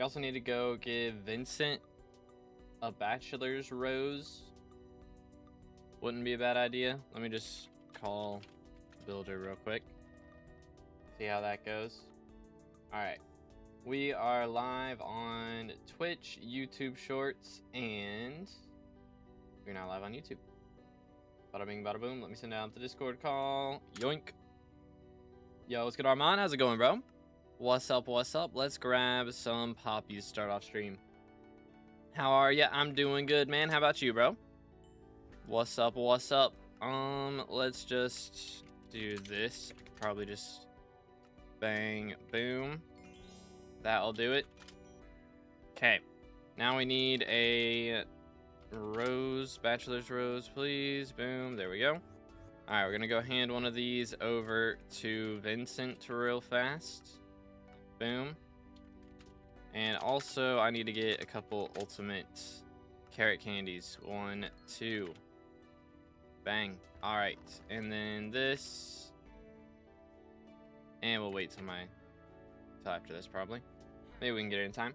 We also need to go give Vincent a bachelor's rose. Wouldn't be a bad idea. Let me just call Builder real quick. See how that goes. Alright. We are live on Twitch, YouTube Shorts, and we're now live on YouTube. Bada bing, bada boom. Let me send out the Discord call. Yoink. Yo, what's good, Armand? How's it going, bro? What's up, what's up? Let's grab some poppies to start off stream. How are ya? I'm doing good, man. How about you, bro? What's up, what's up? Let's just do this. I could probably just bang, boom. That'll do it. Okay. Now we need a rose, bachelor's rose, please. Boom. There we go. All right, we're gonna go hand one of these over to Vincent real fast. Boom. And also, I need to get a couple ultimate carrot candies. 1, 2. Bang. All right, and then this, and we'll wait till after this probably. Maybe we can get it in time.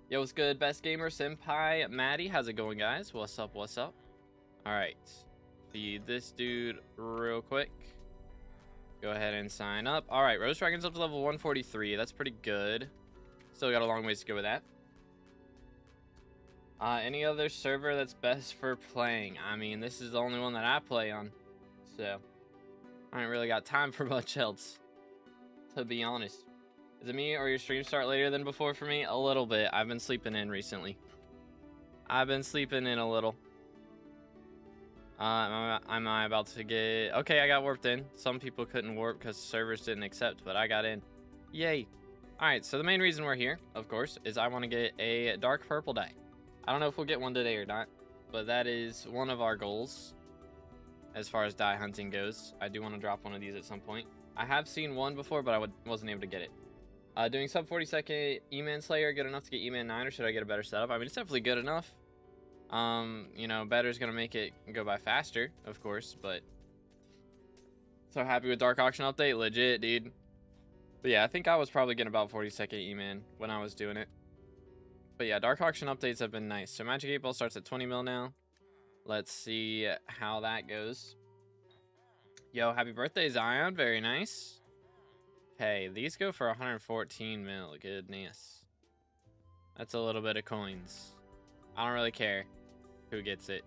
Yo, what's good, best gamer senpai Maddie? How's it going, guys? What's up? What's up? All right, feed this dude real quick. Go ahead and sign up. All right, Rose Dragon's up to level 143. That's pretty good. Still got a long ways to go with that. Any other server that's best for playing? I mean, this is the only one that I play on, so I ain't really got time for much else, to be honest. Is it me or your streams start later than before for me? A little bit. I've been sleeping in recently. I've been sleeping in a little. Am I about to get... Okay, I got warped in. Some people couldn't warp because servers didn't accept, but I got in. Yay. Alright, so the main reason we're here, of course, is I want to get a dark purple dye. I don't know if we'll get one today or not, but that is one of our goals as far as dye hunting goes. I do want to drop one of these at some point. I have seen one before, but I wasn't able to get it. Doing sub 40-second E-Man Slayer good enough to get E-Man 9, or should I get a better setup? I mean, it's definitely good enough. You know, better is going to make it go by faster, of course, but so happy with Dark Auction update. Legit, dude. But yeah, I think I was probably getting about 40-second E-Man when I was doing it. But yeah, Dark Auction updates have been nice. So Magic 8 Ball starts at 20 mil now. Let's see how that goes. Yo, happy birthday, Zion. Very nice. Hey, these go for 114 mil. Goodness. That's a little bit of coins. I don't really care who gets it.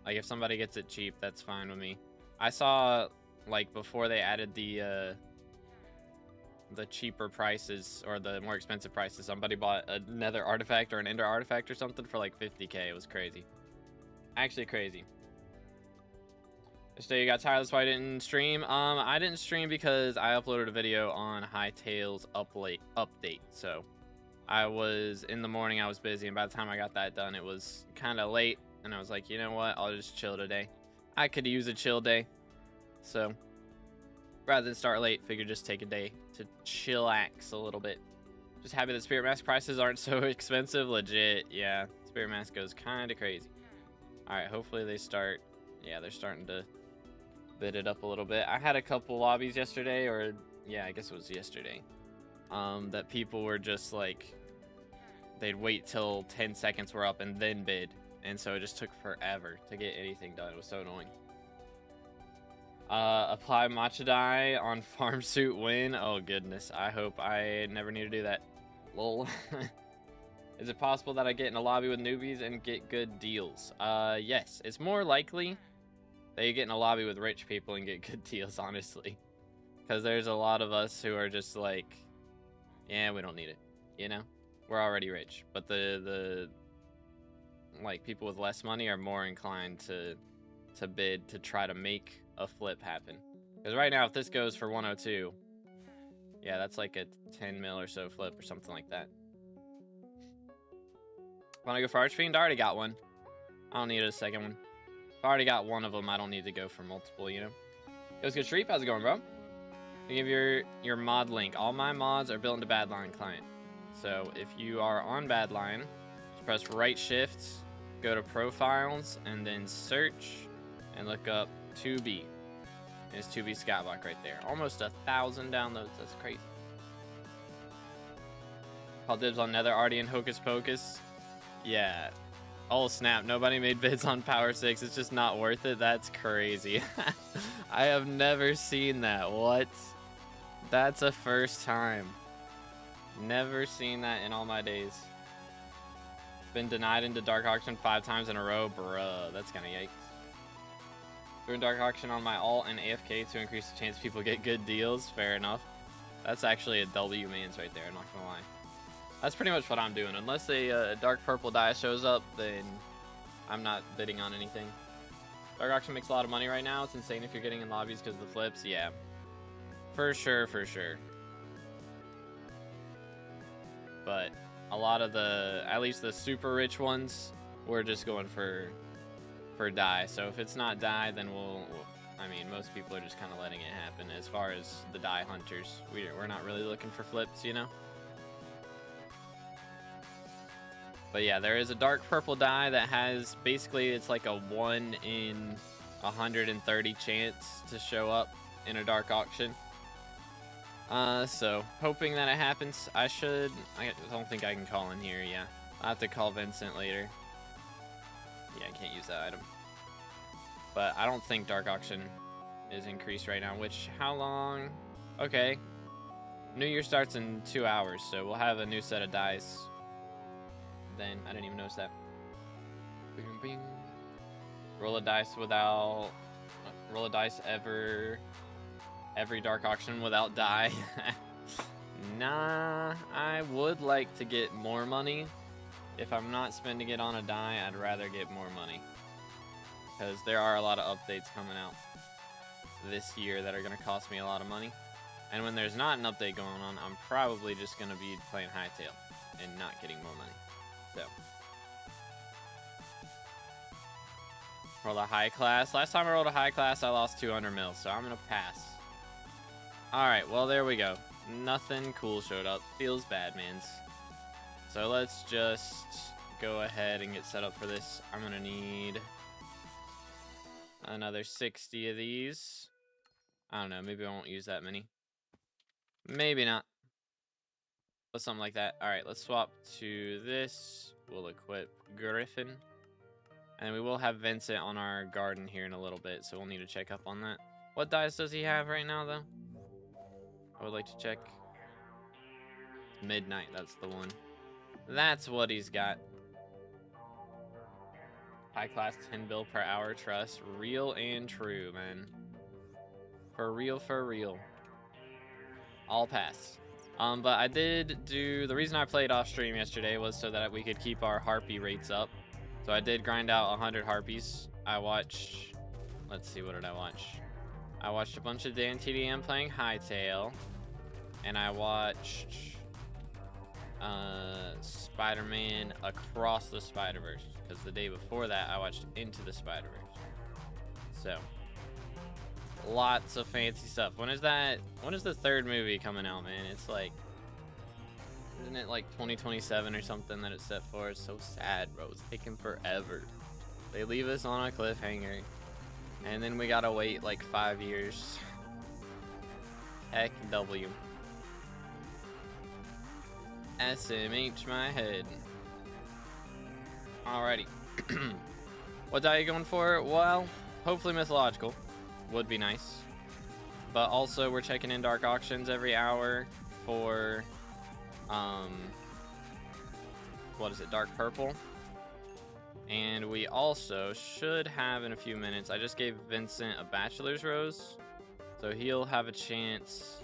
Like, if somebody gets it cheap, that's fine with me. I saw, like, before they added the cheaper prices, or the more expensive prices, somebody bought a nether artifact or an ender artifact or something for like 50k. It was crazy. Actually crazy. Yesterday you got tired, that's why I didn't stream. I didn't stream because I uploaded a video on Hightail's update. So I was, in the morning I was busy, and by the time I got that done, it was kind of late, and I was like, you know what, I'll just chill today. I could use a chill day. So rather than start late, figured just take a day to chillax a little bit. Just happy that Spirit Mask prices aren't so expensive. Legit, yeah. Spirit Mask goes kind of crazy. Alright, hopefully they start... Yeah, they're starting to bid it up a little bit. I had a couple lobbies yesterday, or... Yeah, I guess it was yesterday. That people were just like... They'd wait till 10 seconds were up and then bid. And so it just took forever to get anything done. It was so annoying. Apply matcha dye on farm suit win. Oh goodness, I hope I never need to do that. Lol. Is it possible that I get in a lobby with newbies and get good deals? Yes, it's more likely that you get in a lobby with rich people and get good deals, honestly. Because there's a lot of us who are just like, yeah, we don't need it, you know? We're already rich. But the like, people with less money are more inclined to bid to try to make a flip happen. Because right now, if this goes for 102, yeah, that's like a 10 mil or so flip or something like that. Want to go for Archfiend? I already got one. I don't need a second one. If I already got one of them, I don't need to go for multiple, you know? It was good, Shreep. How's it going, bro? You give your mod link. All my mods are built into Badlion client. So if you are on Badlion, just press right shift, go to profiles, and then search, and look up 2B. It's 2B SkyBlock right there. Almost 1,000 downloads. That's crazy. Call dibs on Nether Arty and Hocus Pocus. Yeah. Oh snap, nobody made bids on Power 6. It's just not worth it. That's crazy. I have never seen that. What? That's a first time. Never seen that in all my days. Been denied into Dark Auction 5 times in a row. Bruh, that's kind of yikes. Doing Dark Auction on my alt and AFK to increase the chance people get good deals. Fair enough. That's actually a W mains right there, I'm not gonna lie. That's pretty much what I'm doing. Unless a dark purple die shows up, then I'm not bidding on anything. Dark Auction makes a lot of money right now. It's insane if you're getting in lobbies because of the flips. Yeah. For sure, for sure. But a lot of the, at least the super rich ones, we're just going for die. So if it's not die, then I mean, most people are just kind of letting it happen. As far as the die hunters, we're not really looking for flips, you know? But yeah, there is a dark purple die that has, basically, it's like a 1 in 130 chance to show up in a dark auction. So, hoping that it happens. I don't think I can call in here, yeah. I'll have to call Vincent later. Yeah, I can't use that item. But I don't think dark auction is increased right now, which, how long? Okay. New Year starts in 2 hours, so we'll have a new set of dice. Then I didn't even notice that. Bing, bing. Roll a dice every dark auction without die. Nah, I would like to get more money. If I'm not spending it on a die, I'd rather get more money, because there are a lot of updates coming out this year that are going to cost me a lot of money. And when there's not an update going on, I'm probably just going to be playing hightail and not getting more money. So, roll a high class. Last time I rolled a high class, I lost 200 mil, so I'm gonna pass. Alright, well, there we go. Nothing cool showed up. Feels bad, mans. So let's just go ahead and get set up for this. I'm gonna need another 60 of these. I don't know, maybe I won't use that many. Maybe not. But something like that. Alright, let's swap to this. We'll equip Griffin. And we will have Vincent on our garden here in a little bit, so we'll need to check up on that. What dice does he have right now, though? I would like to check. Midnight, that's the one. That's what he's got. High class 10 bill per hour trust. Real and true, man. For real, for real. All pass. But I did do, the reason I played off stream yesterday was so that we could keep our harpy rates up. So I did grind out 100 harpies. I watched, let's see, what did I watch? I watched a bunch of Dan TDM playing Hightail. And I watched Spider-Man Across the Spider-Verse. Because the day before that, I watched Into the Spider-Verse. So, lots of fancy stuff. When is the third movie coming out, man? It's like, isn't it like 2027 or something that it's set for? It's so sad, bro. It's taking forever. They leave us on a cliffhanger, and then we gotta wait like 5 years. Heck W. SMH my head. Alrighty. What die are you going for? Well, hopefully mythological. Would be nice. But also we're checking in dark auctions every hour for what is it, dark purple. And we also should have in a few minutes, I just gave Vincent a bachelor's rose, so he'll have a chance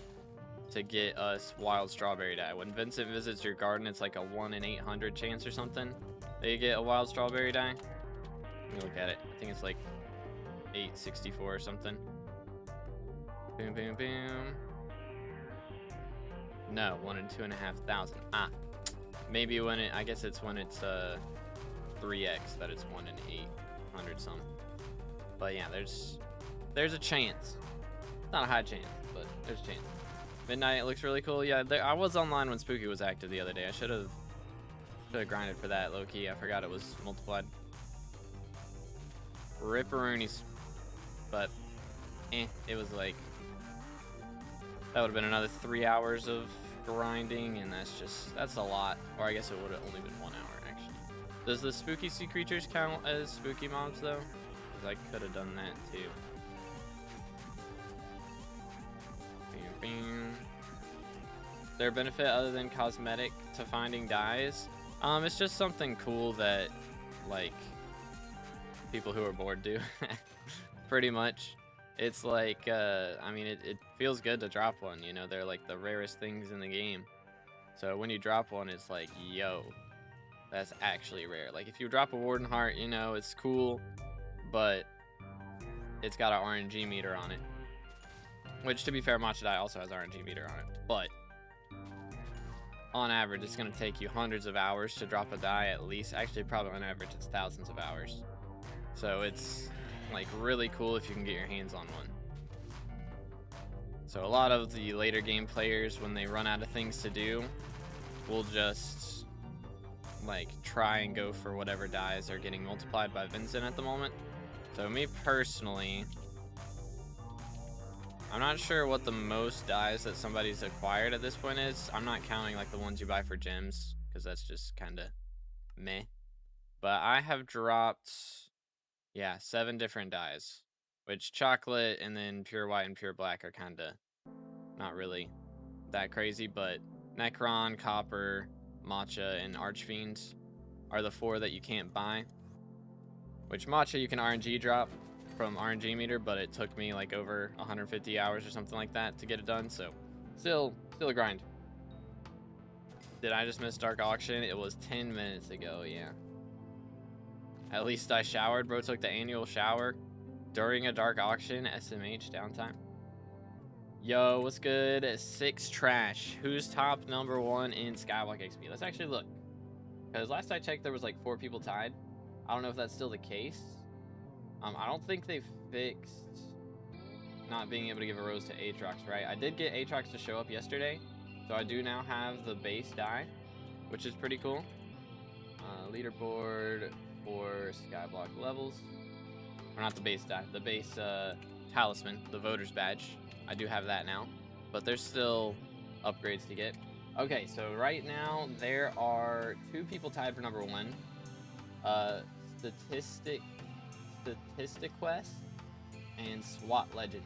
to get us wild strawberry dye. When Vincent visits your garden, it's like a 1 in 800 chance or something that you get a wild strawberry dye. Let me look at it. I think it's like 864 or something. Boom, boom, boom. No, 1 in 2,500. Ah, maybe when I guess it's when it's 3x that it's 1 in 800 some. But yeah, there's a chance. Not a high chance, but there's a chance. Midnight looks really cool. Yeah, I was online when Spooky was active the other day. I should have grinded for that, low key. I forgot it was multiplied. Ripperoonies. But it was like, that would have been another 3 hours of grinding, and that's a lot. Or I guess it would have only been 1 hour, actually. Does the spooky sea creatures count as spooky mobs, though? Because I could have done that, too. Bam, bam. Their benefit other than cosmetic to finding dyes? It's just something cool that, like, people who are bored do. Pretty much. It's like, I mean, it feels good to drop one, you know? They're like the rarest things in the game. So when you drop one, it's like, yo, that's actually rare. Like, if you drop a Warden Heart, you know, it's cool, but it's got an RNG meter on it. Which, to be fair, Matcha Dye also has RNG meter on it. But on average, it's going to take you hundreds of hours to drop a die at least. Actually, probably on average, it's thousands of hours. So it's like really cool if you can get your hands on one. So a lot of the later game players, when they run out of things to do, will just like try and go for whatever dies are getting multiplied by Vincent at the moment. So me personally, I'm not sure what the most dies that somebody's acquired at this point is. I'm not counting like the ones you buy for gems, because that's just kind of meh. But I have dropped, yeah, 7 different dyes, which chocolate and then pure white and pure black are kind of not really that crazy, but Necron, Copper, Matcha, and Archfiend are the 4 that you can't buy. Which Matcha you can RNG drop from RNG meter, but it took me like over 150 hours or something like that to get it done, so still a grind. Did I just miss Dark Auction? It was 10 minutes ago, yeah. At least I showered. Bro took the annual shower during a Dark Auction. SMH downtime. Yo, what's good? 6 Trash. Who's top #1 in SkyBlock XP? Let's actually look. Because last I checked, there was like 4 people tied. I don't know if that's still the case. I don't think they fixed not being able to give a rose to Aatrox, right? I did get Aatrox to show up yesterday. So I do now have the base die, which is pretty cool. Leaderboard for SkyBlock levels. Or not the base die, the base talisman, the voter's badge. I do have that now, but there's still upgrades to get. Okay, so right now there are 2 people tied for #1. Statistic Quest and SWAT Legend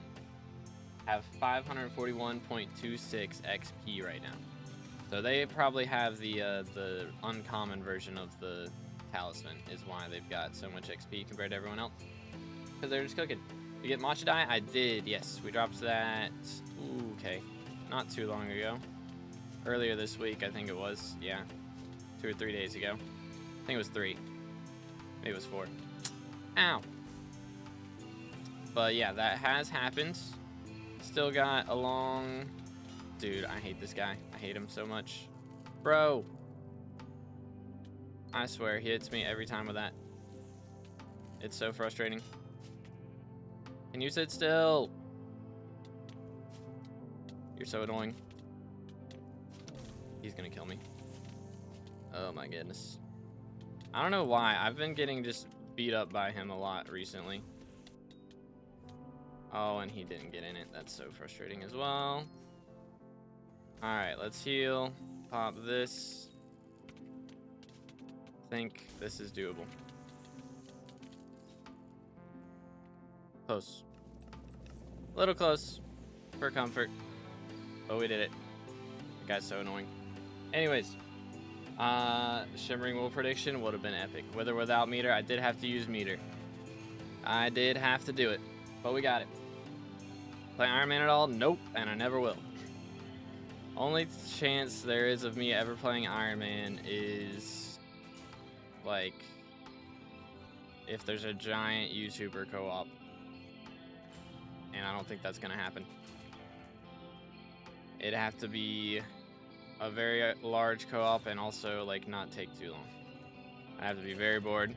have 541.26 XP right now. So they probably have the uncommon version of the talisman is why they've got so much XP compared to everyone else. Because they're just cooking. You get Matcha Dye? I did, yes. We dropped that, ooh, okay, not too long ago. Earlier this week, I think it was, yeah. 2 or 3 days ago. I think it was 3. Maybe it was 4. Ow. But yeah, that has happened. Still got a long... Dude, I hate this guy. I hate him so much. Bro. I swear, he hits me every time with that. It's so frustrating. Can you sit still? You're so annoying. He's gonna kill me. Oh my goodness. I don't know why. I've been getting just beat up by him a lot recently. Oh, and he didn't get in it. That's so frustrating as well. Alright, let's heal. Pop this. I think this is doable. Close. A little close for comfort. But we did it. The guy's so annoying. Anyways. Shimmering Wool prediction would have been epic. With or without meter, I did have to use meter. I did have to do it. But we got it. Play Iron Man at all? Nope, and I never will. Only chance there is of me ever playing Iron Man is like if there's a giant YouTuber co-op. And I don't think that's gonna happen. It'd have to be a very large co-op and also like not take too long. I have to be very bored.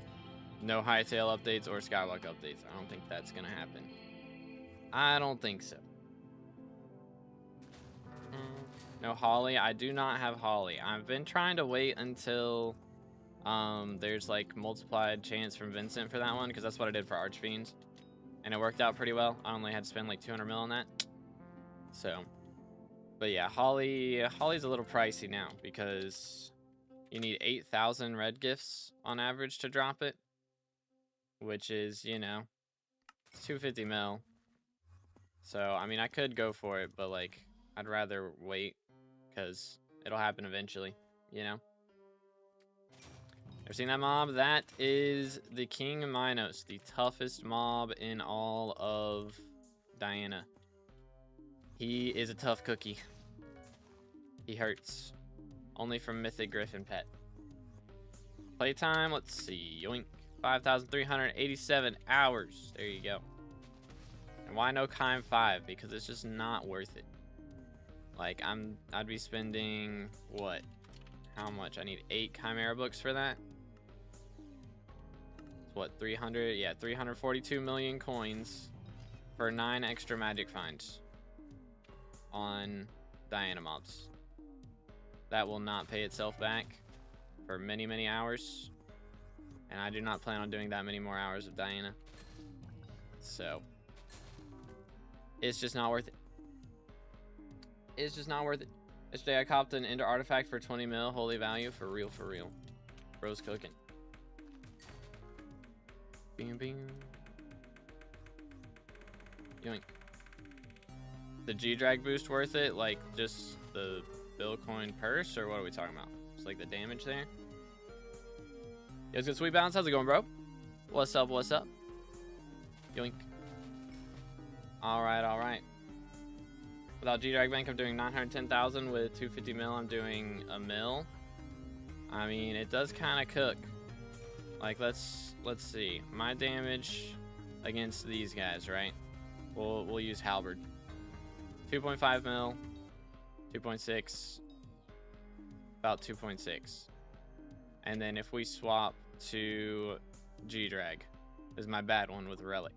No Hightail updates or SkyBlock updates. I don't think that's gonna happen. I don't think so. No Holly. I do not have Holly. I've been trying to wait until there's like multiplied chance from Vincent for that one, because that's what I did for Archfiend. And it worked out pretty well. I only had to spend like 200 mil on that. So But yeah, Holly's a little pricey now because you need 8,000 red gifts on average to drop it, which is, you know, 250 mil. So, I mean, I could go for it, but like, I'd rather wait because it'll happen eventually, you know? Ever seen that mob? That is the King Minos, the toughest mob in all of Diana. He is a tough cookie. He hurts. Only from Mythic Griffin Pet. Playtime, let's see. Yoink. 5,387 hours. There you go. And why no Chime 5? Because it's just not worth it. Like, I'd be spending, what? How much? I need 8 Chimera books for that. What, 300? Yeah, 342 million coins for 9 extra magic finds on Diana mobs. That will not pay itself back for many, many hours. And I do not plan on doing that many more hours of Diana. So, it's just not worth it. It's just not worth it. Yesterday I copped an Ender artifact for 20 mil, holy value, for real, for real. Bro's cooking. Bing, bing. Yoink. The G-Drag boost worth it? Like, just the bill coin purse? Or what are we talking about? Just like the damage there? Yo, it's good, Sweet Balance. How's it going, bro? What's up, what's up? Yoink. Alright, alright. Without G-Drag Bank, I'm doing 910,000. With 250 mil, I'm doing a mil. I mean, it does kind of cook. Like, let's see. My damage against these guys, right? We'll use Halberd. 2.5 mil, 2.6, about 2.6. And then if we swap to G-Drag, this is my bad one with Relic.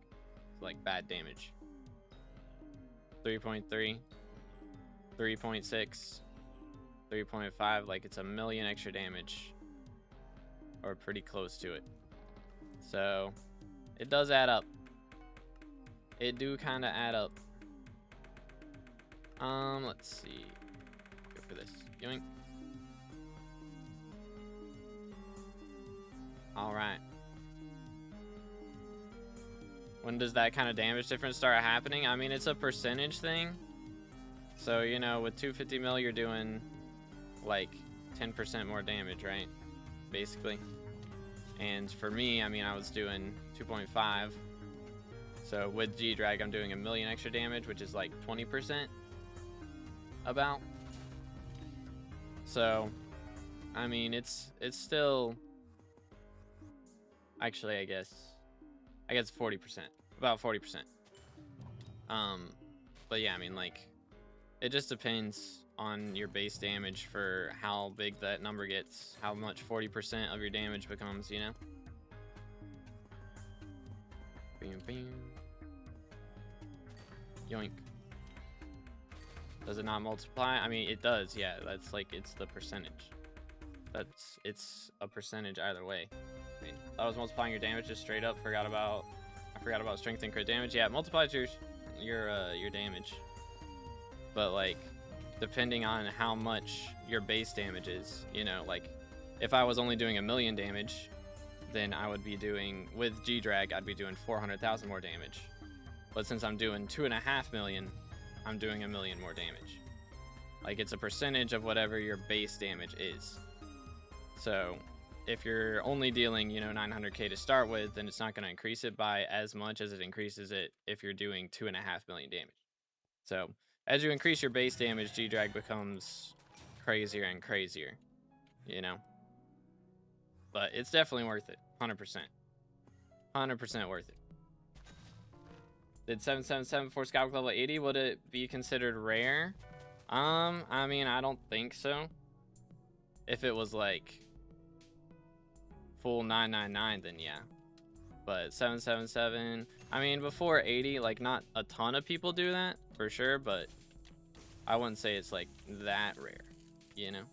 It's like bad damage. 3.3, 3.6, 3.5, like it's a million extra damage. Or pretty close to it. So, it does add up. It do kind of add up. Let's see. Go for this. Yoink. Alright. When does that kind of damage difference start happening? I mean, it's a percentage thing. So, you know, with 250 mil, you're doing like 10% more damage, right? Basically. And for me, I mean, I was doing 2.5. So with G-Drag, I'm doing a million extra damage, which is like 20% about. So, I mean, it's still, actually, I guess 40%, about 40%. But yeah, I mean, like, it just depends on your base damage for how big that number gets, how much 40% of your damage becomes, you know? Bam, bam. Yoink. Does it not multiply? I mean, it does, yeah. That's like, it's the percentage. It's a percentage either way. I mean, I was multiplying your damage just straight up. I forgot about strength and crit damage. Yeah, it multiplies your damage. But like, depending on how much your base damage is, you know, like if I was only doing a million damage, then I would be doing, with G-Drag, I'd be doing 400,000 more damage. But since I'm doing 2.5 million, I'm doing a million more damage. Like, it's a percentage of whatever your base damage is. So if you're only dealing, you know, 900k to start with, then it's not going to increase it by as much as it increases it if you're doing 2.5 million damage. So as you increase your base damage, G-Drag becomes crazier and crazier, you know? But it's definitely worth it, 100%. 100% worth it. Did 777 for SkyBlock level 80? Would it be considered rare? I mean, I don't think so. If it was like full 999, then yeah. But 777, I mean, before 80, like, not a ton of people do that, for sure, but I wouldn't say it's like that rare, you know?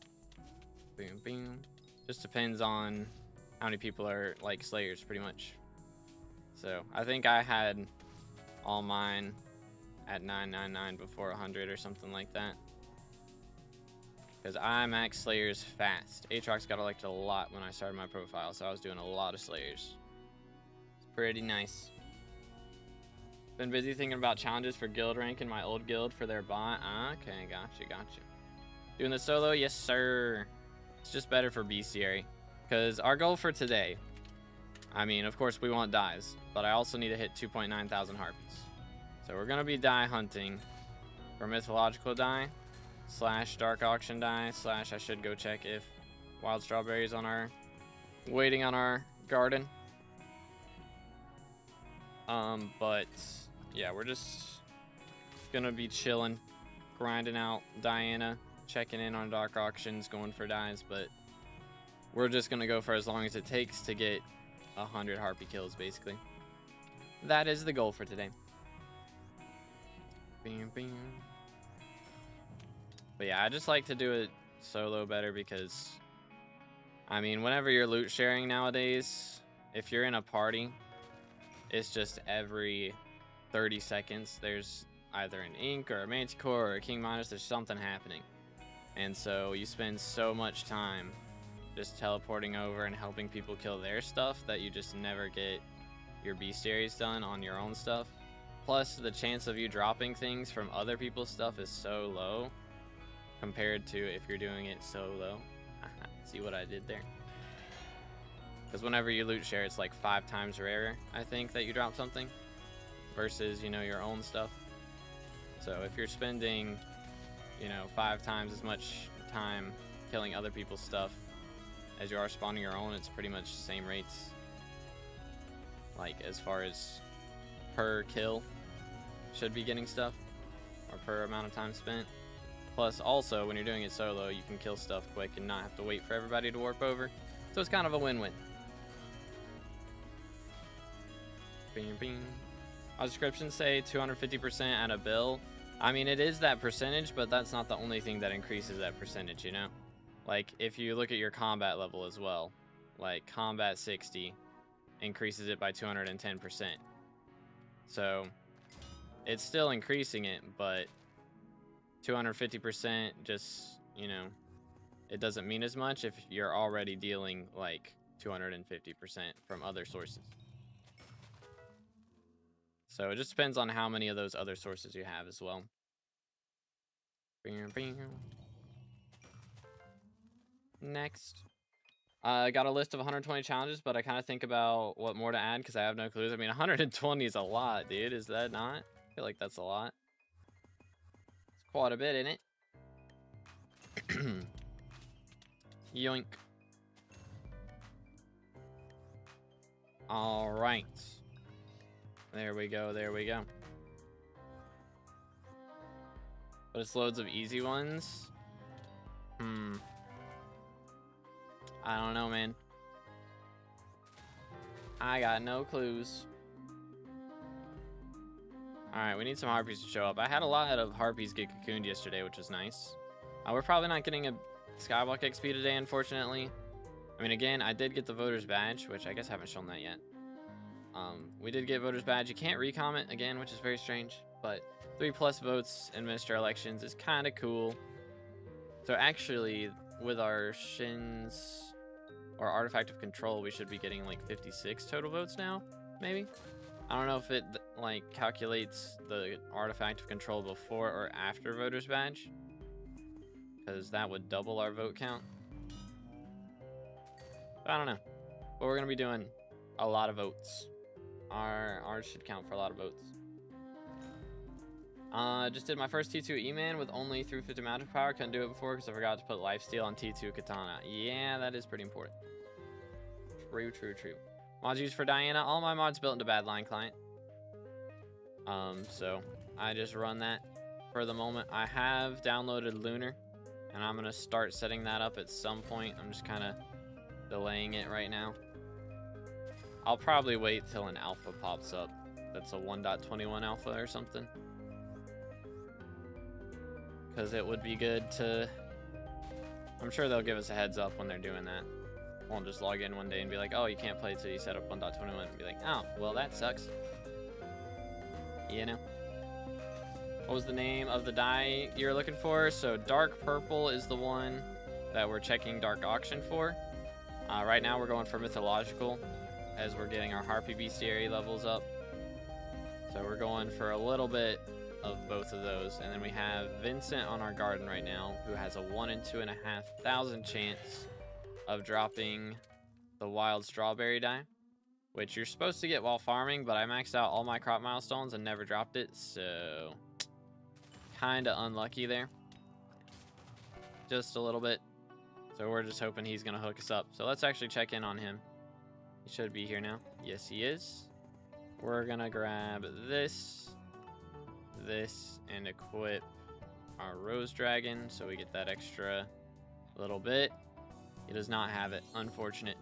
Boom, boom. Just depends on how many people are like Slayers, pretty much. So I think I had all mine at 999 before 100 or something like that. Because I max Slayers fast. Aatrox got elected a lot when I started my profile, so I was doing a lot of Slayers. It's pretty nice. Been busy thinking about challenges for guild rank in my old guild for their bot. Okay, gotcha. Doing the solo? Yes, sir. It's just better for bestiary. Because our goal for today, I mean, of course we want dies, but I also need to hit 2.9 thousand harpies. So we're going to be die hunting for mythological die, / dark auction die, / I should go check if wild strawberries on our, waiting on our garden. But yeah, we're just going to be chilling, grinding out Diana, checking in on dark auctions, going for dies, but we're just going to go for as long as it takes to get 100 harpy kills, basically. That is the goal for today. Bam, bam. But yeah, I just like to do it solo better because, I mean, whenever you're loot sharing nowadays, if you're in a party, it's just every 30 seconds there's either an Ink or a Manticore or a King Midas, there's something happening. And so you spend so much time just teleporting over and helping people kill their stuff that you just never get your bestiaries done on your own stuff. Plus, the chance of you dropping things from other people's stuff is so low compared to if you're doing it solo. See what I did there? Because whenever you loot share, it's like 5 times rarer, I think, that you drop something versus, you know, your own stuff. So if you're spending, you know, 5 times as much time killing other people's stuff as you are spawning your own, it's pretty much the same rates. Like, as far as per kill should be getting stuff, or per amount of time spent. Plus, also, when you're doing it solo, you can kill stuff quick and not have to wait for everybody to warp over. So it's kind of a win-win. Bing, bing. Our descriptions say 250% at a bill. I mean, it is that percentage, but that's not the only thing that increases that percentage, you know? Like, if you look at your combat level as well, like combat 60 increases it by 210%. So it's still increasing it, but 250% just, you know, it doesn't mean as much if you're already dealing like 250% from other sources. So it just depends on how many of those other sources you have as well. Next. I got a list of 120 challenges, but I kind of think about what more to add because I have no clues. I mean, 120 is a lot, dude. Is that not? I feel like that's a lot. It's quite a bit, isn't it? Yoink. All right. There we go. There we go. But it's loads of easy ones. I don't know, man. I got no clues. Alright, we need some harpies to show up. I had a lot of harpies get cocooned yesterday, which was nice. We're probably not getting a SkyBlock XP today, unfortunately. I mean, again, I did get the voter's badge, which I guess I haven't shown that yet. We did get voter's badge. You can't recomment again, which is very strange, but 3+ votes in minister elections is kind of cool. So actually, with our Shins or Artifact of Control, we should be getting like 56 total votes now, maybe? I don't know if it like calculates the Artifact of Control before or after voter's badge, because that would double our vote count. But I don't know. But we're gonna be doing a lot of votes. Ours should count for a lot of votes. Just did my first T2 E-Man with only 350 magic power. Couldn't do it before because I forgot to put lifesteal on T2 Katana. Yeah, that is pretty important. True, true, true. Mods used for Diana. All my mods built into Badline client. So I just run that for the moment. I have downloaded Lunar, and I'm gonna start setting that up at some point. I'm just kind of delaying it right now. I'll probably wait till an alpha pops up. That's a 1.21 alpha or something. Because it would be good to... I'm sure they'll give us a heads up when they're doing that. Won't just log in one day and be like, oh, you can't play till you set up 1.21, and be like, oh, well, that sucks. You know? What was the name of the dye you're looking for? So dark purple is the one that we're checking dark auction for. Right now we're going for mythological as we're getting our Harpy Bestiary levels up. So we're going for a little bit of both of those. And then we have Vincent on our garden right now, who has a 1 in 2,500 chance of dropping the wild strawberry dye, which you're supposed to get while farming, but I maxed out all my crop milestones and never dropped it, so kind of unlucky there. Just a little bit. So we're just hoping he's going to hook us up. So let's actually check in on him. He should be here now. Yes, he is. We're going to grab this, and equip our Rose Dragon so we get that extra little bit. He does not have it. Unfortunate.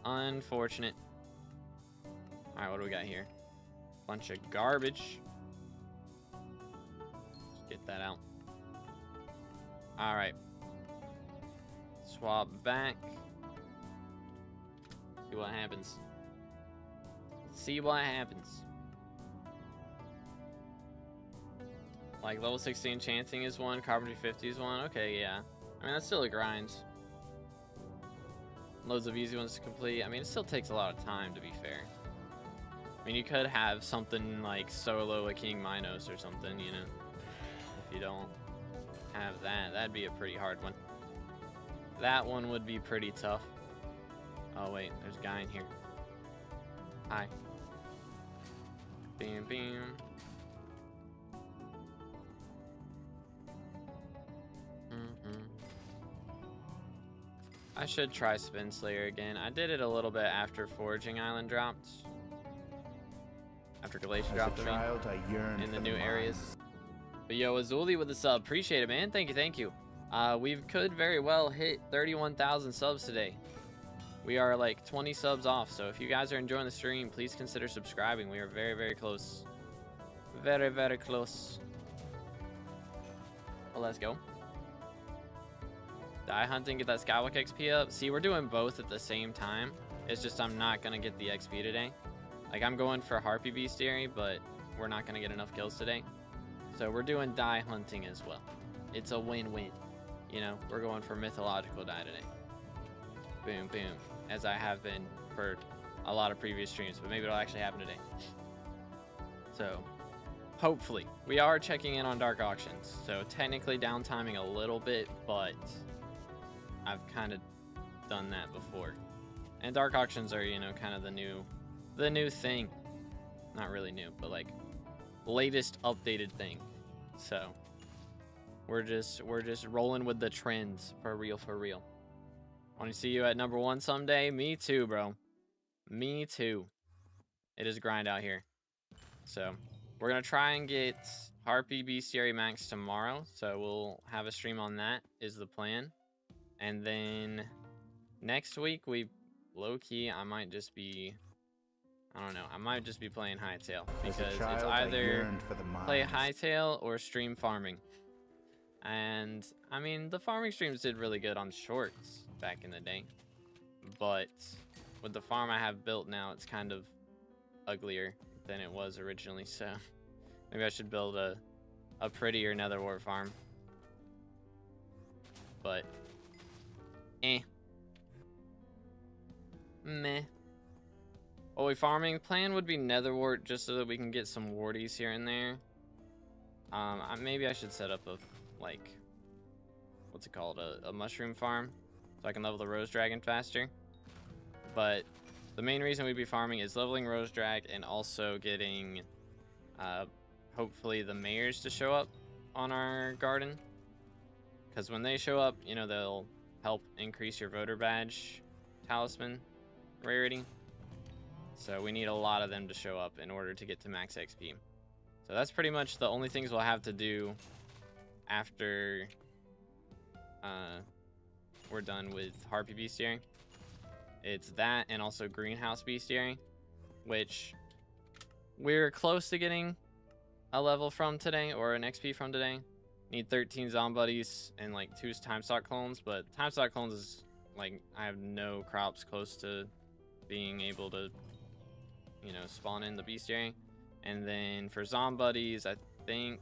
Unfortunate. Alright, what do we got here? Bunch of garbage. Let's get that out. Alright. Swap back. See what happens. See what happens. Like level 60 enchanting is one, carpentry 50 is one. Okay, yeah. I mean, that's still a grind. Loads of easy ones to complete. I mean, it still takes a lot of time, to be fair. I mean, you could have something like solo a King Minos or something, you know. If you don't have that, that'd be a pretty hard one. That one would be pretty tough. Oh, wait, there's a guy in here. Hi. Bam, bam. I should try Spin Slayer again. I did it a little bit after Foraging Island dropped. After Glacier dropped, in the new areas. But yo, Azuli with the sub. Appreciate it, man. Thank you, thank you. We could very well hit 31,000 subs today. We are like 20 subs off. So if you guys are enjoying the stream, please consider subscribing. We are very, very close. Very, very close. Well, let's go. Die hunting, get that SkyBlock XP up. See, we're doing both at the same time. It's just I'm not going to get the XP today. Like, I'm going for Harpy Bestiary, but we're not going to get enough kills today. So we're doing die hunting as well. It's a win-win. You know, we're going for mythological die today. Boom, boom. As I have been for a lot of previous streams, but maybe it'll actually happen today. So, hopefully. We are checking in on dark auctions. So, technically downtiming a little bit, but I've kind of done that before. And dark auctions are, you know, kind of the new thing. Not really new, but like latest updated thing. So we're just rolling with the trends for real, for real. Want to see you at #1 someday? Me too, bro. Me too. It is a grind out here. So we're gonna try and get Harpy Bestiary Max tomorrow. So we'll have a stream on that is the plan. And then next week, we low-key, I might just be, I don't know, I might just be playing Hightail. Because it's either play Hightail or stream farming. And, I mean, the farming streams did really good on shorts back in the day. But with the farm I have built now, it's kind of uglier than it was originally. So maybe I should build a prettier Netherwart farm. But meh. While we farming, plan would be Netherwart just so that we can get some warties here and there. Maybe I should set up a, like, what's it called, a mushroom farm, so I can level the Rose Dragon faster. But the main reason we'd be farming is leveling Rose Drag and also getting, hopefully the mayors to show up on our garden. Because when they show up, you know, they'll help increase your voter badge talisman rarity. So we need a lot of them to show up in order to get to max XP. So that's pretty much the only things we'll have to do after we're done with Harpy Bestiary. It's that and also Greenhouse Bestiary, which we're close to getting a level from today, or an XP from today. Need 13 Zombuddies and like 2 time stock clones, but time stock clones is like, I have no crops close to being able to, you know, spawn in the bestiary. And then for Zombuddies, I think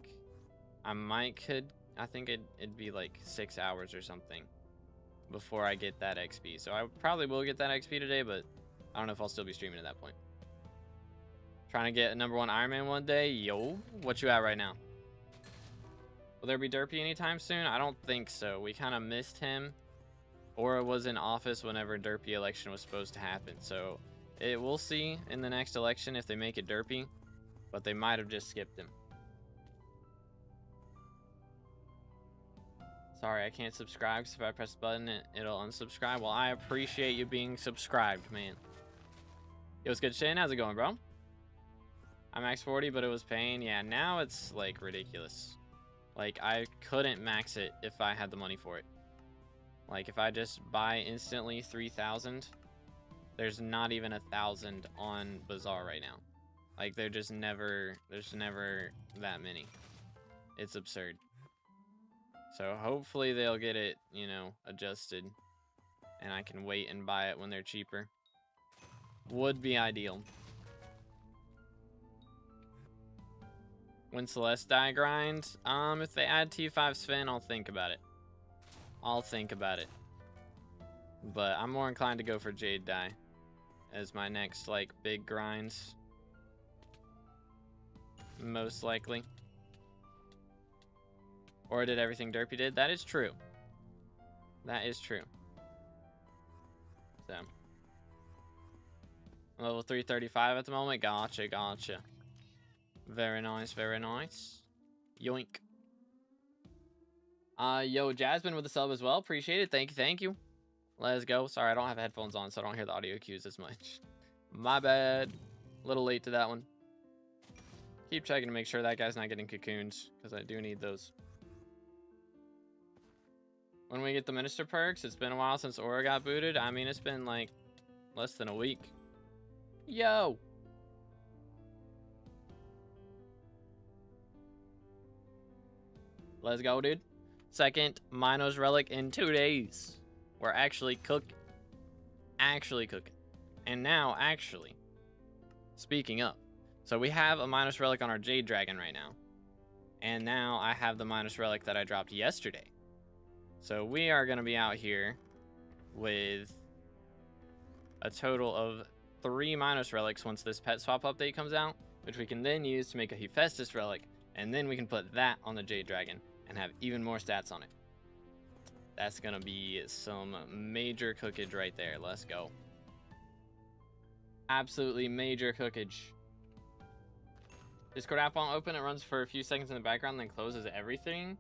I think it'd be like 6 hours or something before I get that XP. So I probably will get that XP today, but I don't know if I'll still be streaming at that point. Trying to get a #1 Iron Man one day. Yo, what you at right now? Will there be Derpy anytime soon? I don't think so. We kind of missed him, or it was in office whenever Derpy election was supposed to happen. So we'll see in the next election if they make it Derpy, but they might have just skipped him. Sorry, I can't subscribe, because if I press the button, it'll unsubscribe. Well, I appreciate you being subscribed, man. Yo, what's good, Shane? How's it going, bro? I max 40, but it was pain. Yeah, now it's, like, ridiculous. Like, I couldn't max it if I had the money for it. Like, if I just buy instantly 3,000, there's not even 1,000 on Bazaar right now. Like, there's never that many. It's absurd. So hopefully they'll get it, you know, adjusted, and I can wait and buy it when they're cheaper. Would be ideal. When Celeste die grind, if they add T5 Sven, I'll think about it. I'll think about it. But I'm more inclined to go for Jade die as my next, like, big grinds. Most likely. Or did everything Derpy did? That is true. That is true. So. Level 335 at the moment. Gotcha, gotcha. Very nice, very nice. Yoink. Yo, Jasmine with the sub as well. Appreciate it. Thank you, thank you. Let's go. Sorry, I don't have headphones on, so I don't hear the audio cues as much. My bad. A little late to that one. Keep checking to make sure that guy's not getting cocoons, because I do need those. When we get the minister perks, it's been a while since Aura got booted. I mean, it's been like less than a week. Yo! Let's go, dude. Second Minos Relic in 2 days. We're actually cooking. Actually cooking. And now, actually, speaking of, so we have a Minos Relic on our Jade Dragon right now. And now I have the Minos Relic that I dropped yesterday. So we are going to be out here with a total of 3 Minos Relics once this pet swap update comes out, which we can then use to make a Hephaestus Relic, and then we can put that on the Jade Dragon and have even more stats on it. That's going to be some major cookage right there. Let's go. Absolutely major cookage. Discord app won't open. It runs for a few seconds in the background, then closes everything.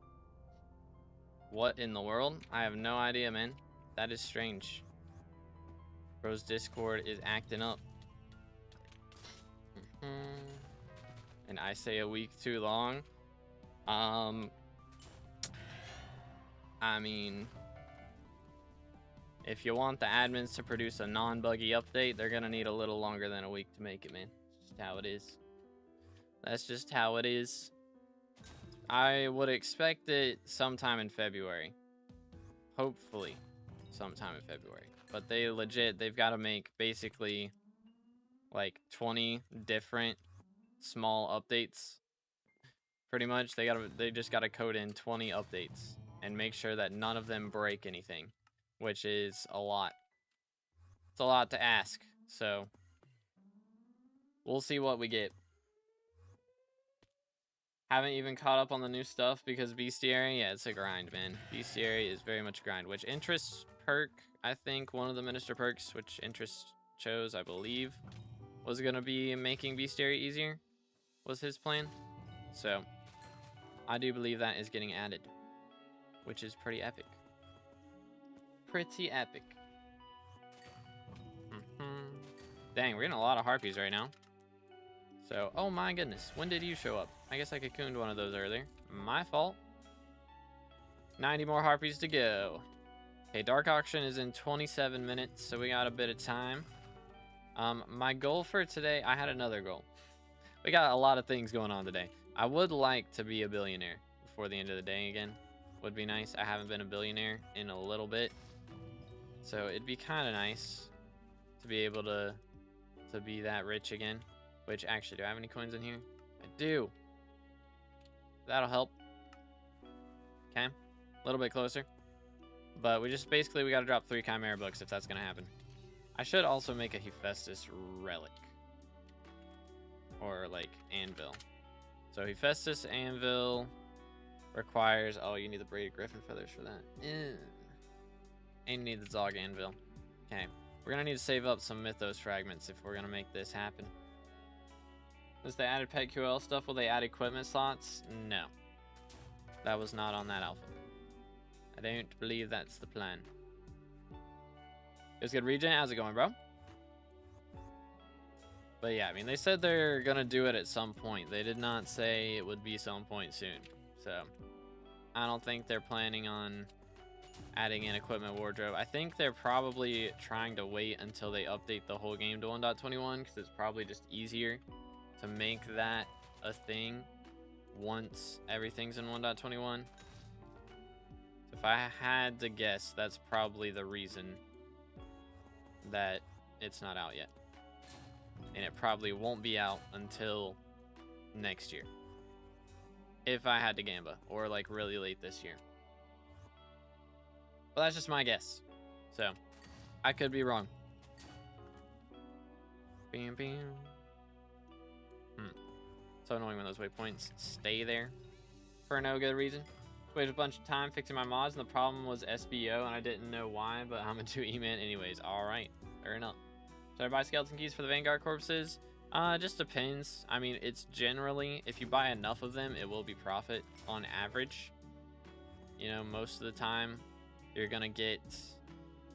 What in the world? I have no idea, man. That is strange. Bro's Discord is acting up. And I say a week too long. I mean, if you want the admins to produce a non-buggy update, they're gonna need a little longer than a week to make it, man. It's just how it is. That's just how it is. I would expect it sometime in February. Hopefully sometime in February. But they've got to make basically like 20 different small updates. Pretty much they just got to code in 20 updates and make sure that none of them break anything, which is a lot. It's a lot to ask. So we'll see what we get. Haven't even caught up on the new stuff because Bestiary, yeah, it's a grind, man. Bestiary is very much a grind, which Intrests perk, I think one of the minister perks, which Intrests chose, I believe, was going to be making Bestiary easier, was his plan. So, I do believe that is getting added, which is pretty epic. Pretty epic. Dang, we're getting a lot of harpies right now. So, oh my goodness, when did you show up? I guess I cocooned one of those earlier. My fault. 90 more harpies to go. Okay, Dark Auction is in 27 minutes, so we got a bit of time. My goal for today, I had another goal. We got a lot of things going on today. I would like to be a billionaire before the end of the day again. Would be nice. I haven't been a billionaire in a little bit. So it'd be kind of nice to be able to be that rich again. Which, actually, do I have any coins in here? I do. That'll help. Okay. A little bit closer. But we just basically, we got to drop 3 Chimera books if that's going to happen. I should also make a Hephaestus relic. Or like anvil. So Hephaestus anvil requires, oh, you need the braided griffin feathers for that. And you need the Zog anvil. Okay. We're going to need to save up some Mythos fragments if we're going to make this happen. Is they added pet QL stuff? Will they add equipment slots? No. That was not on that alpha. I don't believe that's the plan. It's good, Regen. How's it going, bro? But yeah, I mean, they said they're going to do it at some point. They did not say it would be some point soon. So, I don't think they're planning on adding an equipment wardrobe. I think they're probably trying to wait until they update the whole game to 1.21 because it's probably just easier to make that a thing once everything's in 1.21. If I had to guess, that's probably the reason that it's not out yet. And it probably won't be out until next year. If I had to gamba, or like really late this year. Well, that's just my guess. So, I could be wrong. Bam, bam. So annoying when those waypoints stay there for no good reason. Waited a bunch of time fixing my mods, and the problem was SBO, and I didn't know why, but I'm into E-Man anyways. Alright, fair enough. Should I buy skeleton keys for the Vanguard corpses? It just depends. I mean, it's generally, if you buy enough of them, it will be profit on average. You know, most of the time, you're gonna get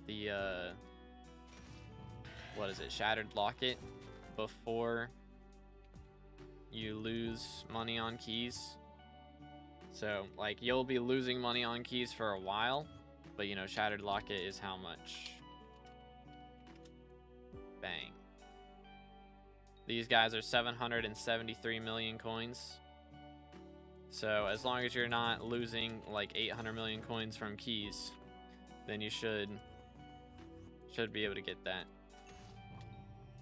the, what is it, Shattered Locket before you lose money on keys. So, like, you'll be losing money on keys for a while, but, you know, Shattered Locket is how much? Bang. These guys are 773 million coins. So, as long as you're not losing, like, 800 million coins from keys, then you should be able to get that.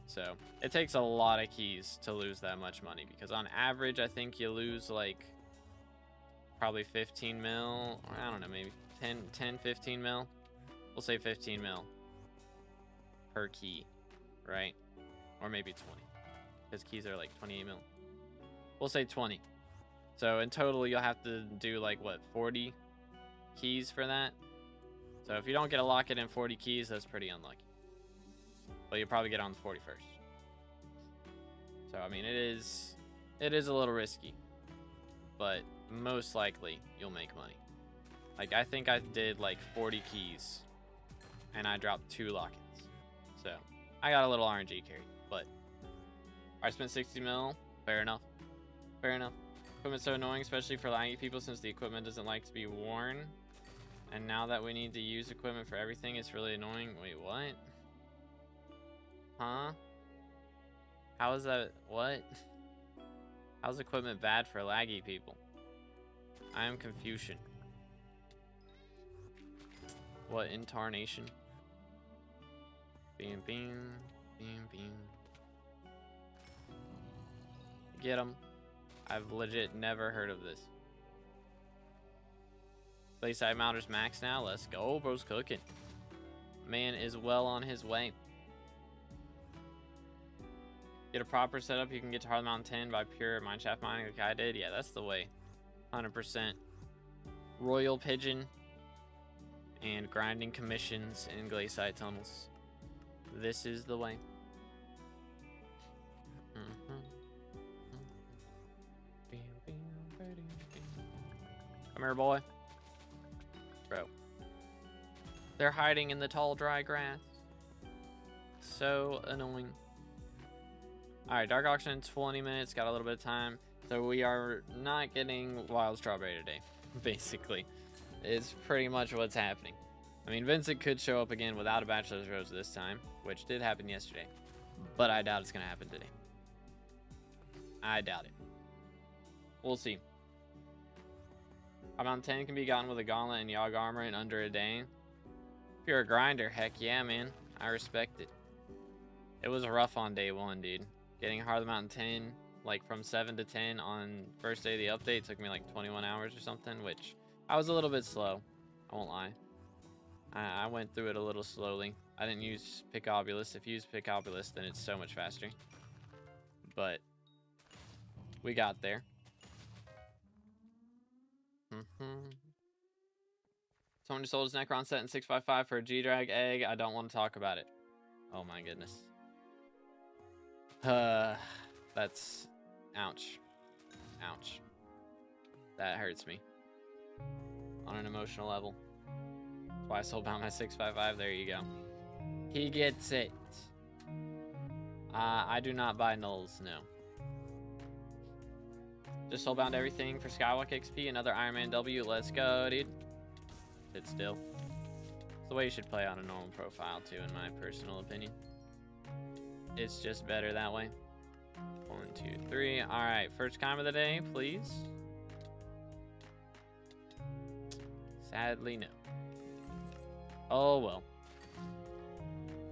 So, it takes a lot of keys to lose that much money, because on average, I think you lose, like, probably 15 mil, or I don't know, maybe 10, 15 mil. We'll say 15 mil per key, right? Or maybe 20, because keys are like 28 mil. We'll say 20. So in total, you'll have to do like, what, 40 keys for that? So if you don't get a locket in 40 keys, that's pretty unlucky. But you'll probably get on the 41st. So, I mean, it is a little risky, but most likely you'll make money. Like, I think I did like 40 keys and I dropped 2 lockets. So I got a little RNG carry, but I spent 60 mil. Fair enough. Fair enough. Equipment's so annoying, especially for laggy people, since the equipment doesn't like to be worn. And now that we need to use equipment for everything, it's really annoying. Wait, what? Huh? How is that? What? How's equipment bad for laggy people? I am Confucian. What incarnation? Beam, beam, beam, beam. Get him. I've legit never heard of this. Playside mounters max now. Let's go, bro's cooking. Man is well on his way. Get a proper setup, you can get to Hard Mountain 10 by pure mineshaft mining like I did. Yeah, that's the way. 100%. Royal Pigeon and grinding commissions in glaciate tunnels. This is the way. Come here, boy. Bro. They're hiding in the tall, dry grass. So annoying. Alright, Dark Auction in 20 minutes. Got a little bit of time. So we are not getting Wild Strawberry today, basically. It's pretty much what's happening. I mean, Vincent could show up again without a Bachelor's Rose this time, which did happen yesterday. But I doubt it's going to happen today. I doubt it. We'll see. Around 10 can be gotten with a gauntlet and YoGoU armor in under a day. If you're a grinder, heck yeah, man. I respect it. It was rough on day 1, dude. Getting Hard Mountain 10 like from 7 to 10 on first day of the update. It took me like 21 hours or something, which I was a little bit slow. I won't lie. I went through it a little slowly. I didn't use Picobulus. If you use Picobulus, then it's so much faster. But we got there. Someone just sold his Necron set in 655 for a G-Drag egg. I don't want to talk about it. Oh my goodness. That's... ouch. Ouch. That hurts me. On an emotional level. That's why I sold down my 655. There you go. He gets it. I do not buy nulls, no. Just soulbound everything for Skywalk XP, another RNBW. Let's go, dude. Sit still. It's the way you should play on a normal profile, too, in my personal opinion. It's just better that way. 1, 2, 3. All right, first time of the day, please. Sadly, no. Oh, well.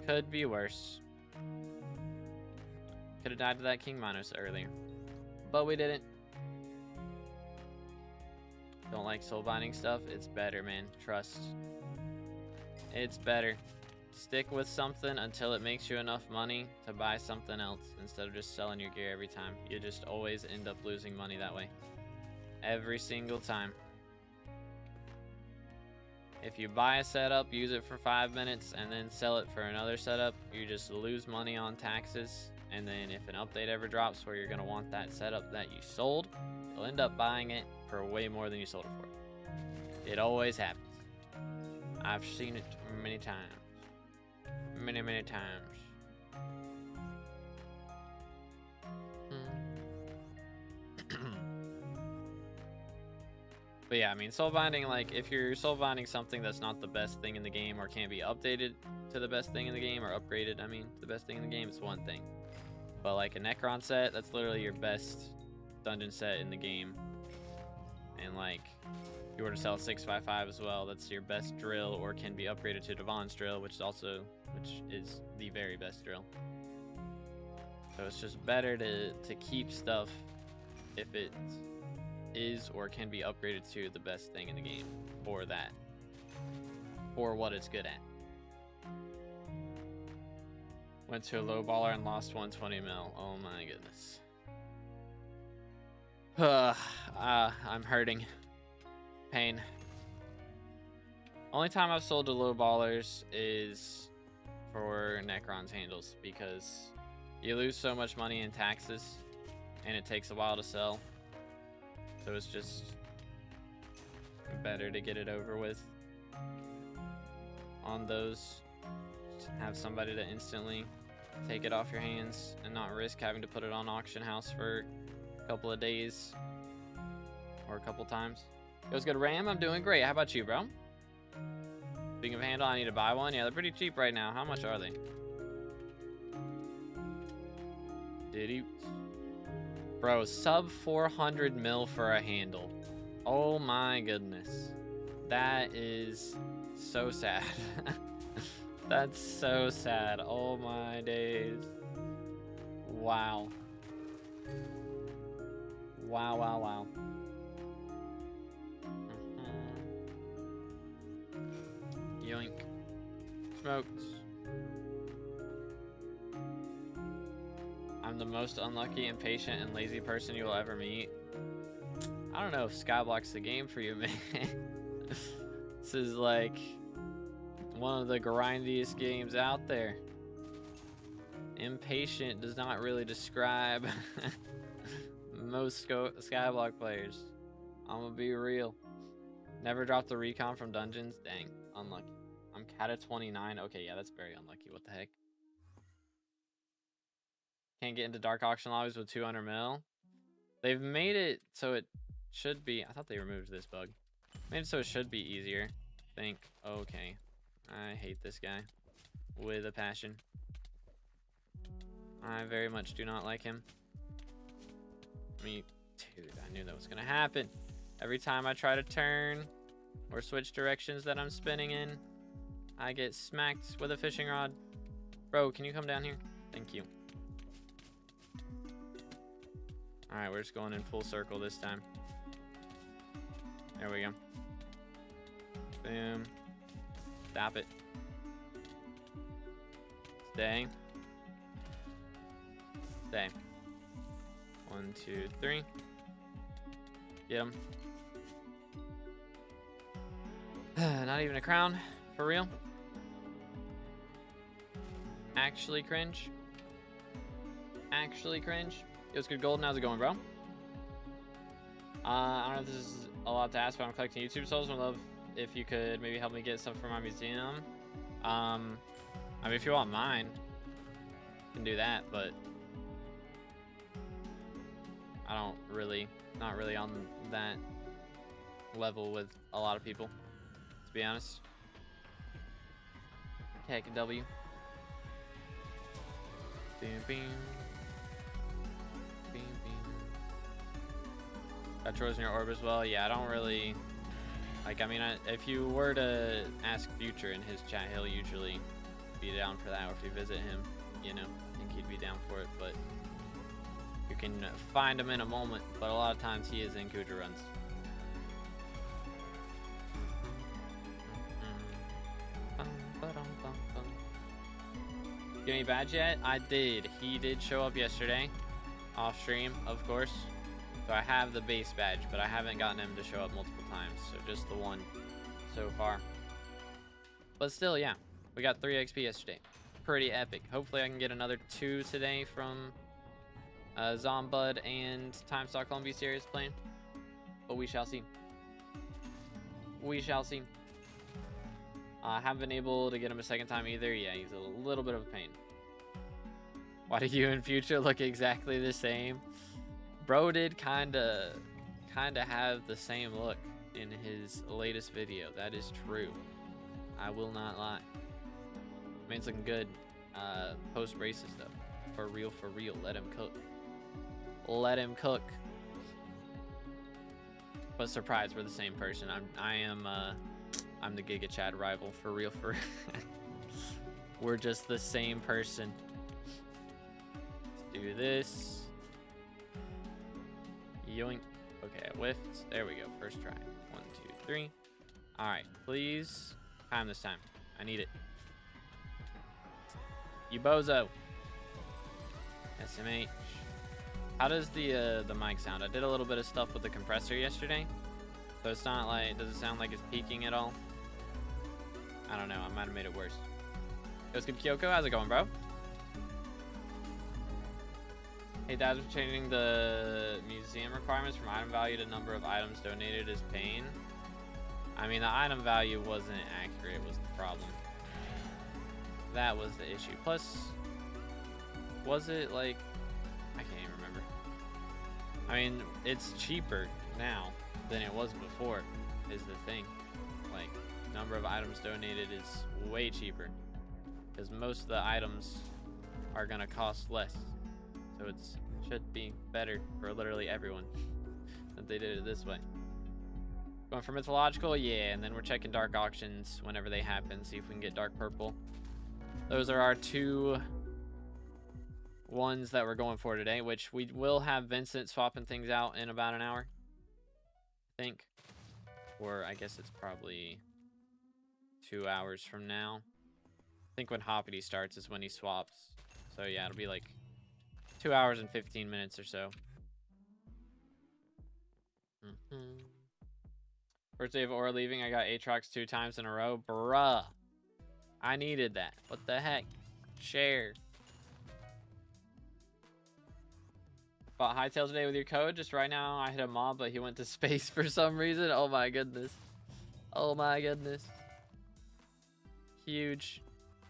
Could be worse. Could have died to that King Minos earlier. But we didn't. Don't like soul binding stuff? It's better, man. Trust. It's better. Stick with something until it makes you enough money to buy something else instead of just selling your gear every time. You just always end up losing money that way. Every single time. If you buy a setup, use it for 5 minutes, and then sell it for another setup, you just lose money on taxes. And then if an update ever drops where you're going to want that setup that you sold, you'll end up buying it for way more than you sold it for. It always happens. I've seen it many times. Many, many times. But yeah, I mean, soul binding, like, if you're soul binding something that's not the best thing in the game or can't be updated to the best thing in the game, or upgraded, I mean, to the best thing in the game, it's one thing. But like a Necron set, that's literally your best dungeon set in the game. And like, if you were to sell 655 as well, that's your best drill, or can be upgraded to Devon's drill, which is the very best drill. So it's just better to keep stuff if it is or can be upgraded to the best thing in the game for that, for what it's good at. Went to a low baller and lost 120 mil. Oh my goodness. I'm hurting. Pain. Only time I've sold to low ballers is for Necron's handles, because you lose so much money in taxes and it takes a while to sell. So it's just better to get it over with on those. Just have somebody to instantly take it off your hands and not risk having to put it on auction house for a couple of days or a couple times. It was good, Ram. I'm doing great. How about you, bro? Speaking of handle, I need to buy one. Yeah, they're pretty cheap right now. How much are they? Did you? Bro, sub 400 mil for a handle. Oh my goodness. That is so sad. That's so sad. Oh my days. Wow. Wow, wow, wow. Yoink. Smoked. I'm the most unlucky, impatient, and lazy person you will ever meet. I don't know if SkyBlock's the game for you, man. This is like one of the grindiest games out there. Impatient does not really describe most SkyBlock players. I'm gonna be real. Never dropped the recon from dungeons. Dang, unlucky. I'm Kata 29. Okay, yeah, that's very unlucky. What the heck? Can't get into dark auction lobbies with 200 mil. They've made it so it should be. I thought they removed this bug. Made it so it should be easier. Think. Okay. I hate this guy with a passion. I very much do not like him. Dude, I knew that was gonna happen. Every time I try to turn or switch directions that I'm spinning in, I get smacked with a fishing rod. Bro, can you come down here? Thank you. All right, we're just going in full circle this time. There we go. Boom. Stop it. Stay. Stay. 1, 2, 3. Get him. Not even a crown. For real? Actually cringe. Actually cringe. It was good golden. How's it going, bro? I don't know if this is a lot to ask, but I'm collecting YouTube souls. I'd love if you could maybe help me get stuff for my museum. I mean, if you want mine, you can do that, but I don't really, not really on that level with a lot of people, to be honest. Heck, W. Bing, bing. Bing, bing. Got chores in your orb as well. Yeah, I don't really, like, I mean, if you were to ask Future in his chat, he'll usually be down for that, or if you visit him, you know, I think he'd be down for it, but you can find him in a moment, but a lot of times he is in Kuja runs. Get any badge yet? I did. He did show up yesterday, off stream, of course. So I have the base badge, but I haven't gotten him to show up multiple times, so just the one so far. But still, yeah, we got 3 XP yesterday. Pretty epic. Hopefully I can get another 2 today from Zombud and Time Stockholm Be Serious playing. But we shall see. We shall see. I haven't been able to get him a second time either. Yeah, he's a little bit of a pain. Why do you and Future look exactly the same? Bro did kinda have the same look in his latest video. That is true. I will not lie. Man's looking good. Post braces though. For real, for real. Let him cook. Let him cook. But surprise, we're the same person. I'm the Giga Chad rival. For real, for real. We're just the same person. Let's do this. Yoink. Okay, I whiffed. There we go. First try. 1, 2, 3. All right, please. Time this time. I need it. You bozo. SMH. How does the mic sound? I did a little bit of stuff with the compressor yesterday, so it's not like, does it sound like it's peaking at all? I don't know. I might have made it worse. What's good, Kyoko? How's it going, bro? Hey, Dad, we're changing the museum requirements from item value to number of items donated is pain. I mean, the item value wasn't accurate was the problem. That was the issue. Plus, was it like, I can't even remember. I mean, it's cheaper now than it was before, is the thing. Like, number of items donated is way cheaper, because most of the items are gonna cost less. So it should be better for literally everyone that they did it this way. Going for mythological, yeah, and then we're checking dark auctions whenever they happen, see if we can get dark purple. Those are our 2 ones that we're going for today, which we will have Vincent swapping things out in about an hour, I think. Or I guess it's probably 2 hours from now. I think when Hoppity starts is when he swaps. So yeah, it'll be like 2 hours and 15 minutes or so. First day of Aura leaving, I got Aatrox 2 times in a row. Bruh. I needed that. What the heck? Share. Bought Hightail today with your code. Just right now, I hit a mob, but he went to space for some reason. Oh my goodness. Oh my goodness. Huge.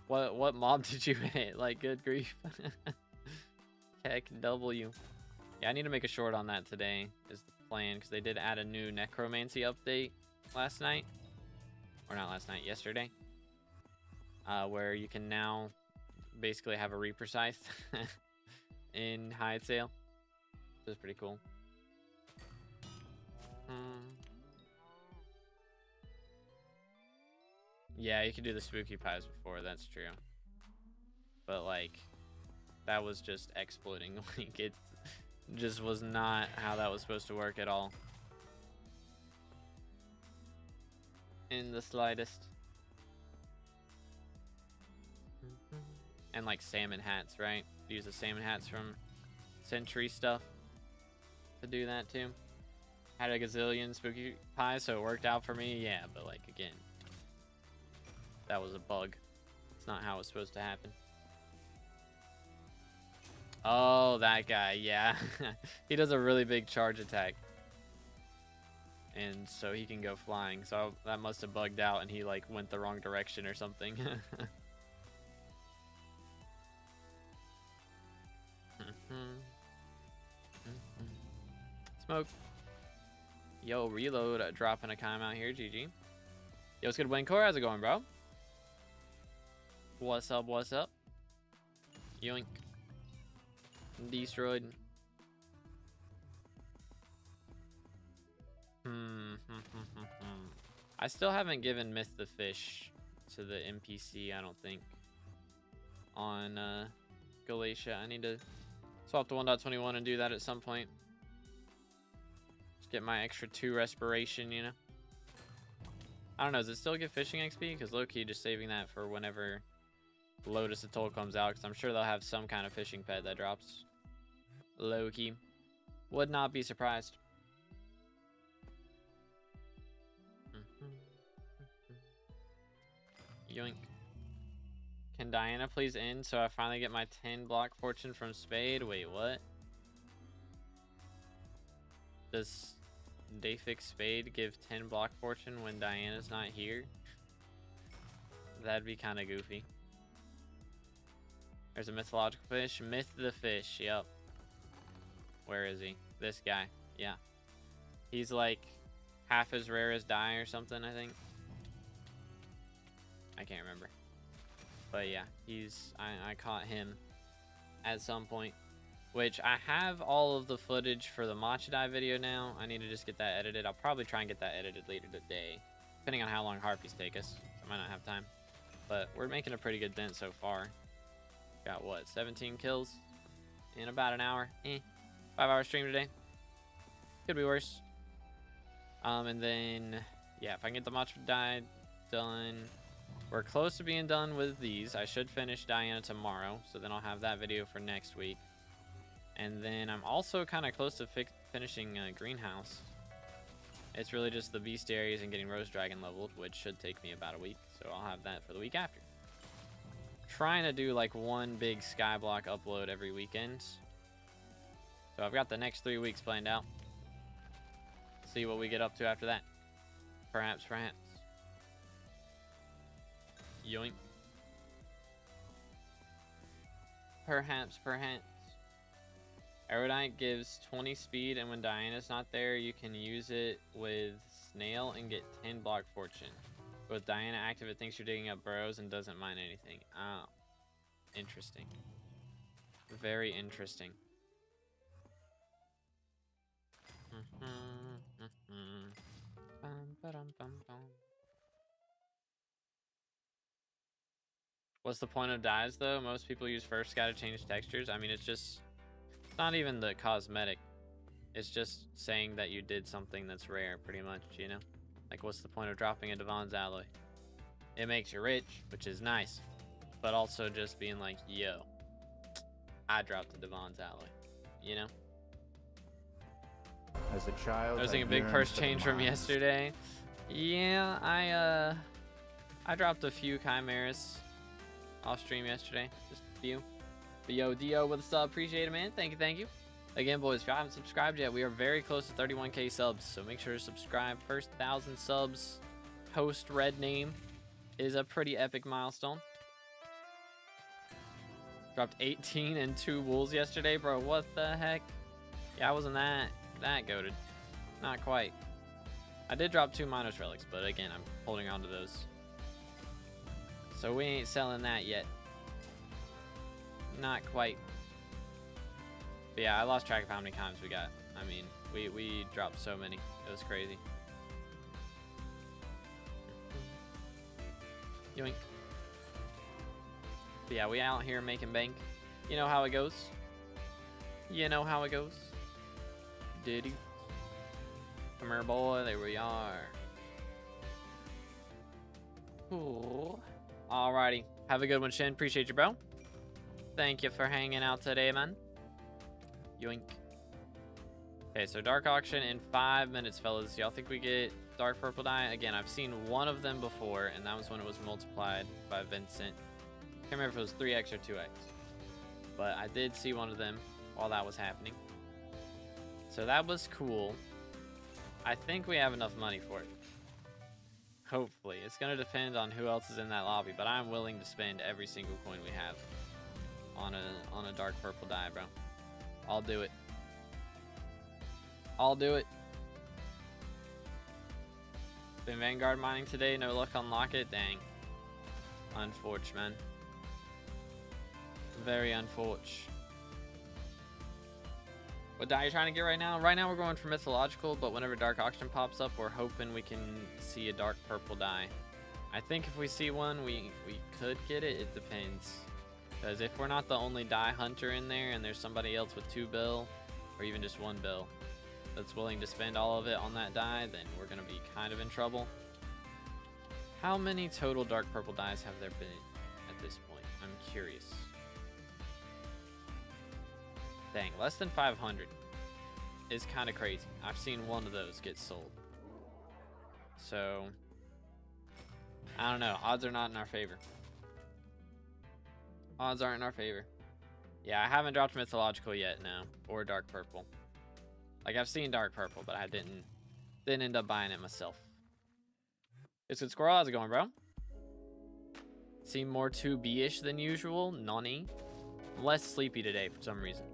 What mob did you hit? Like, good grief. Heck, W. Yeah, I need to make a short on that today, is the plan, because they did add a new necromancy update last night. Or not last night, yesterday. Where you can now basically have a Reaper Scythe in Hypixel. This is pretty cool. Yeah, you could do the spooky pies before, that's true. But like, that was just exploiting. Like, Just was not how that was supposed to work at all. In the slightest. And like salmon hats, right? Use the salmon hats from Century stuff to do that too. Had a gazillion spooky pies, so it worked out for me. Yeah, but like again, that was a bug. It's not how it's supposed to happen. Oh, that guy, yeah. He does a really big charge attack. And so he can go flying. So that must have bugged out and he like went the wrong direction or something. Smoke. Yo, reload, dropping a time out here, GG. Yo, what's good, Wayne Core? How's it going, bro? What's up, what's up? Yoink. Destroyed. I still haven't given Myth the Fish to the NPC, I don't think. On Galatia. I need to swap to 1.21 and do that at some point. Just get my extra 2 respiration, you know? I don't know, does it still give fishing XP? Because low-key just saving that for whenever Lotus Atoll comes out, because I'm sure they'll have some kind of fishing pet that drops. Low-key. Would not be surprised. Yoink. Can Diana please end so I finally get my 10 block fortune from Spade? Wait, what? Does Dayfix Spade give 10 block fortune when Diana's not here? That'd be kind of goofy. There's a mythological fish. Myth the Fish, yep. Where is he? This guy, yeah. He's like half as rare as Di or something, I think. I can't remember. But yeah, I caught him at some point. Which I have all of the footage for the Machidai video now. I need to just get that edited. I'll probably try and get that edited later today. Depending on how long Harpies take us. I might not have time. But we're making a pretty good dent so far. Got what, 17 kills in about an hour. 5-hour stream today. Could be worse. And then, yeah, if I can get the Machidai done. We're close to being done with these. I should finish Diana tomorrow, so then I'll have that video for next week. And then I'm also kind of close to finishing Greenhouse. It's really just the bestiaries and getting Rose Dragon leveled, which should take me about a week. So I'll have that for the week after. Trying to do like one big SkyBlock upload every weekend. So I've got the next 3 weeks planned out. See what we get up to after that. Perhaps. Yoink. Perhaps. Aerodite gives 20 speed, and when Diana's not there, you can use it with Snail and get 10 block fortune. With Diana active, it thinks you're digging up burrows and doesn't mind anything. Oh. Interesting. Very interesting. What's the point of dyes, though? Most people use Furfsky to change textures. I mean, it's not even the cosmetic. It's just saying that you did something that's rare, pretty much, you know? Like, what's the point of dropping a Devon's Alloy? It makes you rich, which is nice. But also just being like, yo, I dropped the Devon's Alloy, you know? As a child, I was thinking big purse change from yesterday. Yeah, I dropped a few chimeras off stream yesterday, just a few. But yo, Dio with a sub, appreciate it, man. Thank you. Again, boys, if you haven't subscribed yet, we are very close to 31K subs, so make sure to subscribe. First 1,000 subs post red name is a pretty epic milestone. Dropped 18 and 2 wolves yesterday, bro. What the heck? Yeah, I wasn't that goated. Not quite. I did drop 2 Minos relics, but again, I'm holding on to those. So we ain't selling that yet. Not quite. But yeah, I lost track of how many times we got. I mean, we dropped so many. It was crazy. Yoink. But yeah, we out here making bank. You know how it goes. You know how it goes. did. Come here, boy. There we are. Ooh. Alrighty. Have a good one, Shin. Appreciate you, bro. Thank you for hanging out today, man. Yoink. Okay, so dark auction in 5 minutes, fellas. Y'all think we get dark purple dye? Again, I've seen one of them before, and that was when it was multiplied by Vincent. Can't remember if it was 3x or 2x. But I did see one of them while that was happening. So that was cool. I think we have enough money for it. Hopefully. It's going to depend on who else is in that lobby, but I'm willing to spend every single coin we have on a dark purple dye, bro. I'll do it. I'll do it. Been Vanguard mining today. No luck on Locket. Dang. Unfortunate, man. Very unfortunate. What dye are you trying to get right now? Right now we're going for mythological, but whenever dark auction pops up, we're hoping we can see a dark purple dye. I think if we see one, we could get it. It depends. Because if we're not the only dye hunter in there and there's somebody else with 2 bill or even just 1 bill that's willing to spend all of it on that dye, then we're going to be kind of in trouble. How many total dark purple dyes have there been at this point? I'm curious. Dang, less than 500 is kind of crazy. I've seen one of those get sold. So, I don't know. Odds are not in our favor. Odds aren't in our favor. Yeah, I haven't dropped mythological yet, no. Or dark purple. Like, I've seen dark purple, but I didn't end up buying it myself. It's good, Squirrel. How's it going, bro? Seem more 2B-ish than usual. Nonny. I'm less sleepy today for some reason.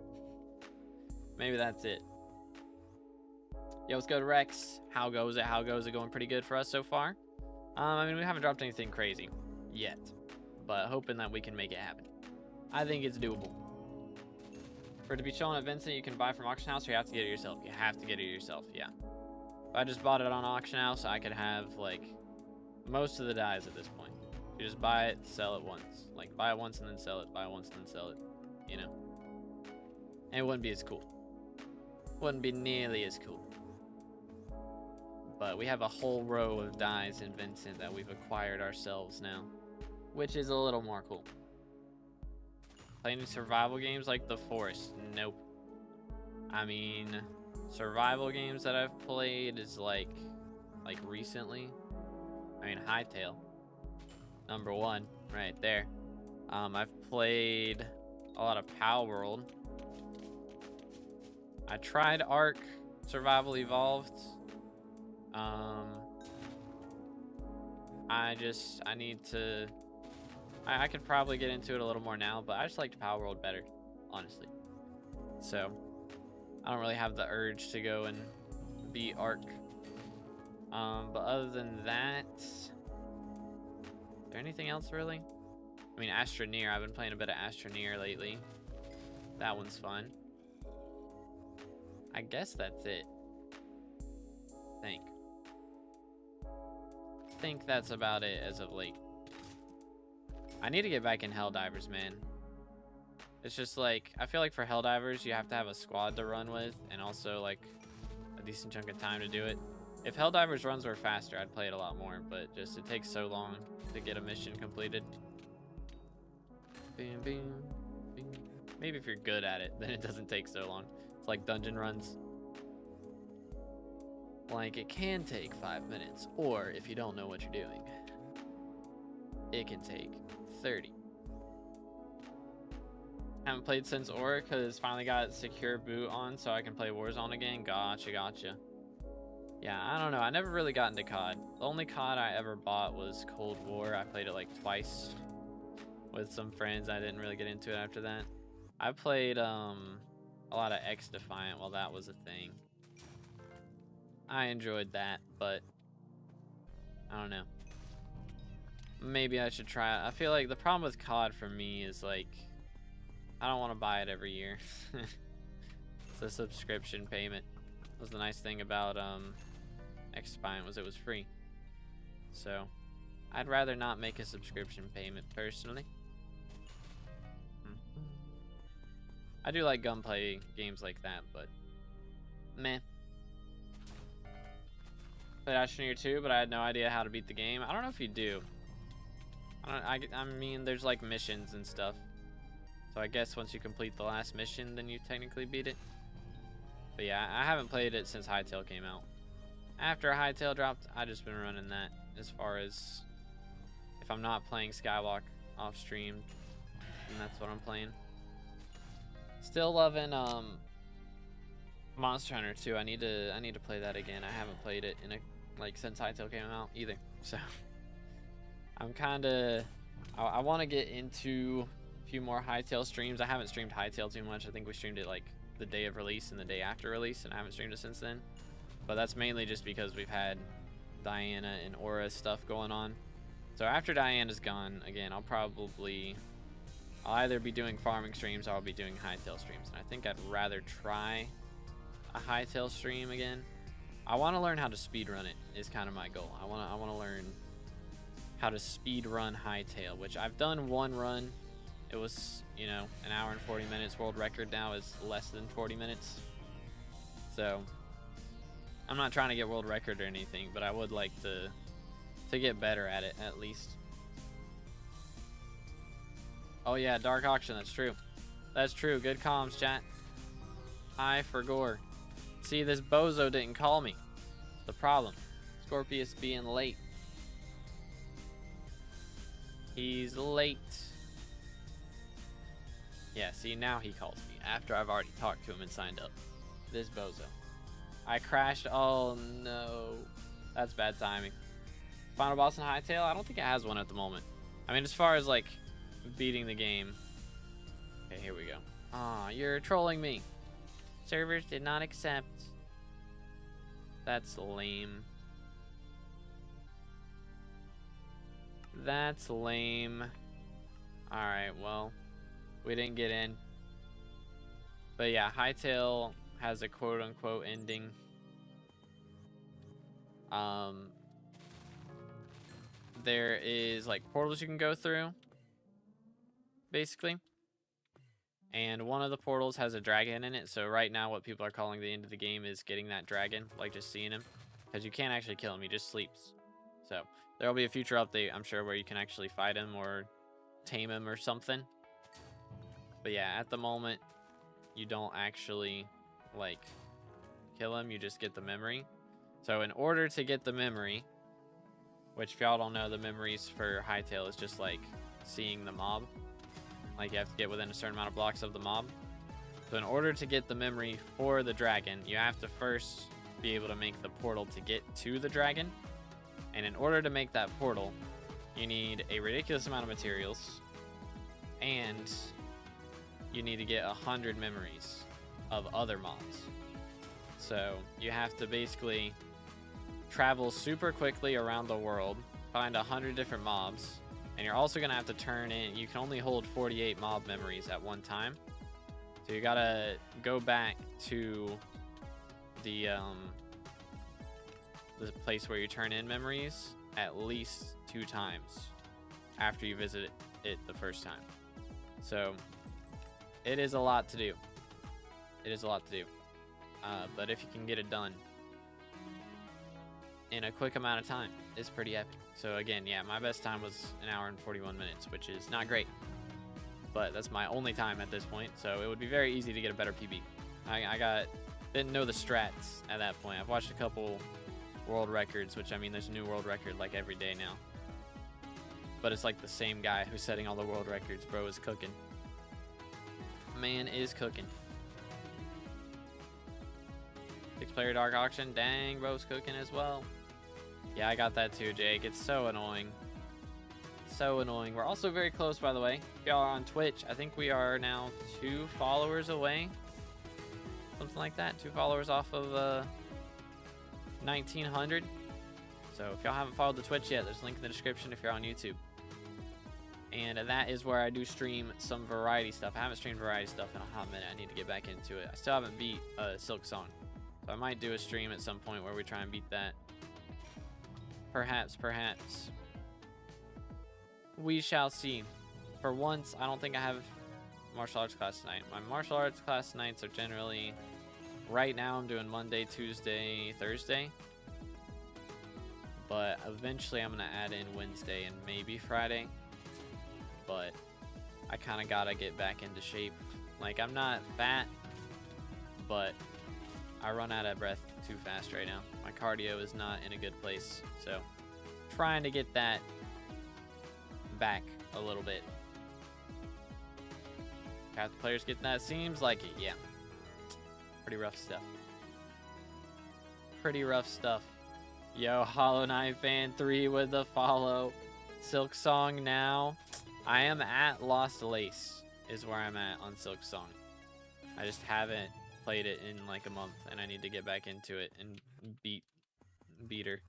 Maybe that's it. Yo, let's go to Rex. How goes it? How goes it? Going pretty good for us so far. I mean, we haven't dropped anything crazy yet, but hoping that we can make it happen. I think it's doable. For it to be shown at Vincent, you can buy from auction house, or you have to get it yourself. You have to get it yourself, yeah. If I just bought it on auction house, I could have like most of the dyes at this point. You just buy it, sell it once. Like buy it once and then sell it, buy it once and then sell it, you know. And it wouldn't be as cool. Wouldn't be nearly as cool. But we have a whole row of dyes in Vincent that we've acquired ourselves now, which is a little more cool. Playing survival games like The Forest? Nope. I mean, survival games that I've played is like recently. I mean, Hytale. #1, right there. I've played a lot of Pow World. I tried Ark Survival Evolved. I could probably get into it a little more now, but I just liked Power World better, honestly. So, I don't really have the urge to go and beat Ark. But other than that, is there anything else really? I mean, Astroneer, I've been playing a bit of Astroneer lately. That one's fun. I guess that's it. I think that's about it as of late. I need to get back in Helldivers, man. It's just like, I feel like for Helldivers, you have to have a squad to run with, and also like a decent chunk of time to do it. If Helldivers runs were faster, I'd play it a lot more, but just it takes so long to get a mission completed. Bing, bing, bing. Maybe if you're good at it, then it doesn't take so long. It's like dungeon runs. Like, it can take 5 minutes, or if you don't know what you're doing, it can take 30. Haven't played since Aura because finally got secure boot on so I can play Warzone again. Gotcha. Yeah, I don't know. I never really got into COD. The only COD I ever bought was Cold War. I played it like twice with some friends. I didn't really get into it after that. I played a lot of X Defiant while that was a thing. I enjoyed that, but I don't know. Maybe I should try it. I feel like the problem with COD for me is like, I don't want to buy it every year. It's a subscription payment. That was the nice thing about X Defiant was it was free. So I'd rather not make a subscription payment personally. I do like gunplay games like that, but Meh. Played Astroneer 2, but I had no idea how to beat the game. I don't know if you do. I mean, there's like missions and stuff. So I guess once you complete the last mission, then you technically beat it. But yeah, I haven't played it since Hytale came out. After Hytale dropped, I just been running that as far as if I'm not playing SkyBlock off stream, and that's what I'm playing. Still loving Monster Hunter 2. I need to play that again. I haven't played it in since Hytale came out either. So I'm kinda I wanna get into a few more Hytale streams. I haven't streamed Hytale too much. I think we streamed it like the day of release and the day after release, and I haven't streamed it since then. But that's mainly just because we've had Diana and Aura stuff going on. So after Diana's gone, again, I'll either be doing farming streams or I'll be doing Hytale streams. And I think I'd rather try a Hytale stream again. I want to learn how to speedrun it is kind of my goal. I want to learn how to speedrun Hytale, which I've done one run. It was, you know, an hour and 40 minutes. World record now is less than 40 minutes. So I'm not trying to get world record or anything, but I would like to get better at it at least. Oh yeah, Dark Auction, that's true. That's true. Good comms, chat. I forgot. See, this bozo didn't call me. The problem. Scorpius being late. He's late. Yeah, see, now he calls me after I've already talked to him and signed up. This bozo. I crashed. Oh no. That's bad timing. Final boss in Hytale? I don't think it has one at the moment. I mean, as far as like beating the game. Okay, here we go. Aw, you're trolling me. Servers did not accept. That's lame. That's lame. Alright, well, we didn't get in. But yeah, Hytale has a quote-unquote ending. There is like portals you can go through, basically. And one of the portals has a dragon in it. So right now what people are calling the end of the game is getting that dragon, like just seeing him. Because you can't actually kill him, he just sleeps. So there'll be a future update, I'm sure, where you can actually fight him or tame him or something. But yeah, at the moment, you don't actually like kill him, you just get the memory. So in order to get the memory, which if y'all don't know, the memories for Hytale is just like seeing the mob. Like you have to get within a certain amount of blocks of the mob. So in order to get the memory for the dragon, you have to first be able to make the portal to get to the dragon. And in order to make that portal, you need a ridiculous amount of materials, and you need to get 100 memories of other mobs. So you have to basically travel super quickly around the world, find 100 different mobs, and you're also gonna have to turn in, you can only hold 48 mob memories at one time. So you gotta go back to the place where you turn in memories at least 2 times after you visit it the first time. So it is a lot to do. It is a lot to do. But if you can get it done in a quick amount of time, it's pretty epic. So again, yeah, my best time was an hour and 41 minutes, which is not great. But that's my only time at this point, so it would be very easy to get a better PB. Didn't know the strats at that point. I've watched a couple world records, which I mean, there's a new world record like every day now. But it's like the same guy who's setting all the world records. Bro is cooking. Man is cooking. 6-player Dark Auction. Dang, bro's cooking as well. Yeah, I got that too, Jake. It's so annoying. So annoying. We're also very close, by the way. If y'all are on Twitch, I think we are now 2 followers away. Something like that. 2 followers off of 1900. So if y'all haven't followed the Twitch yet, there's a link in the description if you're on YouTube. And that is where I do stream some variety stuff. I haven't streamed variety stuff in a hot minute. I need to get back into it. I still haven't beat Silk Song. So I might do a stream at some point where we try and beat that. Perhaps. We shall see. For once, I don't think I have martial arts class tonight. My martial arts class nights are generally right now I'm doing Monday, Tuesday, Thursday. But eventually I'm gonna add in Wednesday and maybe Friday. But I kind of gotta get back into shape. Like, I'm not fat, but I run out of breath too fast right now. My cardio is not in a good place, so trying to get that back a little bit. Got the players getting that? Seems like it, yeah. Pretty rough stuff. Pretty rough stuff. Yo, Hollow Knight fan 3 with the follow. Silk Song now. I am at Lost Lace is where I'm at on Silk Song. I just haven't played it in like a month, and I need to get back into it and beat her.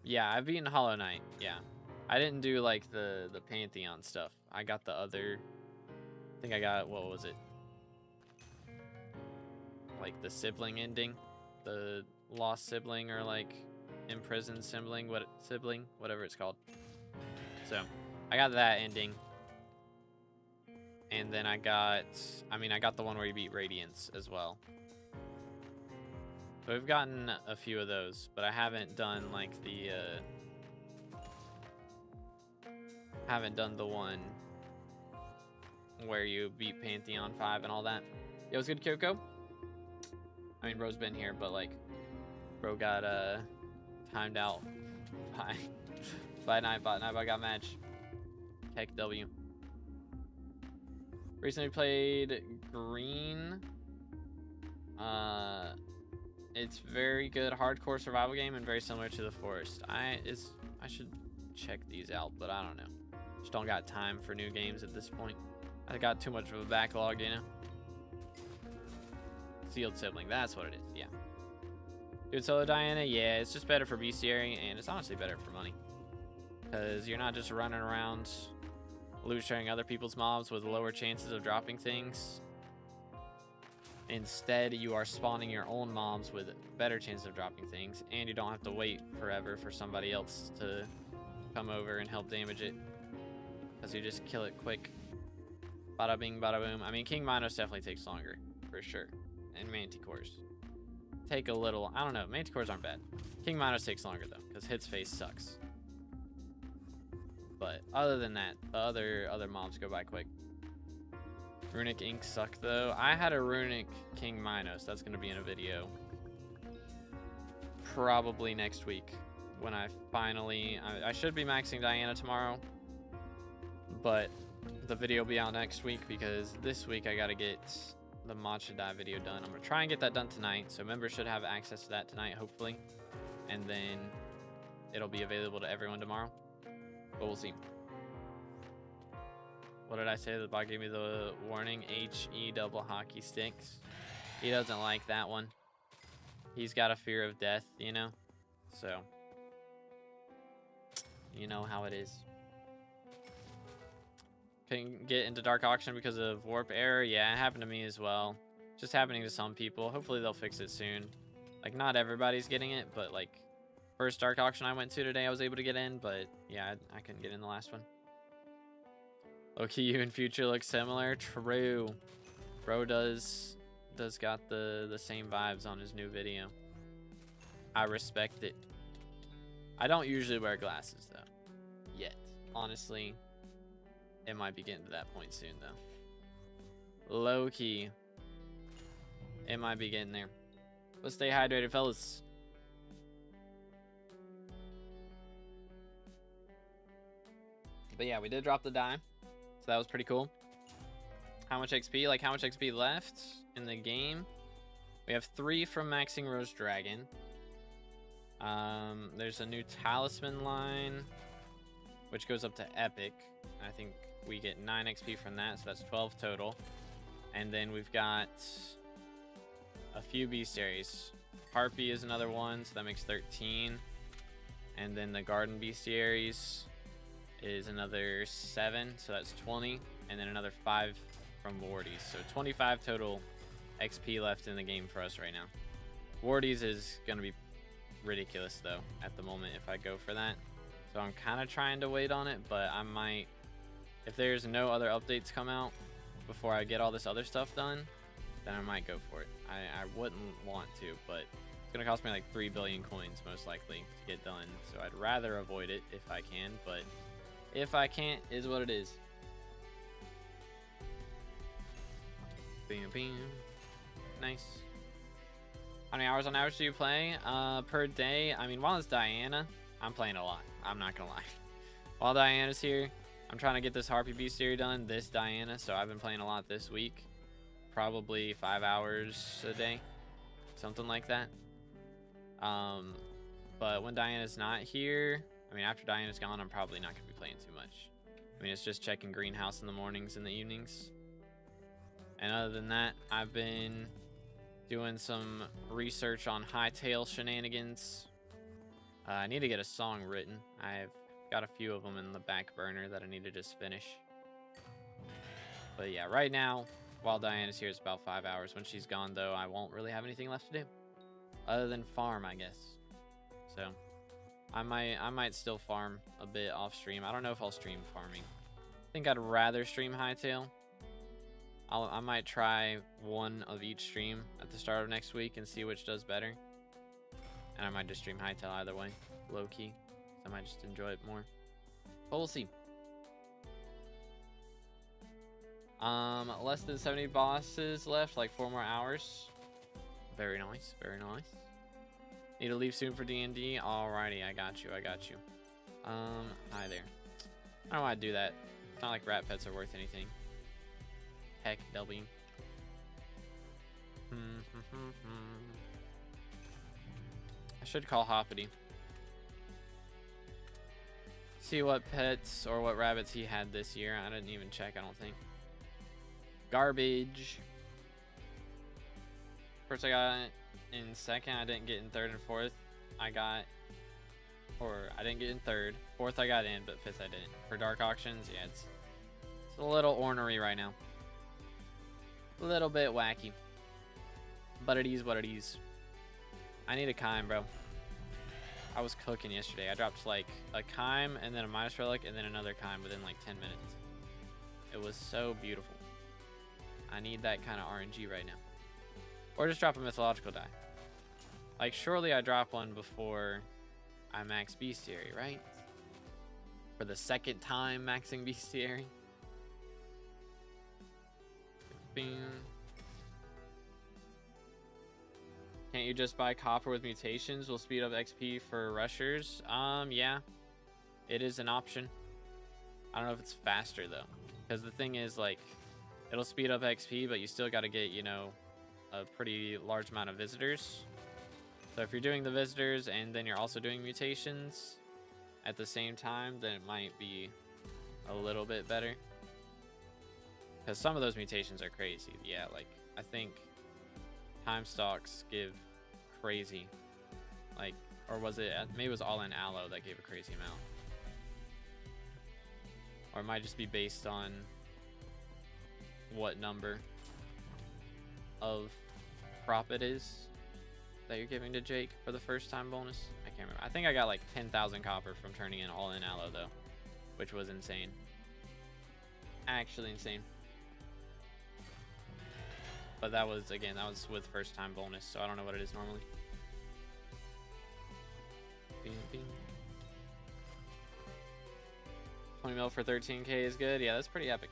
Yeah, I've beaten Hollow Knight. Yeah, I didn't do like the Pantheon stuff. I got the other. I think I got, what was it? Like the sibling ending, the lost sibling, or like imprisoned sibling, whatever it's called. So I got that ending. And then I got the one where you beat Radiance as well. So we've gotten a few of those, but I haven't done like the one where you beat Pantheon 5 and all that. Yo, what's good, Kyoko? I mean, bro's been here, but like, bro got timed out by Nightbot. Nightbot got match. Heck W. Recently played Green. It's very good hardcore survival game and very similar to The Forest. I should check these out, but I don't know. Just don't got time for new games at this point. I got too much of a backlog, you know. Sealed Sibling, that's what it is, yeah. Dude, solo Diana, yeah, it's just better for bestiary, and it's honestly better for money. Because you're not just running around loot sharing other people's mobs with lower chances of dropping things. Instead, you are spawning your own mobs with better chances of dropping things, and you don't have to wait forever for somebody else to come over and help damage it. Because you just kill it quick. Bada bing, bada boom. I mean, King Minos definitely takes longer, for sure. And Manticores take a little, I don't know, Manticores aren't bad. King Minos takes longer though, because his face sucks. But other than that, the other mobs go by quick. Runic Ink suck though. I had a Runic King Minos. That's gonna be in a video probably next week when I finally, I should be maxing Diana tomorrow, but the video will be out next week because this week I gotta get the Matcha Die video done. I'm gonna try and get that done tonight, so members should have access to that tonight, hopefully, and then it'll be available to everyone tomorrow, but we'll see. What did I say? The bot gave me the warning. HE double hockey sticks. He doesn't like that one. He's got a fear of death, you know, so you know how it is. Couldn't get into Dark Auction because of warp error. Yeah, it happened to me as well. Just happening to some people. Hopefully they'll fix it soon. Like, not everybody's getting it, but like, first Dark Auction I went to today, I was able to get in, but yeah, I couldn't get in the last one. Okay, you in future look similar. True. Bro does got the same vibes on his new video. I respect it. I don't usually wear glasses though. Yet. Honestly. It might be getting to that point soon, though. Low key. It might be getting there. Let's stay hydrated, fellas. But yeah, we did drop the die. So that was pretty cool. How much XP? Like, how much XP left in the game? We have 3 from maxing Rose Dragon. There's a new talisman line, which goes up to Epic. I think we get 9 XP from that, so that's 12 total. And then we've got a few bestiaries. Harpy is another one, so that makes 13. And then the garden bestiaries is another 7, so that's 20. And then another 5 from Wardies, so 25 total XP left in the game for us right now. Wardies is going to be ridiculous, though, at the moment if I go for that. So I'm kind of trying to wait on it, but I might... If there's no other updates come out before I get all this other stuff done, then I might go for it. I wouldn't want to, but it's gonna cost me like 3 billion coins most likely to get done. So I'd rather avoid it if I can, but if I can't, is what it is. Bam, bam. Nice. How many hours on average do you play per day? I mean, while it's Diana, I'm playing a lot. I'm not gonna lie. While Diana's here, I'm trying to get this Harpy Bestiary done, this Diana, so I've been playing a lot this week. Probably 5 hours a day, something like that. But when Diana's not here, I mean, after Diana's gone, I'm probably not gonna be playing too much. I mean, it's just checking greenhouse in the mornings and the evenings. And other than that, I've been doing some research on hightail shenanigans. I need to get a song written. I've got a few of them in the back burner that I need to just finish. But yeah, right now, while Diana's here, it's about 5 hours. When she's gone, though, I won't really have anything left to do. Other than farm, I guess. So, I might still farm a bit off stream. I don't know if I'll stream farming. I think I'd rather stream hightail. I might try one of each stream at the start of next week and see which does better. And I might just stream hightail either way, low key. I might just enjoy it more. But we'll see. Less than 70 bosses left, like 4 more hours. Very nice, very nice. Need to leave soon for D&D. Alrighty, I got you, I got you. Hi there. I don't know why I'd do that. It's not like rat pets are worth anything. Heck, W. I should call Hoppity. See what pets or what rabbits he had this year. I didn't even check, I don't think. Garbage. First I got in second. I didn't get in third and fourth. I didn't get in third. Fourth I got in, but fifth I didn't. For dark auctions, yeah, it's a little ornery right now. A little bit wacky. But it is what it is. I need a Kime, bro. I was cooking yesterday. I dropped like a Kime and then a Midas Relic and then another Kime within like 10 minutes. It was so beautiful. I need that kind of RNG right now. Or just drop a mythological die. Like, surely I drop one before I max Bestiary, right? For the second time maxing Bestiary. Can't you just buy copper with mutations? Will speed up XP for rushers? Yeah. It is an option. I don't know if it's faster, though. Because the thing is, like, it'll speed up XP, but you still got to get, you know, a pretty large amount of visitors. So if you're doing the visitors and then you're also doing mutations at the same time, then it might be a little bit better. Because some of those mutations are crazy. Yeah, like, I think time stocks give crazy. Like, or was it, maybe it was all in aloe that gave a crazy amount. Or it might just be based on what number of crop it is that you're giving to Jake for the first time bonus. I can't remember. I think I got like 10,000 copper from turning in all in aloe though, which was insane. Actually insane. But that was, again, that was with first time bonus, so I don't know what it is normally. Bing, bing. 20 mil for 13k is good. Yeah, that's pretty epic.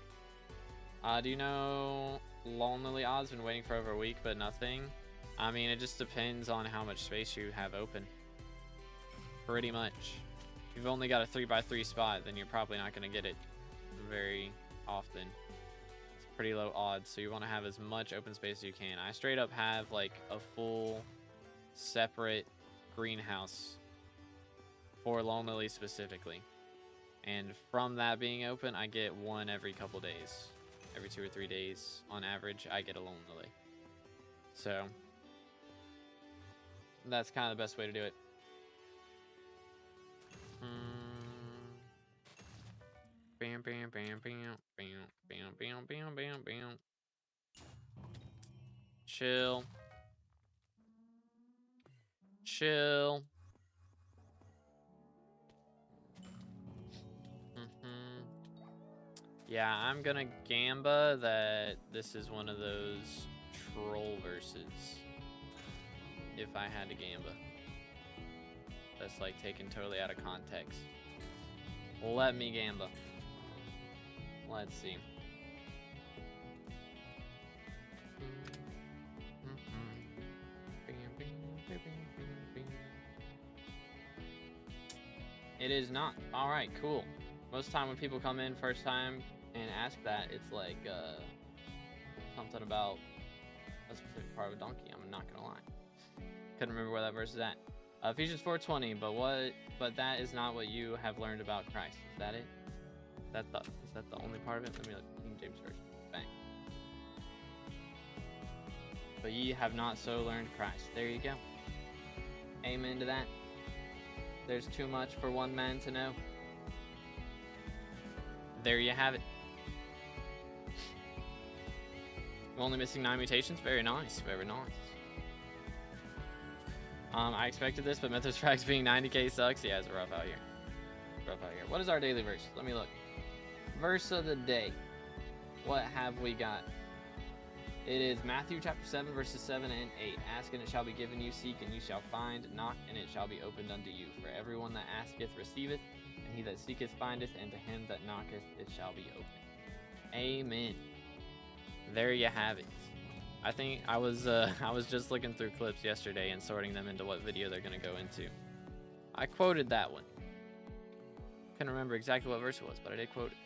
Do you know Lonely Odds? Been waiting for over a week, but nothing. I mean, it just depends on how much space you have open. Pretty much. If you've only got a 3x3 spot, then you're probably not going to get it very often. It's pretty low odds, so you want to have as much open space as you can. I straight up have like a full separate greenhouse for Lonely specifically. And from that being open, I get one every couple days. Every 2 or 3 days, on average, I get a Lonely. So, that's kind of the best way to do it. Bam, bam, bam, bam, bam, bam, bam, bam, bam, bam. Chill. Chill. Yeah, I'm gonna gamba that this is one of those troll versus if I had to gamba. That's like taken totally out of context. Let me gamba. Let's see. It is not. All right, cool. Most time when people come in first time and ask that, it's like something about a specific part of a donkey. I'm not gonna lie. Couldn't remember where that verse is at. Ephesians 4:20. But that is not what you have learned about Christ. Is that it? Is that the only part of it? Let me look. King James version. Bang. But ye have not so learned Christ. There you go. Amen to that. There's too much for one man to know. There you have it. Only missing 9 mutations. Very nice. Very nice. I expected this, but Mythos Frags being 90k sucks. Yeah, it's rough out here. Rough out here. What is our daily verse? Let me look. Verse of the day. What have we got? It is Matthew chapter 7, verses 7 and 8. Ask and it shall be given you. Seek and you shall find. Knock and it shall be opened unto you. For everyone that asketh receiveth, and he that seeketh findeth, and to him that knocketh it shall be opened. Amen. There you have it. I think I was just looking through clips yesterday and sorting them into what video they're gonna go into. I quoted that one. Couldn't remember exactly what verse it was, but I did quote it.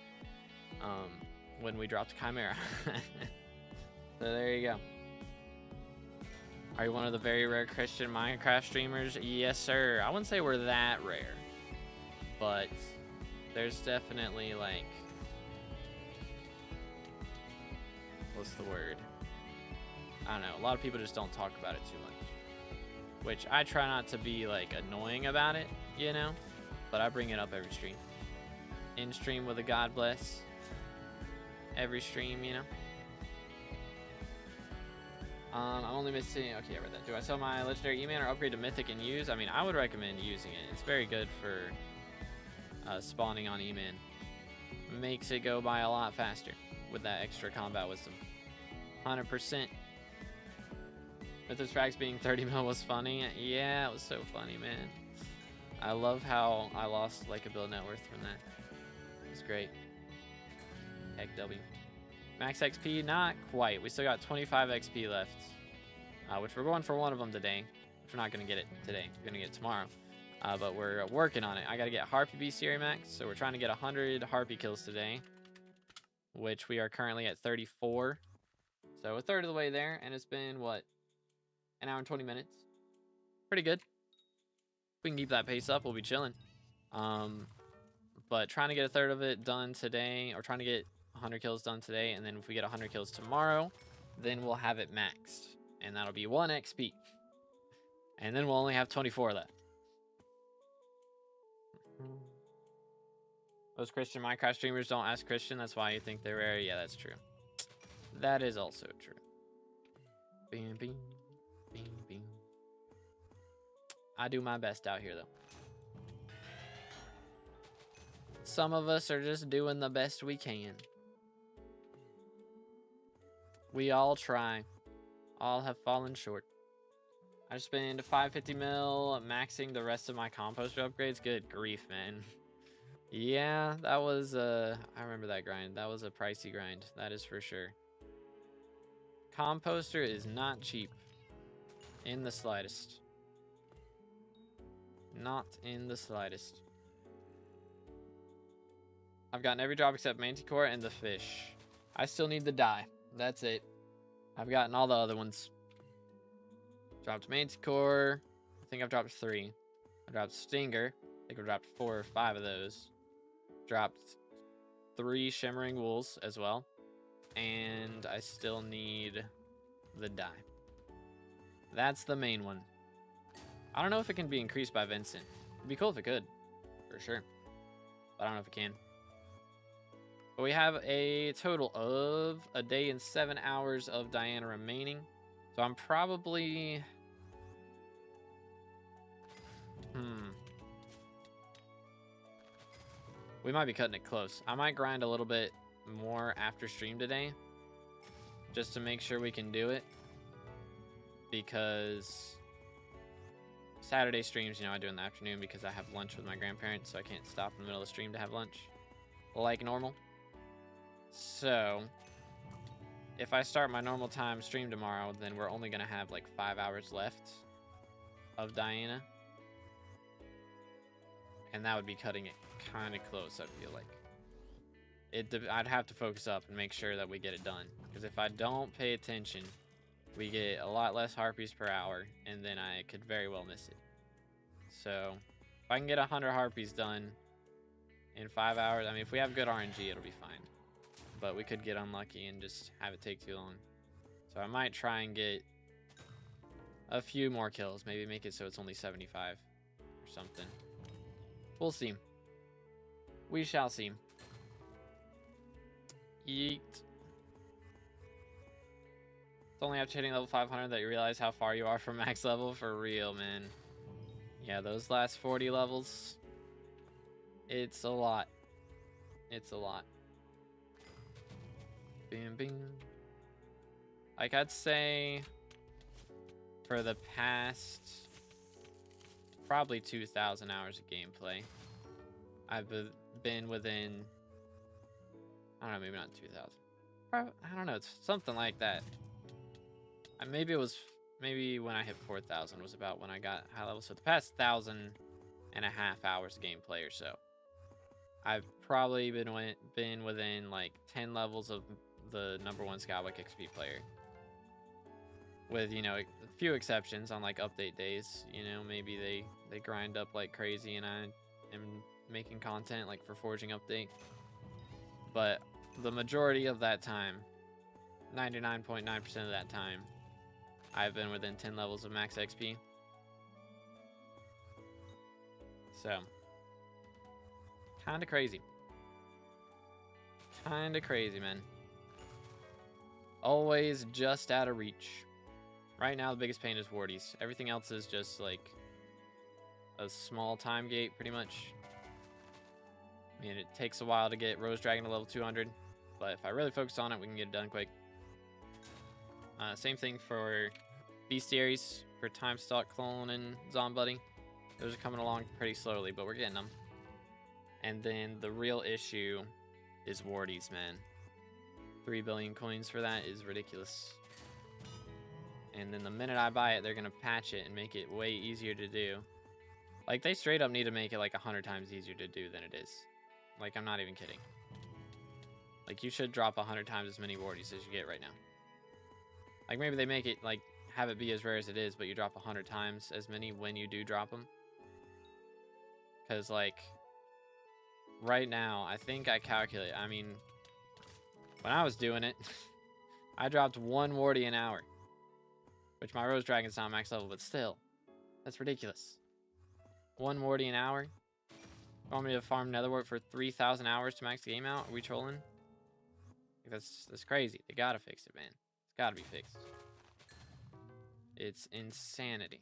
When we dropped Chimera. So there you go. Are you one of the very rare Christian Minecraft streamers? Yes, sir. I wouldn't say we're that rare, but there's definitely like, what's the word? I don't know. A lot of people just don't talk about it too much, which I try not to be like annoying about it, you know, but I bring it up every stream. In stream with a God bless. Every stream, you know. I'm only missing. Okay, I read that. Do I sell my legendary E-Man or upgrade to Mythic and use? I mean, I would recommend using it. It's very good for spawning on E-Man. Makes it go by a lot faster with that extra combat wisdom. 100%. Mythos Frags being 30 mil was funny. Yeah, it was so funny, man. I love how I lost like a build net worth from that. It's great. Heck W. Max XP, not quite. We still got 25 XP left, which we're going for one of them today. Which we're not going to get it today. We're going to get it tomorrow. But we're working on it. I got to get Harpy Bestiary Max, so we're trying to get 100 Harpy kills today, which we are currently at 34. So a third of the way there, and it's been, what, an hour and 20 minutes? Pretty good. If we can keep that pace up, we'll be chilling. But trying to get a third of it done today, or trying to get 100 kills done today, and then if we get 100 kills tomorrow, then we'll have it maxed, and that'll be 1 XP, and then we'll only have 24 left. Those Christian Minecraft streamers don't ask Christian, that's why you think they're rare. Yeah, that's true. That is also true. Bing, bing, bing, bing. I do my best out here, though. Some of us are just doing the best we can. We all try. All have fallen short. I spent 550 mil maxing the rest of my composter upgrades. Good grief, man. Yeah, that was I remember that grind. That was a pricey grind. That is for sure. Composter is not cheap. In the slightest. Not in the slightest. I've gotten every drop except Manticore and the fish. I still need the dye. That's it. I've gotten all the other ones. Dropped Manticore. I think I've dropped 3. I dropped Stinger. I think I've dropped 4 or 5 of those. Dropped 3 Shimmering Wools as well. And I still need the dye. That's the main one. I don't know if it can be increased by Vincent. It'd be cool if it could. For sure. But I don't know if it can. But we have a total of a day and 7 hours of Diana remaining. So I'm probably... We might be cutting it close. I might grind a little bit more after stream today. just to make sure we can do it, because Saturday streams, you know, I do in the afternoon because I have lunch with my grandparents, so I can't stop in the middle of the stream to have lunch like normal. So if I start my normal time stream tomorrow, then we're only gonna have like 5 hours left of Diana, and that would be cutting it kind of close. I feel like I'd have to focus up and make sure that we get it done, because if I don't pay attention, we get a lot less harpies per hour, and then I could very well miss it. So if I can get 100 harpies done in 5 hours, I mean, if we have good RNG, it'll be fine. But we could get unlucky and just have it take too long. So I might try and get a few more kills. Maybe make it so it's only 75 or something. We'll see. We shall see. Yeet. It's only after hitting level 500 that you realize how far you are from max level. For real, man. Yeah, those last 40 levels, it's a lot. It's a lot. Bing, bing. Like, I'd say for the past probably 2,000 hours of gameplay, I've been within, I don't know, maybe not 2,000. I don't know, it's something like that. Maybe it was, maybe when I hit 4,000 was about when I got high level. So the past 1,500 hours of gameplay or so, I've probably been within like 10 levels of the #1 SkyBlock XP player. With, you know, a few exceptions on like update days. You know, maybe they grind up like crazy and I am making content like for Forging update. But the majority of that time, 99.9% of that time, I've been within 10 levels of max XP. So, kinda crazy. Kinda crazy, man. Always just out of reach. Right now, the biggest pain is wardies. Everything else is just like a small time gate, pretty much. I mean, it takes a while to get Rose Dragon to level 200, but if I really focus on it, we can get it done quick. Same thing for bestiaries, for Time Stalk, Clone, and Zombuddy. Those are coming along pretty slowly, but we're getting them. And then the real issue is wardies, man. 3 billion coins for that is ridiculous. And then the minute I buy it, they're gonna patch it and make it way easier to do. Like, they straight up need to make it like 100 times easier to do than it is. Like, I'm not even kidding. Like, you should drop 100 times as many wardies as you get right now. Like, maybe they make it, like, have it be as rare as it is, but you drop 100 times as many when you do drop them. Because, like, right now, I think I calculate, I mean, when I was doing it, I dropped 1 wardie an hour. Which my Rose Dragon's not max level, but still. That's ridiculous. 1 wardie an hour? You want me to farm Netherwart for 3,000 hours to max the game out? Are we trolling? That's crazy. They gotta fix it, man. It's gotta be fixed. It's insanity.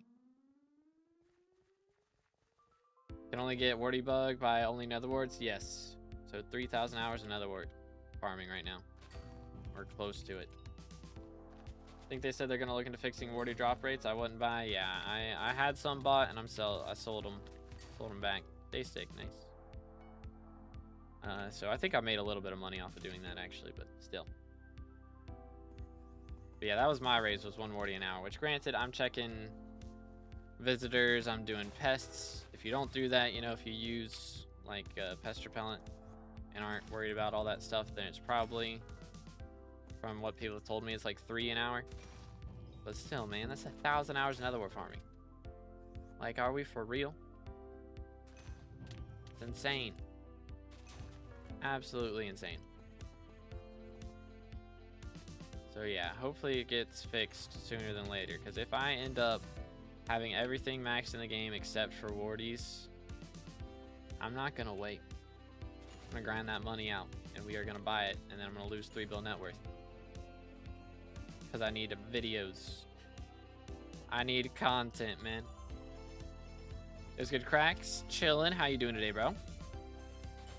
Can only get Warty Bug by only Netherwarts? Yes. So 3,000 hours of Netherwart farming right now. Or close to it. I think they said they're gonna look into fixing Warty drop rates. I wouldn't buy. Yeah, I had some bought and I sold them. Sold them back. They stick. Nice. So I think I made a little bit of money off of doing that actually, but still. But yeah, that was my raise, was 1 Warty an hour, which granted, I'm checking visitors, I'm doing pests. If you don't do that, you know, if you use like pest repellent and aren't worried about all that stuff, then it's probably, from what people have told me, it's like 3 an hour. But still, man, that's 1,000 hours of Netherwart farming. Like, are we for real? It's insane. Absolutely insane. So yeah, hopefully it gets fixed sooner than later, because if I end up having everything maxed in the game except for wardies, I'm not gonna wait. I'm gonna grind that money out and we are gonna buy it, and then I'm gonna lose 3 bill net worth. Because I need videos. I need content, man. It was good, Cracks. Chillin'. How you doing today, bro?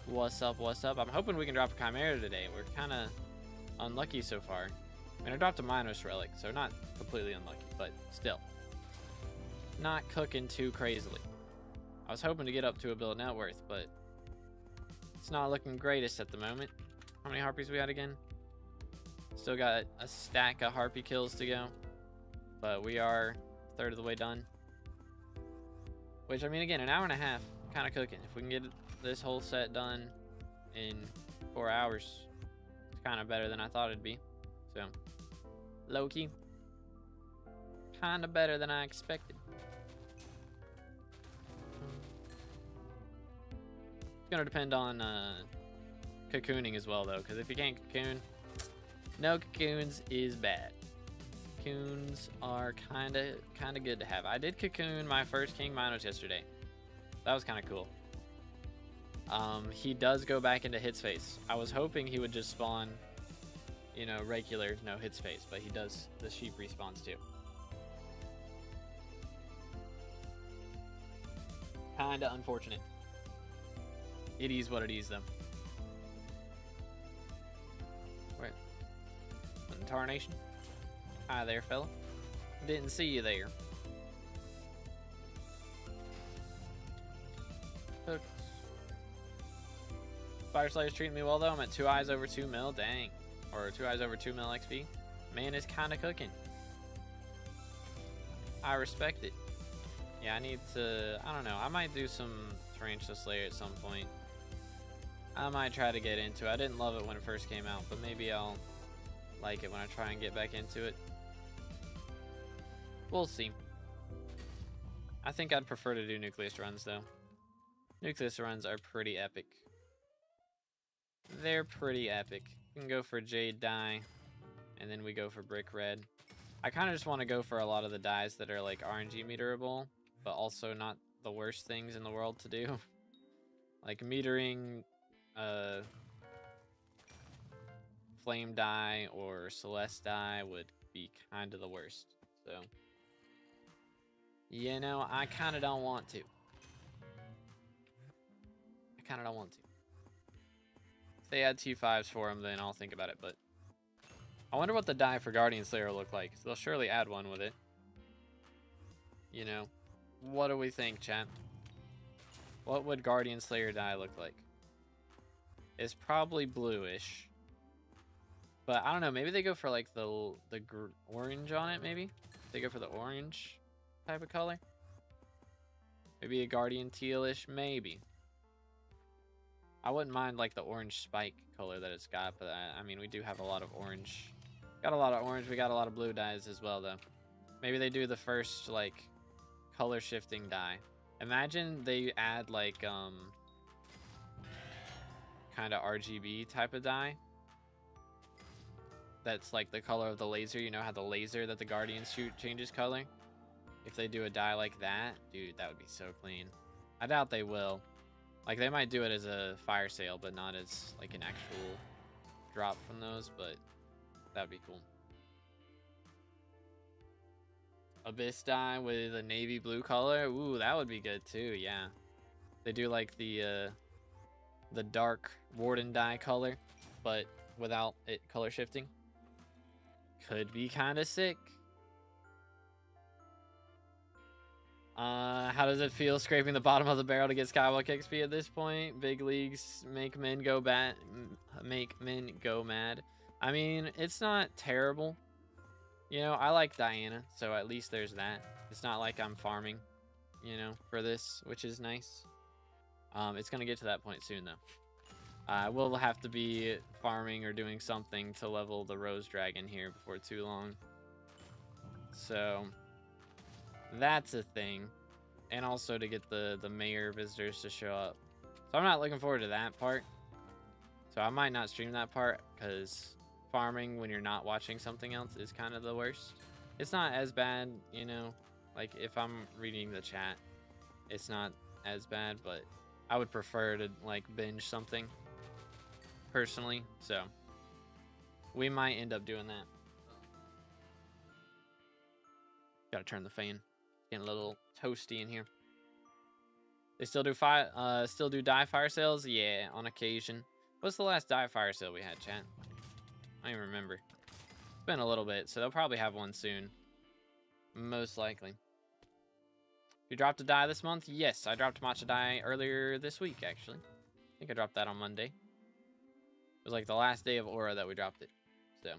What's up, what's up? I'm hoping we can drop a Chimera today. We're kind of unlucky so far. I mean, I dropped a Minos Relic, so not completely unlucky, but still. Not cooking too crazily. I was hoping to get up to a build net worth, but it's not looking greatest at the moment. How many harpies we had again? Still got a stack of harpy kills to go, but we are a third of the way done. Which, I mean, again, an hour and a half, kind of cooking. If we can get this whole set done in 4 hours, it's kind of better than I thought it'd be. So, low-key, kind of better than I expected. It's gonna depend on cocooning as well, though, because if you can't cocoon, no cocoons is bad. Cocoons are kind of good to have. I did cocoon my first King Minos yesterday. That was kind of cool. He does go back into hits phase. I was hoping he would just spawn, you know, regular no hits phase, but he does. The sheep respawns too. Kind of unfortunate. It is what it is, though. Wait. Tarnation. Hi there, fella. Didn't see you there. Hooks. Fire Slayer's treating me well, though. I'm at 2 eyes over 2 mil. Dang. Or 2 eyes over 2 mil XP. Man is kind of cooking. I respect it. Yeah, I need to... I don't know. I might do some Tarantula Slayer at some point. I might try to get into it. I didn't love it when it first came out, but maybe I'll like it when I try and get back into it. We'll see. I think I'd prefer to do Nucleus runs, though. Nucleus runs are pretty epic. They're pretty epic. We can go for Jade Dye, and then we go for Brick Red. I kind of just want to go for a lot of the dyes that are like RNG meterable, but also not the worst things in the world to do. Like metering Flame Dye or Celeste Dye would be kind of the worst. So, you know, I kind of don't want to. I kind of don't want to. If they add T5s for them, then I'll think about it, but I wonder what the dye for Guardian Slayer will look like. They'll surely add one with it. You know, what do we think, chat? What would Guardian Slayer dye look like? It's probably bluish. But I don't know, maybe they go for like the orange on it, maybe? They go for the orange type of color? Maybe a Guardian tealish, maybe. I wouldn't mind like the orange spike color that it's got, but I mean, we do have a lot of orange. Got a lot of orange, we got a lot of blue dyes as well, though. Maybe they do the first, like, color shifting dye. Imagine they add, like, kind of RGB type of dye. That's, like, the color of the laser. You know how the laser that the Guardians shoot changes color? If they do a dye like that, dude, that would be so clean. I doubt they will. Like, they might do it as a fire sale, but not as, like, an actual drop from those, but that'd be cool. Abyss dye with a navy blue color. Ooh, that would be good too, yeah. They do like the dark Warden dye color, but without it color shifting. Could be kind of sick. How does it feel scraping the bottom of the barrel to get Skyblock XP at this point? Big leagues make men go mad. I mean, it's not terrible. You know, I like Diana, so at least there's that. It's not like I'm farming, you know, for this, which is nice. It's going to get to that point soon, though. I will have to be farming or doing something to level the Rose Dragon here before too long. So, that's a thing. And also to get the mayor visitors to show up. So I'm not looking forward to that part. So I might not stream that part, because farming when you're not watching something else is kind of the worst. It's not as bad, you know, like if I'm reading the chat, it's not as bad, but I would prefer to like binge something personally. So we might end up doing that. Gotta turn the fan. Getting a little toasty in here. They still do dye fire sales? Yeah, on occasion. What's the last dye fire sale we had, chat? I don't even remember. It's been a little bit, so they'll probably have one soon. Most likely. You dropped a die this month? Yes, I dropped a matcha die earlier this week, actually. I think I dropped that on Monday. It was like the last day of Aura that we dropped it. So,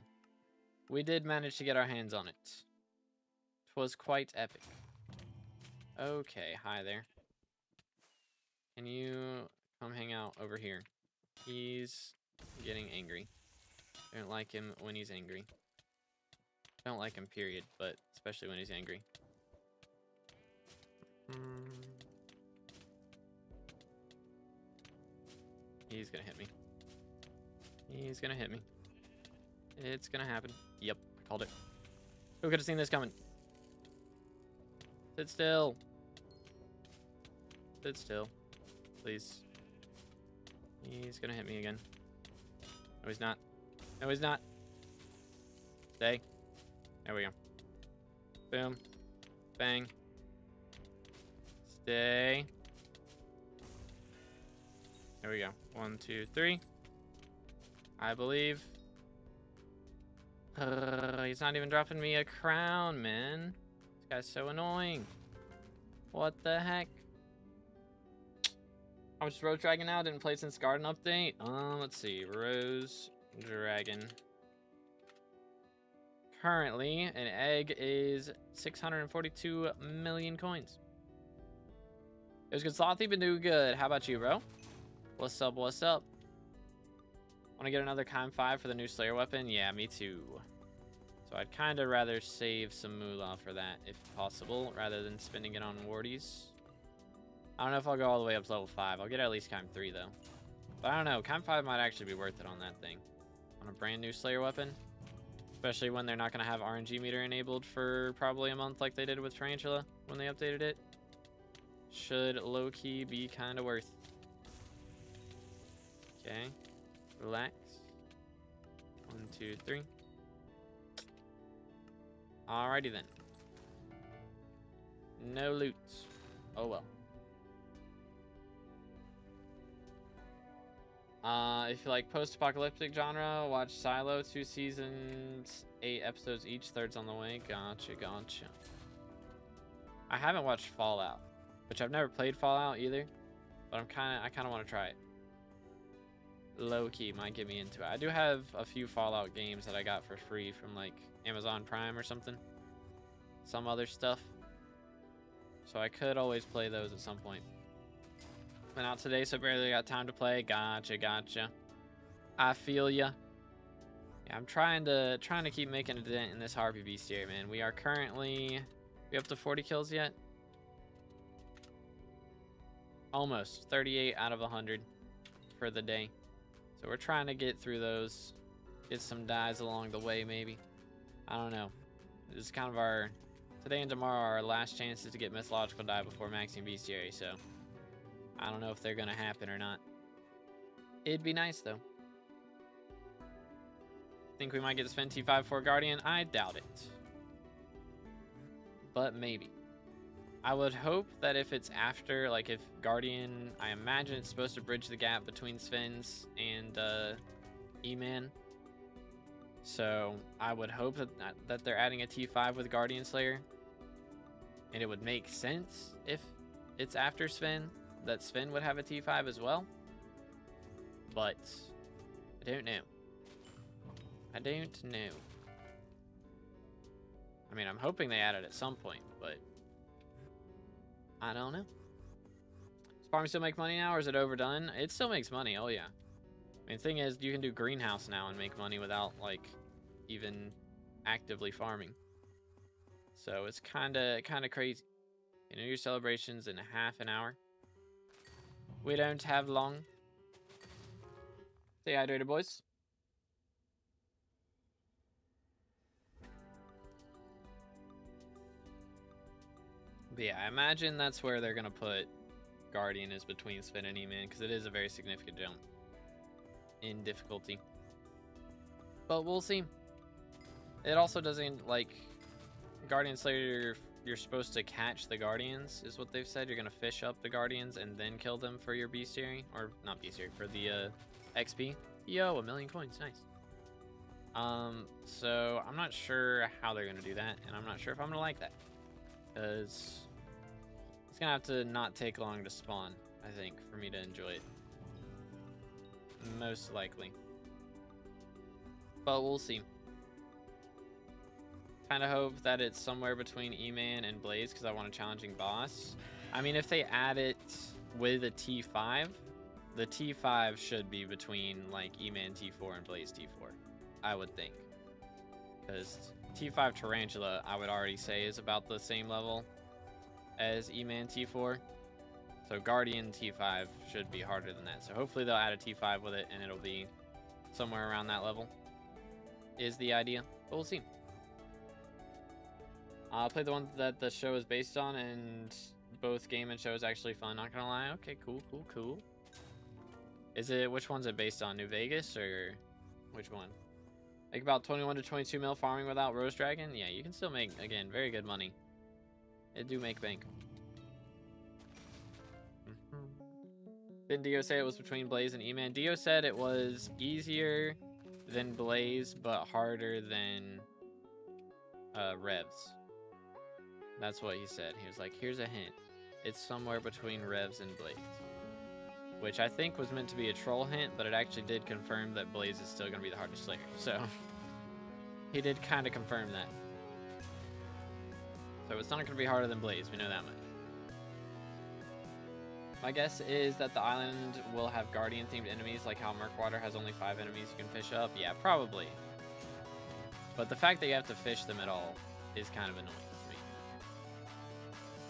we did manage to get our hands on it. It was quite epic. Okay, hi there. Can you come hang out over here? He's getting angry. I don't like him when he's angry. I don't like him, period, but especially when he's angry. He's gonna hit me. He's gonna hit me. It's gonna happen. Yep, I called it. Who could have seen this coming? Sit still. Sit still. Please. He's gonna hit me again. No, he's not. No, he's not. Stay. There we go. Boom. Bang. Stay. There we go. 1, 2, 3. I believe. He's not even dropping me a crown, man. This guy's so annoying. What the heck? How much is Rose Dragon now? Didn't play since Garden Update. Let's see. Rose Dragon. Currently, an egg is 642 million coins. It was good, Slothy, been doing good. How about you, bro? What's up, what's up? Want to get another Chime 5 for the new Slayer weapon? Yeah, me too. So I'd kind of rather save some moolah for that, if possible, rather than spending it on wardies. I don't know if I'll go all the way up to level 5. I'll get at least Chime 3, though. But I don't know. Chime 5 might actually be worth it on that thing. On a brand new Slayer weapon. Especially when they're not going to have RNG meter enabled for probably a month like they did with Tarantula when they updated it. Should low-key be kind of worth. Okay. Relax. 1, 2, 3. Alrighty then. No loot. Oh well. If you like post-apocalyptic genre, watch Silo, 2 seasons, 8 episodes each, third's on the way. Gotcha, gotcha. I haven't watched Fallout, which I've never played Fallout either, but I kind of want to try it. Low-key might get me into it. I do have a few Fallout games that I got for free from like Amazon Prime or something. Some other stuff. So I could always play those at some point. Went out today, so barely got time to play. Gotcha, gotcha. I feel ya. Yeah, I'm trying to keep making a dent in this Harpy Bestiary, man. We are currently... We up to 40 kills yet? Almost. 38 out of 100 for the day. So we're trying to get through those. Get some dies along the way, maybe. I don't know. This is kind of our... Today and tomorrow are our last chances to get Mythological die before maxing Bestiary, so... I don't know if they're gonna happen or not. It'd be nice, though. Think we might get Sven T5 for Guardian? I doubt it. But maybe. I would hope that if it's after, like if Guardian, I imagine it's supposed to bridge the gap between Sven's and E-Man. So I would hope that they're adding a T5 with Guardian Slayer. And it would make sense if it's after Sven, that Sven would have a T5 as well. But I don't know. I don't know. I mean, I'm hoping they add it at some point, but I don't know. Does farming still make money now, or is it overdone? It still makes money, oh yeah. I mean, the thing is, you can do greenhouse now and make money without, like, even actively farming. So it's kind of crazy. You know, your celebration's in half an hour. We don't have long. Stay hydrated, boys. But yeah, I imagine that's where they're going to put Guardian, is between Sven and E-Man, because it is a very significant jump in difficulty. But we'll see. It also doesn't, like, Guardian Slayer, you're supposed to catch the Guardians, is what they've said. You're going to fish up the Guardians and then kill them for your Bestiary. Or, not Bestiary, for the XP. Yo, 1,000,000 coins. Nice. So I'm not sure how they're gonna do that, and I'm not sure if I'm gonna like that, because it's gonna have to not take long to spawn, I think, for me to enjoy it. Most likely. But we'll see. Kind of hope that it's somewhere between E-Man and Blaze, because I want a challenging boss. I mean, if they add it with a T5, the T5 should be between like E-Man T4 and Blaze T4, I would think. Because T5 Tarantula, I would already say, is about the same level as E-Man T4. So Guardian T5 should be harder than that. So hopefully they'll add a T5 with it and it'll be somewhere around that level, is the idea. But we'll see. I played the one that the show is based on, and both game and show is actually fun, not gonna lie. Okay, cool, cool, cool. Is it, which one's it based on? New Vegas or which one? Like about 21 to 22 mil farming without Rose Dragon? Yeah, you can still make, again, very good money. It do make bank. Didn't Dio say it was between Blaze and E-Man? Dio said it was easier than Blaze, but harder than Revs. That's what he said. He was like, here's a hint. It's somewhere between Revs and Blaze. Which I think was meant to be a troll hint, but it actually did confirm that Blaze is still going to be the hardest slayer. So, he did kind of confirm that. So it's not going to be harder than Blaze, we know that much. My guess is that the island will have Guardian-themed enemies, like how Murkwater has only 5 enemies you can fish up. Yeah, probably. But the fact that you have to fish them at all is kind of annoying to me.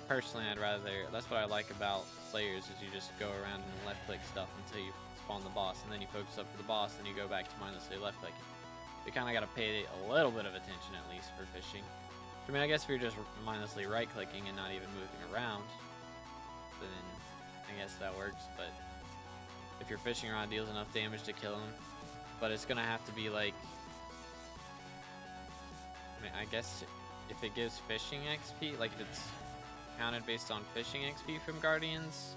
Personally, I'd rather... That's what I like about Slayers, is you just go around and left-click stuff until you spawn the boss, and then you focus up for the boss, and you go back to mindlessly left-clicking. You kind of got to pay a little bit of attention, at least, for fishing. I mean, I guess if you're just mindlessly right-clicking and not even moving around, then I guess that works. But if you're fishing around, it deals enough damage to kill him. But it's gonna have to be like, I mean, I guess if it gives fishing XP, like if it's counted based on fishing XP from Guardians,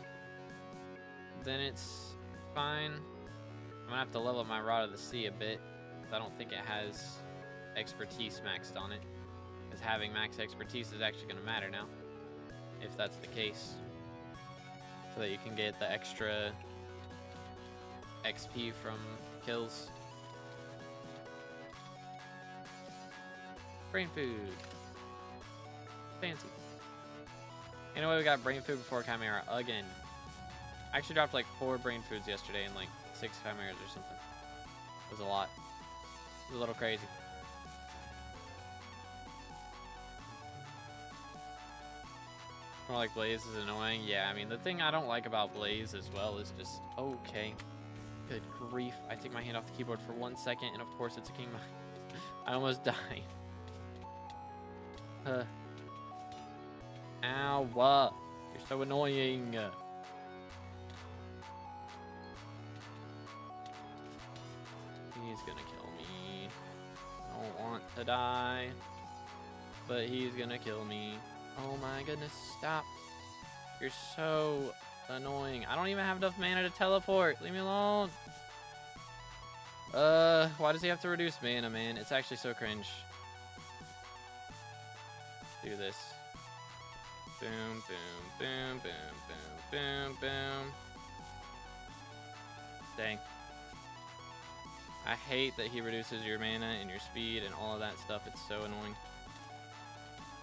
then it's fine. I'm gonna have to level up my Rod of the Sea a bit, because I don't think it has expertise maxed on it. Because having max expertise is actually gonna matter now, if that's the case. So that you can get the extra XP from kills. Brain food. Fancy. Anyway, we got brain food before Chimera again. I actually dropped like 4 brain foods yesterday and like 6 Chimeras or something. It was a lot. It was a little crazy. More like Blaze is annoying. Yeah, I mean, the thing I don't like about Blaze as well is just... Okay. Good grief. I take my hand off the keyboard for 1 second, and of course it's a king. I almost died. Ow. You're so annoying. He's gonna kill me. I don't want to die, but he's gonna kill me. Oh my goodness, stop. You're so annoying. I don't even have enough mana to teleport. Leave me alone. Why does he have to reduce mana, man? It's actually so cringe. Do this. Boom, boom, boom, boom, boom, boom, boom. Dang. I hate that he reduces your mana and your speed and all of that stuff. It's so annoying.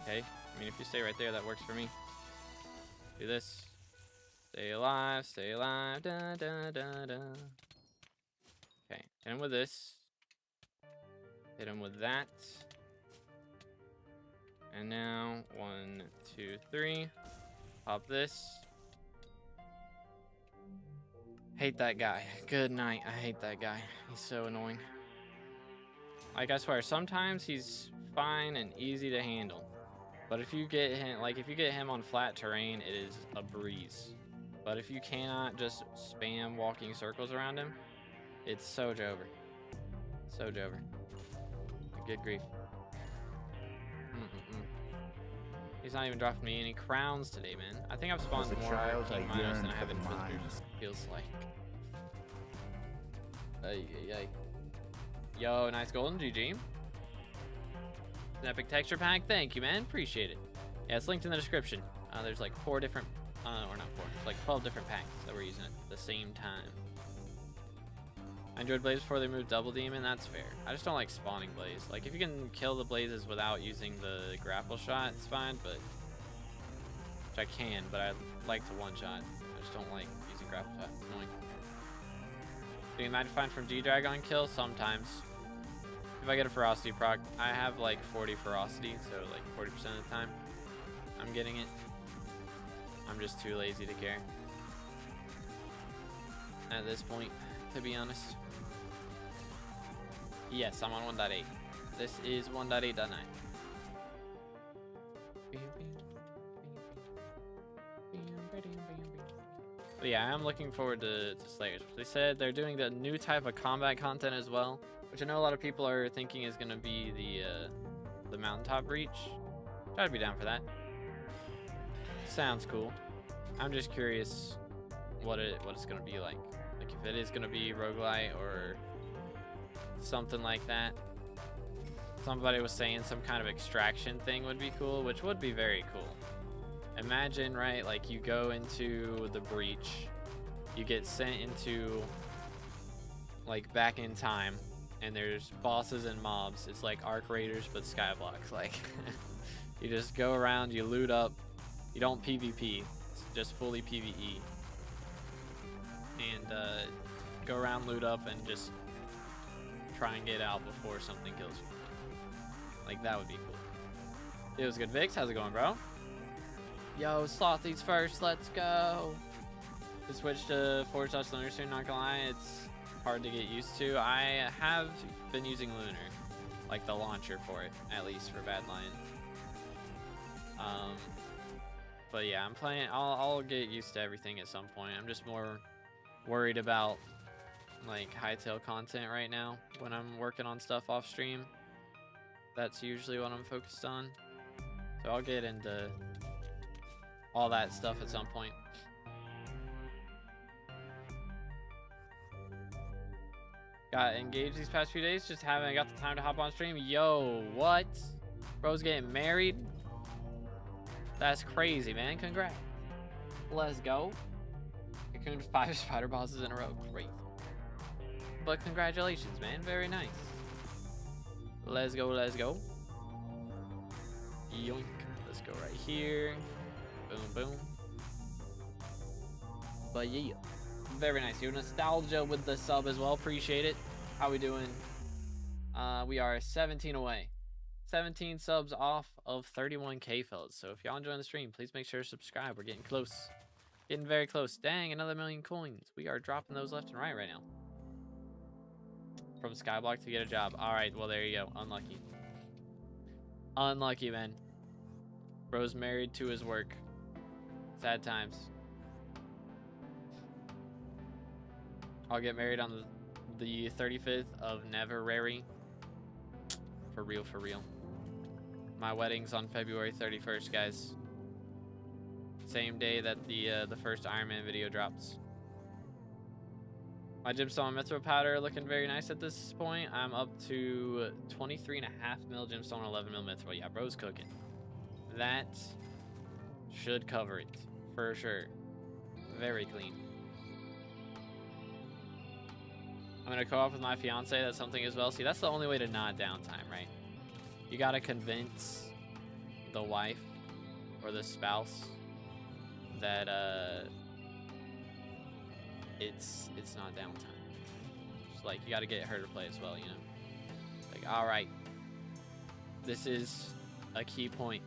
Okay. I mean, if you stay right there, that works for me. Do this. Stay alive, da, da, da, da. Okay, hit him with this. Hit him with that. And now, 1, 2, 3. Pop this. Hate that guy. Good night. I hate that guy. He's so annoying. Like, I swear, sometimes he's fine and easy to handle. But if you get him, like if you get him on flat terrain, it is a breeze. But if you cannot just spam walking circles around him, it's so jover. So jover. Good grief. He's not even dropping me any crowns today, man. I think I've spawned more King Minos than I have in Visitors, feels like. Yo, nice golden, GG. An epic texture pack, thank you, man. Appreciate it. Yeah, it's linked in the description. There's like 4 different, or not 4, it's like 12 different packs that we're using at the same time. I enjoyed Blaze before they moved Double Demon, that's fair. I just don't like spawning Blaze. Like, if you can kill the Blazes without using the grapple shot, it's fine, but... Which I can, but I like to one-shot. I just don't like using grapple shot, it's annoying. Do you imagine find from D-Dragon kill? Sometimes. If I get a ferocity proc, I have like 40 ferocity, so like 40% of the time I'm getting it. I'm just too lazy to care at this point, to be honest. Yes, I'm on 1.8. This is 1.8.9. But yeah, I'm looking forward to Slayers. They said they're doing the new type of combat content as well, which I know a lot of people are thinking is going to be the mountaintop breach. Try to be down for that. Sounds cool. I'm just curious what it's going to be like. Like if it is going to be roguelite or something like that. Somebody was saying some kind of extraction thing would be cool, which would be very cool. Imagine, right, like you go into the breach, you get sent into like back in time, and there's bosses and mobs. It's like Arc Raiders but SkyBlock. Like you just go around, you loot up, you don't PvP, it's just fully PvE, and go around, loot up, and just try and get out before something kills you. Like that would be cool. It was good. Vix, how's it going, bro? Yo, Slothy's first, let's go. To switch to /Lunar soon, not gonna lie, it's hard to get used to. I have been using Lunar, like the launcher for it, at least for Bad Lion. But yeah, I'm playing, I'll get used to everything at some point. I'm just more worried about like hightail content right now when I'm working on stuff off stream. That's usually what I'm focused on. So I'll get into all that stuff at some point. Got engaged these past few days, just haven't got the time to hop on stream. Yo, what? Bro's getting married? That's crazy, man. Congrats. Let's go. Cocooned 5 spider bosses in a row. Great. But congratulations, man. Very nice. Let's go, let's go. Yoink. Let's go right here. Boom, boom. But yeah. Very nice. Your nostalgia with the sub as well. Appreciate it. How we doing? We are 17 away. 17 subs off of 31K, fellas. So if y'all enjoying the stream, please make sure to subscribe. We're getting close. Getting very close. Dang, another 1,000,000 coins. We are dropping those left and right now. From SkyBlock to get a job. Alright, well there you go. Unlucky. Unlucky, man. Bro's married to his work. Sad times. I'll get married on the 35th of Neverary. For real, for real. My wedding's on February 31st, guys. Same day that the first Iron Man video drops. My gemstone mithril powder looking very nice at this point. I'm up to 23.5 mil gemstone, 11 mil mithril. Yeah, bro's cooking. That should cover it for sure. Very clean. I'm gonna co-op with my fiance. That's something as well. See, that's the only way to not downtime, right? You gotta convince the wife or the spouse that it's not downtime. Just like you gotta get her to play as well, you know. Like, all right, this is a key point.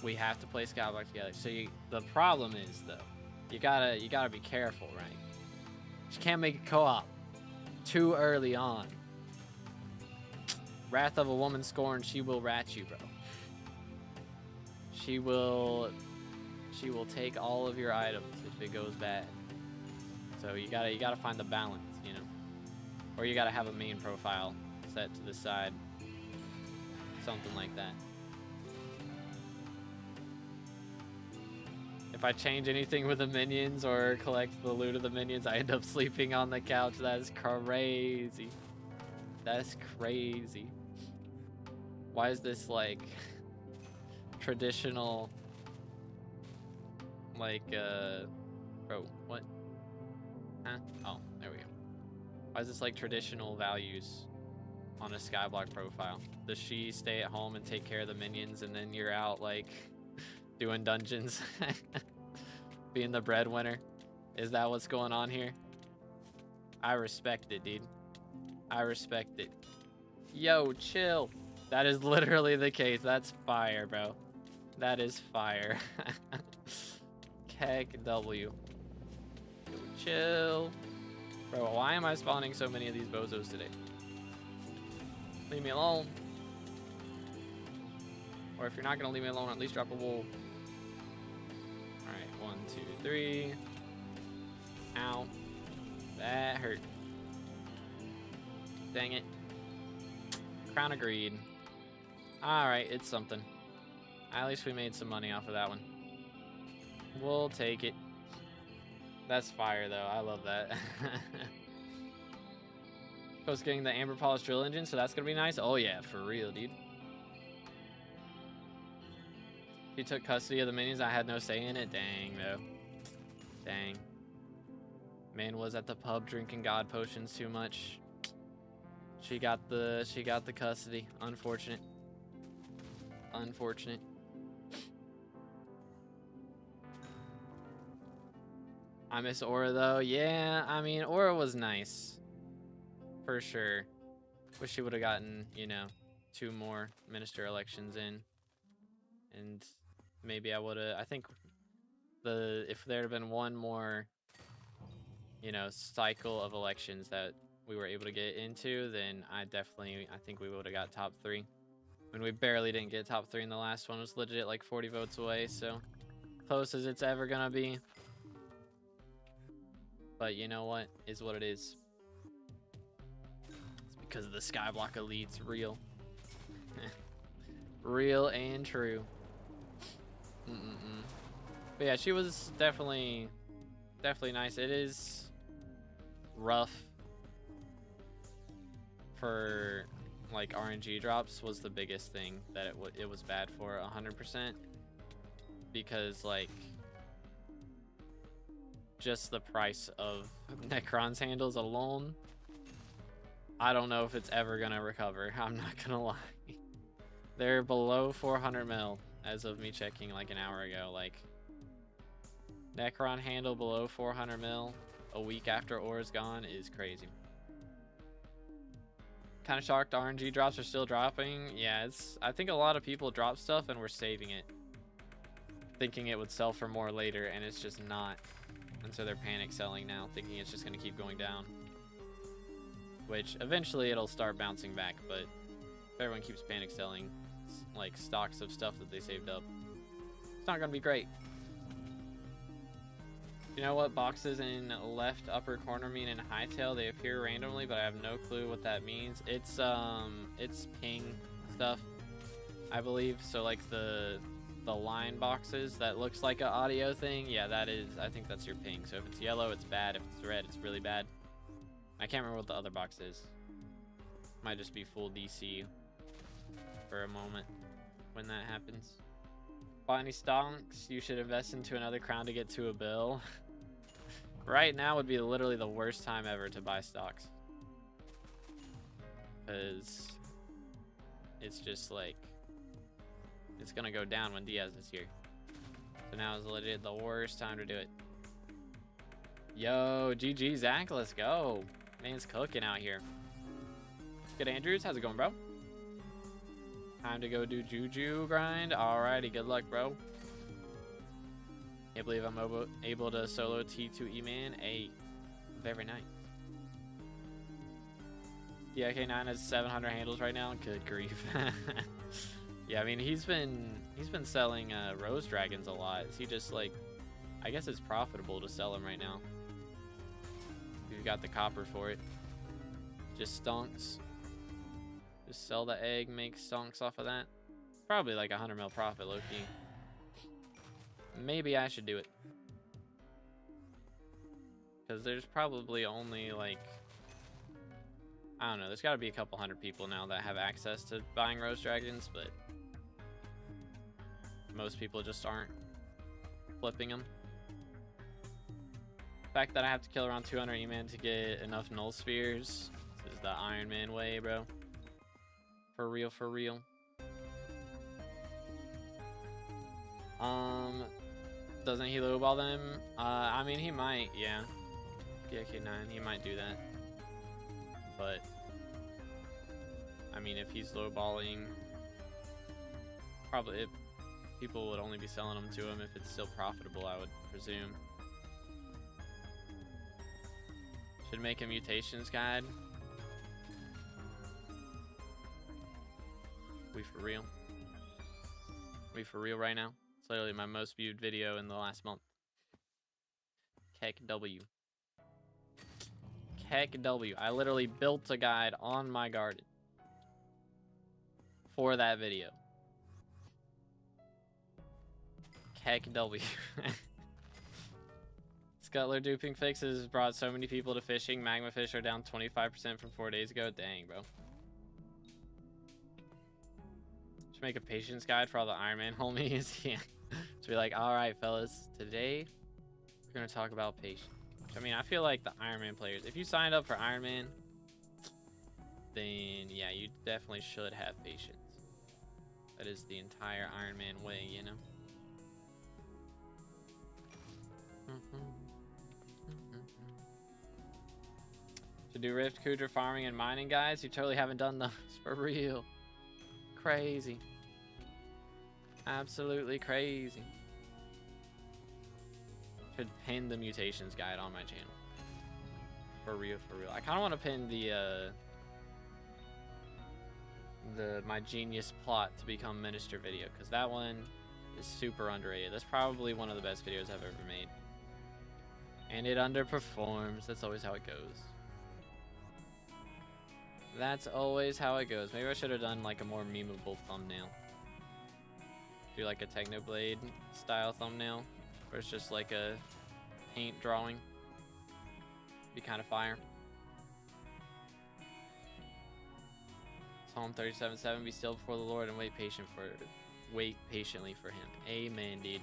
We have to play SkyBlock together. So the problem is though, you gotta be careful, right? You can't make a co-op too early on. Wrath of a woman scorned, she will rat you, bro. She will take all of your items if it goes bad. So you gotta find the balance, you know. Or you gotta have a main profile set to the side. Something like that. If I change anything with the minions or collect the loot of the minions, I end up sleeping on the couch. That is crazy. That's crazy. Why is this like traditional, like, bro, what? Huh? Oh, there we go. Why is this like traditional values on a SkyBlock profile? Does she stay at home and take care of the minions and then you're out like doing dungeons? Being the breadwinner? Is that what's going on here? I respect it, dude. I respect it. Yo, chill. That is literally the case. That's fire, bro. That is fire. Keck W. Yo, chill. Bro, why am I spawning so many of these bozos today? Leave me alone. Or if you're not gonna leave me alone, at least drop a wool. Alright, 1, 2, 3. Ow. That hurt. Dang it. Crown of Greed. Alright, it's something. At least we made some money off of that one. We'll take it. That's fire, though. I love that. Post getting the Amber Polished Drill Engine, so that's gonna be nice. Oh, yeah, for real, dude. He took custody of the minions. I had no say in it. Dang, though. Dang. Man was at the pub drinking god potions too much. She got the custody. Unfortunate. Unfortunate. I miss Aura though. Yeah, I mean Aura was nice. For sure. Wish she would have gotten, you know, 2 more minister elections in. And maybe I would have, I think if there had been 1 more, you know, cycle of elections that we were able to get into, then I think we would have got top 3. When we barely didn't get top 3 in the last one. It was legit like 40 votes away, so close as it's ever gonna be. But you know what? Is what it is. It's because of the SkyBlock elites. Real. Real and true. But yeah, she was definitely nice. It is rough for like RNG drops was the biggest thing that it was bad for 100%, because like just the price of Necron's handles alone, I don't know if it's ever gonna recover. I'm not gonna lie. They're below 400 mil as of me checking like an hour ago. Like Necron handle below 400 mil a week after Aura's gone is crazy. Kind of shocked RNG drops are still dropping. Yeah, I think a lot of people drop stuff and we're saving it, thinking it would sell for more later, and it's just not. And so they're panic selling now, thinking it's just going to keep going down. Which eventually it'll start bouncing back, but if everyone keeps panic selling like stocks of stuff that they saved up, it's not going to be great. You know what boxes in left upper corner mean in Hightail? They appear randomly, but I have no clue what that means. It's ping stuff, I believe. So like the line boxes that looks like an audio thing, yeah, that is, I think that's your ping. So if it's yellow, it's bad. If it's red, it's really bad. I can't remember what the other box is. Might just be full DC for a moment when that happens. Buy any stonks? You should invest into another crown to get to a bill. Right now would be literally the worst time ever to buy stocks, because it's just like it's gonna go down when Diaz is here. So now is legit the worst time to do it. Yo, GG Zach, let's go. Man's cooking out here. Good Andrews, how's it going, bro? Time to go do Juju grind. Alrighty, good luck, bro. Can't believe I'm able to solo T2E man. Hey, very nice. Yeah, K9 has 700 handles right now. Good grief. Yeah, I mean he's been selling Rose Dragons a lot. Is he just like, I guess it's profitable to sell them right now. You've got the copper for it. Just stonks. Just sell the egg, make stonks off of that. Probably like 100 mil profit, low-key. Maybe I should do it. Because there's probably only like I don't know. There's got to be a couple hundred people now that have access to buying rose dragons, but most people just aren't flipping them. The fact that I have to kill around 200 E-Man to get enough null spheres. This is the Iron Man way, bro. For real, for real. Doesn't he lowball them? I mean, he might, yeah. DK9, he might do that. But, I mean, if he's lowballing, probably people would only be selling them to him if it's still profitable, I would presume. Should make a mutations guide. We for real? We for real right now? It's literally my most viewed video in the last month. Keck W. Keck W. I literally built a guide on my garden for that video. Keck W. Scuttler duping fixes brought so many people to fishing. Magma fish are down 25% from 4 days ago. Dang, bro. Should make a patience guide for all the Iron Man homies. Yeah. To be like, all right, fellas, today we're gonna talk about patience. I mean, I feel like the Iron Man players, if you signed up for Iron Man, then yeah, you definitely should have patience. That is the entire Iron Man way, you know? Should do Rift, Kudra, farming, and mining, guys. You totally haven't done those, for real. Crazy. Absolutely crazy. Should pin the mutations guide on my channel. For real, for real. I kind of want to pin the my genius plot to become minister video, because that one is super underrated. That's probably one of the best videos I've ever made. And it underperforms. That's always how it goes. That's always how it goes. Maybe I should have done like a more memeable thumbnail. Do like a Technoblade style thumbnail, where it's just like a paint drawing. Be kind of fire. Psalm 37:7, be still before the Lord and wait patiently for him. Amen, dude.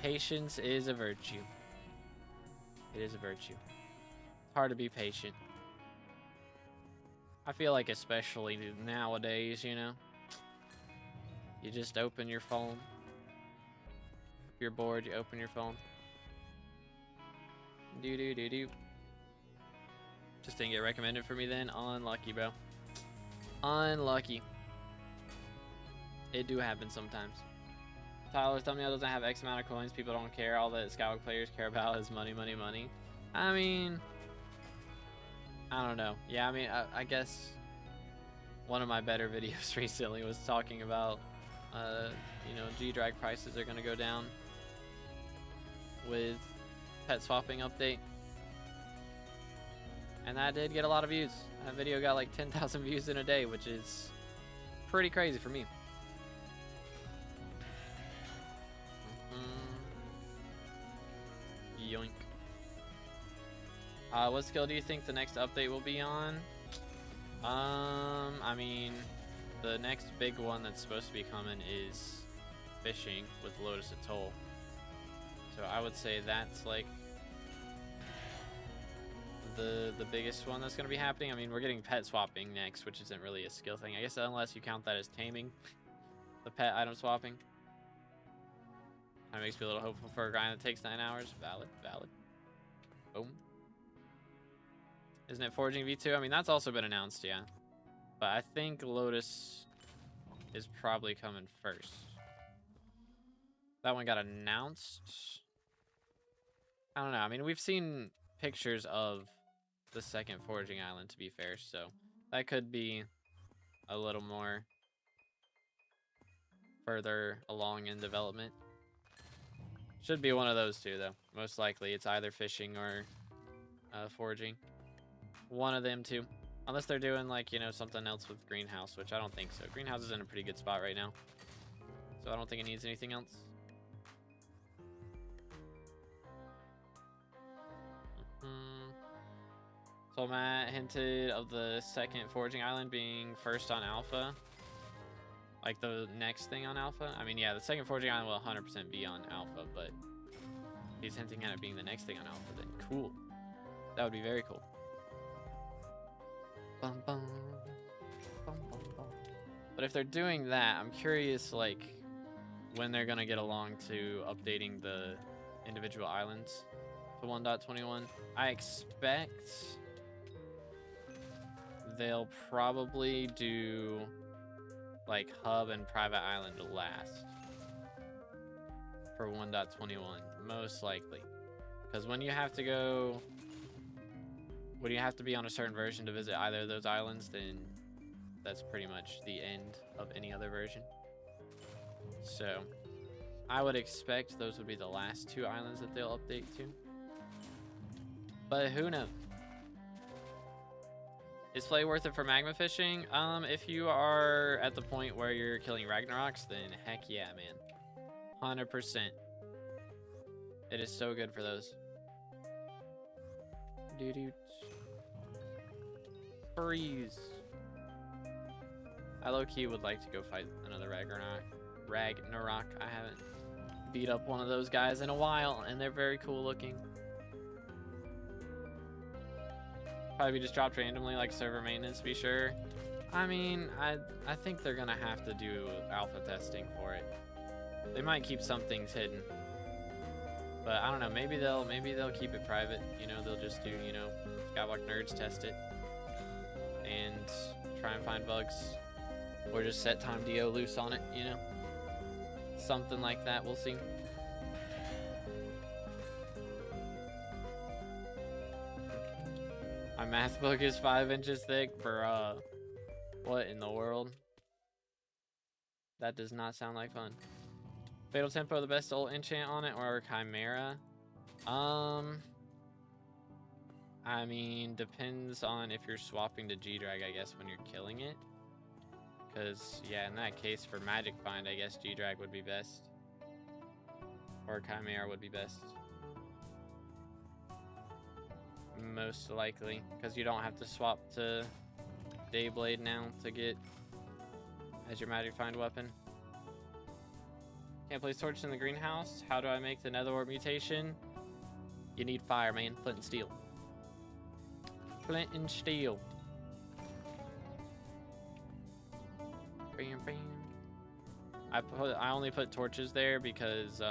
Patience is a virtue. It is a virtue. It's hard to be patient. I feel like especially nowadays, you know, you just open your phone. If you're bored, you open your phone. Do. Just didn't get recommended for me then. Unlucky, bro. Unlucky. It do happen sometimes. Tyler's thumbnail doesn't have X amount of coins. People don't care. All that SkyBlock players care about is money, money, money. I mean, I don't know. Yeah, I mean, I guess one of my better videos recently was talking about, you know, G-Drag prices are going to go down with pet swapping update. And that did get a lot of views. That video got like 10,000 views in a day, which is pretty crazy for me. Yoink. What skill do you think the next update will be on? I mean, the next big one that's supposed to be coming is fishing with Lotus Atoll. So I would say that's like the biggest one that's going to be happening. I mean, we're getting pet swapping next, which isn't really a skill thing. I guess unless you count that as taming, the pet item swapping. That makes me a little hopeful for a grind that takes 9 hours. Valid, valid. Boom. Isn't it Forging V2? I mean, that's also been announced, yeah. But I think Lotus is probably coming first. That one got announced. I don't know. I mean, we've seen pictures of the second Forging Island, to be fair. So that could be a little more further along in development. Should be one of those two, though. Most likely, it's either fishing or foraging. One of them two. Unless they're doing, like, you know, something else with Greenhouse, which I don't think so. Greenhouse is in a pretty good spot right now. So I don't think it needs anything else. So Matt hinted of the second foraging island being first on alpha. Like the next thing on alpha. I mean, yeah, the second foraging island will 100% be on alpha, but he's hinting at it being the next thing on alpha, then cool. That would be very cool. Bum, bum, bum, bum, bum. But if they're doing that, I'm curious, like, when they're gonna get along to updating the individual islands to 1.21. I expect they'll probably do like hub and private island last for 1.21, most likely. Because when you have to be on a certain version to visit either of those islands, then that's pretty much the end of any other version. So I would expect those would be the last two islands that they'll update to. But who knows? Is Flay worth it for magma fishing? If you are at the point where you're killing Ragnaroks, then heck yeah, man. 100%. It is so good for those. Doo-doo. Freeze. I low-key would like to go fight another Ragnarok. I haven't beat up one of those guys in a while, and they're very cool looking. Probably just dropped randomly, like server maintenance, to be sure. I mean, I think they're gonna have to do alpha testing for it. They might keep some things hidden, but I don't know. Maybe they'll keep it private. You know, they'll just do, you know, SkyBlock nerds test it and try and find bugs, or just set time DO loose on it. You know, something like that. We'll see. My math book is 5 inches thick, bruh. What in the world? That does not sound like fun. Fatal Tempo, the best ult enchant on it, or Chimera? I mean, depends on if you're swapping to G-Drag, I guess, when you're killing it. Because, yeah, in that case, for Magic Find, I guess G-Drag would be best. Or Chimera would be best. Most likely, because you don't have to swap to Dayblade now to get as your Magic Find weapon. Can't place torches in the greenhouse. How do I make the nether orb mutation? You need fire, man. Flint and steel. Flint and steel. Bam, bam. I only put torches there because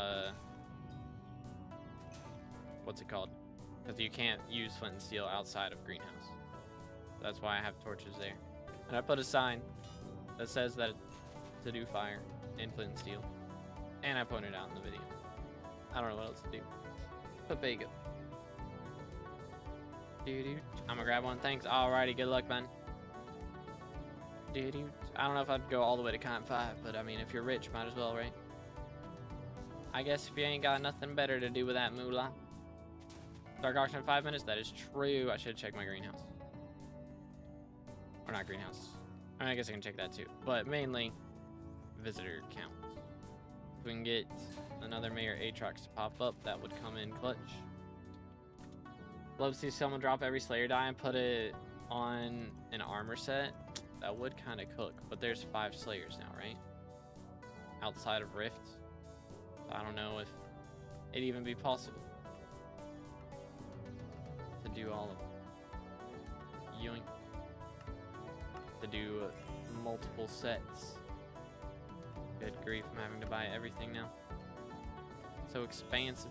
what's it called? Because you can't use flint and steel outside of greenhouse. That's why I have torches there. And I put a sign that says that to do fire in flint and steel. And I pointed out in the video. I don't know what else to do. Put bagel. I'm gonna grab one. Thanks. Alrighty, good luck, man. I don't know if I'd go all the way to Con 5, but I mean, if you're rich, might as well, right? I guess if you ain't got nothing better to do with that moolah. Dark auction in 5 minutes. That is true. I should check my greenhouse. Or not greenhouse. I mean, I guess I can check that too. But mainly, visitor count. If we can get another Mayor Aatrox to pop up, that would come in clutch. Love to see someone drop every Slayer die and put it on an armor set. That would kind of cook. But there's 5 Slayers now, right? Outside of Rift. So I don't know if it'd even be possible to do all of them. Yoink. To do multiple sets. Good grief, I'm having to buy everything now. So expansive.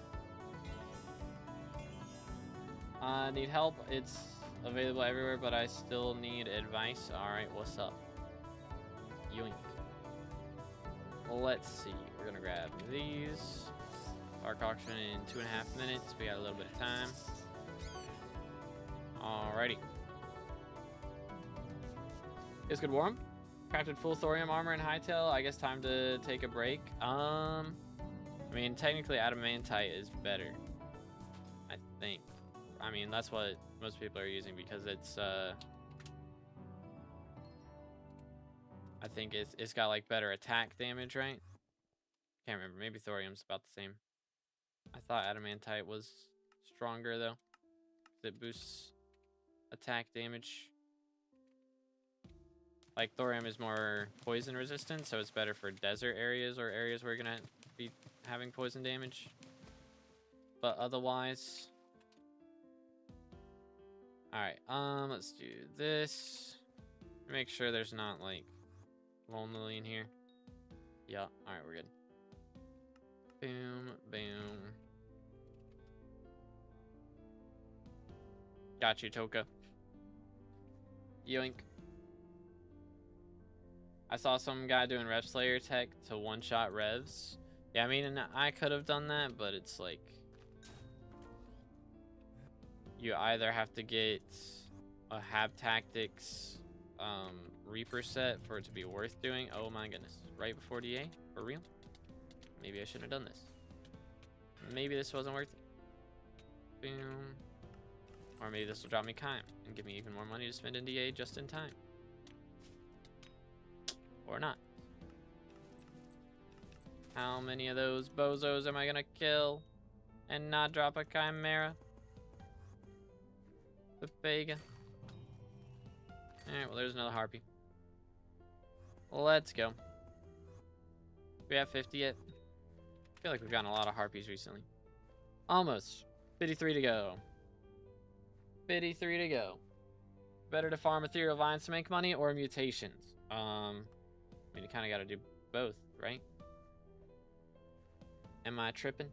Need help? It's available everywhere, but I still need advice. Alright, what's up? Yoink. Let's see. We're gonna grab these. Dark auction in 2.5 minutes. We got a little bit of time. Alrighty. It's good warm. Crafted full thorium armor and hightail. I guess time to take a break. I mean, technically adamantite is better. I think. I mean, that's what most people are using because it's I think it's got like better attack damage, right? Can't remember. Maybe thorium's about the same. I thought adamantite was stronger though. It boosts attack damage. Like thorium is more poison resistant, so it's better for desert areas or areas where you're gonna be having poison damage. But otherwise, all right. Let's do this. Make sure there's not like lonely in here. Yeah. All right, we're good. Boom, boom. Got you, Toka. Yoink. I saw some guy doing Rev Slayer tech to one-shot revs. Yeah, I mean, I could have done that, but it's like you either have to get a Hab Tactics Reaper set for it to be worth doing. Oh my goodness. Right before DA? For real? Maybe I shouldn't have done this. Maybe this wasn't worth it. Boom. Or maybe this will drop me Kime and give me even more money to spend in DA just in time. Or not. How many of those bozos am I gonna kill and not drop a Chimera? The Vega. Alright, well there's another Harpy. Let's go. We have 50 yet? I feel like we've gotten a lot of Harpies recently. Almost. 53 to go. 53 to go. Better to farm ethereal vines to make money or mutations? I mean, you kind of got to do both, right? Am I tripping?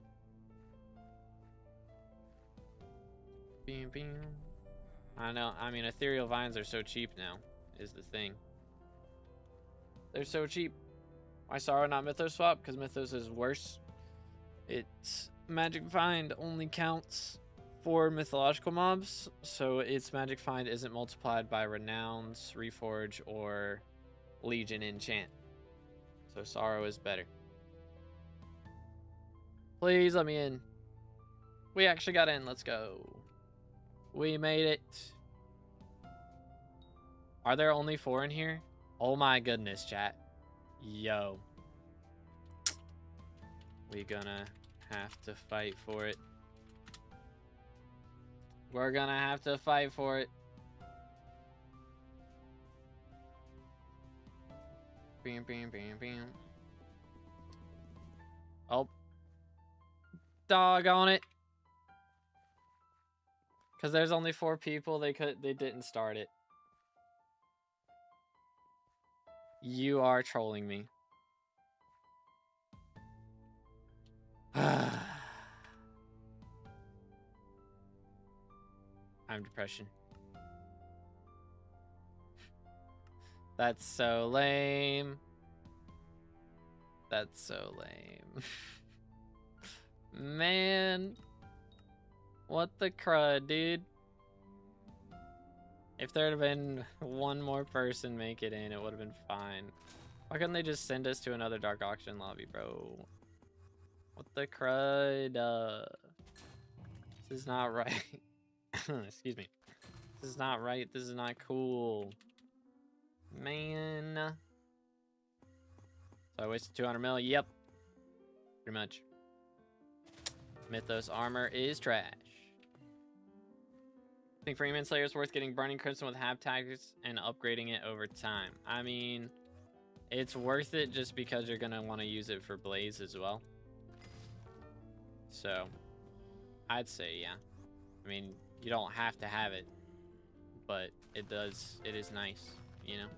Beam, beam. I know. I mean, ethereal vines are so cheap now, is the thing. They're so cheap. Why Sorrow not Mythos swap? Because Mythos is worse. Its magic find only counts for mythological mobs, so its magic find isn't multiplied by Renowns, Reforge, or Legion enchant. So Sorrow is better. Please let me in. We actually got in. Let's go. We made it. Are there only 4 in here? Oh my goodness, chat. Yo. We gonna have to fight for it. We're gonna have to fight for it. Bam, bam, bam, bam. Oh. Doggone it. Because there's only 4 people, they didn't start it. You are trolling me. I'm depression. That's so lame. That's so lame. Man. What the crud, dude? If there had been one more person make it in, it would have been fine. Why couldn't they just send us to another dark auction lobby, bro? What the crud? This is not right. Excuse me. This is not right. This is not cool. Man. So I wasted 200 mil. Yep. Pretty much. Mythos armor is trash. I think Freeman Slayer is worth getting Burning Crimson with Hab Tactics and upgrading it over time. I mean, it's worth it just because you're going to want to use it for Blaze as well. So, I'd say, yeah. I mean, you don't have to have it, but it is nice, you know?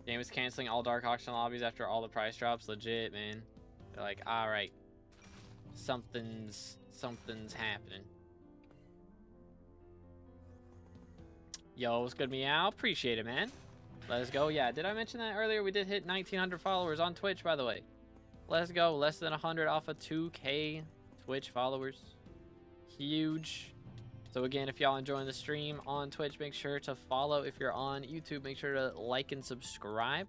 Game is canceling all dark auction lobbies after all the price drops. Legit, man. They're like, all right, something's happening. Yo, what's good, Meow? Appreciate it, man. Let's go. Yeah, did I mention that earlier? We did hit 1,900 followers on Twitch, by the way. Let's go. Less than 100 off of 2K Twitch followers. Huge. So again, if y'all enjoying the stream on Twitch, make sure to follow. If you're on YouTube, make sure to like and subscribe.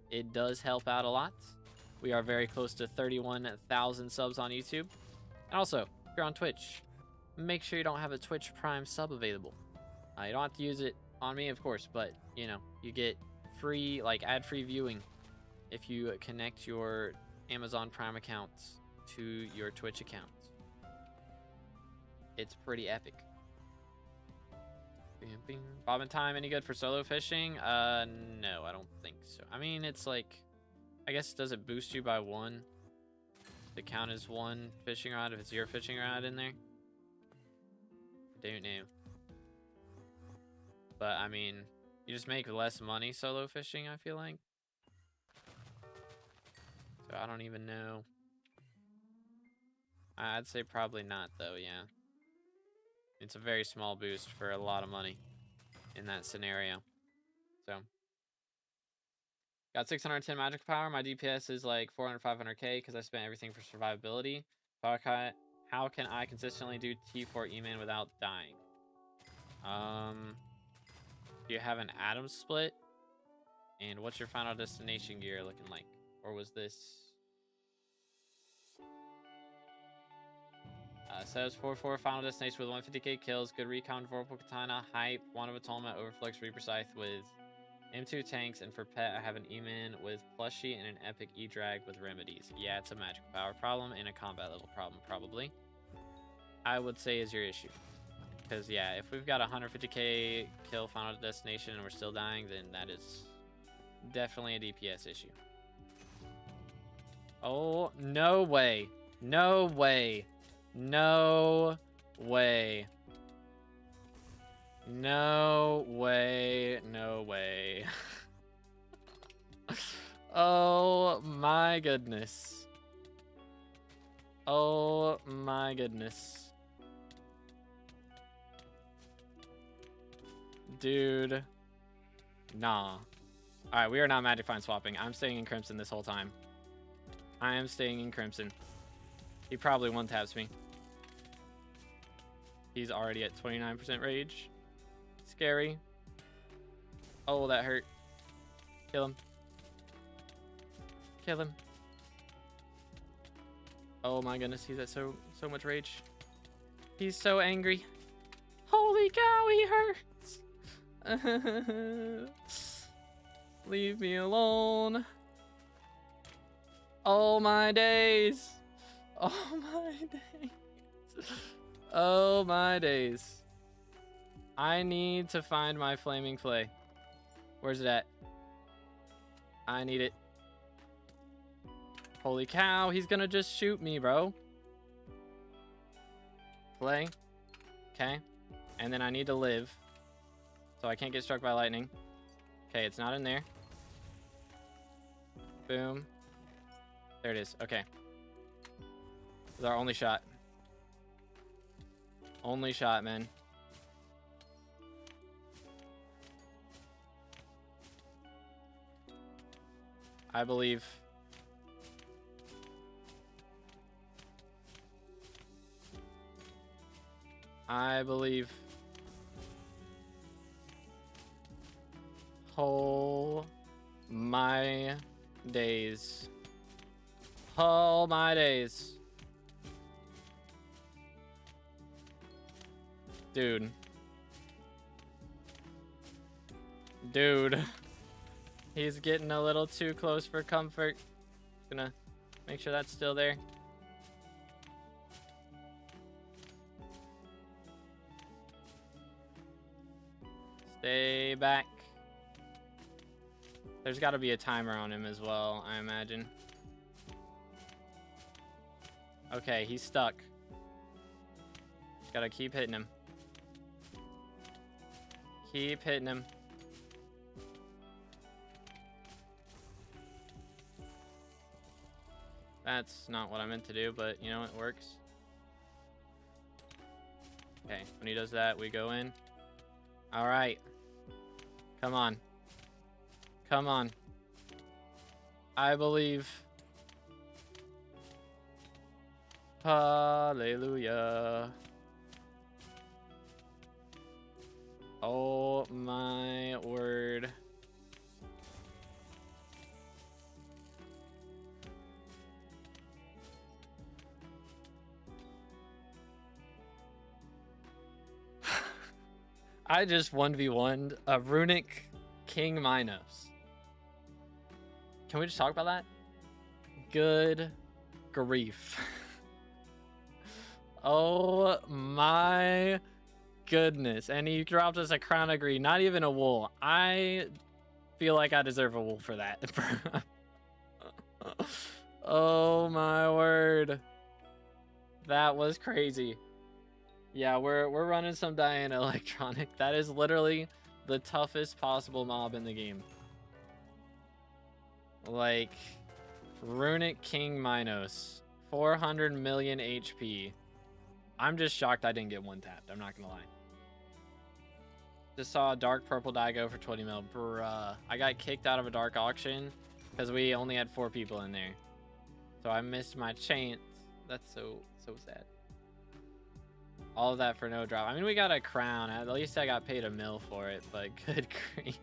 It does help out a lot. We are very close to 31,000 subs on YouTube. And also, if you're on Twitch, make sure you don't have a Twitch Prime sub available. You don't have to use it on me, of course, but, you know, you get free, like, ad-free viewing if you connect your Amazon Prime accounts to your Twitch account. It's pretty epic. Bobbin time, any good for solo fishing? No, I don't think so. I mean, it's like, I guess, does it boost you by 1? Does it count as 1 fishing rod if it's your fishing rod in there? Don't know. But, I mean, you just make less money solo fishing, I feel like. So, I don't even know. I'd say probably not, though, yeah. It's a very small boost for a lot of money in that scenario. So, got 610 magic power. My DPS is like 400, 500k because I spent everything for survivability. How can I consistently do T4 E-Man without dying? Do you have an atom split? And what's your final destination gear looking like? Or was this... says 4-4 final destination with 150k kills, good recon, Vorpal Katana, hype, Wand of Atonement, Overflux, Reaper Scythe with M2 tanks, and for pet I have an E-Man with plushie and an epic E-Drag with remedies. Yeah, it's a magical power problem and a combat level problem, probably. I would say is your issue. Because, yeah, if we've got 150k kill final destination and we're still dying, then that is definitely a DPS issue. Oh, no way. No way. No way. No way. No way. Oh my goodness. Oh my goodness. Dude. Nah. Alright, we are not Magic Find swapping. I'm staying in Crimson this whole time. I am staying in Crimson. He probably one-taps me. He's already at 29% rage. Scary. Oh, that hurt. Kill him. Kill him. Oh my goodness, he's at so much rage. He's so angry. Holy cow, he hurts. Leave me alone. Oh my days. Oh my days. Oh my days. I need to find my flaming flay. Where's it at? I need it. Holy cow, he's gonna just shoot me, bro. Flay. Okay. And then I need to live. So I can't get struck by lightning. Okay, it's not in there. Boom. There it is. Okay. This is our only shot. Only shot, man. I believe. I believe. Oh my days. Oh my days. Dude. Dude. He's getting a little too close for comfort. Gonna make sure that's still there. Stay back. There's got to be a timer on him as well, I imagine. Okay, he's stuck. Just gotta keep hitting him. Keep hitting him. That's not what I meant to do, but you know, it works. Okay, when he does that, we go in. All right. Come on. Come on. I believe. Hallelujah. Oh my word. I just 1v1'd a Runic King Minos. Can we just talk about that? Good grief. Oh my goodness. And he dropped us a crown of greed, not even a wool. I feel like I deserve a wool for that. Oh my word. That was crazy. Yeah, we're running some Diana Electronic. That is literally the toughest possible mob in the game. Like, Runic King Minos, 400 million HP. I'm just shocked I didn't get one tapped. I'm not gonna lie. Just saw a dark purple die go for 20 mil. Bruh. I got kicked out of a dark auction because we only had 4 people in there. So I missed my chance. That's so sad. All of that for no drop. I mean, we got a crown. At least I got paid $1 mil for it, but good grief.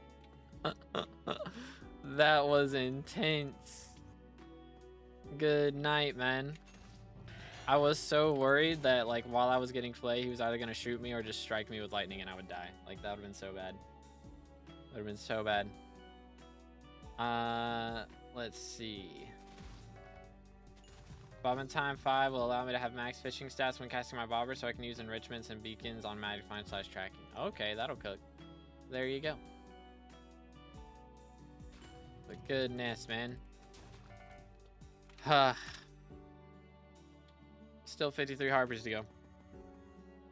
That was intense. Good night, man. I was so worried that, like, while I was getting flay, he was either going to shoot me or just strike me with lightning and I would die. Like, that would have been so bad. Would have been so bad. Let's see. Bobbin time 5 will allow me to have max fishing stats when casting my bobber, so I can use enrichments and beacons on magic find / tracking. Okay, that'll cook. There you go. But goodness, man. Still 53 harbors to go.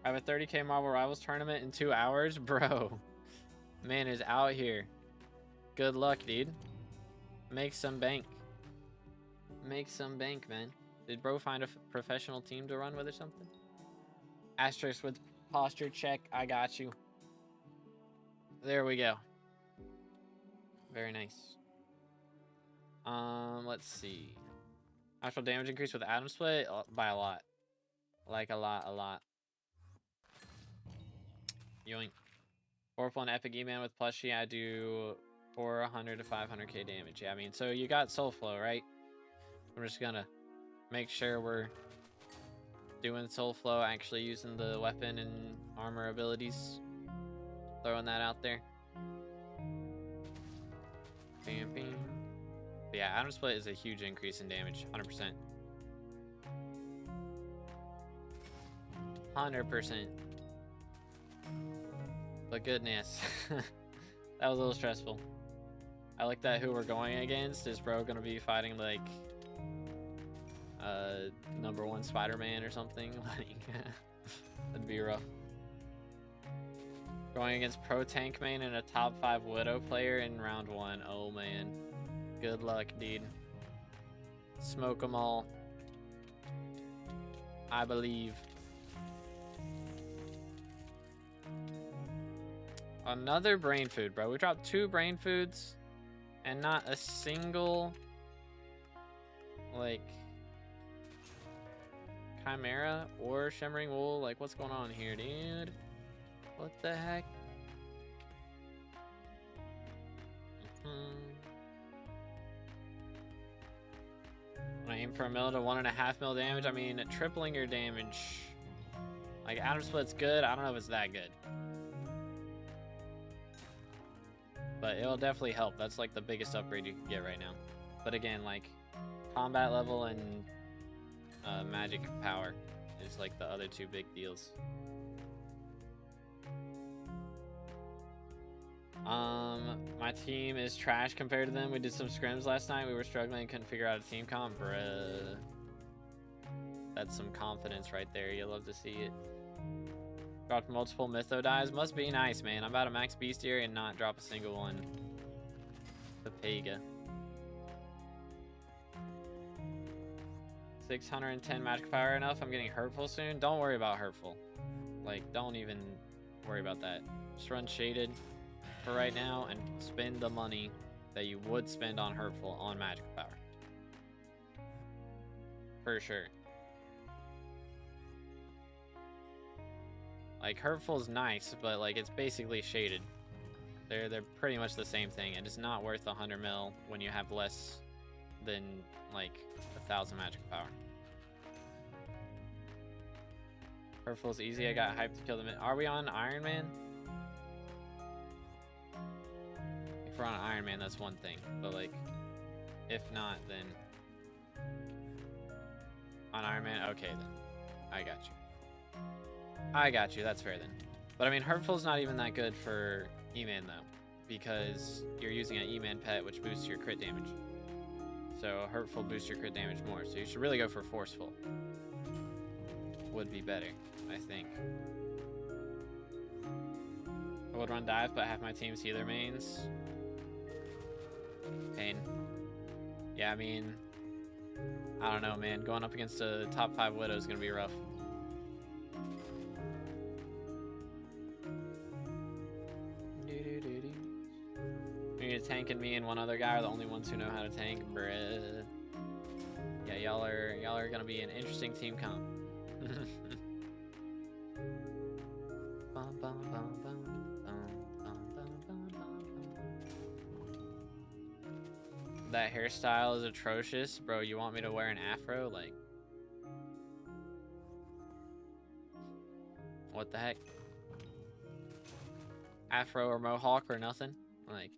I have a 30k Marble Rivals tournament in 2 hours. Bro, man is out here. Good luck, dude. Make some bank. Make some bank, man. Did bro find a professional team to run with or something? Asterisk with posture check. I got you. There we go. Very nice. Let's see. Actual damage increase with Atom Split by a lot. Like a lot. Yoink. 4-1 Epic E-Man with plushie. I do 400 to 500k damage. Yeah, I mean, so you got Soul Flow, right? I'm just gonna make sure we're doing Soul Flow, actually using the weapon and armor abilities. Throwing that out there. Bam, bam. But yeah, Atom Split is a huge increase in damage. 100%. 100%. But goodness. That was a little stressful. I like that who we're going against is bro gonna be fighting like #1 Spider-Man or something. Like that'd be rough. Going against pro tank main and a top 5 Widow player in round 1. Oh man. Good luck, dude. Smoke them all. I believe. Another brain food, bro. We dropped 2 brain foods and not a single, like, Chimera or Shimmering Wool. Like, what's going on here, dude? What the heck? When I aim for $1 mil to 1.5 mil damage, I mean, tripling your damage. Like, Atom Split's good. I don't know if it's that good. But it'll definitely help. That's like the biggest upgrade you can get right now. But again, like, combat level and magic power is like the other 2 big deals. My team is trash compared to them. We did some scrims last night. We were struggling and couldn't figure out a team comp. Bruh. That's some confidence right there. You'll love to see it. Dropped multiple Mytho dies. Must be nice, man. I'm about to max Bestiary and not drop a single one. Papega. 610 magic power enough. I'm getting Hurtful soon. Don't worry about Hurtful. Like, don't even worry about that. Just run Shaded for right now and spend the money that you would spend on Hurtful on magic power. For sure. Like, Hurtful's nice, but like it's basically Shaded. They're pretty much the same thing, and it's not worth 100 mil when you have less than like 1,000 magic power. Hurtful's easy. I got hyped to kill them. Are we on Iron Man? If we're on Iron Man, that's one thing, but like, if not, then on Iron Man, okay then. I got you. I got you. That's fair then. But I mean, Hurtful's not even that good for E-Man though, because you're using an E-Man pet, which boosts your crit damage. So Hurtful boosts your crit damage more. So you should really go for Forceful. Would be better, I think. I would run dive, but half my team's healer mains. Pain. Yeah, I mean, I don't know, man. Going up against a top 5 Widow is gonna be rough. Me, Tank, and me and one other guy are the only ones who know how to tank, bruh. Yeah, y'all are gonna be an interesting team comp. That hairstyle is atrocious, bro. You want me to wear an afro? Like, what the heck? Afro or mohawk or nothing? Like,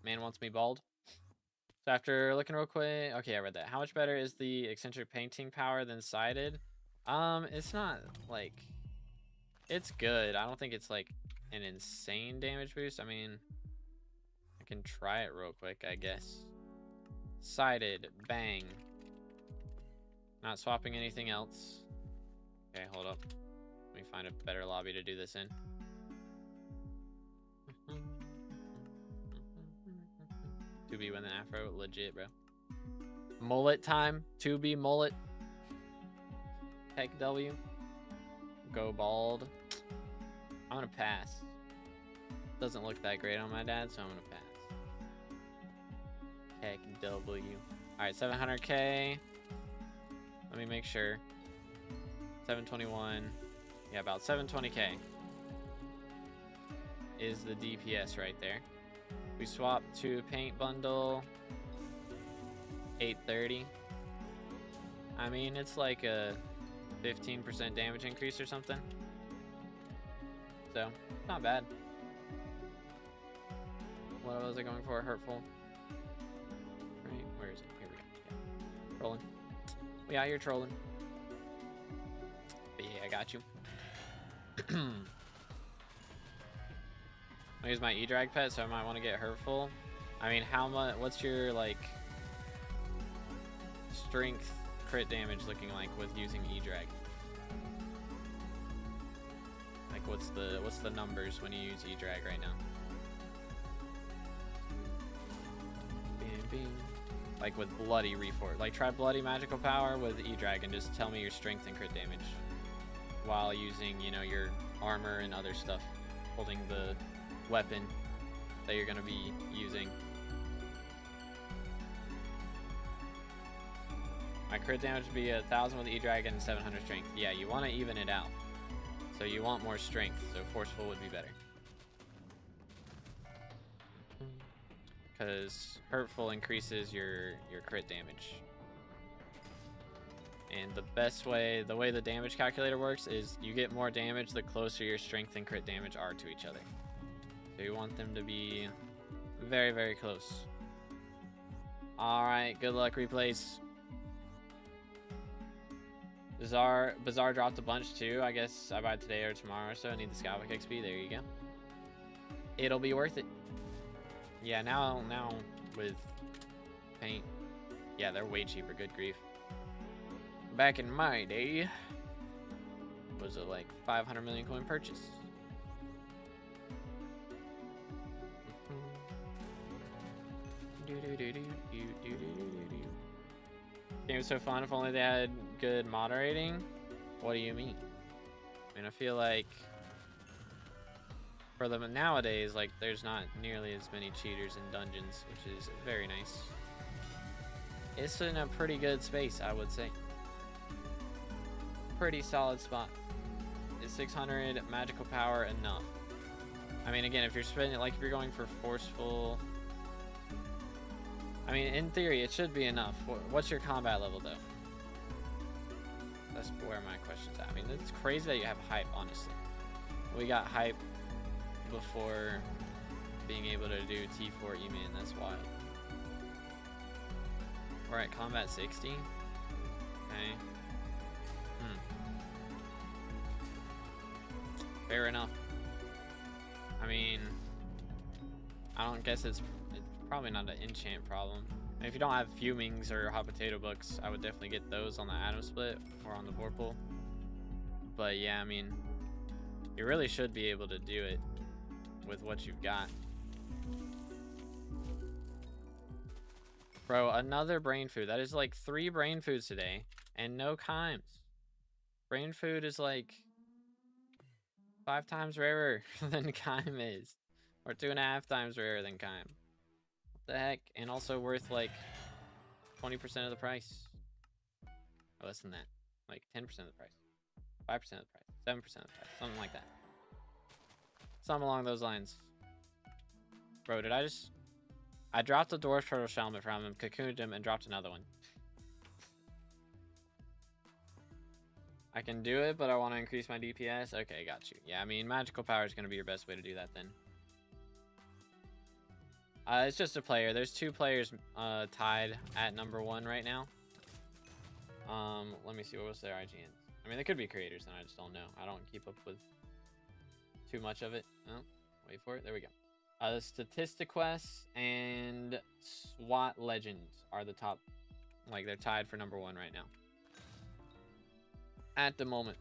man wants me bald. So after looking real quick, okay, I read that. How much better is the eccentric painting power than sided? It's not like, it's good. I don't think it's like an insane damage boost. I mean, I can try it real quick, I guess. Sided, bang. Not swapping anything else. Okay, hold up. Let me find a better lobby to do this in. 2B with an afro, legit, bro. Mullet time, 2B mullet. Heck W. Go bald. I'm gonna pass. Doesn't look that great on my dad, so I'm gonna pass. Heck W. Alright, 700k. Let me make sure. 721. Yeah, about 720k is the DPS right there. We swap to paint bundle. 830. I mean, it's like a 15% damage increase or something. So, not bad. What was I going for? Hurtful. Right, where is it? Here we go. Yeah. Trolling. We out here trolling. But yeah, I got you. I use my E-Drag pet, so I might want to get Hurtful. I mean, how much? What's your like strength crit damage looking like with using E-Drag? Like, what's the numbers when you use E-Drag right now? Bing, bing. Like with Bloody Reforce. Like, try Bloody Magical Power with E-Drag and just tell me your strength and crit damage while using, you know, your armor and other stuff, holding the weapon that you're gonna be using. My crit damage would be 1,000 with E-Drag and 700 strength. Yeah, you want to even it out. So you want more strength, so Forceful would be better. Because Hurtful increases your crit damage. And the best way, the way the damage calculator works is you get more damage the closer your strength and crit damage are to each other. So you want them to be very, very close. Alright, good luck, replays. Bazaar dropped a bunch too. I guess I buy it today or tomorrow, so I need the SkyBlock XP. There you go. It'll be worth it. Yeah, now with paint. Yeah, they're way cheaper, good grief. Back in my day, was it like 500 million coin purchase? Game was so fun. If only they had good moderating. What do you mean? I mean, I feel like for them nowadays, like, there's not nearly as many cheaters in dungeons, which is very nice. It's in a pretty good space, I would say. Pretty solid spot. Is 600 magical power enough? I mean, again, if you're spending, like, if you're going for Forceful, I mean, in theory, it should be enough. What's your combat level, though? That's where my question's at. I mean, it's crazy that you have hype, honestly. We got hype before being able to do T4 E-Man. That's wild. We're at combat 60. Okay. Fair enough. I mean, I don't guess it's probably not an enchant problem. If you don't have fumings or hot potato books, I would definitely get those on the atom split or on the vorpal. But yeah, I mean, you really should be able to do it with what you've got. Bro, another brain food. That is like 3 brain foods today and no chimes. Brain food is like 5 times rarer than chime is, or 2.5 times rarer than chime. What the heck? And also worth like 20% of the price. Or less than that. Like 10% of the price. 5% of the price. 7% of the price. Something like that. Something along those lines. Bro, did I dropped a dwarf turtle helmet from him, cocooned him, and dropped another one. I can do it, but I want to increase my DPS. Okay, got you. Yeah, I mean, magical power is going to be your best way to do that then. It's just a player. There's 2 players tied at #1 right now. Let me see. What was their IGNs? I mean, they could be creators, and I just don't know. I don't keep up with too much of it. Oh, wait for it. There we go. The Statistic Quests and SWAT Legends are the top. Like, they're tied for #1 right now. At the moment.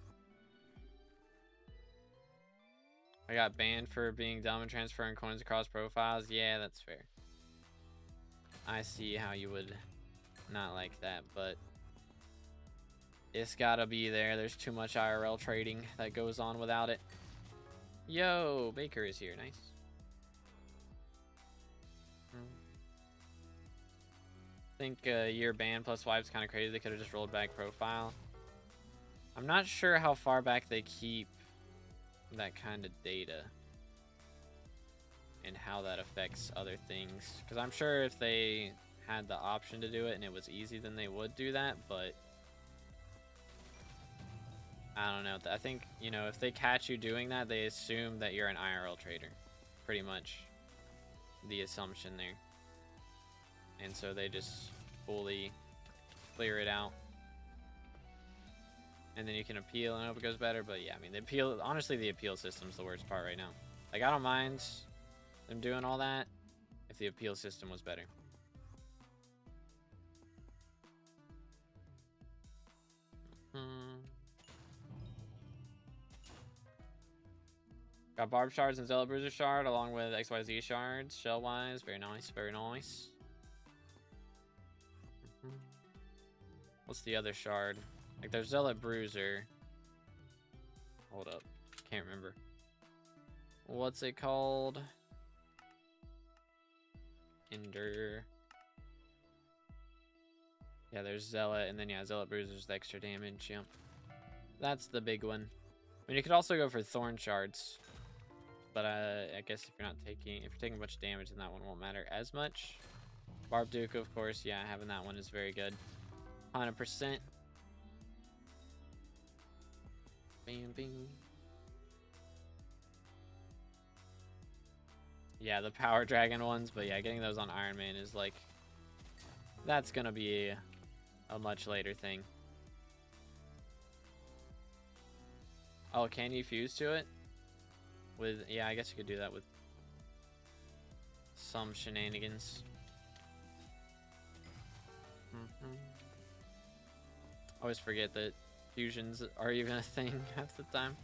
I got banned for being dumb and transferring coins across profiles. Yeah, that's fair. I see how you would not like that, but it's gotta be there. There's too much IRL trading that goes on without it. Yo, Baker is here. Nice. I think a year ban plus wipe's kind of crazy. They could have just rolled back profile. I'm not sure how far back they keep that kind of data and how that affects other things. Because I'm sure if they had the option to do it and it was easy, then they would do that. But I don't know. I think, you know, if they catch you doing that, they assume that you're an IRL trader. Pretty much the assumption there. And so they just fully clear it out. And then you can appeal and hope it goes better. But yeah, I mean, the appeal, honestly, the appeal system's the worst part right now. Like, I don't mind them doing all that if the appeal system was better. Got Barb Shards and Zealot Bruiser Shard along with XYZ Shards, shell-wise. Very nice, very nice. What's the other shard? Like, there's Zealot Bruiser. Hold up. Can't remember. What's it called? Ender. Yeah, there's Zealot, and then, yeah, Zealot Bruiser's the extra damage, yeah. That's the big one. I mean, you could also go for Thorn Shards. But I guess if you're taking much damage, then that one won't matter as much. Barb Duke, of course, yeah, having that one is very good. 100%. Bam, bing. Yeah, the Power Dragon ones, but yeah, getting those on Iron Man is like, that's gonna be a much later thing. Oh, can you fuse to it? With, yeah, I guess you could do that with some shenanigans. Always forget that fusions are even a thing half the time.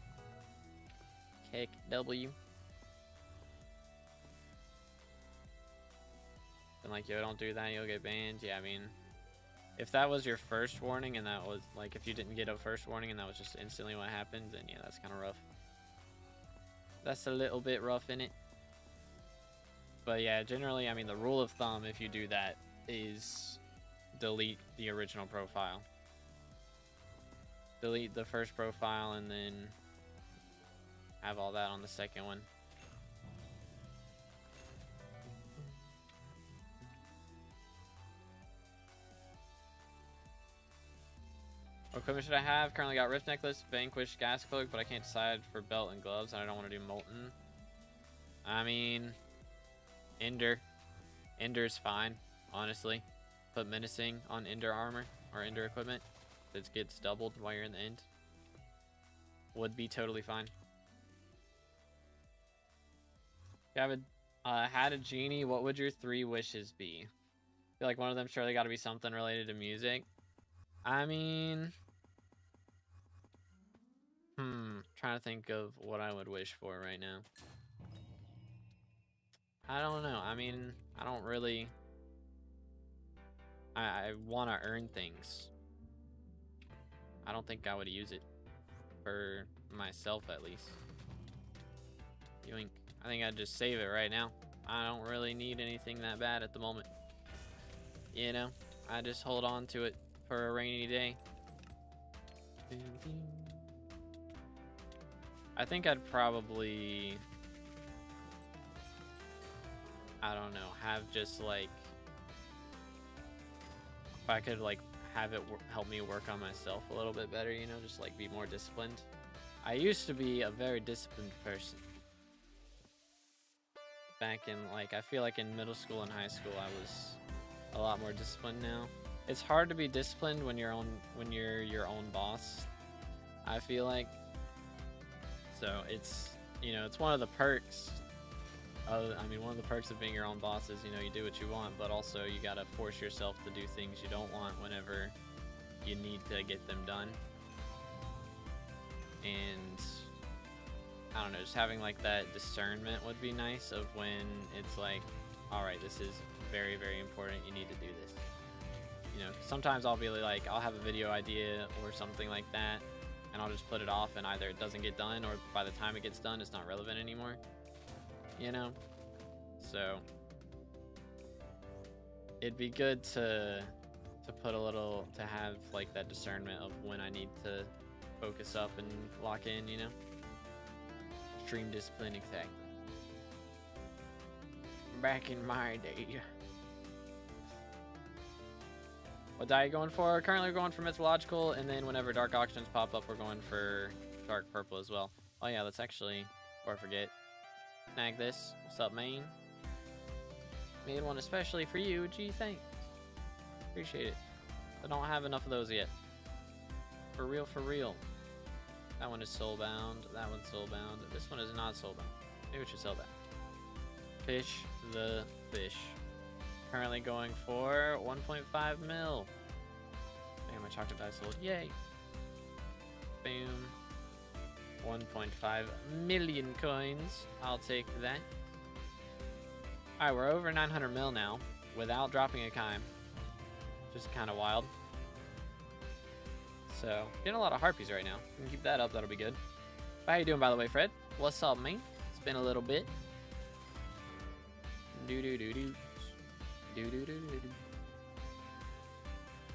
Kick W. And like, yo, don't do that, you'll get banned. Yeah, I mean, if that was your first warning and that was, like, if you didn't get a first warning and that was just instantly what happened, then yeah, that's kind of rough. That's a little bit rough in it. But yeah, generally, I mean, the rule of thumb, if you do that, is delete the original profile. Delete the first profile and then have all that on the second one. What equipment should I have? Currently got Rift Necklace, Vanquish, Gas Cloak, but I can't decide for belt and gloves, and I don't want to do Molten. I mean, Ender. Ender's fine, honestly. Put Menacing on Ender armor, or Ender equipment. That gets doubled while you're in the end. Would be totally fine. You have had a genie, what would your 3 wishes be? I feel like one of them surely got to be something related to music. I mean, trying to think of what I would wish for right now. I don't know. I mean, I don't really. I want to earn things. I don't think I would use it for myself, at least. Yoink. I think I'd just save it right now. I don't really need anything that bad at the moment. You know, I just hold on to it for a rainy day. I think I'd probably, I don't know, have just like, if I could like have it help me work on myself a little bit better, you know, just like be more disciplined. I used to be a very disciplined person. Back in like, I feel like in middle school and high school, I was a lot more disciplined now. It's hard to be disciplined when you're your own boss, I feel like. So it's, you know, it's one of the perks of, I mean, one of the perks of being your own boss is, you know, you do what you want, but also you gotta force yourself to do things you don't want whenever you need to get them done. And I don't know, just having like that discernment would be nice of when it's like, all right, this is very, very important. You need to do this. You know, sometimes I'll be like, I'll have a video idea or something like that, and I'll just put it off, and either it doesn't get done, or by the time it gets done, it's not relevant anymore. You know? So it'd be good to put a little, to have like that discernment of when I need to focus up and lock in, you know? Extreme discipline, exactly. Back in my day. What dye are you going for? Currently we're going for mythological, and then whenever dark auctions pop up, we're going for dark purple as well. Oh yeah, let's actually, before I forget, snag this. What's up, man? Made one especially for you. Gee, thanks. Appreciate it. I don't have enough of those yet. For real, for real. That one is soulbound. That one's soulbound. This one is not soulbound. Maybe we should sell that. Fish the fish. Currently going for 1.5 mil. Damn, my chocolate die sold. Yay. Boom. 1.5 million coins. I'll take that. Alright, we're over 900 mil now without dropping a chime. Just kind of wild. So, getting a lot of harpies right now. We can keep that up, that'll be good. How you doing, by the way, Fred? What's up, man? It's been a little bit. Do-do-do-do. Do-do-do-do-do.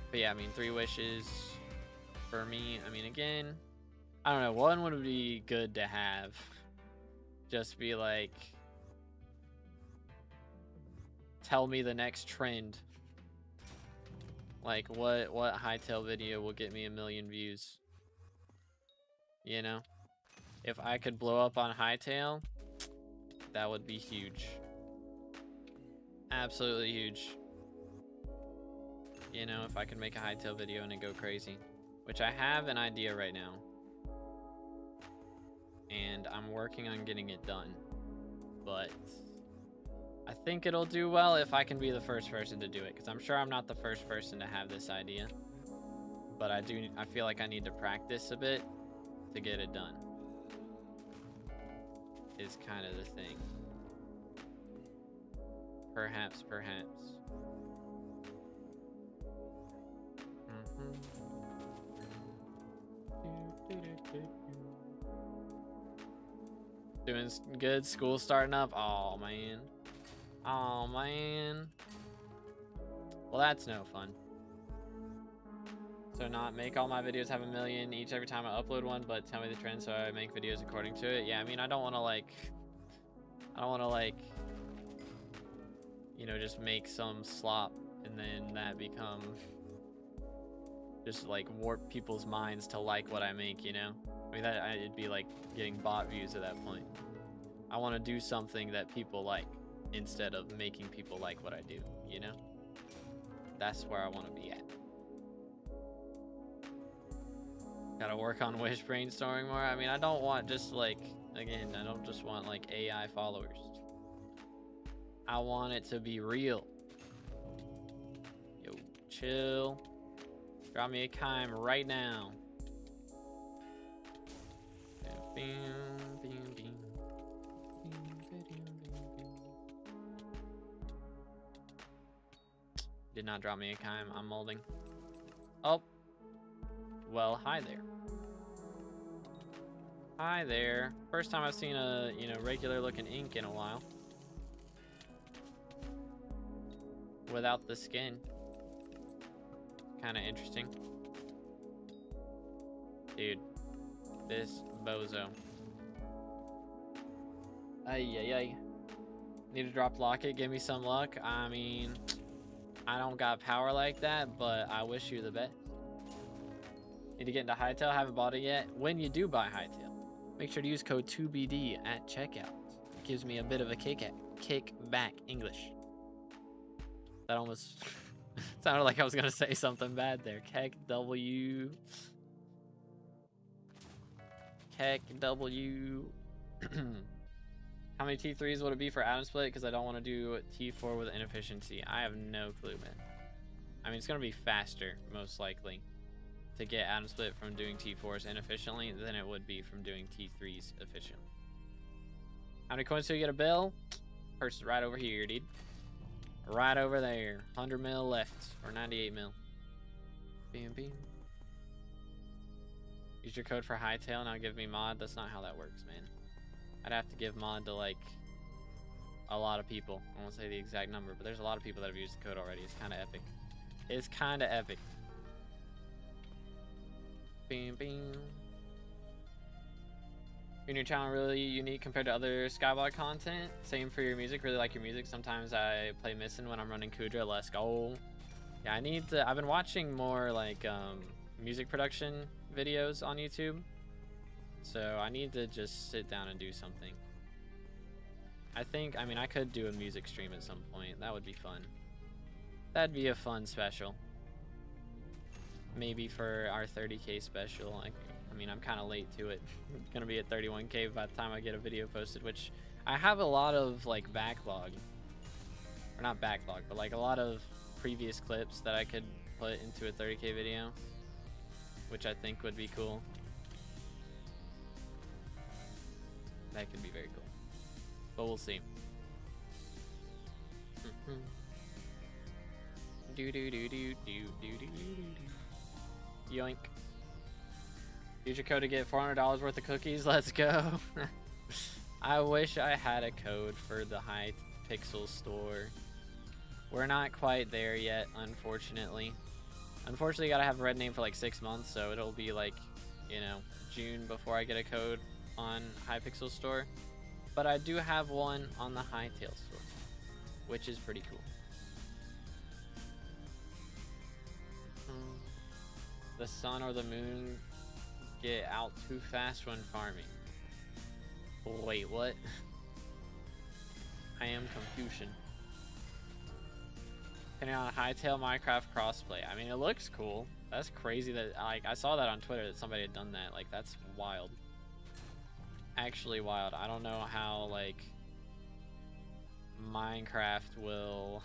But yeah, I mean, 3 wishes for me. I mean, again, I don't know. One would be good to have. Just be like, tell me the next trend. Like, what hightail video will get me 1 million views? You know? If I could blow up on hightail, that would be huge. Absolutely huge. You know, if I could make a hightail video and it go crazy. Which I have an idea right now. And I'm working on getting it done. But I think it'll do well if I can be the first person to do it, because I'm sure I'm not the first person to have this idea. But I feel like I need to practice a bit to get it done. Is kind of the thing. Perhaps. Doing good. School starting up. Oh man. Oh man. Well, that's no fun. So not make all my videos have 1 million each every time I upload one, but tell me the trend so I make videos according to it. Yeah, I mean, I don't want to like, you know, just make some slop and then that become just like warp people's minds to like what I make, you know? I mean, it'd be like getting bot views at that point. I want to do something that people like instead of making people like what I do, you know? That's where I want to be at. Gotta work on wish brainstorming more. I mean, I don't want just like, again, I don't just want like AI followers. I want it to be real. Yo, chill. Drop me a chime right now. Did not drop me a chime. I'm molding. Oh. Well, hi there. Hi there. First time I've seen a, regular looking ink in a while. Without the skin. Kind of interesting. Dude. This bozo. Ay. Need to drop locket, give me some luck. I mean, I don't got power like that, but I wish you the best. Need to get into Hightail, haven't bought it yet. When you do buy Hightail, make sure to use code 2BD at checkout. It gives me a bit of a kickback English. That almost sounded like I was gonna say something bad there. KEKW. How many T3s would it be for Atom Split? Because I don't want to do T4 with inefficiency. I have no clue, man. I mean, it's going to be faster, most likely, to get Atom Split from doing T4s inefficiently than it would be from doing T3s efficiently. How many coins do you get a bill? Person's right over here, dude. Right over there. 100 mil left, or 98 mil. Bam, bam. Use your code for Hightail, now give me mod. That's not how that works, man. I'd have to give mod to, like, a lot of people. I won't say the exact number, but there's a lot of people that have used the code already. It's kind of epic. It's kind of epic. Bam, bam. Your new channel really unique compared to other SkyBlock content. Same for your music. Really like your music. Sometimes I play Missing when I'm running Kudra. Let's go. Yeah, I need to... I've been watching more, like, music production videos on YouTube. So I need to just sit down and do something. I mean, I could do a music stream at some point. That would be fun. That'd be a fun special. Maybe for our 30K special. I mean, I'm kind of late to it. I'm gonna be at 31K by the time I get a video posted, which I have a lot of, like, backlog. Or not backlog, but, like, a lot of previous clips that I could put into a 30K video, which I think would be cool. That could be very cool. But we'll see. Yoink. Use your code to get $400 worth of cookies. Let's go. I wish I had a code for the Hypixel store. We're not quite there yet, unfortunately. Unfortunately, gotta have a red name for like 6 months, so it'll be like, June before I get a code on Hypixel store. But I do have one on the Hightail store, which is pretty cool. The sun or the moon get out too fast when farming. Wait, what? I am Confucian. Depending on Hightail Minecraft crossplay. I mean, it looks cool. That's crazy that, like, I saw that on Twitter that somebody had done that. Like, that's wild. Actually wild. I don't know how, like, Minecraft will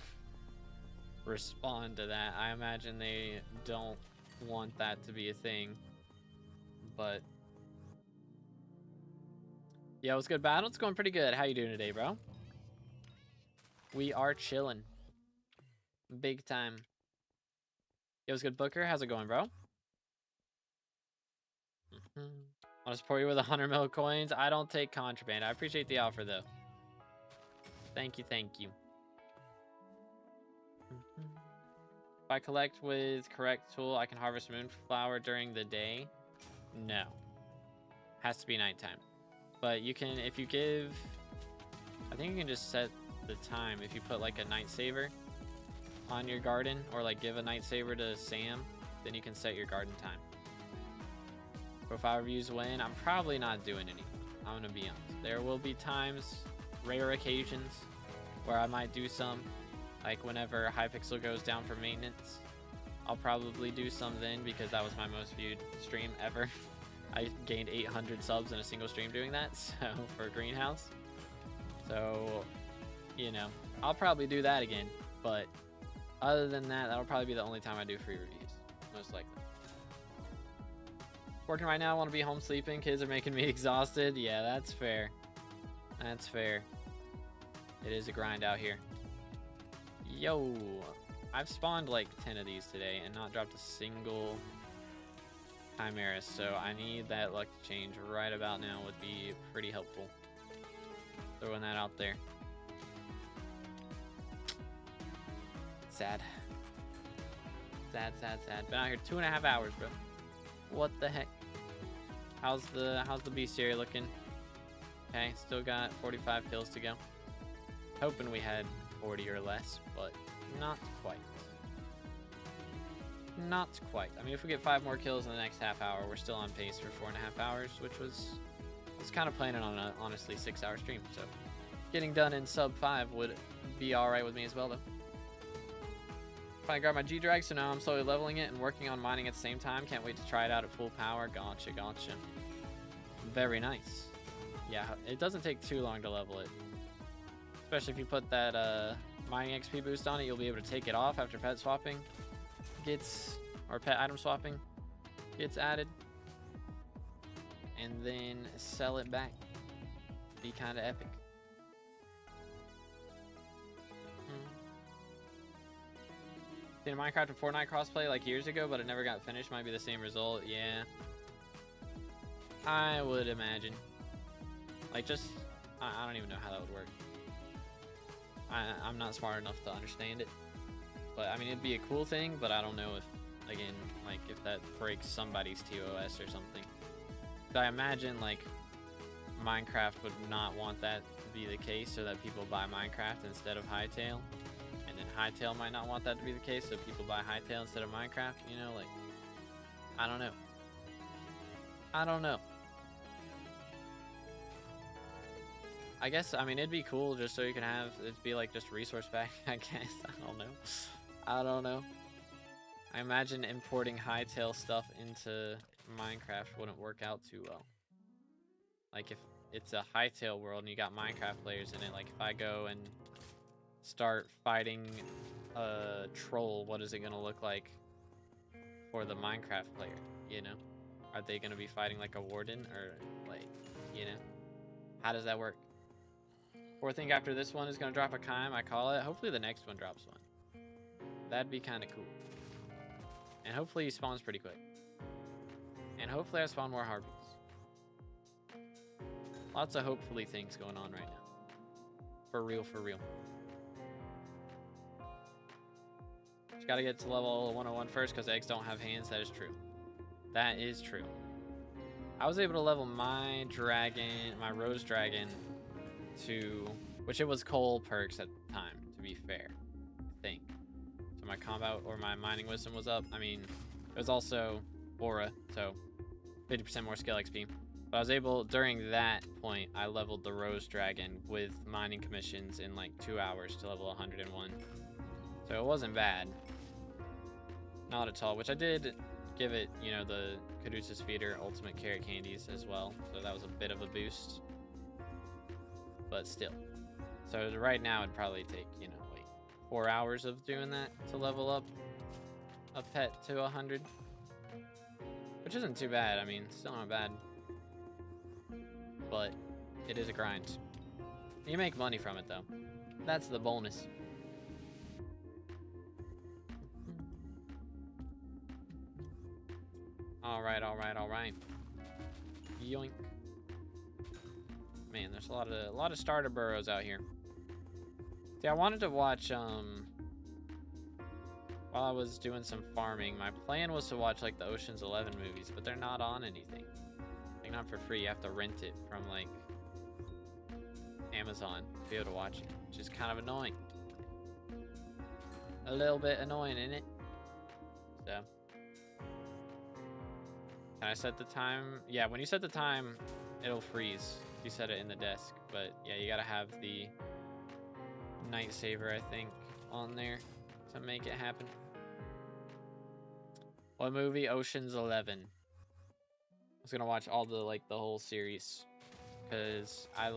respond to that. I imagine they don't want that to be a thing. But yeah, what's good, battle? It's going pretty good. How you doing today, bro? We are chilling. Big time. Yo, what's good, Booker? How's it going, bro? Want to support you with 100 mil coins? I don't take contraband. I appreciate the offer, though. Thank you, thank you. If I collect with correct tool, I can harvest moonflower during the day. No. Has to be nighttime. But you can, if you give... I think you can just set the time. If you put, like, a night saver on your garden, or, like, give a night saver to Sam, then you can set your garden time. Profile reviews when? I'm probably not doing any. I'm gonna be honest. There will be times, rare occasions, where I might do some. Like whenever Hypixel goes down for maintenance, I'll probably do some then, because that was my most viewed stream ever. I gained 800 subs in a single stream doing that, so for Greenhouse. So, I'll probably do that again. But other than that, that'll probably be the only time I do free reviews, most likely. Working right now, I want to be home sleeping. Kids are making me exhausted. Yeah, that's fair. That's fair. It is a grind out here. Yo, I've spawned like 10 of these today and not dropped a single Chimera, so I need that luck to change right about now. Would be pretty helpful. Throwing that out there. Sad. Sad, sad, sad. Been out here 2.5 hours, bro. What the heck? How's the bestiary looking? Okay, still got 45 kills to go. Hoping we had 40 or less, but not quite. Not quite. I mean, if we get 5 more kills in the next half hour, we're still on pace for 4.5 hours, which I was kind of planning on a honestly 6-hour stream. So getting done in sub 5 would be all right with me as well, though. Finally got my G-Drag, so now I'm slowly leveling it and working on mining at the same time. Can't wait to try it out at full power. Gotcha, gotcha. Very nice. Yeah, it doesn't take too long to level it. Especially if you put that mining XP boost on it, you'll be able to take it off after pet swapping gets, or pet item swapping gets added. And then sell it back. Be kind of epic. Seen a Minecraft and Fortnite crossplay like years ago, but it never got finished. Might be the same result. Yeah, I would imagine. Like, just I don't even know how that would work. I'm not smart enough to understand it. But I mean, it'd be a cool thing, but I don't know if, again, like if that breaks somebody's TOS or something. So I imagine like Minecraft would not want that to be the case, so that people buy Minecraft instead of Hytale. And then Hytale might not want that to be the case, so people buy Hytale instead of Minecraft. You know, like, I don't know. I don't know. I guess, I mean, it'd be cool just so you can have it be like just resource pack, I guess. I don't know. I don't know. I imagine importing Hytale stuff into Minecraft wouldn't work out too well. Like, if it's a Hytale world and you got Minecraft players in it, like if I go and start fighting a troll, what is it gonna look like for the Minecraft player, you know? Are they gonna be fighting like a warden, or like, you know? How does that work? Or think after this one is gonna drop a Chime, I call it. Hopefully the next one drops one. That'd be kind of cool. And hopefully he spawns pretty quick. And hopefully I spawn more Harpies. Lots of hopefully things going on right now. For real, for real. Just gotta get to level 101 first because eggs don't have hands. That is true. That is true. I was able to level my dragon, my rose dragon, to, which it was coal perks at the time, to be fair, I think. So my combat or my mining wisdom was up. I mean, it was also aura, so 50% more skill XP. But I was able, during that point, I leveled the rose dragon with mining commissions in like 2 hours to level 101. So it wasn't bad. Not at all, which I did give it, you know, the Caduceus feeder ultimate carrot candies as well. So that was a bit of a boost. But still. So right now it'd probably take, you know, like 4 hours of doing that to level up a pet to 100. Which isn't too bad. I mean, still not bad. But it is a grind. You make money from it though. That's the bonus. Alright, alright, alright. Yoink. Man, there's a lot of starter burrows out here. See, I wanted to watch while I was doing some farming, my plan was to watch like the Ocean's 11 movies, but they're not on anything. They're not for free. You have to rent it from like Amazon to be able to watch it, which is kind of annoying. A little bit annoying, isn't it? So, can I set the time? Yeah, when you set the time, it'll freeze. You set it in the desk, but yeah, you gotta have the night saver, I think, on there to make it happen. What movie? Ocean's 11. I was gonna watch all the the whole series because I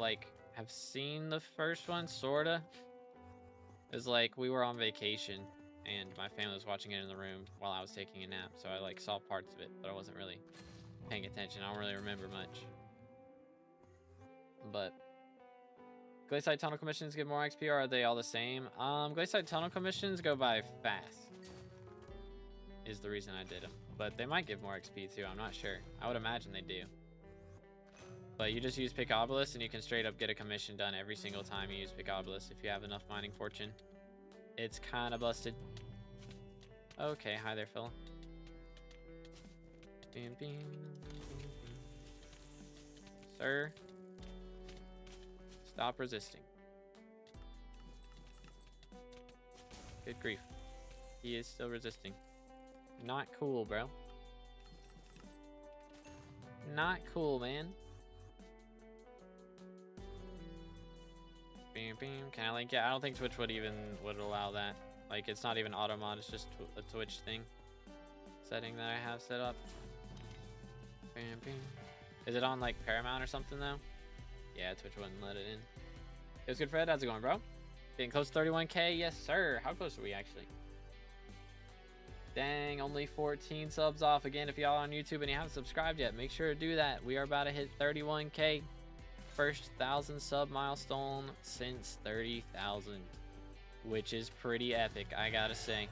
have seen the first one, sorta. It was like we were on vacation and my family was watching it in the room while I was taking a nap. So I like saw parts of it, but I wasn't really paying attention. I don't really remember much. But Glayside tunnel commissions give more XP, or are they all the same? Glayside tunnel commissions go by fast. Is the reason I did them. But they might give more XP too, I'm not sure. I would imagine they do. But you just use Pick Obelisk and you can straight up get a commission done every single time you use Pick Obelisk if you have enough mining fortune. It's kind of busted. Okay, hi there, fella. Bing, bing, bing, bing. Sir, stop resisting. Good grief. He is still resisting. Not cool, bro. Not cool, man. Bam, bam. Can I link it? I don't think Twitch would allow that. Like, it's not even auto mod. It's just a Twitch thing. Setting that I have set up. Bam, bam. Is it on like Paramount or something though? Yeah, Twitch wouldn't let it in. It was good, Fred. How's it going, bro? Getting close to 31K? Yes, sir. How close are we actually? Dang, only 14 subs off. Again, if y'all on YouTube and you haven't subscribed yet, make sure to do that. We are about to hit 31K. First 1,000 sub milestone since 30,000, which is pretty epic, I gotta say.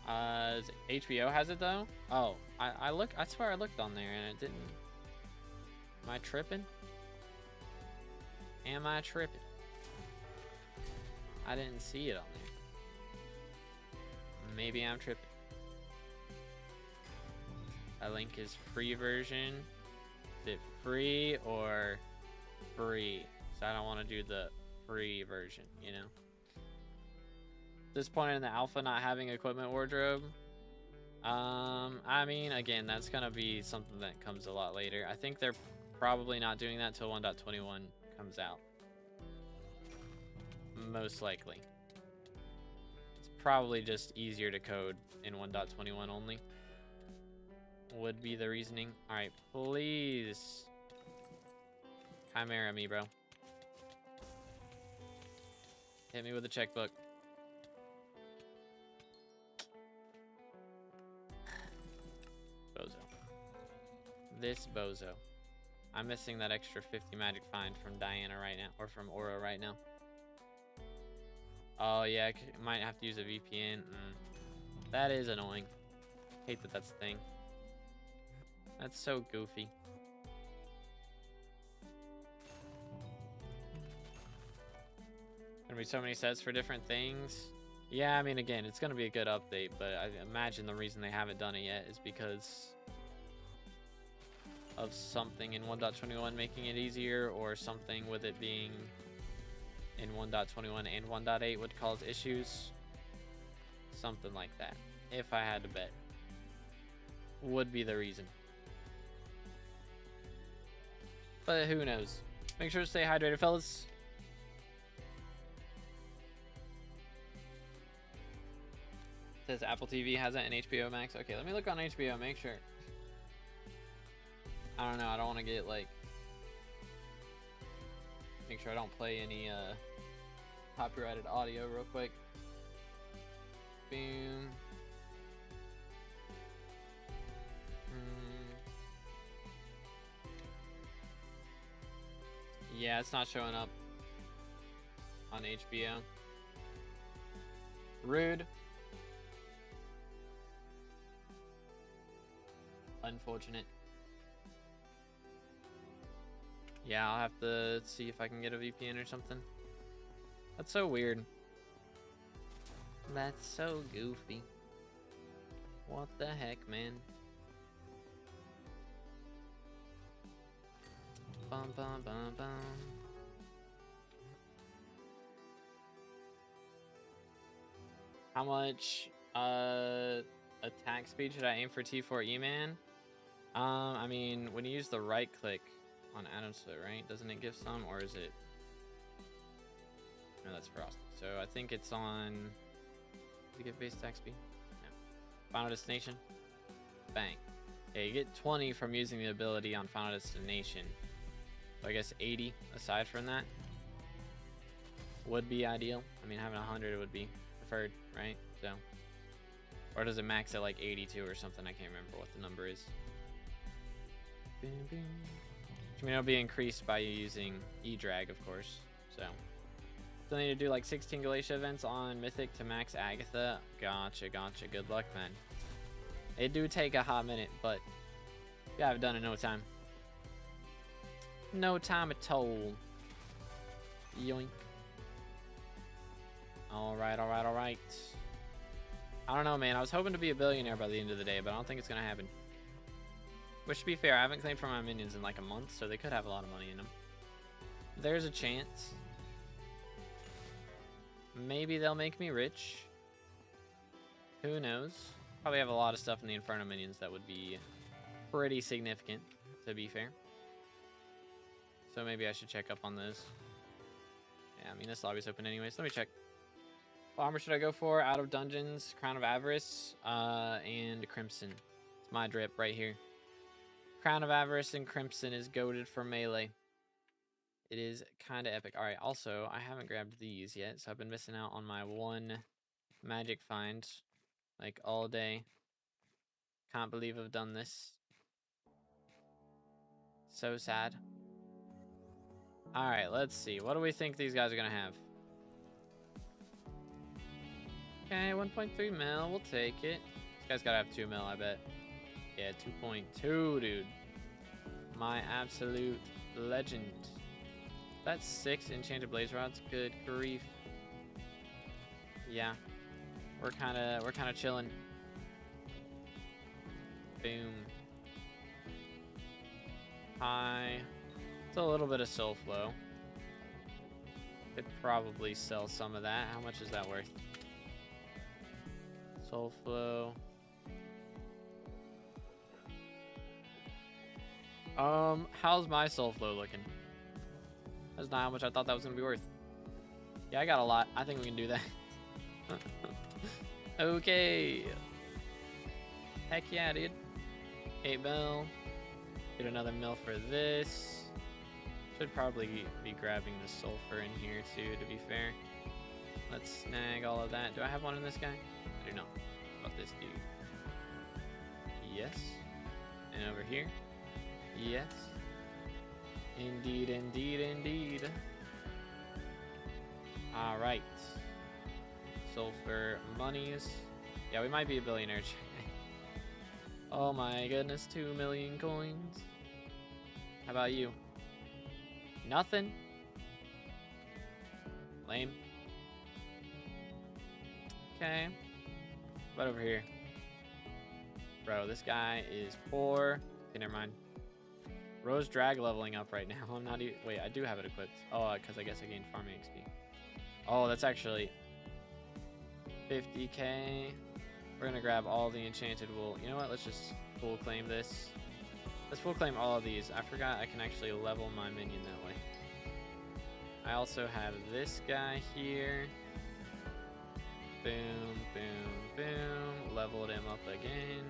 HBO has it though? Oh, I swear I looked on there and it didn't. Am I tripping? Am I tripping? I didn't see it on there. Maybe I'm tripping. A link is free version. Is it free or free? So I don't want to do the free version, you know? Disappointed in the alpha not having equipment wardrobe. I mean, again, that's gonna be something that comes a lot later. I think they're probably not doing that till 1.21 comes out. Most likely. It's probably just easier to code in 1.21 only. Would be the reasoning. Alright, please. Chimera me, bro. Hit me with a checkbook. Bozo. This bozo. I'm missing that extra 50 magic find from Diana right now, or from Aura right now. Oh yeah, I might have to use a VPN. That is annoying. Hate that that's a thing. That's so goofy. Gonna be so many sets for different things. Yeah, I mean, again, it's gonna be a good update, but I imagine the reason they haven't done it yet is because of something in 1.21 making it easier, or something with it being in 1.21 and 1.8 would cause issues. Something like that, if I had to bet, would be the reason. But who knows? Make sure to stay hydrated, fellas. Says Apple TV has it in HBO Max. Okay, let me look on HBO, make sure. I don't know, I don't want to get like... Make sure I don't play any copyrighted audio real quick. Boom. Yeah, it's not showing up on HBO. Rude. Unfortunate. Yeah, I'll have to see if I can get a VPN or something. That's so weird. That's so goofy. What the heck, man? Bum, bum, bum, bum. How much attack speed should I aim for T4 E-Man? I mean, when you use the right click on Atom Split, right? Doesn't it give some, or is it? No, that's Frost. So I think it's on. Does it give base attack speed? No. Final Destination. Bang. Yeah, you get 20 from using the ability on Final Destination. So I guess 80 aside from that. would be ideal. I mean, having 100 would be preferred, right? So, or does it max at like 82 or something? I can't remember what the number is. Which, I mean, it'll be increased by you using E-Drag, of course. So, still need to do like 16 Glacier events on Mythic to max Agatha. Gotcha, gotcha. Good luck, man. It do take a hot minute, but yeah, I've done it in no time. No time at all. Yoink. Alright, alright, alright. I don't know, man. I was hoping to be a billionaire by the end of the day, but I don't think it's going to happen. Which, to be fair, I haven't claimed for my minions in like a month, so they could have a lot of money in them. There's a chance. Maybe they'll make me rich. Who knows? Probably have a lot of stuff in the Inferno minions that would be pretty significant, to be fair. So maybe I should check up on those. Yeah, I mean, this lobby's open anyways. Let me check. What armor should I go for? Out of Dungeons, Crown of Avarice, and Crimson. It's my drip right here. Crown of Avarice and Crimson is goated for melee. It is kind of epic. All right, also, I haven't grabbed these yet, so I've been missing out on my one magic find, like, all day. Can't believe I've done this. So sad. All right, let's see. What do we think these guys are going to have? Okay, 1.3 mil. We'll take it. This guy's got to have 2 mil, I bet. Yeah, 2.2, dude. My absolute legend. That's 6 enchanted blaze rods. Good grief. Yeah. We're kind of chilling. Boom. Hi. It's a little bit of soul flow. Could probably sell some of that. How much is that worth? Soul flow. How's my soul flow looking? That's not how much I thought that was gonna be worth. Yeah, I got a lot. I think we can do that. Okay. Heck yeah, dude. 8 mil. Get another mil for this. Should probably be grabbing the sulfur in here too, to be fair. Let's snag all of that. Do I have one in this guy? I do not. How about this dude? Yes. And over here? Yes. Indeed, indeed, indeed. Alright. Sulfur monies. Yeah, we might be a billionaire. Oh my goodness, 2 million coins. How about you? Nothing? Lame. Okay. What over here? Bro, this guy is poor. Okay, never mind. Rose drag leveling up right now. I'm not even... Wait, I do have it equipped. Oh, because I guess I gained farming XP. Oh, that's actually 50k. We're gonna grab all the enchanted wool. You know what? Let's just full claim this. Let's full claim all of these. I forgot I can actually level my minion that way. I also have this guy here. Boom, boom, boom. Leveled him up again.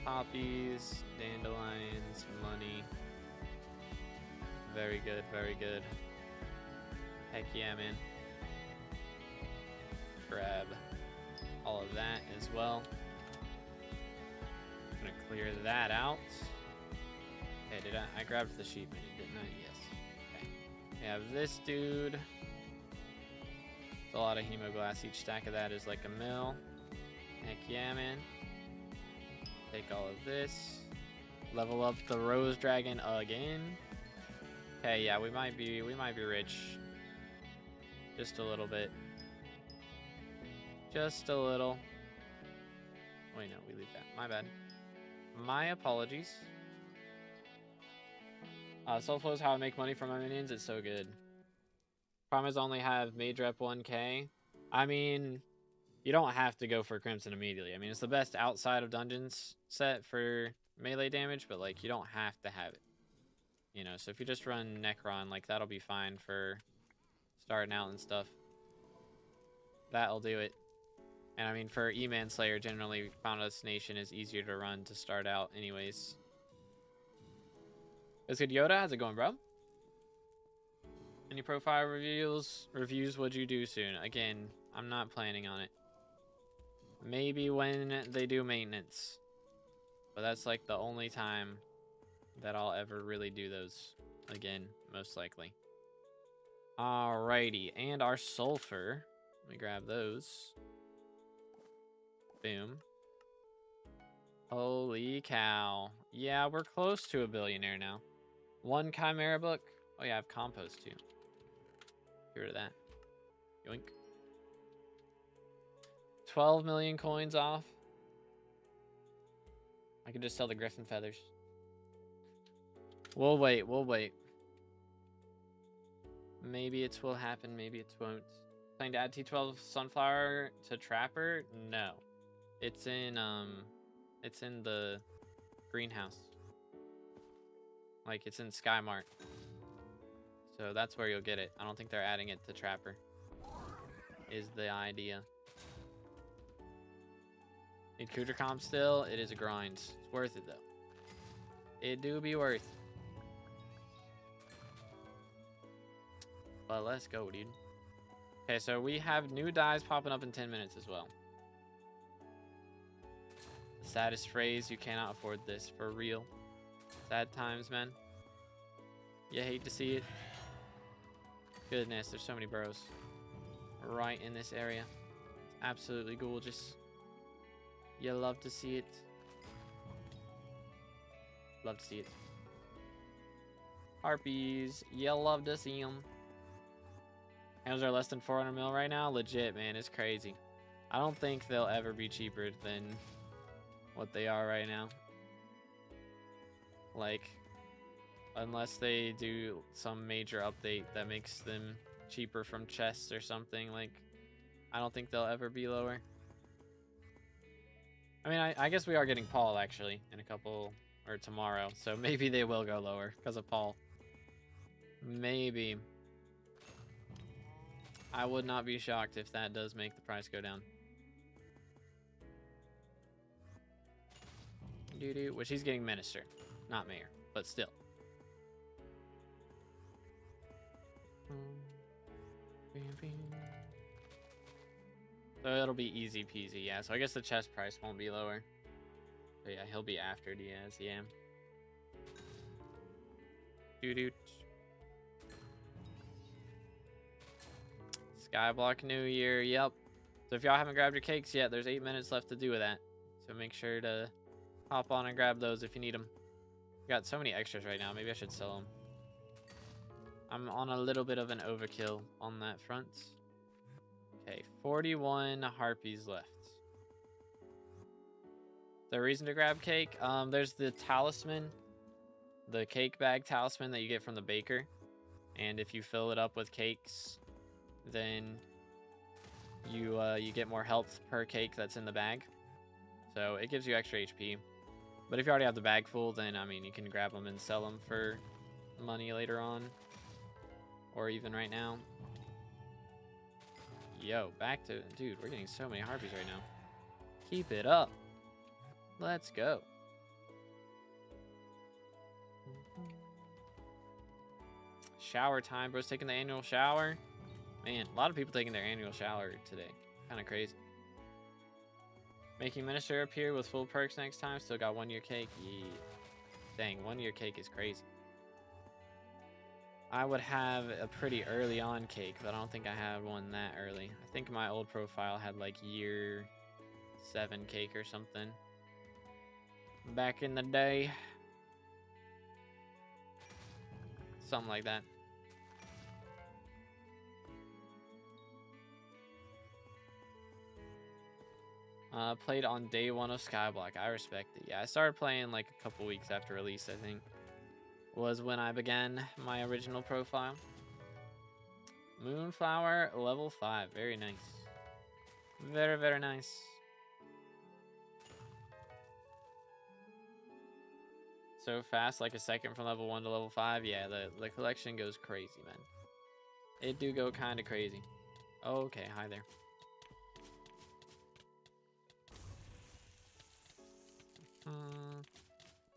Poppies, dandelions, money. Very good, very good. Heck yeah, man. Grab all of that as well. I'm gonna clear that out. Okay, did I grabbed the sheep minion, didn't I? Yes. Okay. We have this dude. It's a lot of hemoglass. Each stack of that is like a mil. Heck yeah, man. Take all of this. Level up the rose dragon again. Okay, yeah, we might be rich. Just a little bit. Just a little. Wait, no, we leave that. My bad. My apologies. Soul Flow is how I make money from my minions. It's so good. Promise only have mage rep 1k. I mean, you don't have to go for Crimson immediately. I mean, it's the best outside of dungeons set for melee damage, but like you don't have to have it. You know, so if you just run Necron, like that'll be fine for starting out and stuff. That'll do it. And I mean, for E-Man Slayer, generally, Final Destination is easier to run to start out anyways. It's good, Yoda. How's it going, bro? Any profile reviews would you do soon? Again, I'm not planning on it. Maybe when they do maintenance. But that's like the only time that I'll ever really do those again, most likely. Alrighty, and our sulfur. Let me grab those. Boom. Holy cow. Yeah, we're close to a billionaire now. 1 Chimera book. Oh yeah, I have compost too. Get rid of that. Yoink. 12 million coins off. I can just sell the griffin feathers. We'll wait, we'll wait. Maybe it will happen, maybe it won't. Planning to add T12 sunflower to Trapper? No. It's in the greenhouse. Like, it's in SkyMart. So that's where you'll get it. I don't think they're adding it to Trapper. Is the idea. Need Cooter Comp still? It is a grind. It's worth it, though. It do be worth. But let's go, dude. Okay, so we have new dyes popping up in 10 minutes as well. The saddest phrase, you cannot afford this, for real. Sad times, man. You hate to see it. Goodness, there's so many burrows right in this area. It's absolutely gorgeous. You love to see it. Love to see it. Harpies, you love to see them. Handles are less than 400 mil right now. Legit, man, it's crazy. I don't think they'll ever be cheaper than what they are right now. Like, unless they do some major update that makes them cheaper from chests or something. Like, I don't think they'll ever be lower. I mean, I guess we are getting Paul, actually, in a couple, or tomorrow. So maybe they will go lower because of Paul. Maybe. I would not be shocked if that does make the price go down. Doo-doo. Which he's getting Minister, not Mayor, but still. So it'll be easy peasy, yeah. So I guess the chest price won't be lower. But yeah, he'll be after Diaz, yeah. Doo-doo. SkyBlock New Year, yep. So if y'all haven't grabbed your cakes yet, there's 8 minutes left to do with that. So make sure to hop on and grab those if you need them. Got so many extras right now, maybe I should sell them. I'm on a little bit of an overkill on that front. Okay, 41 harpies left. Is there a reason to grab cake? There's the talisman, the cake bag talisman that you get from the baker. And if you fill it up with cakes, then you get more health per cake that's in the bag. So it gives you extra HP. But if you already have the bag full, then, I mean, you can grab them and sell them for money later on. Or even right now. Yo, back to... Dude, we're getting so many harpies right now. Keep it up. Let's go. Shower time. Bro's taking the annual shower. Man, a lot of people taking their annual shower today. Kind of crazy. Making Minister appear with full perks next time. Still got 1 year cake. Yeah. Dang, 1 year cake is crazy. I would have a pretty early on cake, but I don't think I have one that early. I think my old profile had like year 7 cake or something. Back in the day. Something like that. Played on day 1 of SkyBlock. I respect it. Yeah, I started playing like a couple weeks after release, I think. Was when I began my original profile. Moonflower level 5. Very nice. Very, very nice. So fast, like a second from level 1 to level 5. Yeah, the collection goes crazy, man. It do go kind of crazy. Okay, hi there.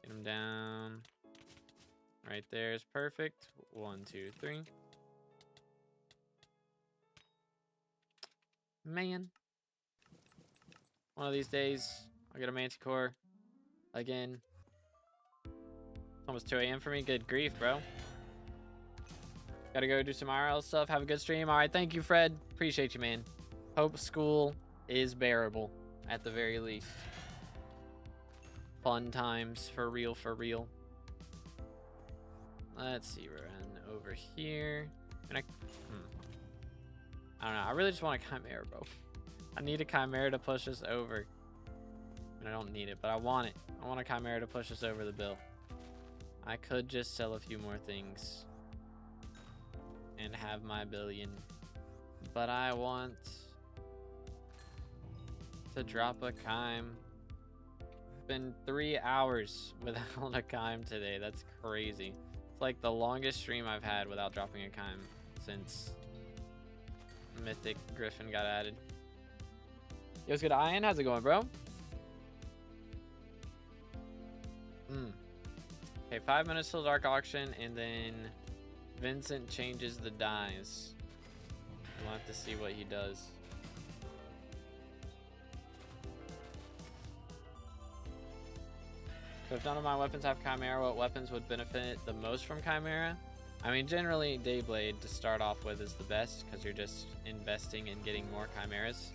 Get him down. Right there is perfect. 1, 2, 3. Man. One of these days, I'll get a Manticore again. It's almost 2 a.m. for me. Good grief, bro. Gotta go do some IRL stuff. Have a good stream. All right, thank you, Fred. Appreciate you, man. Hope school is bearable at the very least. Fun times for real, for real. Let's see, run over here. And I don't know. I really just want a Chimera, bro. I need a Chimera to push us over. And I don't need it, but I want it. I want a Chimera to push us over the bill. I could just sell a few more things and have my billion. But I want to drop a Chime. It's been 3 hours without a Chime today. That's crazy. It's like the longest stream I've had without dropping a Chime since Mythic Griffin got added. Yo, what's good, Ian? How's it going, bro? Okay, 5 minutes till dark auction, and then Vincent changes the dies. We'll have to see what he does. So if none of my weapons have Chimera, what weapons would benefit the most from Chimera? I mean, generally, Dayblade to start off with is the best, because you're just investing in getting more Chimeras.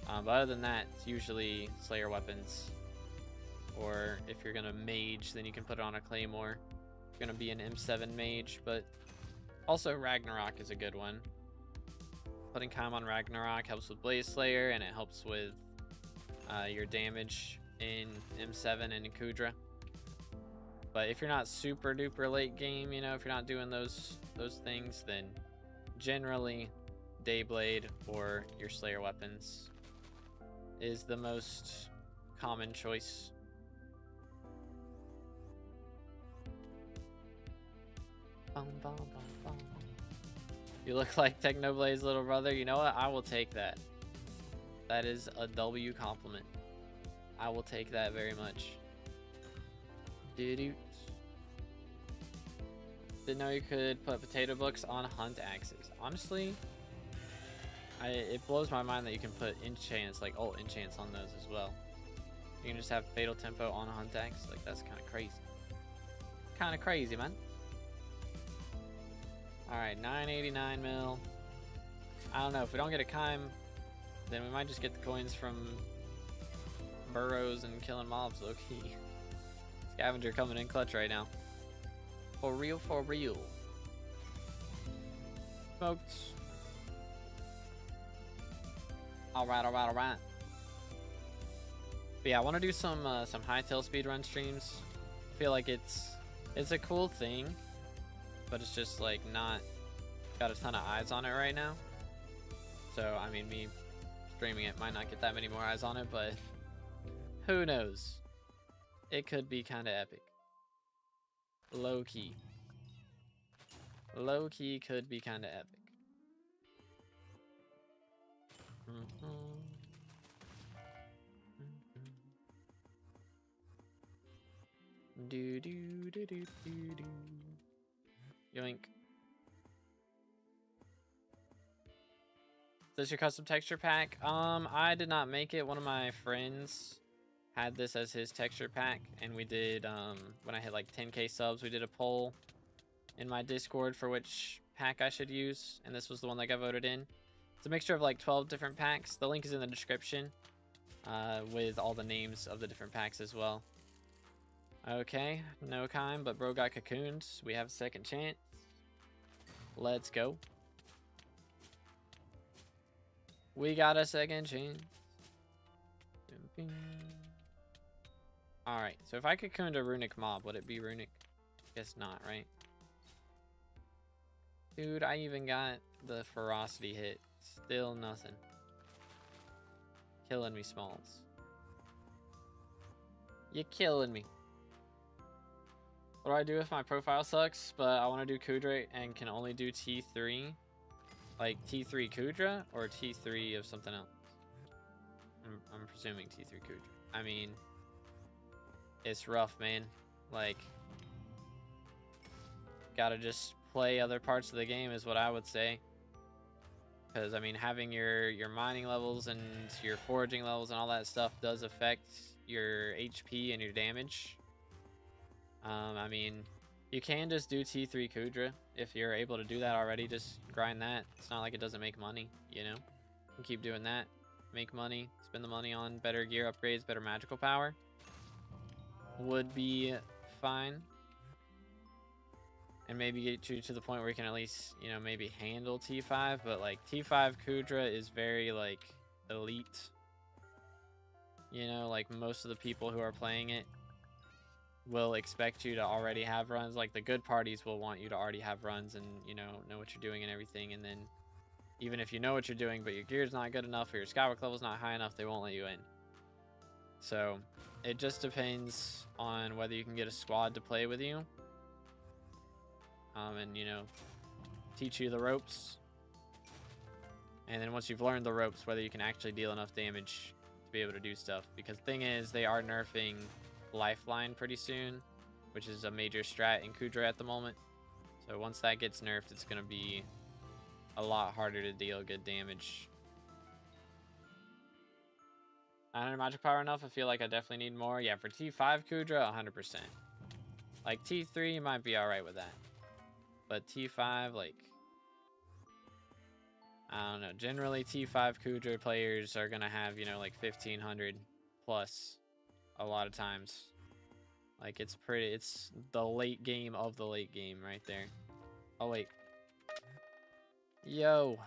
But other than that, it's usually Slayer weapons. Or if you're going to mage, then you can put it on a Claymore. You're going to be an M7 mage, but also Ragnarok is a good one. Putting Chime on Ragnarok helps with Blaze Slayer, and it helps with your damage in M7 and in Kudra. But if you're not super duper late game, you know, if you're not doing those things, then generally Dayblade or your Slayer weapons is the most common choice. You look like Technoblade's little brother. You know what? I will take that. That is a W compliment. I will take that very much. Didn't know you could put potato books on hunt axes. Honestly, it blows my mind that you can put enchants, like ult enchants on those as well. You can just have fatal tempo on a hunt axe. Like, that's kind of crazy. Kind of crazy, man. Alright, 989 mil. I don't know. If we don't get a Chime, then we might just get the coins from burrows and killing mobs, low-key. Scavenger coming in clutch right now. For real, for real. Smoked. Alright, alright, alright. But yeah, I want to do some Hytale speedrun streams. I feel like it's a cool thing, but it's just like not got a ton of eyes on it right now. So I mean, me streaming it might not get that many more eyes on it, but who knows? It could be kind of epic. Low key. Low key could be kind of epic. Do do do do do do. Yoink. Is this your custom texture pack? I did not make it. One of my friends had this as his texture pack, and we did, when I hit like 10k subs, we did a poll in my Discord for which pack I should use, and this was the one that got voted in. It's a mixture of like 12 different packs. The link is in the description, with all the names of the different packs as well. Okay, no Chime, but bro got cocooned. We have a second chance. Let's go. We got a second chance. Alright, so if I cocooned a runic mob, would it be runic? Guess not, right? Dude, I even got the ferocity hit. Still nothing. Killing me, Smalls. You're killing me. What do I do if my profile sucks, but I want to do Kudra and can only do T3? Like T3 Kudra or T3 of something else? I'm presuming T3 Kudra. I mean, it's rough, man. Like, gotta just play other parts of the game is what I would say. Because, I mean, having your mining levels and your foraging levels and all that stuff does affect your HP and your damage. I mean, you can just do T3 Kudra. If you're able to do that already, just grind that. It's not like it doesn't make money, you know? You can keep doing that. Make money. Spend the money on better gear upgrades, better magical power. Would be fine. And maybe get you to the point where you can at least, you know, maybe handle T5. But, like, T5 Kudra is very, like, elite. You know, like, most of the people who are playing it will expect you to already have runs. Like, the good parties will want you to already have runs and, you know what you're doing and everything. And then even if you know what you're doing, but your gear's not good enough or your skywalk level's not high enough, they won't let you in. So it just depends on whether you can get a squad to play with you. And, you know, teach you the ropes. And then once you've learned the ropes, whether you can actually deal enough damage to be able to do stuff. Because the thing is, they are nerfing Lifeline pretty soon, which is a major strat in Kudra at the moment. So once that gets nerfed, it's going to be a lot harder to deal good damage. 900 magic power enough? I feel like I definitely need more. Yeah, for T5 Kudra, 100%. Like, T3, you might be alright with that. But T5, like, I don't know. Generally, T5 Kudra players are going to have, you know, like 1,500 plus a lot of times. Like, it's the late game of the late game right there. Oh, wait. Yo.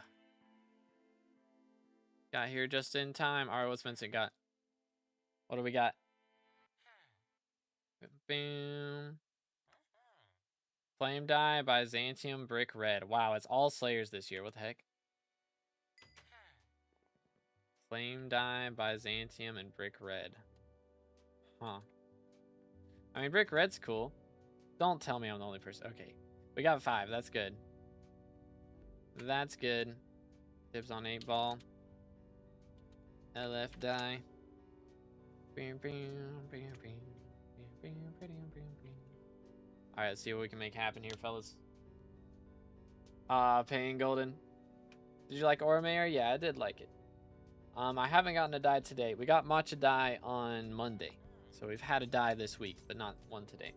Got here just in time. All right, what's Vincent got? What do we got? Boom. Flame Die, Byzantium, Brick Red. Wow, it's all Slayers this year. What the heck? Flame Die, Byzantium, and Brick Red. Huh. I mean, Brick Red's cool. Don't tell me I'm the only person. Okay. We got 5. That's good. That's good. Dibs on 8 ball. LF die. Alright, let's see what we can make happen here, fellas. Paying Golden. Did you like Ormayer? Yeah, I did like it. I haven't gotten a die today. We got Matcha die on Monday. So we've had a die this week, but not one today.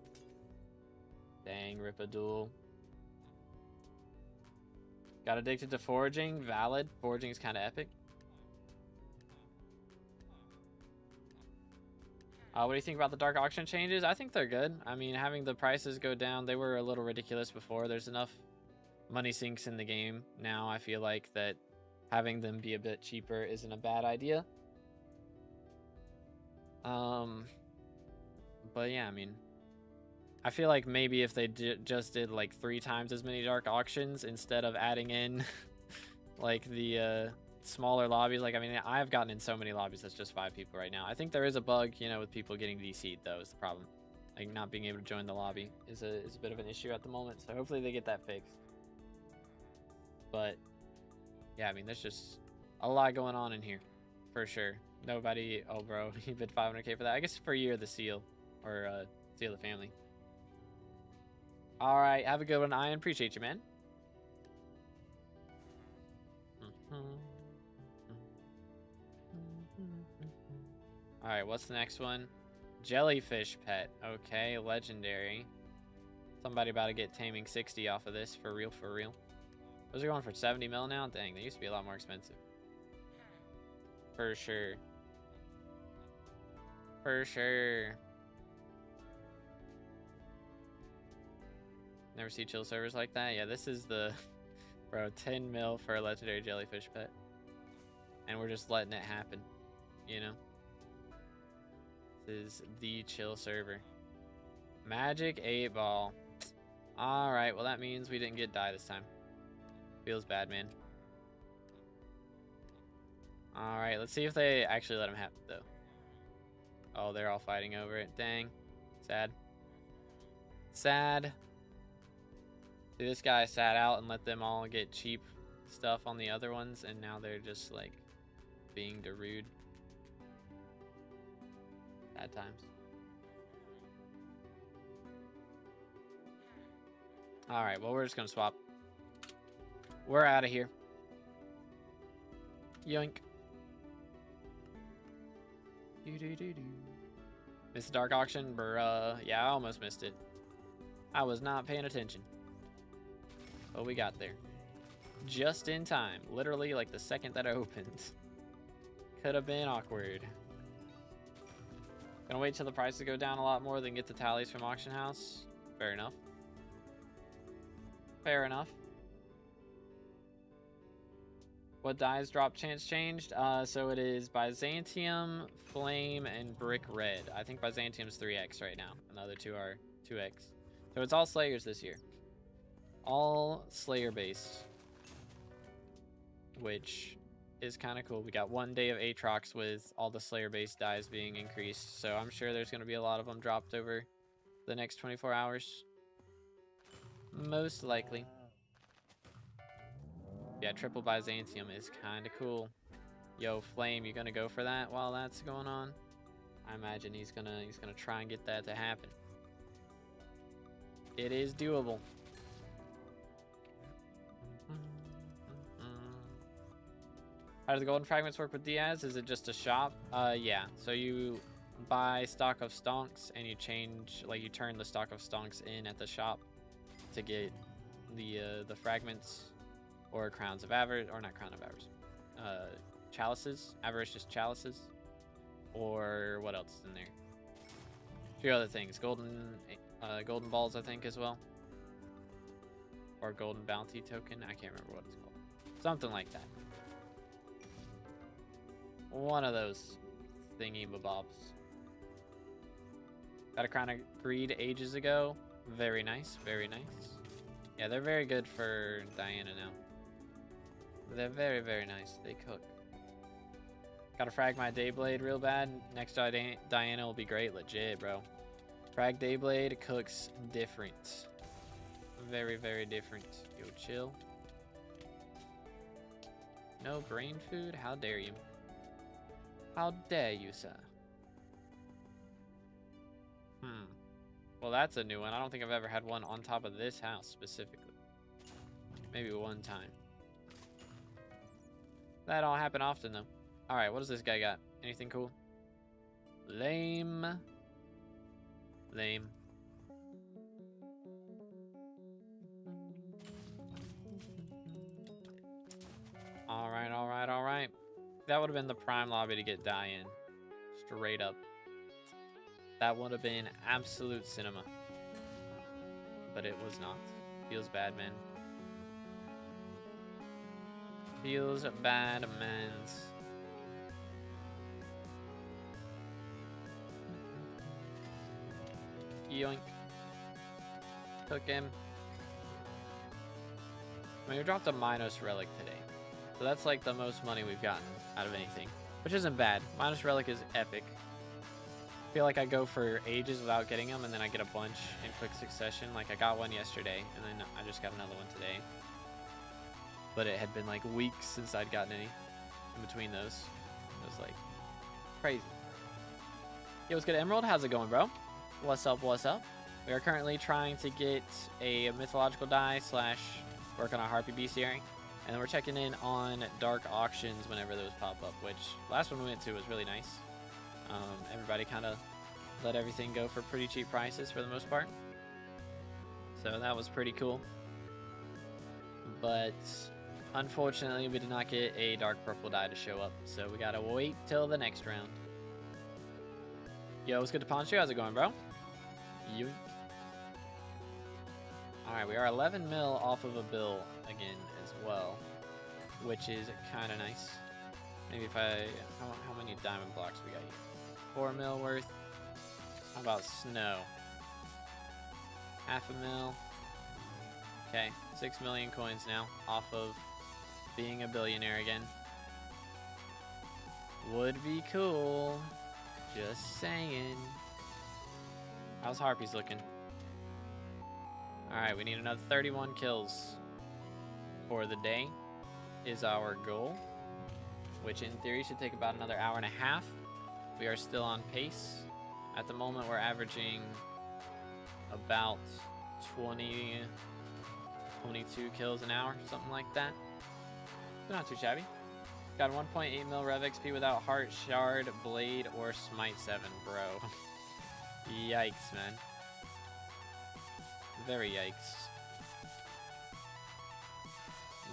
Dang, Ripadool. Got addicted to foraging. Valid. Foraging is kind of epic. What do you think about the dark auction changes? I think they're good. I mean, having the prices go down, they were a little ridiculous before. There's enough money sinks in the game now. I feel like that having them be a bit cheaper isn't a bad idea. But yeah, I mean, I feel like maybe if they just did like 3 times as many dark auctions instead of adding in like the smaller lobbies. Like, I mean, I've gotten in so many lobbies that's just 5 people right now. I think there is a bug, you know, with people getting DC'd though, is the problem. Like, not being able to join the lobby is a bit of an issue at the moment. So hopefully they get that fixed. But yeah, I mean, there's just a lot going on in here for sure. Nobody, oh bro, you bid 500k for that. I guess for Year of the Seal or Seal of the Family. All right, have a good one, Ian. Appreciate you, man. All right, what's the next one? Jellyfish pet. Okay, legendary. Somebody about to get Taming 60 off of this, for real, for real. Those are going for 70 mil now? Dang, they used to be a lot more expensive. For sure. For sure. Never see chill servers like that. Yeah, this is the... Bro, 10 mil for a legendary jellyfish pet. And we're just letting it happen. You know? This is the chill server. Magic 8 ball. Alright, well that means we didn't get die this time. Feels bad, man. Alright, let's see if they actually let him have it, though. Oh, they're all fighting over it. Dang. Sad. Sad. See, this guy sat out and let them all get cheap stuff on the other ones, and now they're just, like, being rude. Bad times. Alright, well, we're just gonna swap. We're out of here. Yoink. Do-do-do-do. Missed the dark auction? Bruh. Yeah, I almost missed it. I was not paying attention. But we got there. Just in time. Literally like the second that it opened. Could have been awkward. Gonna wait till the prices go down a lot more than get the tallies from auction house. Fair enough. Fair enough. What dyes drop chance changed? So it is Byzantium, Flame, and Brick Red. I think Byzantium's 3x right now, and the other two are 2x. So it's all Slayers this year. All Slayer based. Which is kind of cool. We got 1 day of Aatrox with all the Slayer based dyes being increased. So I'm sure there's going to be a lot of them dropped over the next 24 hours. Most likely. Yeah, triple Byzantium is kind of cool. Yo, Flame, you gonna go for that while that's going on? I imagine he's gonna try and get that to happen. It is doable. How do the golden fragments work with Diaz? Is it just a shop? Yeah. So you buy stock of stonks and you change, like you turn the stock of stonks in at the shop to get the fragments. Or crowns of avarice, or not crown of avarice. Chalices, avaricious chalices. Or what else is in there? A few other things. Golden balls, I think, as well. Or golden bounty token. I can't remember what it's called. Something like that. One of those thingy-bobs. Got a crown of greed ages ago. Very nice, very nice. Yeah, they're very good for Diana now. They're very, very nice. They cook. Gotta frag my Dayblade real bad. Next Diana will be great. Legit, bro. Frag Dayblade cooks different. Very, very different. Yo, chill. No brain food? How dare you? How dare you, sir? Well, that's a new one. I don't think I've ever had one on top of this house specifically. Maybe one time. That don't happen often, though. Alright, what does this guy got? Anything cool? Lame. Lame. Alright, alright, alright. That would have been the prime lobby to get Diane. Straight up. That would have been absolute cinema. But it was not. Feels bad, man. Feels bad, mans. Yoink. Took him. I mean, we dropped a Minos Relic today. So that's like the most money we've gotten out of anything. Which isn't bad. Minos Relic is epic. I feel like I go for ages without getting them, and then I get a bunch in quick succession. Like, I got one yesterday, and then I just got another one today. But it had been like weeks since I'd gotten any in between those. It was like crazy. Yo, what's good, Emerald? How's it going, bro? What's up, what's up? We are currently trying to get a mythological die / work on a Harpy bestiary. And then we're checking in on dark auctions whenever those pop up, which last one we went to was really nice. Everybody kind of let everything go for pretty cheap prices for the most part. So that was pretty cool. But unfortunately, we did not get a dark purple die to show up. So we gotta wait till the next round. Yo, what's good to Poncho? How's it going, bro? You. Alright, we are 11 mil off of a bill again as well. Which is kind of nice. Maybe if I... How many diamond blocks we got here? 4 mil worth. How about snow? Half a mil. Okay, 6 million coins now off of being a billionaire again. Would be cool. Just saying. How's Harpies looking? Alright, we need another 31 kills for the day is our goal. Which in theory should take about another hour and a half. We are still on pace. At the moment, we're averaging about 22 kills an hour, something like that. So not too shabby. Got 1.8 mil Rev XP without Heart, Shard, Blade, or Smite 7, bro. Yikes, man. Very yikes.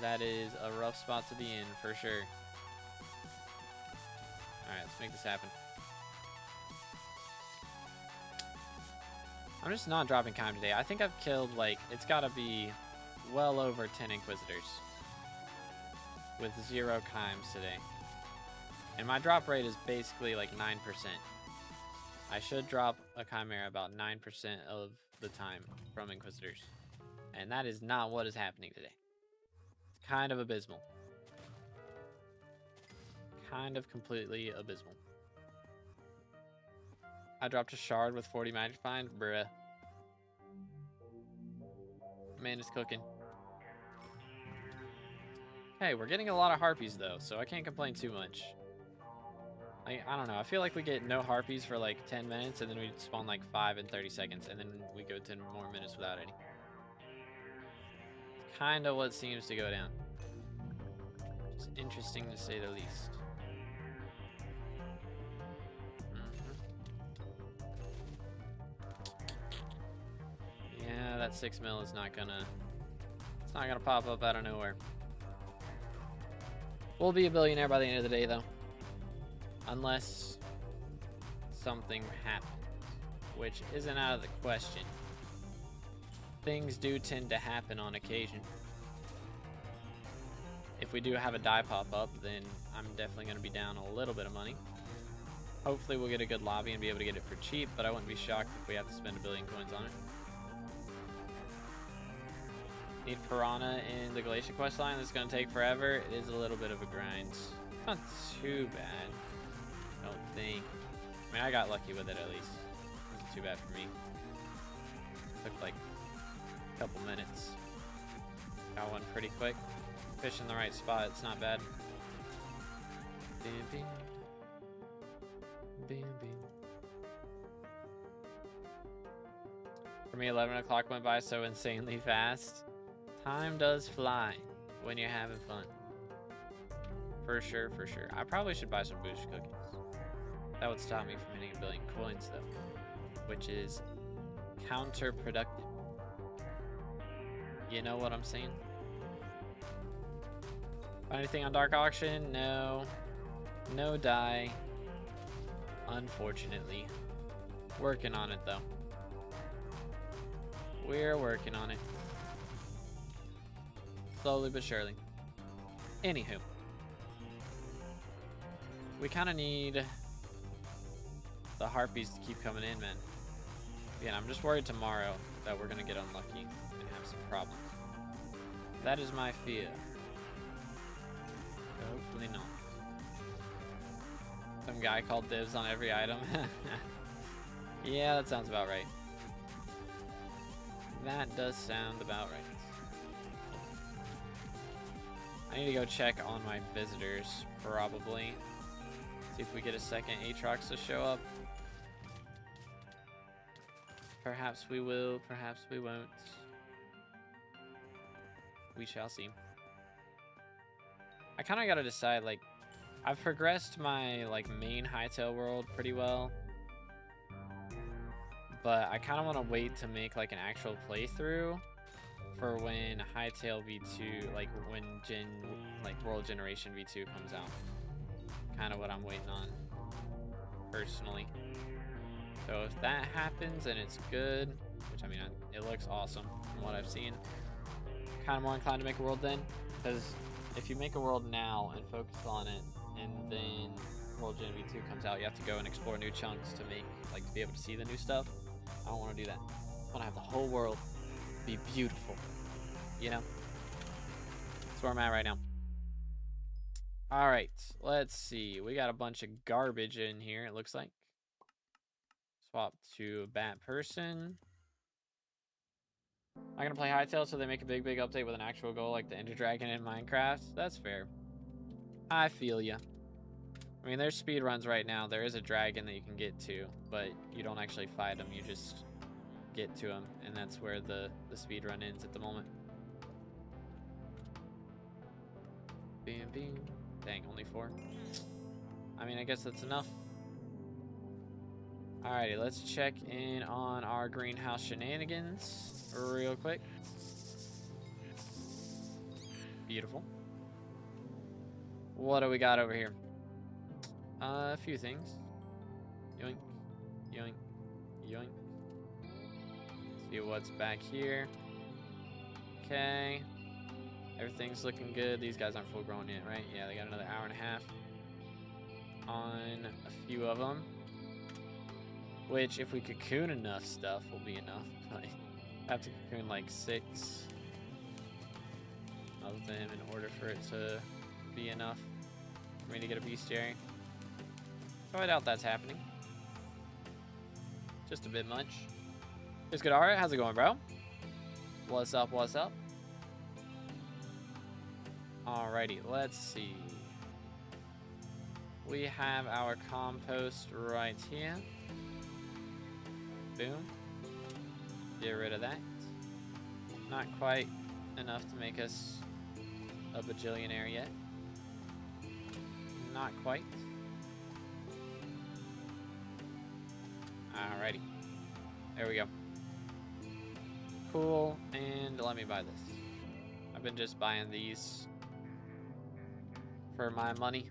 That is a rough spot to be in, for sure. Alright, let's make this happen. I'm just not dropping Kime today. I think I've killed, like, it's gotta be well over 10 Inquisitors. With 0 Kimes today. And my drop rate is basically like 9%. I should drop a Chimera about 9% of the time from Inquisitors. And that is not what is happening today. It's kind of abysmal. Kind of completely abysmal. I dropped a Shard with 40 Magic Find. Bruh. Man is cooking. Hey, we're getting a lot of Harpies though, so I can't complain too much. Like, I don't know, I feel like we get no Harpies for like 10 minutes and then we spawn like 5 in 30 seconds and then we go 10 more minutes without any. Kinda what seems to go down. Just interesting to say the least. Yeah, that 6 mil is not gonna... It's not gonna pop up out of nowhere. We'll be a billionaire by the end of the day, though. Unless something happens, which isn't out of the question. Things do tend to happen on occasion. If we do have a die pop up, then I'm definitely going to be down a little bit of money. Hopefully we'll get a good lobby and be able to get it for cheap, but I wouldn't be shocked if we have to spend 1 billion coins on it. Need Piranha in the Glacier questline. This is going to take forever. It is a little bit of a grind. It's not too bad, I don't think. I mean, I got lucky with it at least. It wasn't too bad for me. Took like a couple minutes. Got one pretty quick. Fish in the right spot. It's not bad. Bing, bing. Bing, bing. For me, 11 o'clock went by so insanely fast. Time does fly when you're having fun. For sure, for sure. I probably should buy some boost cookies. That would stop me from hitting 1 billion coins, though. Which is counterproductive. You know what I'm saying? Find anything on Dark Auction? No. No die. Unfortunately. Working on it, though. We're working on it. Slowly but surely. Anywho. We kind of need the Harpies to keep coming in, man. Again, I'm just worried tomorrow that we're going to get unlucky and have some problems. That is my fear. Hopefully not. Some guy called dibs on every item. Yeah, that sounds about right. That does sound about right. I need to go check on my visitors, probably. See if we get a second Aatrox to show up. Perhaps we will, perhaps we won't. We shall see. I kind of got to decide, like, I've progressed my, like, main Hytale world pretty well. But I kind of want to wait to make, like, an actual playthrough for when Hytale V2, like, when World Generation V2 comes out. Kind of what I'm waiting on, personally. So if that happens and it's good, which, I mean, it looks awesome from what I've seen, kind of more inclined to make a world then. Because if you make a world now and focus on it, and then World Gen V2 comes out, you have to go and explore new chunks to make, like, to be able to see the new stuff. I don't want to do that. I want to have the whole world be beautiful, you know? That's where I'm at right now. All right, let's see. We got a bunch of garbage in here, it looks like. Swap to Bat Person. I'm gonna play Hytale so they make a big update with an actual goal like the Ender Dragon in Minecraft. That's fair. I feel ya. I mean, there's speedruns right now. There is a dragon that you can get to, but you don't actually fight him. You just get to him, and that's where the speedrun ends at the moment. Bam, bam. Dang, only 4. I mean, I guess that's enough. Alrighty, let's check in on our greenhouse shenanigans real quick. Beautiful. What do we got over here? A few things. Yoink, yoink, yoink. See what's back here. Okay. Everything's looking good. These guys aren't full grown yet, right? Yeah, they got another hour and a half on a few of them. Which, if we cocoon enough stuff, will be enough. But I have to cocoon like 6 of them in order for it to be enough for me to get a bestiary. So I doubt that's happening. Just a bit much. It's good. Alright, how's it going, bro? What's up, what's up? Alrighty, let's see. We have our compost right here. Boom. Get rid of that. Not quite enough to make us a bajillionaire yet. Not quite. Alrighty. There we go. Cool. And let me buy this. I've been just buying these for my money.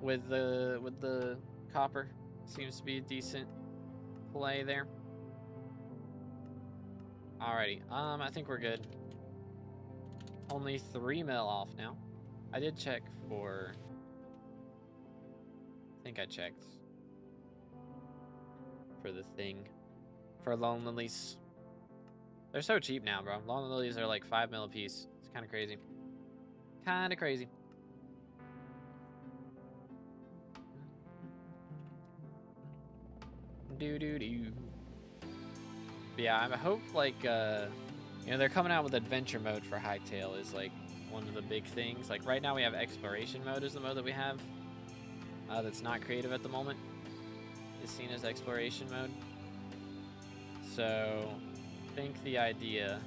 With the copper. Seems to be a decent play there. Alrighty. I think we're good. Only 3 mil off now. I did check for... I think I checked for the thing. For loan lilies. They're so cheap now, bro. Loan lilies are like 5 mil a piece. It's kind of crazy. Kind of crazy. Do. But yeah, I hope like you know, they're coming out with adventure mode for Hightail is like one of the big things. Like right now we have exploration mode is the mode that we have. That's not creative at the moment. Is seen as exploration mode. So I think the idea.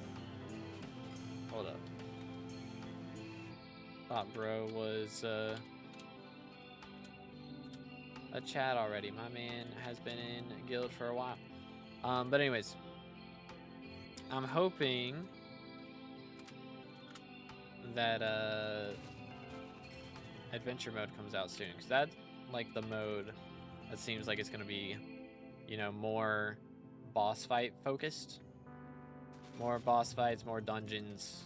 Hold up. Thought bro was a chat already. My man has been in guild for a while. But anyways, I'm hoping that adventure mode comes out soon, because that's like the mode that seems like it's gonna be, you know, more boss fight focused, more boss fights, more dungeons,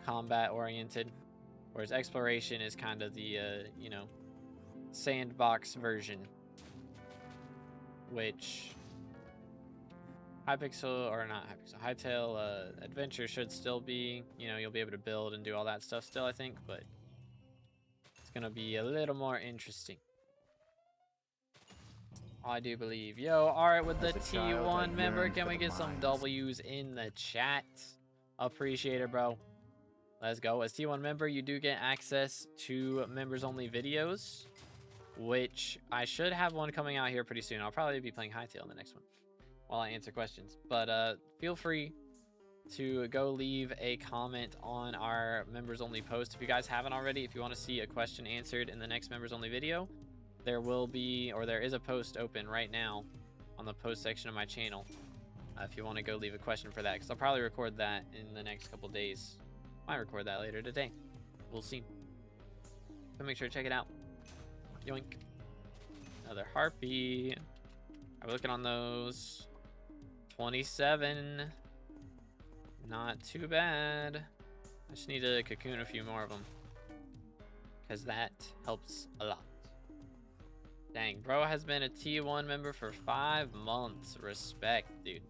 combat oriented, whereas exploration is kind of the you know, sandbox version, which Hypixel, or not Hypixel, Hytale Adventure should still be, you know, you'll be able to build and do all that stuff still, I think, but it's gonna be a little more interesting. I do believe. Yo, alright, with the T1 member, can we get some W's in the chat? Appreciate it, bro. Let's go. As T1 member, you do get access to members only videos, which I should have one coming out here pretty soon. I'll probably be playing Hytale in the next one while I answer questions. But feel free to go leave a comment on our members only post. If you guys haven't already, if you want to see a question answered in the next members only video, there will be, or there is a post open right now on the post section of my channel. If you want to go leave a question for that, because I'll probably record that in the next couple days. Might record that later today. We'll see. So make sure to check it out. Yoink. Another harpy. I'm looking on those. 27. Not too bad. I just need to cocoon a few more of them, because that helps a lot. Dang, bro has been a T1 member for 5 months. Respect, dude.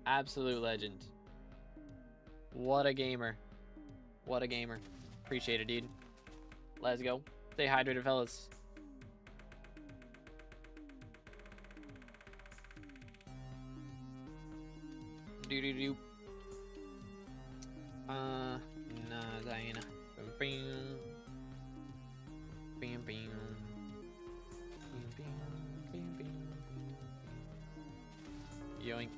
Absolute legend. What a gamer. What a gamer. Appreciate it, dude. Let's go. Stay hydrated, fellas. Do. Nah, Diana. Bam. Yoink.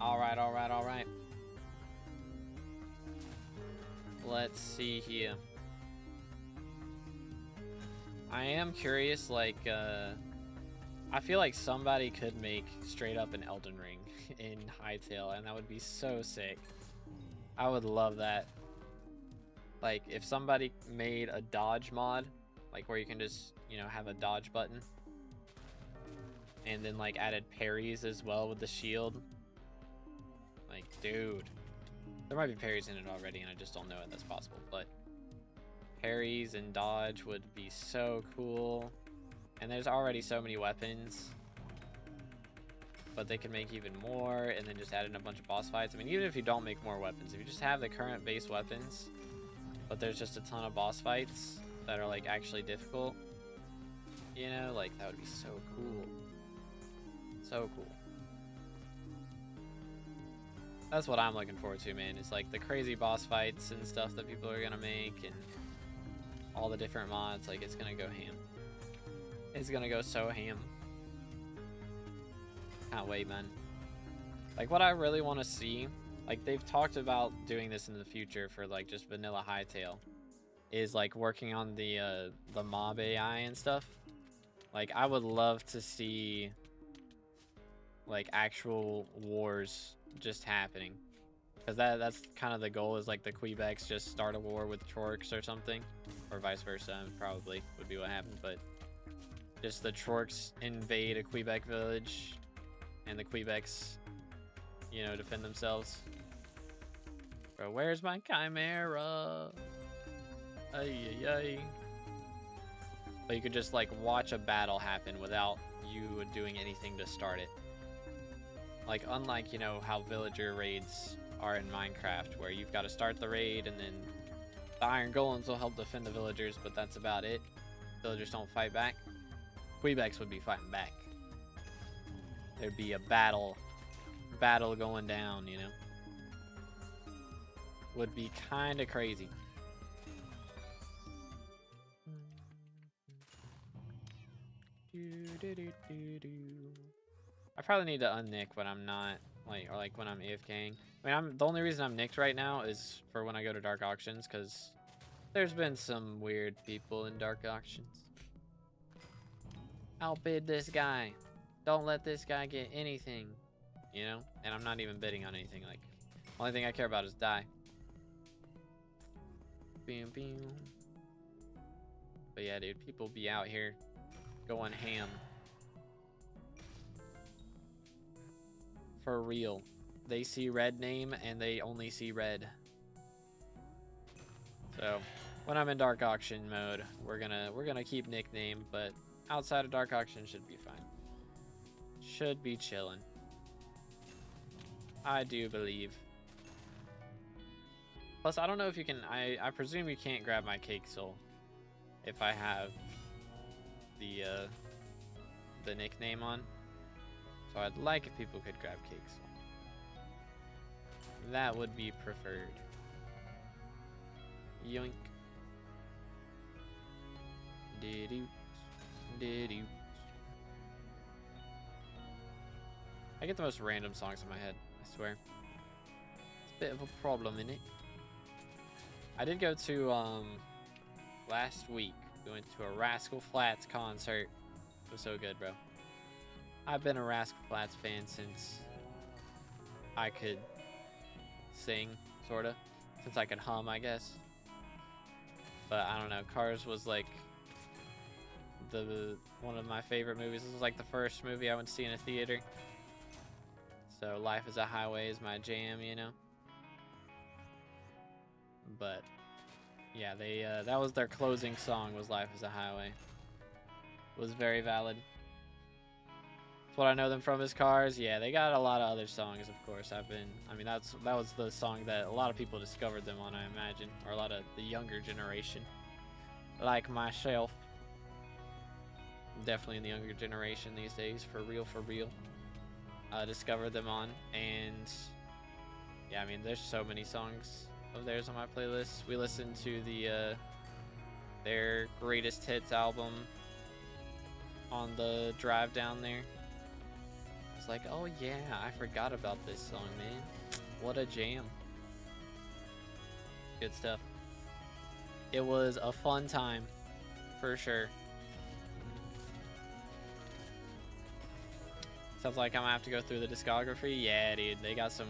Alright. Let's see here. I am curious, like, I feel like somebody could make straight up an Elden Ring in Hytale, and that would be so sick. I would love that. Like, if somebody made a dodge mod, like where you can just, you know, have a dodge button, and then like added parries as well with the shield. Like, dude, there might be parries in it already, and I just don't know if that's possible, but parries and dodge would be so cool. And there's already so many weapons, but they can make even more, and then just add in a bunch of boss fights. I mean, even if you don't make more weapons, if you just have the current base weapons, but there's just a ton of boss fights that are like actually difficult, you know, like that would be so cool. So cool. That's what I'm looking forward to, man. It's like the crazy boss fights and stuff that people are gonna make, and all the different mods. Like, it's gonna go ham. It's gonna go so ham. Can't wait, man. Like, what I really want to see, like, they've talked about doing this in the future for like just vanilla Hytale, is like working on the mob AI and stuff. Like, I would love to see like actual wars just happening, because that's kind of the goal, is like the Quebecs just start a war with Chorks or something, or vice versa. Probably would be what happened, but just the Chorks invade a Quebec village, and the Quebecs, you know, defend themselves. Bro, where's my Chimera? Ay, ay, ay. But you could just like watch a battle happen without you doing anything to start it. Like, unlike, you know, how villager raids are in Minecraft, where you've got to start the raid and then the iron golems will help defend the villagers, but that's about it. Villagers don't fight back. Quebecs would be fighting back. There'd be a battle going down, you know. Would be kind of crazy. I probably need to unnick when I'm not, like, or like when I'm AFKing. I mean, the only reason I'm nicked right now is for when I go to dark auctions, because there's been some weird people in dark auctions. Outbid this guy. Don't let this guy get anything, you know? And I'm not even bidding on anything. Like, only thing I care about is die. Bam, bam. But yeah, dude, people be out here going ham. For real. They see red name and they only see red. So when I'm in dark auction mode, we're gonna keep nickname, but outside of dark auction should be fine. Should be chilling. I do believe. Plus, I don't know if you can, I presume you can't grab my cake soul if I have the nickname on. So I'd like if people could grab cake soul. That would be preferred. Yoink. Did-oo. Did-oo. I get the most random songs in my head, I swear. It's a bit of a problem, innit? I did go to, last week, we went to a Rascal Flatts concert. It was so good, bro. I've been a Rascal Flatts fan since I could sing, sorta. Since I could hum, I guess. But I don't know, Cars was like one of my favorite movies. This was like the first movie I went to see in a theater. So Life is a Highway is my jam, you know. But yeah, they that was their closing song, was Life is a Highway. It was very valid. That's what I know them from, is Cars. Yeah, they got a lot of other songs, of course. I mean, that was the song that a lot of people discovered them on, I imagine, or a lot of the younger generation, like myself. Definitely in the younger generation these days, for real, for real. Discovered them on, and yeah, I mean, there's so many songs of theirs on my playlist. We listened to their greatest hits album on the drive down there. It's like, oh yeah, I forgot about this song, man. What a jam. Good stuff. It was a fun time, for sure. Sounds like I'm gonna have to go through the discography. Yeah, dude, they got some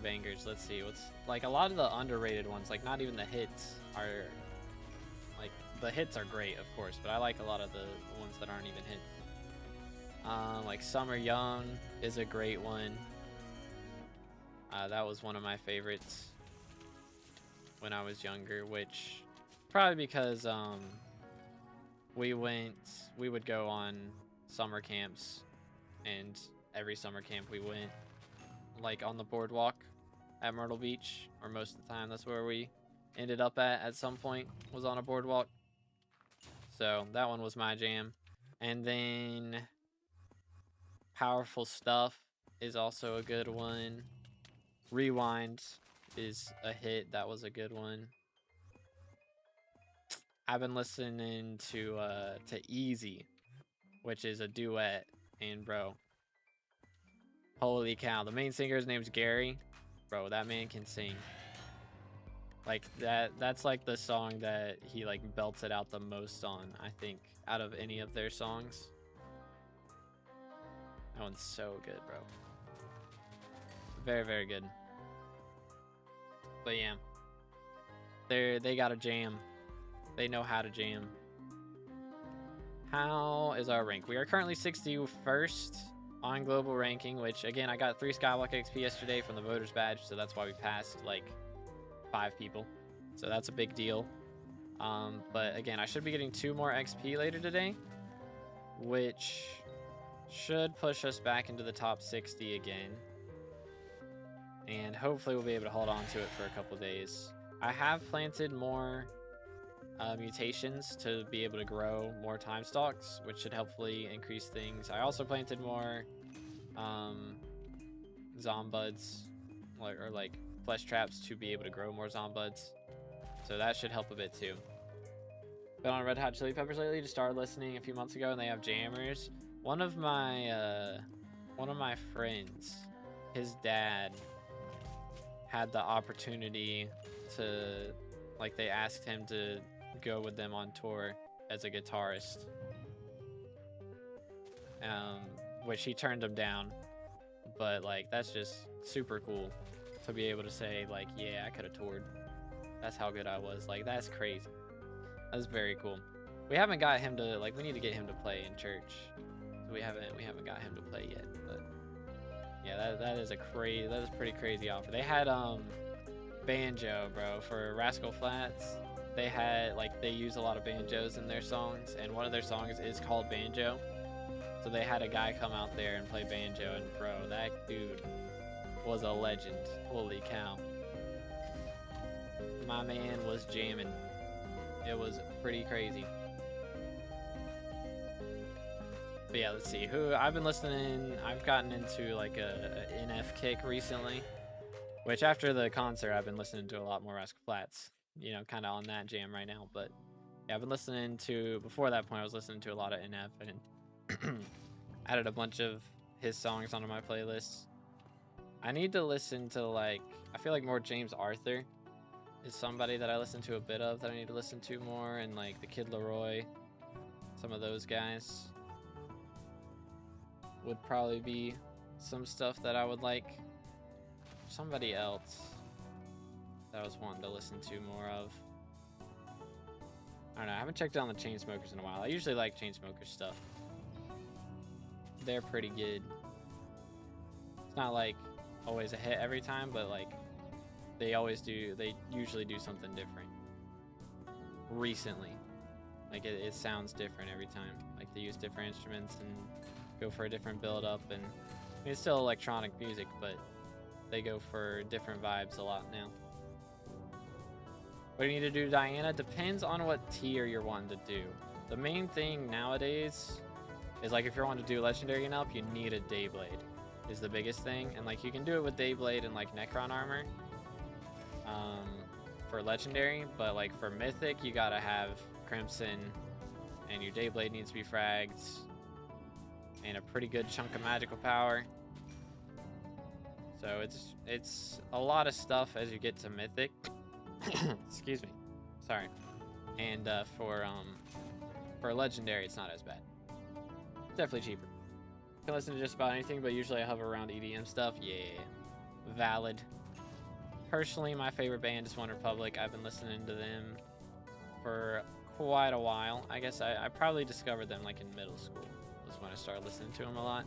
bangers. Let's see what's like a lot of the underrated ones. Like not even the hits are like the hits are great, of course, but I like a lot of the ones that aren't even hits. Like Summer Young is a great one. That was one of my favorites when I was younger, which probably because we would go on summer camps, and every summer camp we went like on the boardwalk at Myrtle Beach, or most of the time that's where we ended up at some point, was on a boardwalk. So that one was my jam. And then Powerful Stuff is also a good one. Rewind is a hit. That was a good one. I've been listening to Easy, which is a duet, and bro, holy cow, the main singer's name's Gary. Bro, that man can sing. Like that's like the song that he like belts it out the most on, I think, out of any of their songs. That one's so good, bro. Very, very good. But yeah, they got a jam. They know how to jam. How is our rank? We are currently 61st on global ranking, which again, I got 3 SkyBlock XP yesterday from the voters badge, so that's why we passed like 5 people. So that's a big deal. But again, I should be getting 2 more XP later today, which should push us back into the top 60 again. And hopefully we'll be able to hold on to it for a couple days. I have planted more mutations to be able to grow more time stalks, which should hopefully increase things. I also planted more zombuds, or like flesh traps, to be able to grow more zombuds. So that should help a bit too. Been on Red Hot Chili Peppers lately. Just started listening a few months ago, and they have jammers. One of my friends, his dad had the opportunity to, like, they asked him to go with them on tour as a guitarist, which he turned him down. But like, that's just super cool to be able to say like, yeah, I could have toured. That's how good I was. Like, that's crazy. That's very cool. We haven't got him to, like, we need to get him to play in church. So we haven't got him to play yet. But yeah, that is a pretty crazy offer. They had banjo, bro, for Rascal Flatts. They had, like, they use a lot of banjos in their songs, and one of their songs is called Banjo. So they had a guy come out there and play banjo, and bro, that dude was a legend. Holy cow. My man was jamming. It was pretty crazy. But yeah, let's see. Who I've been listening. I've gotten into like a NF kick recently, which after the concert, I've been listening to a lot more Rascal Flatts. You know, kind of on that jam right now. But yeah, I've been listening to, before that point, I was listening to a lot of NF, and added a bunch of his songs onto my playlist. I need to listen to, like, I feel like more James Arthur is somebody that I listen to a bit of that I need to listen to more, and like the Kid Laroi, some of those guys would probably be some stuff that I would like. Somebody else that I was wanting to listen to more of. I don't know, I haven't checked on the Chainsmokers in a while. I usually like Chainsmokers stuff. They're pretty good. It's not like always a hit every time, but like they usually do something different. Recently, like it sounds different every time. Like they use different instruments and go for a different build up, and I mean, it's still electronic music, but they go for different vibes a lot now. What do you need to do, Diana? Depends on what tier you're wanting to do. The main thing nowadays is, like, if you're wanting to do legendary and up, you need a Dayblade is the biggest thing. And like you can do it with Dayblade and like Necron armor for legendary, but like for mythic you gotta have Crimson, and your Dayblade needs to be fragged, and a pretty good chunk of magical power. So it's a lot of stuff as you get to mythic. Excuse me. Sorry. And for legendary, it's not as bad. Definitely cheaper. Can listen to just about anything, but usually I hover around EDM stuff. Yeah, valid. Personally, my favorite band is OneRepublic. I've been listening to them for quite a while. I guess I probably discovered them like in middle school. Was when I started listening to them a lot.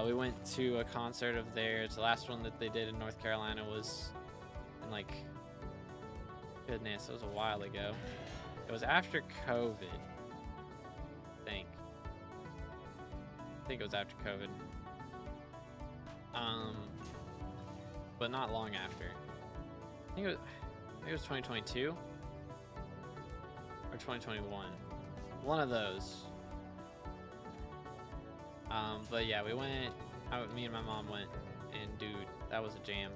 We went to a concert of theirs. The last one that they did in North Carolina was in like, goodness, it was a while ago. It was after COVID, I think. I think it was after COVID. But not long after. I think it was 2022 or 2021. One of those. But yeah, we went. Me and my mom went, and dude, that was a jam.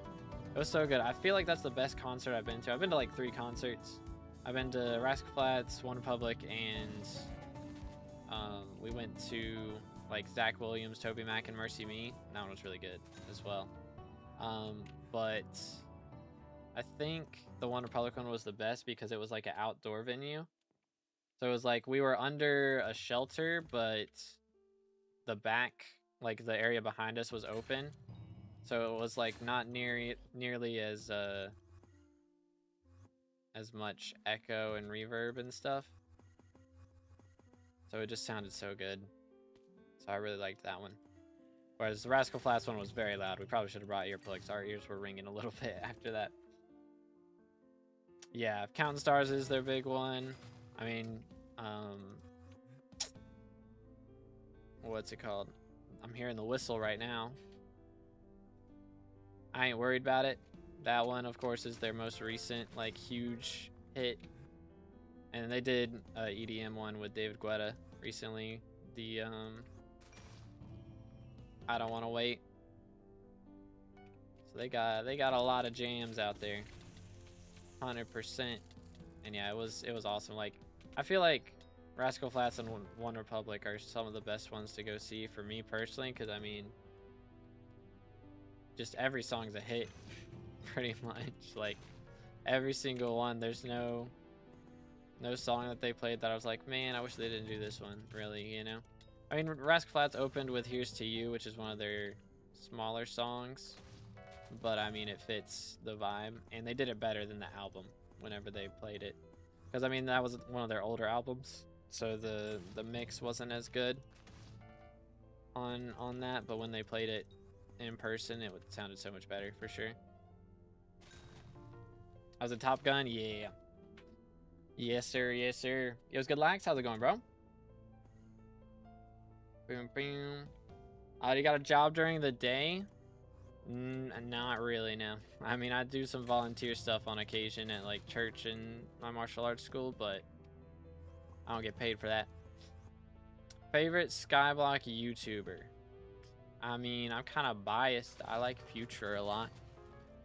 It was so good. I feel like that's the best concert I've been to. I've been to like 3 concerts. I've been to Rascal Flatts, OneRepublic, and we went to like Zach Williams, Toby Mac, and Mercy Me. That one was really good as well. But I think the OneRepublic one was the best because it was like an outdoor venue. So it was like we were under a shelter, but the back, like the area behind us, was open. So it was like not nearly as much echo and reverb and stuff. So it just sounded so good. So I really liked that one. Whereas the Rascal Flatts one was very loud. We probably should have brought earplugs. Our ears were ringing a little bit after that. Yeah, Counting Stars is their big one. I mean, what's it called? I'm hearing the whistle right now. I ain't worried about it. That one, of course, is their most recent, like, huge hit. And they did an EDM one with David Guetta recently. The, I Don't Want to Wait. So they got a lot of jams out there. 100%. And yeah, it was awesome. Like, I feel like Rascal Flatts and OneRepublic are some of the best ones to go see for me personally, because I mean, just every song's a hit, pretty much. Like, every single one. There's no song that they played that I was like, man, I wish they didn't do this one, really, you know? I mean, Rascal Flatts opened with Here's to You, which is one of their smaller songs, but I mean, it fits the vibe, and they did it better than the album whenever they played it. Because, I mean, that was one of their older albums, so the mix wasn't as good on that, but when they played it in person, it sounded so much better, for sure. I was a Top Gun? Yeah. Yes, sir. Yes, sir. Yo, it's good, Lax. How's it going, bro? Boom, boom. You got a job during the day? Not really, no. I mean, I do some volunteer stuff on occasion at, like, church and my martial arts school, but I don't get paid for that. Favorite SkyBlock YouTuber? I mean, I'm kind of biased. I like Future a lot.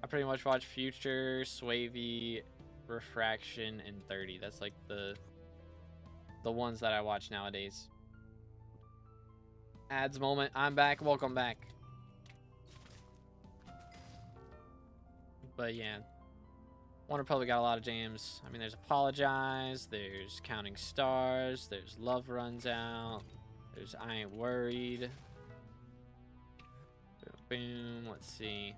I pretty much watch Future, Swavey, Refraction, and 30. That's like the ones that I watch nowadays. Ads moment. I'm back. Welcome back. But yeah, OneRepublic got a lot of jams. I mean, there's Apologize, there's Counting Stars, there's Love Runs Out, there's I Ain't Worried. Boom. Let's see.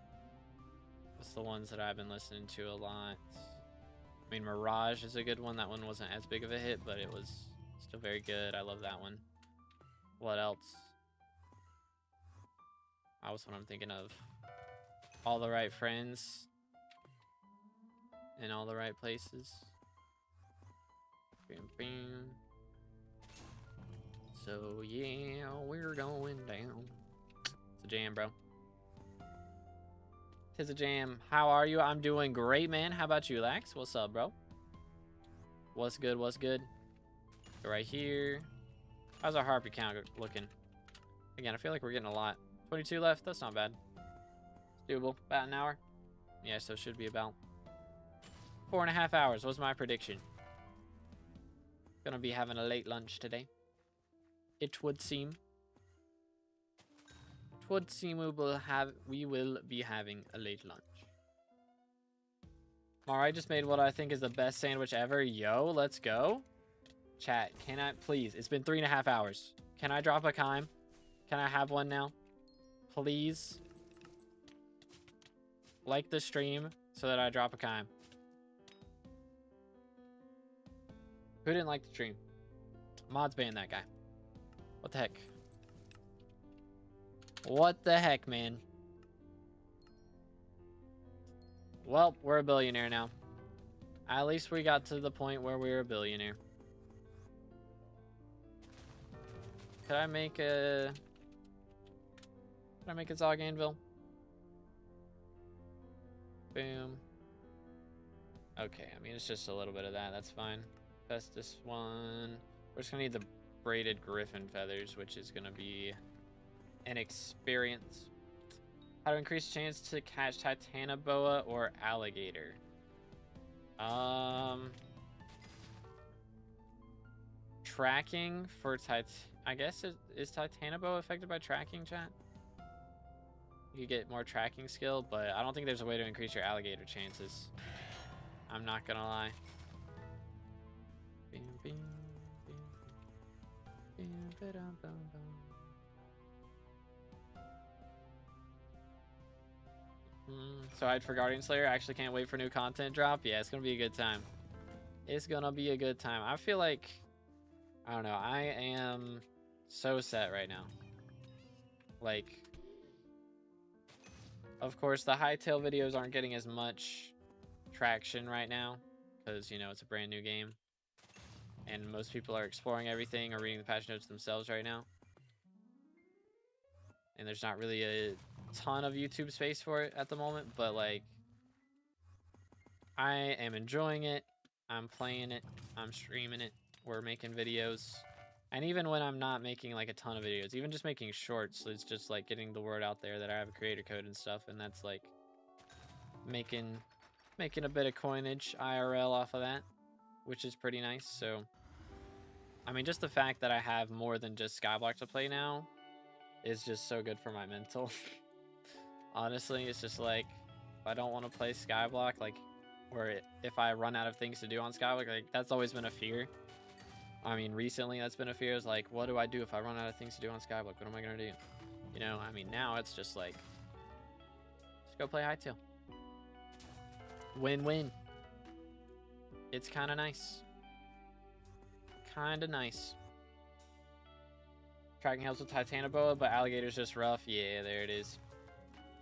What's the ones that I've been listening to a lot? I mean, Mirage is a good one. That one wasn't as big of a hit, but it was still very good. I love that one. What else? That was what I'm thinking of. All the Right Friends. In all the right places. Bam, bam. So yeah, we're going down. It's a jam, bro. Tis a jam. How are you? I'm doing great, man. How about you, Lax? What's up, bro? What's good? What's good? Go right here. How's our harpy count looking? Again, I feel like we're getting a lot. 22 left. That's not bad. It's doable. About an hour. Yeah, so it should be about 4.5 hours was my prediction. Gonna be having a late lunch today. It would seem. It would seem we will be having a late lunch. Alright, just made what I think is the best sandwich ever. Yo, let's go. Chat, can I please? It's been 3.5 hours. Can I drop a chime? Can I have one now? Please. Like the stream so that I drop a chime. Who didn't like the stream? Mods banned that guy. What the heck? What the heck, man? Well, we're a billionaire now. At least we got to the point where we were a billionaire. Could I make a... Could I make a Zog Anvil? Boom. Okay, I mean, it's just a little bit of that. That's fine. Test this one. We're just gonna need the braided griffin feathers, which is gonna be an experience. How to increase chance to catch Titanoboa or alligator? Tracking for I guess is Titanoboa affected by tracking, chat? You get more tracking skill, but I don't think there's a way to increase your alligator chances. I'm not gonna lie. So I'd for Guardian Slayer. I actually can't wait for new content drop. Yeah, it's gonna be a good time. It's gonna be a good time. I feel like, I don't know, I am so set right now. Like, of course, the hightail videos aren't getting as much traction right now because, you know, it's a brand new game and most people are exploring everything or reading the patch notes themselves right now. And there's not really a ton of YouTube space for it at the moment, but like, I am enjoying it. I'm playing it. I'm streaming it. We're making videos. And even when I'm not making like a ton of videos, even just making shorts, it's just like getting the word out there that I have a creator code and stuff, and that's like making a bit of coinage IRL off of that, which is pretty nice. So I mean, just the fact that I have more than just SkyBlock to play now is just so good for my mental. Honestly, it's just like, if I don't want to play SkyBlock, like, or if I run out of things to do on SkyBlock, like, that's always been a fear. I mean, recently that's been a fear, is like, what do I do if I run out of things to do on SkyBlock? What am I going to do? You know, I mean, now it's just like, just go play Hytail. Win-win. It's kind of nice. Kind of nice. Tracking helps with Titanoboa, but alligator's just rough. Yeah, there it is.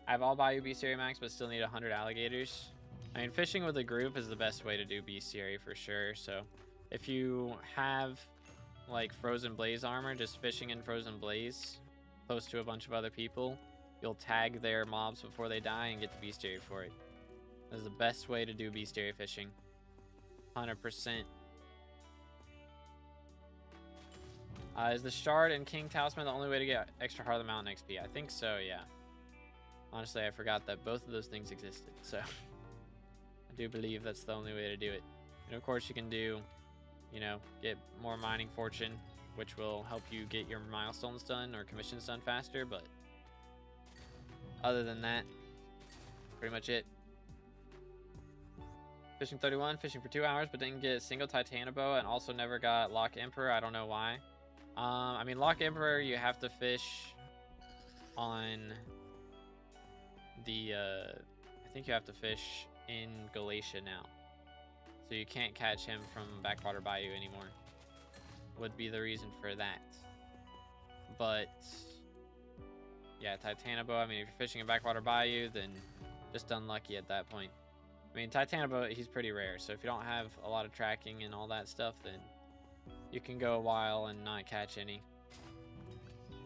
I have all Bayou Bestiary max, but still need 100 alligators. I mean, fishing with a group is the best way to do Bestiary for sure. So if you have like Frozen Blaze armor, just fishing in Frozen Blaze close to a bunch of other people, you'll tag their mobs before they die and get the Bestiary for it. That is the best way to do Bestiary fishing. 100%. Is the Shard and King Talisman the only way to get extra Heart of the Mountain XP? I think so, yeah. Honestly, I forgot that both of those things existed, so I do believe that's the only way to do it. And of course, you can do, you know, get more mining fortune, which will help you get your milestones done or commissions done faster, but other than that, pretty much it. Fishing 31, fishing for 2 hours, but didn't get a single Titanoboa, and also never got Lock Emperor. I don't know why. I mean, Lock Emperor, you have to fish on the, I think you have to fish in Galatia now. So you can't catch him from Backwater Bayou anymore. Would be the reason for that. But, yeah, Titanoboa, I mean, if you're fishing in Backwater Bayou, then just unlucky at that point. I mean, Titanoboa, he's pretty rare, so if you don't have a lot of tracking and all that stuff, then you can go a while and not catch any.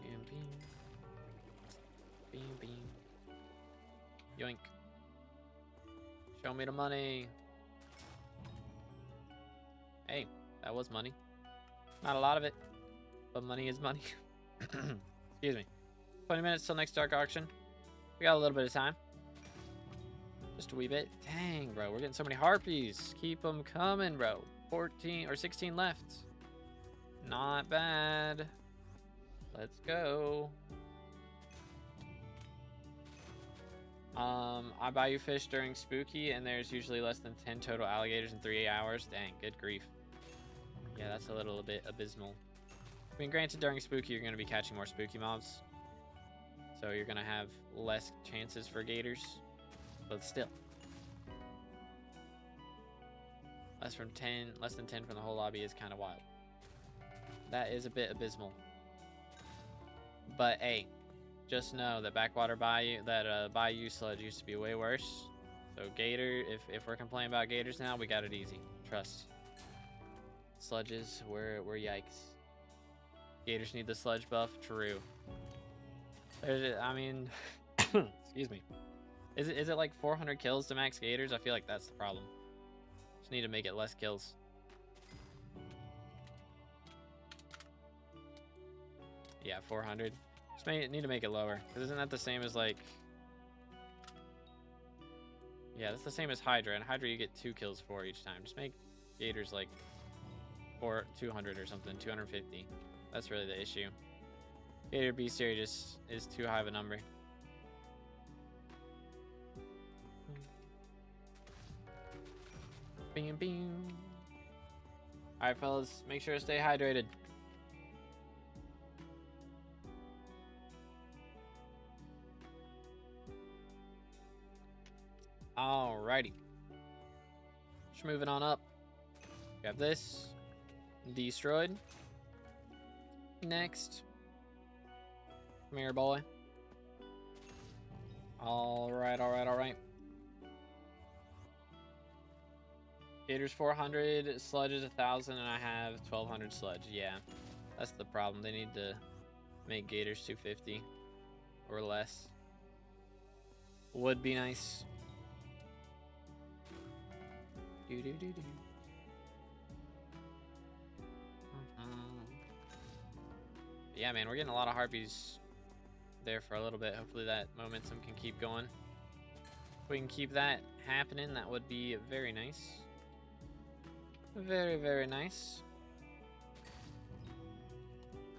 Beam, beam. Beam, beam. Yoink. Show me the money. Hey, that was money. Not a lot of it, but money is money. Excuse me. 20 minutes till next dark auction. We got a little bit of time. Just a wee bit. Dang, bro. We're getting so many harpies. Keep them coming, bro. 14 or 16 left. Not bad. Let's go. I buy you fish during spooky, and there's usually less than 10 total alligators in 3 hours. Dang, good grief. Yeah, that's a little bit abysmal. I mean, granted, during spooky, you're going to be catching more spooky mobs. So you're going to have less chances for gators. But still. Less than 10 from the whole lobby is kind of wild. That is a bit abysmal. But hey, just know that backwater bayou, bayou sludge used to be way worse. So gator, if we're complaining about gators now, we got it easy. Trust. Sludges, we're yikes. Gators need the sludge buff. True. I mean, excuse me. Is it like 400 kills to max gators? I feel like that's the problem. Just need to make it less kills. Yeah, 400. Just need to make it lower. Because isn't that the same as like... Yeah, that's the same as Hydra. And Hydra you get 2 kills for each time. Just make gators like 200 or something. 250. That's really the issue. Gator bestiary just is too high of a number. Bing, bing. Alright, fellas. Make sure to stay hydrated. Alrighty. Just moving on up. We have this. Destroyed. Next. Come here, boy. Alright, alright, alright. Gators 400, sludge is 1,000, and I have 1,200 sludge. Yeah, that's the problem. They need to make gators 250 or less. Would be nice. Do. Yeah, man, we're getting a lot of harpies there for a little bit. Hopefully that momentum can keep going. If we can keep that happening, that would be very nice. Very, very nice.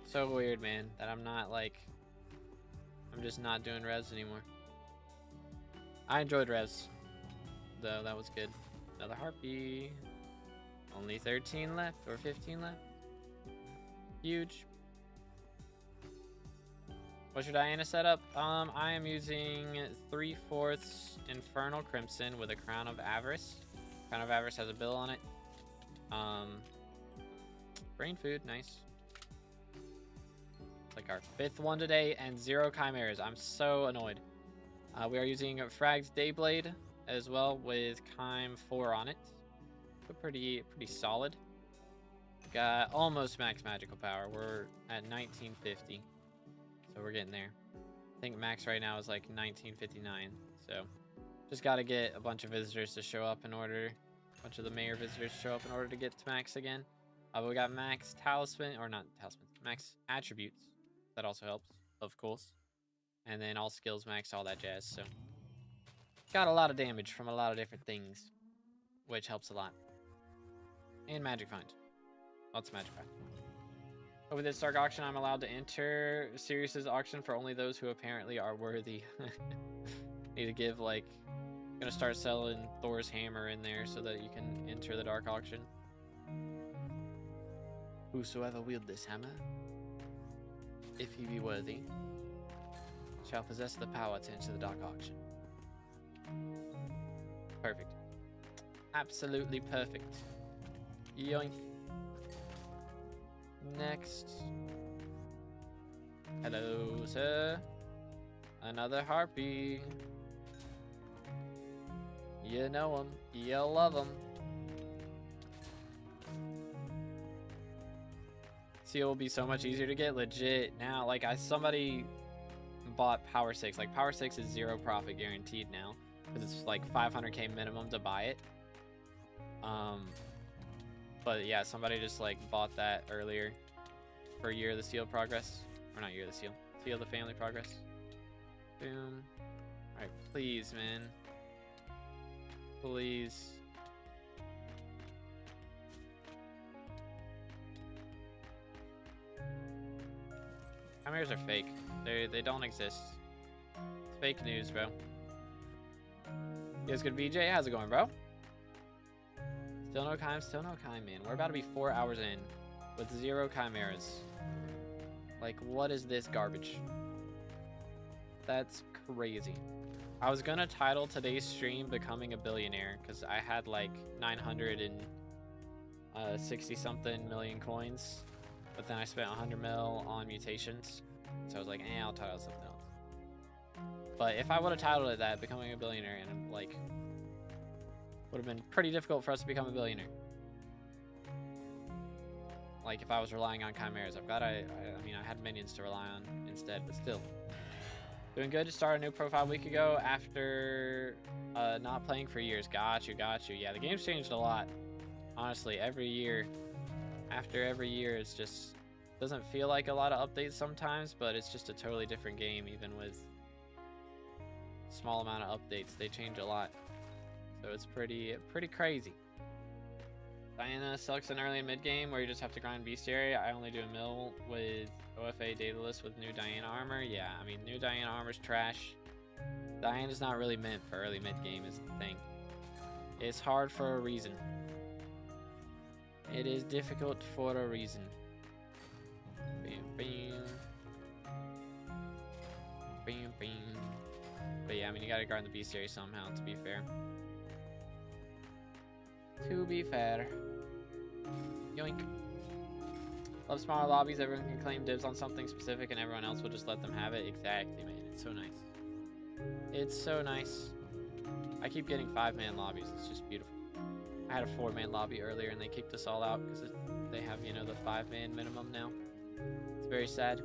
So weird, man, that I'm just not doing revs anymore. I enjoyed revs, though. That was good. Another harpy. Only 13 left, or 15 left. Huge. What's your Diana setup? I am using 3/4 Infernal Crimson with a Crown of Avarice. Crown of Avarice has a bill on it. Brain food, nice. It's like our 5th one today, and 0 chimeras. I'm so annoyed. We are using Fragged Dayblade as well with Chime 4 on it. So pretty solid. Got almost max magical power. We're at 1950. So we're getting there. I think max right now is like 1959. So just got to get a bunch of visitors to show up in order. A bunch of the mayor visitors show up in order to get to max again. But we got max talisman, or not talisman, max attributes. That also helps, of course. And then all skills max, all that jazz. So got a lot of damage from a lot of different things, which helps a lot. And magic find. Lots of magic find. Over this dark auction, I'm allowed to enter Sirius's auction for only those who apparently are worthy. Need to give, like, gonna start selling Thor's hammer in there so that you can enter the dark auction. Whosoever wield this hammer, if he be worthy, shall possess the power to enter the dark auction. Perfect. Absolutely perfect. Yoink. Next. Hello, sir. Another harpy. You know him. You love him. Seal will be so much easier to get. Legit. Now, like, somebody bought Power 6. Like, Power 6 is 0 profit guaranteed now. Because it's like 500k minimum to buy it. But yeah, somebody just like bought that earlier for Year of the Seal progress. Or not Year of the Seal. Seal of the Family progress. Boom. Alright, please, man. Please. Chimeras are fake. They don't exist. It's fake news, bro. Yes, good VJ. How's it going, bro? Still no Chime, man. We're about to be 4 hours in with 0 chimeras. Like, what is this garbage? That's crazy. I was gonna title today's stream Becoming a Billionaire because I had like 960 something million coins, but then I spent 100 mil on mutations. So I was like, I'll title something else. But if I would have titled it that, Becoming a Billionaire, and like, would have been pretty difficult for us to become a billionaire. Like if I was relying on chimeras. I'm glad I mean, I had minions to rely on instead, but still. Doing good. Just started a new profile a week ago after not playing for years. Got you. Yeah, the game's changed a lot. Honestly, every year. After every year, it's just doesn't feel like a lot of updates sometimes, but it's just a totally different game, even with small amount of updates. They change a lot. So it's pretty crazy. Diana sucks in early and mid game where you just have to grind bestiary. I only do a mill with OFA data list with new Diana armor. Yeah, I mean, new Diana armor's trash. Diana's not really meant for early mid game is the thing. It's hard for a reason. It is difficult for a reason. Bam, bam. Bam, bam. But yeah, I mean, you gotta grind the bestiary somehow, to be fair. To be fair. Yoink. Love smaller lobbies. Everyone can claim dibs on something specific and everyone else will just let them have it. Exactly, man. It's so nice. It's so nice. I keep getting 5-man lobbies. It's just beautiful. I had a 4-man lobby earlier and they kicked us all out because they have, you know, the 5-man minimum now. It's very sad.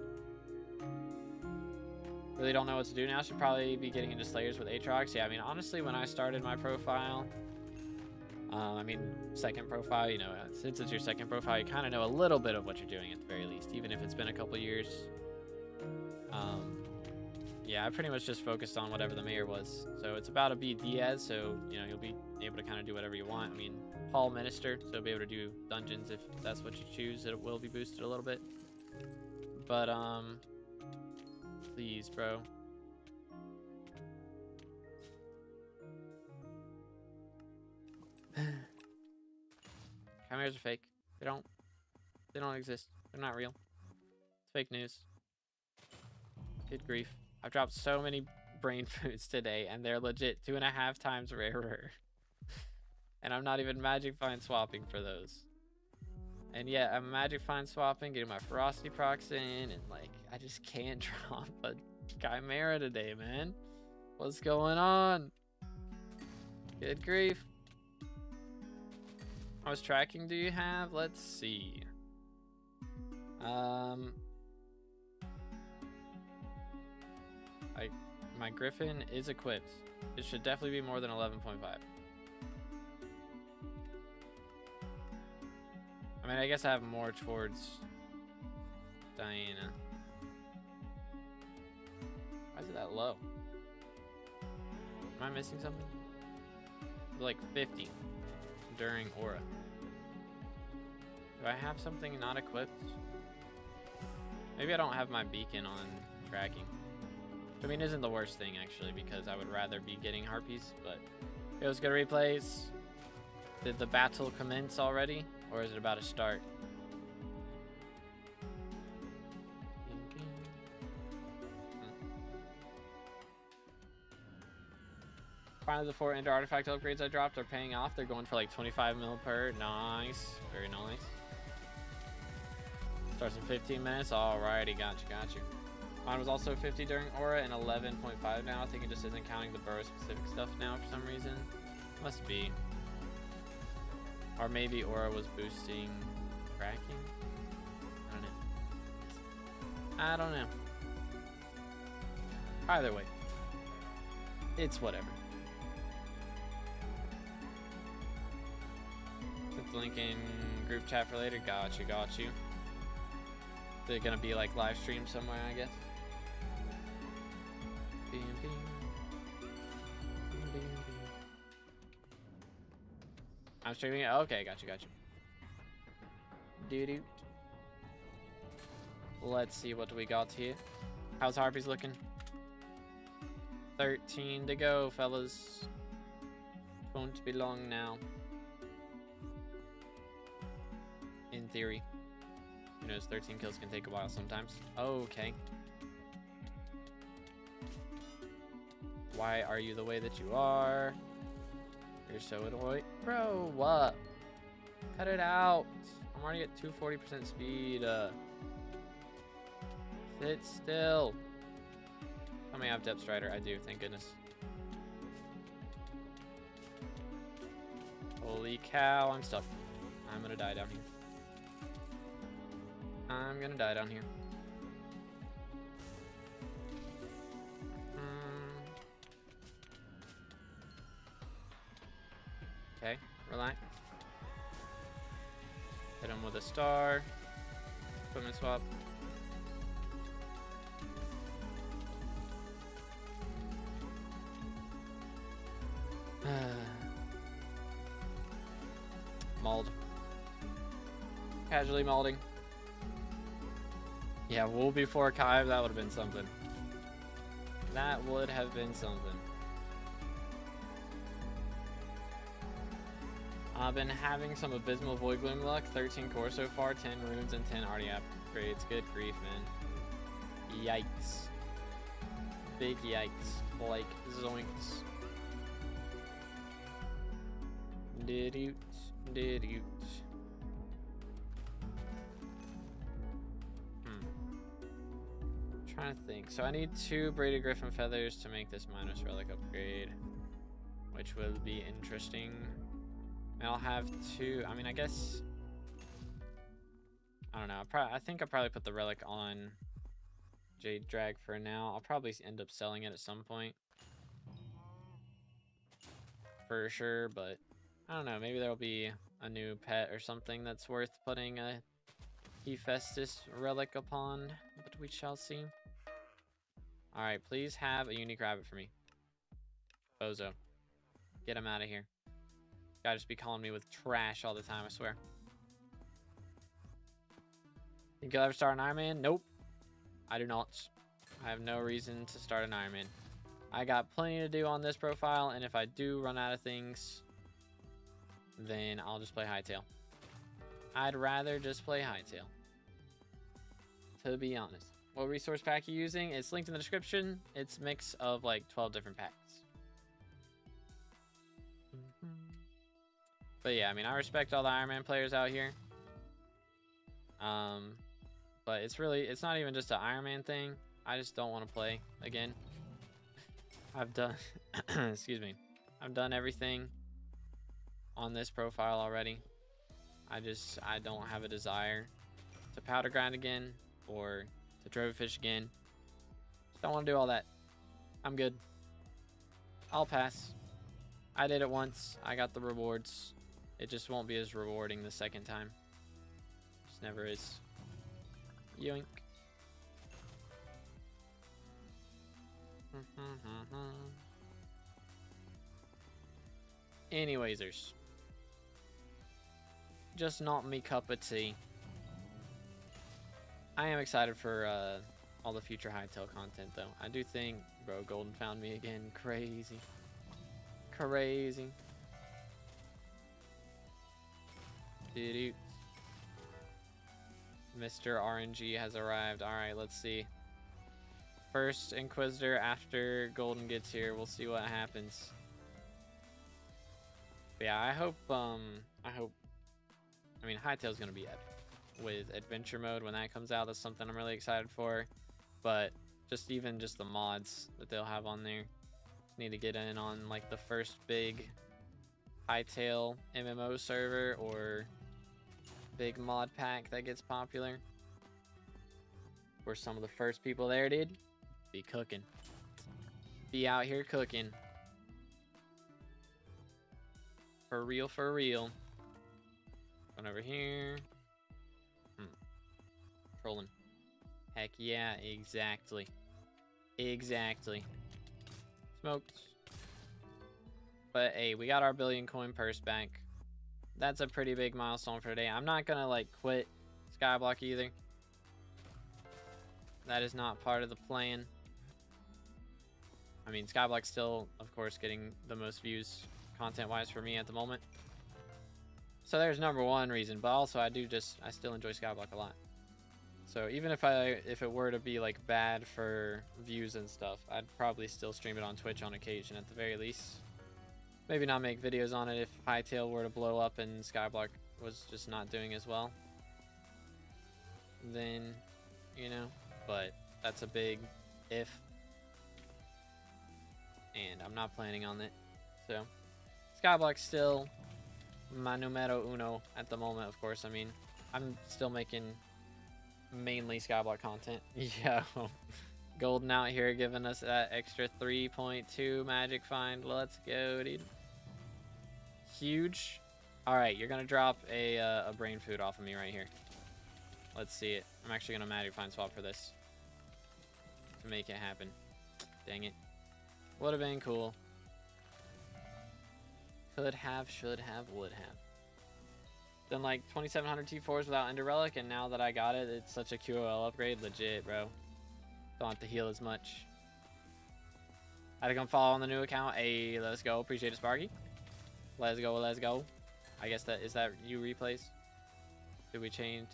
Really don't know what to do now. Should probably be getting into Slayers with Aatrox. Yeah, I mean, honestly, when I started my profile, I mean, second profile, you know, since it's your second profile, you kind of know a little bit of what you're doing at the very least, even if it's been a couple years. Yeah, I pretty much just focused on whatever the mayor was. So it's about to be Diaz, so, you know, you'll be able to kind of do whatever you want. I mean, Paul Minister, so you'll be able to do dungeons if that's what you choose. It will be boosted a little bit. But, please, bro. Chimeras are fake. They don't exist. They're not real. It's fake news. Good grief. I've dropped so many brain foods today and they're legit 2.5 times rarer. And I'm not even magic find swapping for those. And yeah, I'm magic find swapping, getting my ferocity procs in, and like I just can't drop a chimera today, man. What's going on? Good grief. How much tracking do you have? Let's see. My Griffin is equipped. It should definitely be more than 11.5. I mean, I guess I have more towards Diana. Why is it that low? Am I missing something? Like 50 during aura. Do I have something not equipped? Maybe I don't have my beacon on tracking. I mean, isn't the worst thing actually, because I would rather be getting harpies, but it was good replays. Did the battle commence already, or is it about to start? Finally, the 4 Ender artifact upgrades I dropped are paying off. They're going for like 25 mil per. Nice. Very nice. Starts in 15 minutes. Alrighty, got you. Mine was also 50 during Aura and 11.5 now. I think it just isn't counting the burrow specific stuff now for some reason. Must be. Or maybe Aura was boosting tracking. I don't know. Either way. It's whatever. Put the link in group chat for later. Got you. They're gonna be like live stream somewhere, I guess. I'm streaming it. Okay, got you. Doo-doo. Let's see what we got here. How's Harpies looking? 13 to go, fellas. Won't be long now. In theory. Who knows, 13 kills can take a while sometimes. Okay. Why are you the way that you are? You're so annoying. Bro, what? Cut it out. I'm already at 240% speed. Sit still. I may have Depth Strider. I do, thank goodness. Holy cow, I'm stuck. I'm gonna die down here. I'm gonna die down here. Okay, relax. Hit him with a star. Equipment swap. Mauled. Casually mauling. Yeah, wool before Kive, that would have been something. That would have been something. I've been having some abysmal Void Gloom luck. 13 core so far, 10 runes, and 10 arty upgrades. Good grief, man. Yikes. Big yikes. Like, zoinks. Did-oot. Did-oot. Trying to think. So I need 2 braided griffin feathers to make this minus relic upgrade, which will be interesting. And I'll have 2. I mean, I guess I don't know. I think I'll probably put the relic on Jade Drag for now. I'll probably end up selling it at some point for sure, but I don't know. Maybe there'll be a new pet or something that's worth putting a Hephaestus relic upon, but we shall see. Alright, please have a unique rabbit for me. Bozo. Get him out of here. Gotta just be calling me with trash all the time, I swear. Think you'll ever start an Iron Man? Nope. I do not. I have no reason to start an Iron Man. I got plenty to do on this profile, and if I do run out of things, then I'll just play Hightail. I'd rather just play Hightail, to be honest. What resource pack you using? It's linked in the description. It's a mix of like 12 different packs. But yeah, I mean, I respect all the Iron Man players out here. But it's not even just an Iron Man thing. I just don't want to play again. I've done, excuse me. I've done everything on this profile already. I don't have a desire to powder grind again or to trophy fish again. Just don't want to do all that. I'm good. I'll pass. I did it once. I got the rewards. It just won't be as rewarding the second time. Just never is. Yoink. Anywaysers. Just not me cup of tea. I am excited for all the future Hightail content, though. I do think, bro, Golden found me again. Crazy. Crazy. Doo-doo. Mr. RNG has arrived. Alright, let's see. First Inquisitor after Golden gets here. We'll see what happens. But yeah, I mean, Hightail's gonna be epic. With adventure mode when that comes out, that's something I'm really excited for. But just the mods that they'll have on there. Just need to get in on like the first big Hightail MMO server or big mod pack that gets popular. We're some of the first people there, dude. Be cooking. Be out here cooking. For real, for real. Going over here. Trolling. Heck yeah, exactly. Exactly. Smoked. But hey, we got our 1,000,000,000 coin purse back. That's a pretty big milestone for today. I'm not gonna like quit SkyBlock either. That is not part of the plan. I mean, SkyBlock's still, of course, getting the most views content-wise for me at the moment. So there's number one reason, but also I still enjoy SkyBlock a lot. So even if it were to be like bad for views and stuff, I'd probably still stream it on Twitch on occasion at the very least. Maybe not make videos on it if Hytale were to blow up and SkyBlock was just not doing as well. Then, you know, but that's a big if. And I'm not planning on it. So, SkyBlock's still my numero uno at the moment, of course. I mean, I'm still making mainly SkyBlock content. Yo, Golden out here giving us that extra 3.2 magic find. Let's go, dude. Huge. All right, you're gonna drop a brain food off of me right here. Let's see it. I'm actually gonna magic find swap for this to make it happen. Dang it. Would have been cool. Could have, should have, would have. Done like 2700 T4s without Ender Relic, and now that I got it, it's such a QOL upgrade. Legit, bro. Don't have to heal as much. Had to come follow on the new account. Hey, let's go. Appreciate it, Sparky. Let's go, let's go. I guess is that you replays? Did we change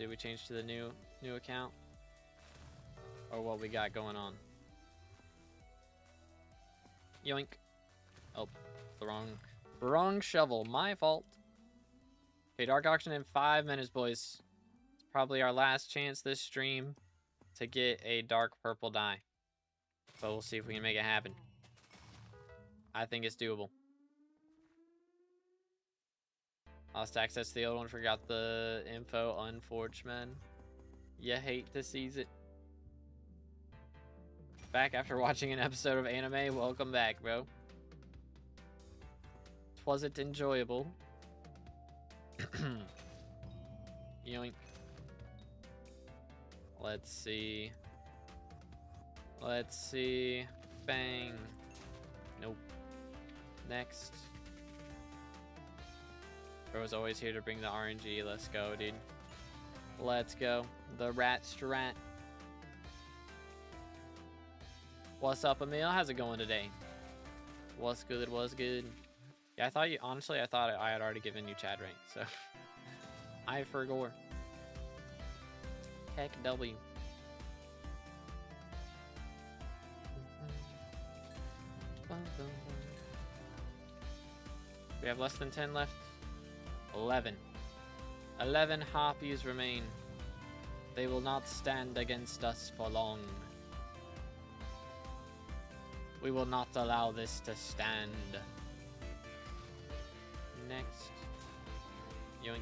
to the new account? Or what we got going on? Yoink. Oh, the wrong shovel. My fault. Okay, Dark Auction in 5 minutes, boys. It's probably our last chance this stream to get a dark purple dye. But we'll see if we can make it happen. I think it's doable. Lost access to the old one, forgot the info. Unfortunate, man. You hate to seize it. Back after watching an episode of anime. Welcome back, bro. Was it enjoyable? Yoink. Let's see. Let's see. Bang. Nope. Next. Bro's always here to bring the RNG. Let's go, dude. Let's go. The rat strat. What's up, Emil? How's it going today? What's good? What's good? Yeah, I thought honestly, I thought I had already given you Chad rank, so I forgot. Heck W. We have less than 10 left. 11. 11 harpies remain. They will not stand against us for long. We will not allow this to stand. Next. Yoink.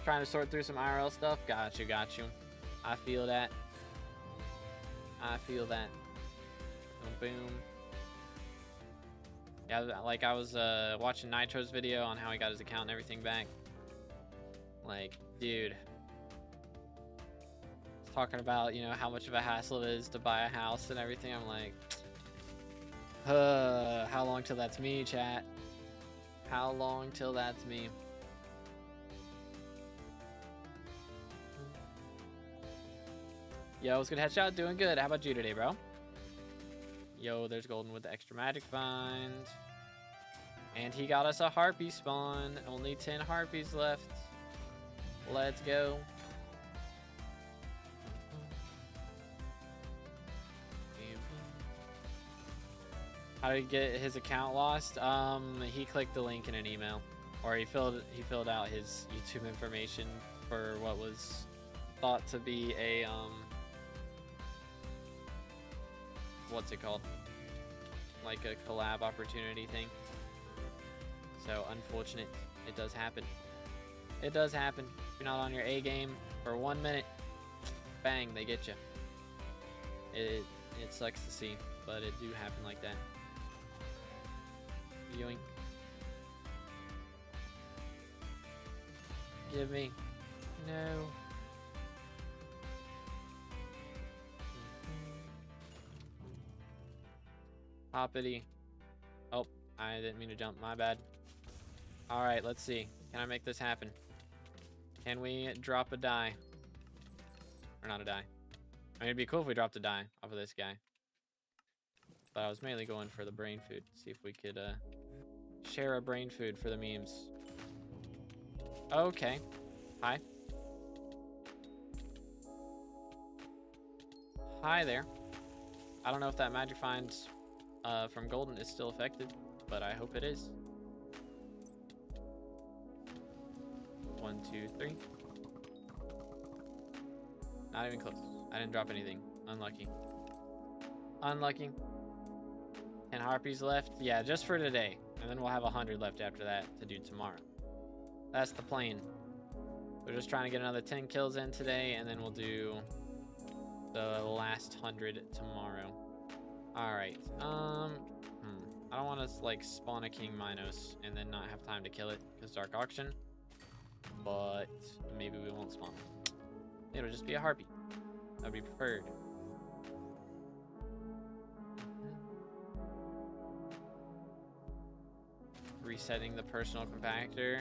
Trying to sort through some IRL stuff. Got you. I feel that. I feel that. Boom. Yeah, like I was watching Nitro's video on how he got his account and everything back. Like, dude. He's talking about, you know, how much of a hassle it is to buy a house and everything. I'm like, how long till that's me, chat? How long till that's me? Yo, what's good, Headshot? Doing good. How about you today, bro? Yo, there's Golden with the extra magic find. And he got us a harpy spawn. Only 10 harpies left. Let's go. How did he get his account lost? He clicked the link in an email. Or he filled out his YouTube information for what was thought to be a what's it called? Like a collab opportunity thing. So unfortunate. It does happen. It does happen. If you're not on your A game for 1 minute, bang, they get you. It sucks to see, but it do happen like that. Yoink. Give me. No. Hoppity. Oh, I didn't mean to jump. My bad. Alright, let's see. Can I make this happen? Can we drop a die? Or not a die. I mean, it'd be cool if we dropped a die off of this guy. But I was mainly going for the brain food. See if we could Share a brain food for the memes. Okay. Hi. Hi there. I don't know if that magic find from Golden is still effective, but I hope it is. 1, 2, 3. Not even close. I didn't drop anything. Unlucky. Unlucky. 10 harpies left. Yeah, just for today. And then we'll have 100 left after that to do tomorrow. That's the plan. We're just trying to get another 10 kills in today, and then we'll do the last 100 tomorrow. Alright. I don't want to, like, spawn a King Minos and then not have time to kill it because Dark Auction. But maybe we won't spawn. It'll just be a harpy. That'd be preferred. Resetting the personal compactor.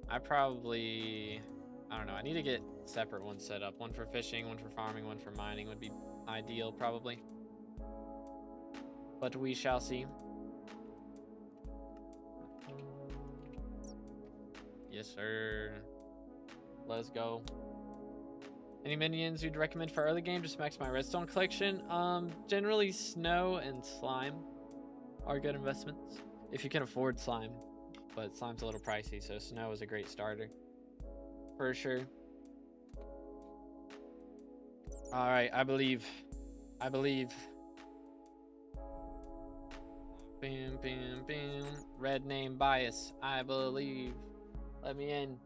I don't know. I need to get separate ones set up. One for fishing, one for farming, one for mining would be ideal, probably. But we shall see. Yes, sir. Let's go. Any minions you'd recommend for early game? Just max my redstone collection. Generally snow and slime are good investments. If you can afford slime. But slime's a little pricey, so snow is a great starter. For sure. Alright, I believe. I believe. Boom, boom, boom. Red name bias. I believe. Let me in.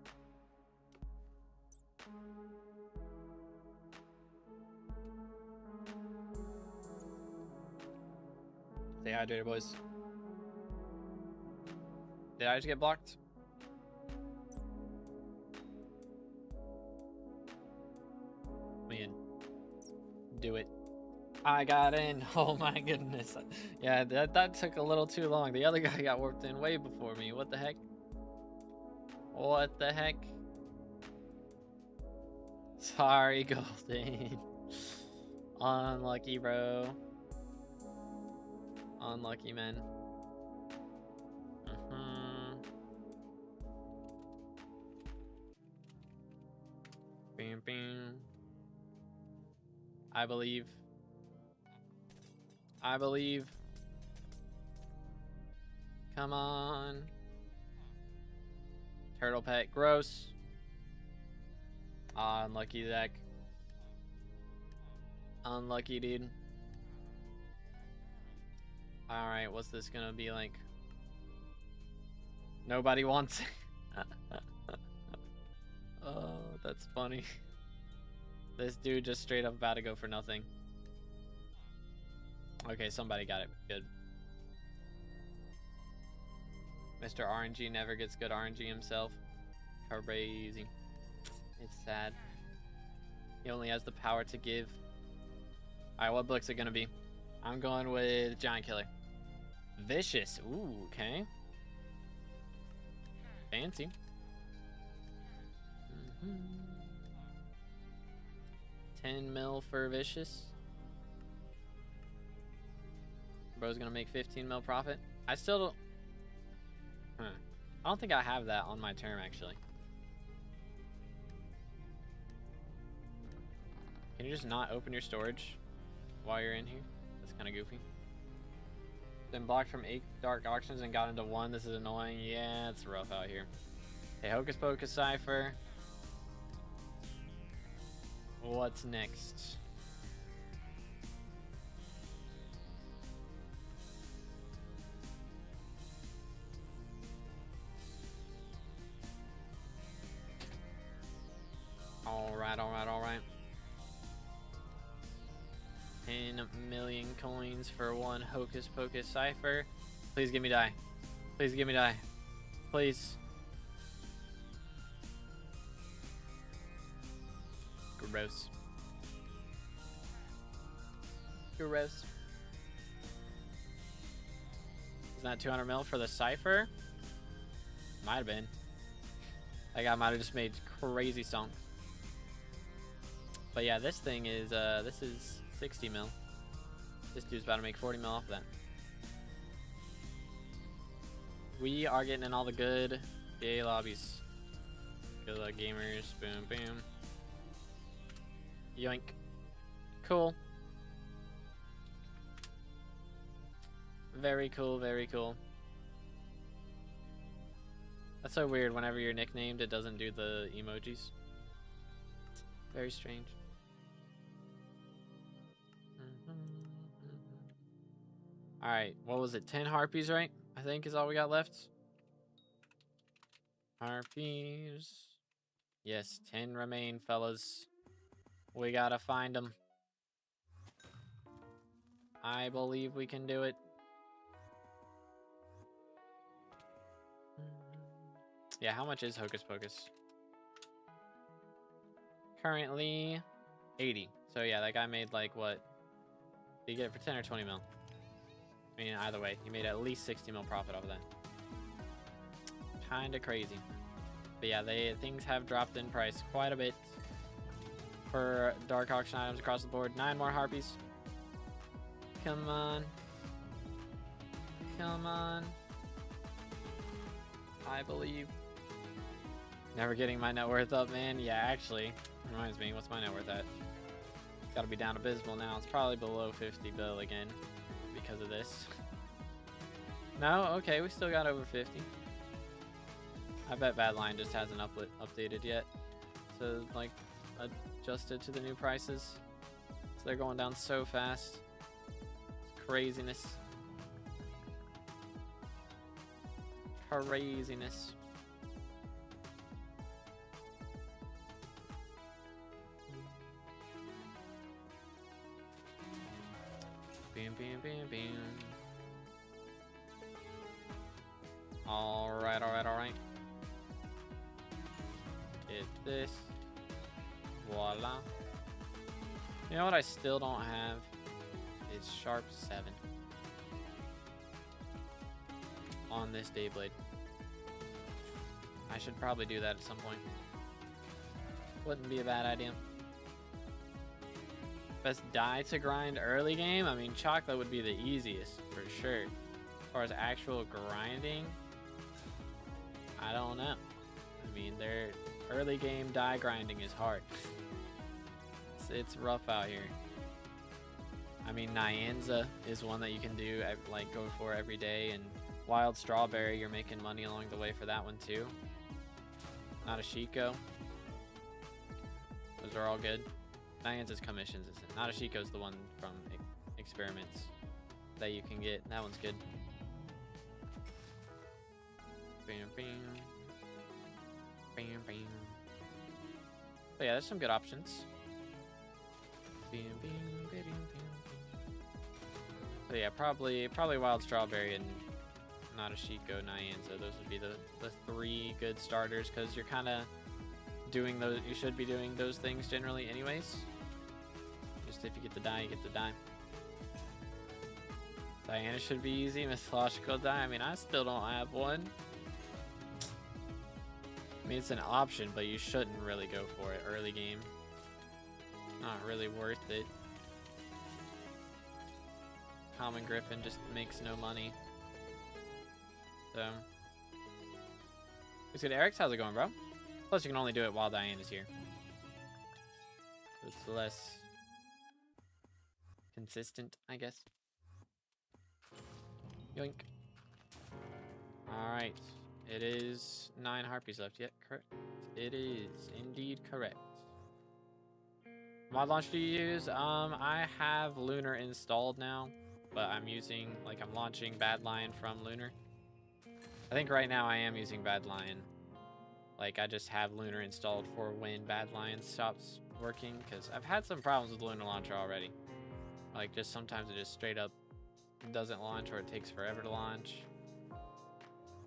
Stay hydrated, boys. Did I just get blocked? Man. Do it. I got in. Oh my goodness. Yeah, that took a little too long. The other guy got warped in way before me. What the heck? What the heck? Sorry, Golden. Unlucky, bro. Unlucky, man. Bam, bam. I believe. I believe. Come on. Turtle pet. Gross. Unlucky, Zach. Unlucky, dude. Alright, what's this gonna be like? Nobody wants it. Oh, that's funny. This dude just straight up about to go for nothing. Okay, somebody got it. Good. Mr. RNG never gets good RNG himself. Crazy. It's sad. He only has the power to give. Alright, what book's it gonna be? I'm going with Giant Killer. Vicious. Ooh, okay. Fancy. 10 mil for Vicious. Bro's gonna make 15 mil profit. I still don't... I don't think I have that on my term, actually. Can you just not open your storage while you're in here? That's kind of goofy. Been blocked from 8 dark auctions and got into 1. This is annoying. Yeah, it's rough out here. Hey, Hocus Pocus Cypher. What's next? Alright, alright, alright. 10 million coins for 1 Hocus Pocus Cypher. Please give me die. Please give me die. Please. Gross. Gross. Isn't that 200 mil for the Cypher? Might have been. That guy might have just made crazy stonks. But yeah, this thing is, this is 60 mil. This dude's about to make 40 mil off of that. We are getting in all the good gay lobbies. Good luck, gamers. Boom, boom. Yoink. Cool. Very cool, very cool. That's so weird. Whenever you're nicknamed, it doesn't do the emojis. Very strange. Alright, what was it? 10 harpies, right? I think is all we got left. Harpies. Yes, 10 remain, fellas. We gotta find them. I believe we can do it. Yeah, how much is Hocus Pocus? Currently 80. So yeah, that guy made like what? Did you get it for 10 or 20 mil? I mean, either way, he made at least 60 mil profit off of that. Kinda crazy. But yeah, things have dropped in price quite a bit for dark auction items across the board. 9 more harpies. Come on. Come on. I believe. Never getting my net worth up, man. Yeah, actually, reminds me, what's my net worth at? It's gotta be down abysmal now. It's probably below 50 bill again because of this. No? Okay, we still got over 50. I bet Badline just hasn't updated yet to, like, adjusted to the new prices. So they're going down so fast. It's craziness. Craziness. Bam, bam, bam, bam. Alright, alright, alright. Get this. Voila. You know what I still don't have? Is Sharp 7 on this Dayblade. I should probably do that at some point. Wouldn't be a bad idea. Best die to grind early game? I mean, chocolate would be the easiest for sure. As far as actual grinding, I don't know. I mean, their early game die grinding is hard. It's rough out here. I mean, Nyanza is one that you can do, like, go for every day, and Wild Strawberry, you're making money along the way for that one too. Not a Chico. Those are all good. Nyanza's commissions isn't. Not a Chico's the one from experiments that you can get. That one's good. Bam, bam. Bam, bam. But yeah, there's some good options. Bam, bam, bam, bam. So yeah, probably Wild Strawberry and Not a Chico, Nyanza. Those would be the 3 good starters, because you're kind of doing those. You should be doing those things generally anyways. Just if you get the die, you get the die. Diana should be easy. Mythological die. I mean, I still don't have one. I mean, it's an option, but you shouldn't really go for it early game. Not really worth it. Common Griffin just makes no money. So, it's good. Eric's, how's it going, bro? Plus, you can only do it while Diane is here. So it's less consistent, I guess. Yoink. Alright. It is 9 harpies left. Yet, correct. It is indeed correct. Mod launch do you use? I have Lunar installed now, but I'm using, like, I'm launching Badlion from Lunar. I think right now I am using Badlion. Like, I just have Lunar installed for when Badlion stops working, because I've had some problems with Lunar Launcher already. Like, just sometimes it just straight up doesn't launch, or it takes forever to launch.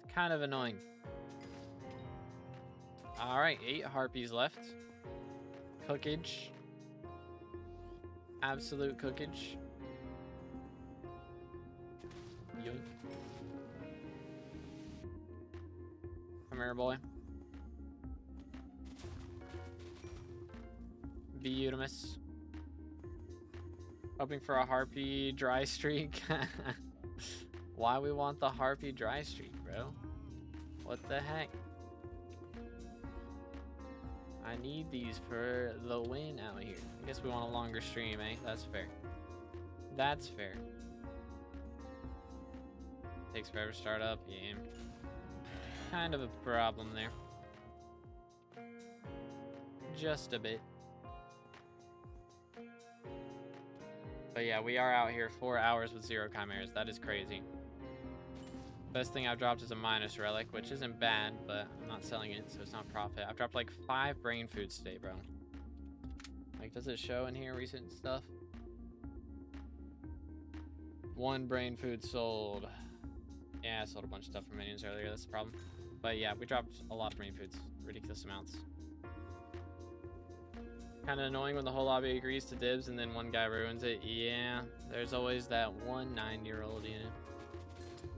It's kind of annoying. Alright, 8 harpies left. Cookage. Absolute cookage. Yoink. Come here, boy. Beautimus. Hoping for a harpy dry streak. Why we want the harpy dry streak, bro? What the heck? I need these for the win out here. I guess we want a longer stream, eh? That's fair. That's fair. Takes forever to start up. Yeah. Kind of a problem there. Just a bit. But yeah, we are out here 4 hours with 0 chimeras. That is crazy. Best thing I've dropped is a minus relic, which isn't bad, but I'm not selling it, so it's not profit. I've dropped like 5 brain foods today, bro. Like, does it show in here recent stuff? 1 brain food sold. Yeah, I sold a bunch of stuff for minions earlier. That's the problem. But yeah, we dropped a lot of brain foods. Ridiculous amounts. Kind of annoying when the whole lobby agrees to dibs and then one guy ruins it. Yeah, there's always that one 9-year-old in it.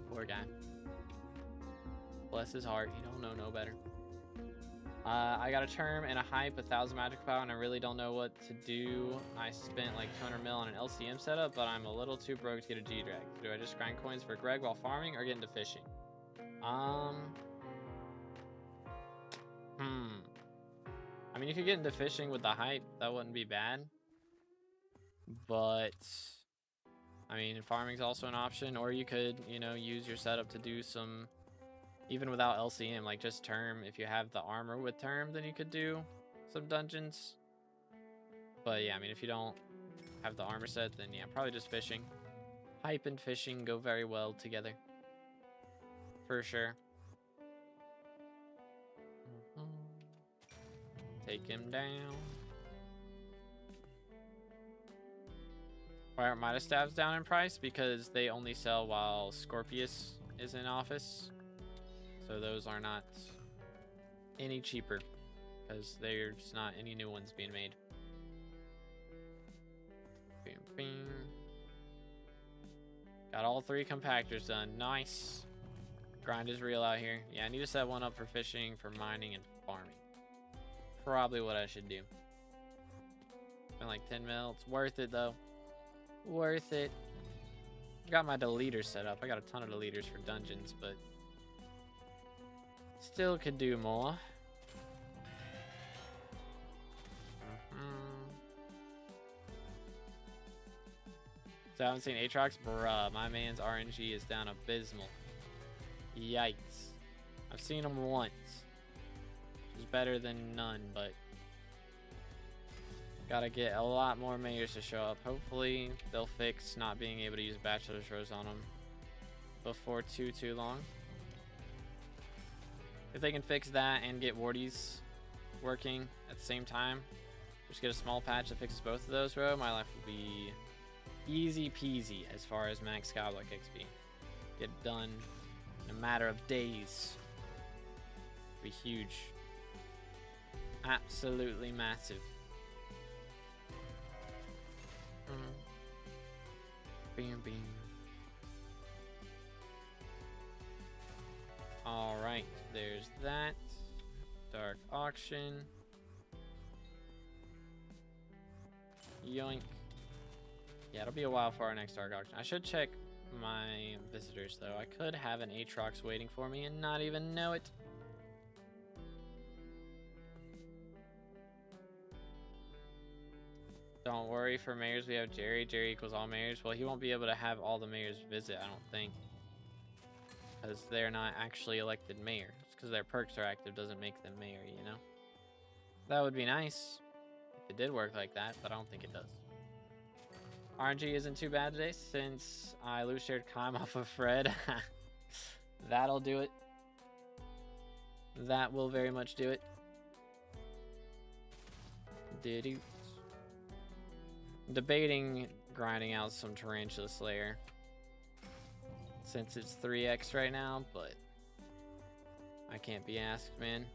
Poor guy. Bless his heart. He don't know no better. I got a term and a hype, 1,000 magic power, and I really don't know what to do. I spent like 200 mil on an LCM setup, but I'm a little too broke to get a G-Drag. Do I just grind coins for Greg while farming or get into fishing? I mean, you could get into fishing with the hype. That wouldn't be bad. But, I mean, farming's also an option. Or you could, you know, use your setup to do some... Even without LCM, like just term. If you have the armor with term, then you could do some dungeons. But yeah, I mean, if you don't have the armor set, then yeah, probably just fishing. Hype and fishing go very well together. For sure. Take him down. Why aren't Midas Stabs down in price? Because they only sell while Scorpius is in office. So those are not any cheaper because there's not any new ones being made. Bing, bing. Got all 3 compactors done. Nice. Grind is real out here. Yeah, I need to set one up for fishing, for mining, and farming. Probably what I should do. Spent like 10 mil. It's worth it though. Worth it. Got my deleters set up. I got a ton of deleters for dungeons, but still could do more. So I haven't seen Aatrox? Bruh, my man's RNG is down abysmal. Yikes. I've seen him once. It's better than none, but gotta get a lot more mayors to show up. Hopefully they'll fix not being able to use Bachelor's Rose on them before too long. If they can fix that and get Wardies working at the same time, just get a small patch that fixes both of those, bro, my life will be easy peasy as far as max SkyBlock XP. Get it done in a matter of days. Be huge. Absolutely massive. Bam, bam. Alright, there's that. Dark auction. Yoink. Yeah, it'll be a while for our next dark auction. I should check my visitors though. I could have an Aatrox waiting for me and not even know it. Don't worry, for mayors we have Jerry. Jerry equals all mayors. Well, he won't be able to have all the mayors visit, I don't think. Because they're not actually elected mayor. Just because their perks are active doesn't make them mayor, you know? That would be nice if it did work like that, but I don't think it does. RNG isn't too bad today since I lose shared climb off of Fred. That'll do it. That will very much do it. Did-do. Debating grinding out some Tarantula Slayer since it's 3x right now, but I can't be asked, man.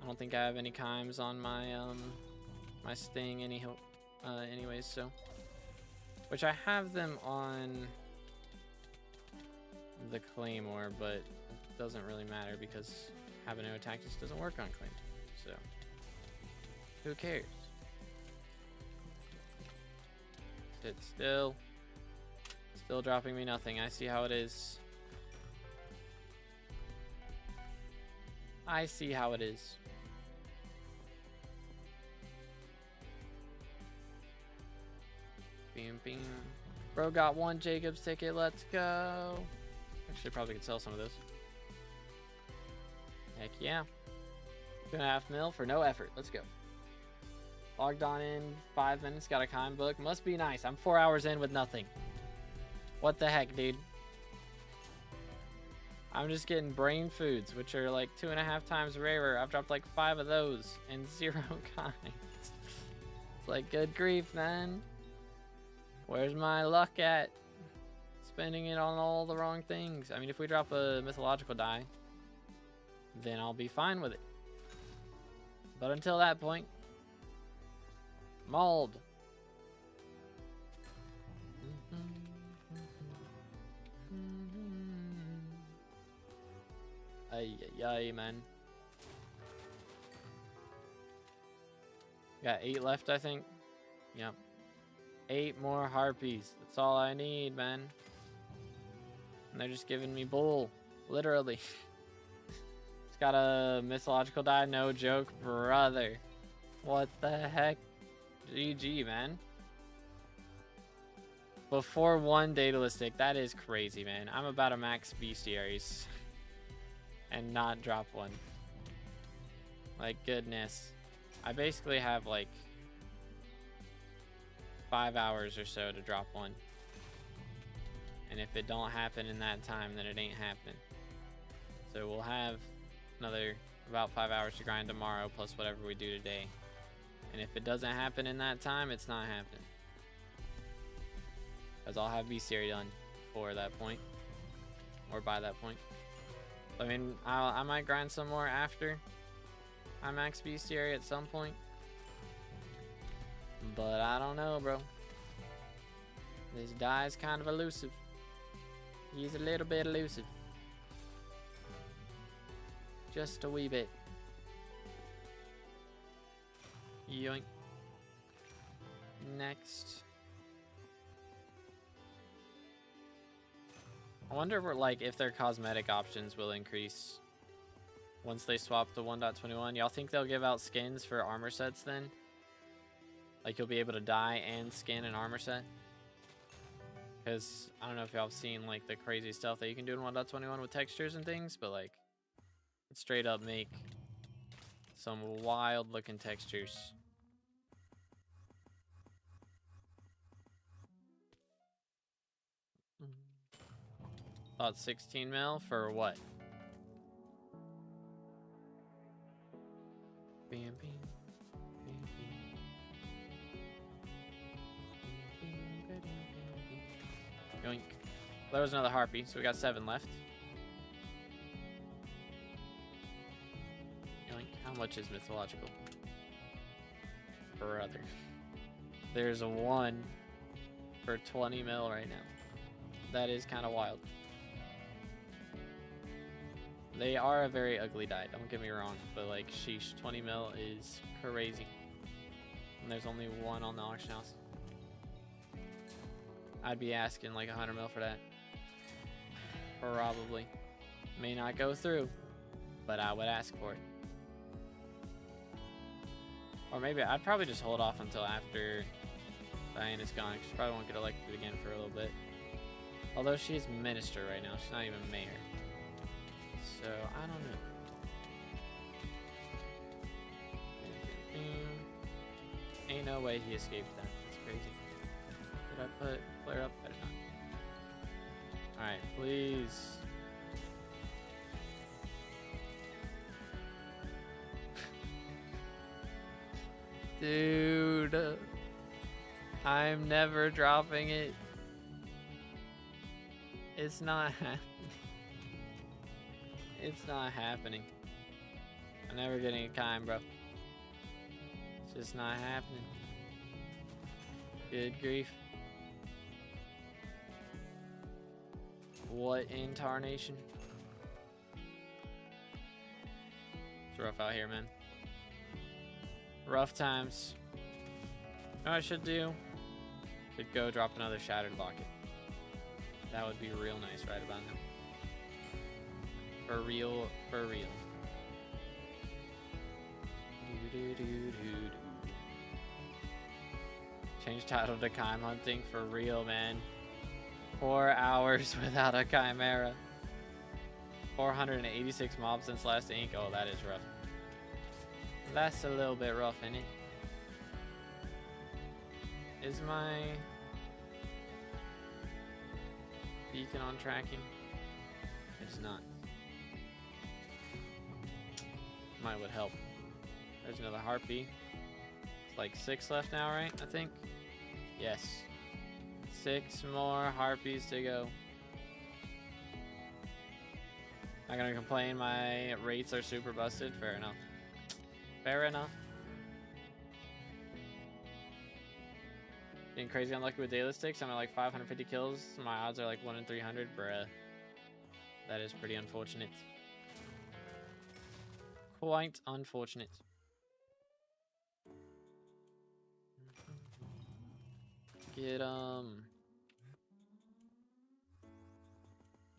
I don't think I have any chimes on my my Sting anyways, so which I have them on the Claymore, but it doesn't really matter because Habanero Tactics doesn't work on Claymore, so who cares? It's still dropping me nothing. I see how it is. I see how it is. Bam, bam. Bro got 1 Jacob's ticket. Let's go. Actually, probably could sell some of those. Heck yeah. 2.5 mil for no effort. Let's go. Logged on in 5 minutes. Got a comic book. Must be nice. I'm 4 hours in with nothing. What the heck, dude? I'm just getting brain foods, which are like 2.5 times rarer. I've dropped like 5 of those and 0 kinds. It's like, good grief, man. Where's my luck at? Spending it on all the wrong things. I mean, if we drop a mythological die, then I'll be fine with it. But until that point, mauled. Ay, ay, ay, man. Got 8 left, I think. Yep. 8 more harpies. That's all I need, man. And they're just giving me bull. Literally. It's got a mythological die, no joke, brother. What the heck? GG, man. Before 1 Datalistic, that is crazy, man. I'm about to max bestiaries and not drop one. Like, goodness. I basically have like 5 hours or so to drop one. And if it don't happen in that time, then it ain't happening. So we'll have another about 5 hours to grind tomorrow, plus whatever we do today. And if it doesn't happen in that time, it's not happening. Because I'll have bestiary done for that point. Or by that point. I mean, I might grind some more after I max bestiary at some point. But I don't know, bro. This die is kind of elusive. He's a little bit elusive. Just a wee bit. Yoink. Next. I wonder if their cosmetic options will increase once they swap to 1.21. Y'all think they'll give out skins for armor sets then? Like you'll be able to dye and skin an armor set? Because I don't know if y'all have seen like the crazy stuff that you can do in 1.21 with textures and things, but like it straight up make some wild looking textures. About 16 mil for what? Bam, bam, bam, bam. Yoink. There was another harpy, so we got 7 left. Yoink. How much is mythological? Brother. There's a 1 for 20 mil right now. That is kind of wild. They are a very ugly die, don't get me wrong, but like, sheesh, 20 mil is crazy. And there's only 1 on the auction house. I'd be asking like 100 mil for that. Probably. May not go through, but I would ask for it. Or maybe I'd probably just hold off until after Diana's gone, because she probably won't get elected again for a little bit. Although she's minister right now, she's not even mayor. So, I don't know. Ain't no way he escaped that. That's crazy. Did I put flare up? Better not. Alright, please. Dude. I'm never dropping it. It's not happening. It's not happening. I'm never getting a kind, bro. It's just not happening. Good grief. What in tarnation? It's rough out here, man. Rough times. You know what I should do? Should go drop another shattered locket. That would be real nice right about now. For real, for real. Change title to Chime Hunting for real, man. 4 hours without a chimera. 486 mobs since last ink. Oh, that is rough. That's a little bit rough, isn't it? Is my beacon on tracking? It's not. Might would help. There's another harpy. It's like 6 left now, right? I think. Yes. 6 more harpies to go. Not gonna complain, my rates are super busted. Fair enough. Fair enough. Being crazy unlucky with daily sticks. I'm at like 550 kills. My odds are like 1 in 300. Bruh. That is pretty unfortunate. Quite unfortunate. Get 'em.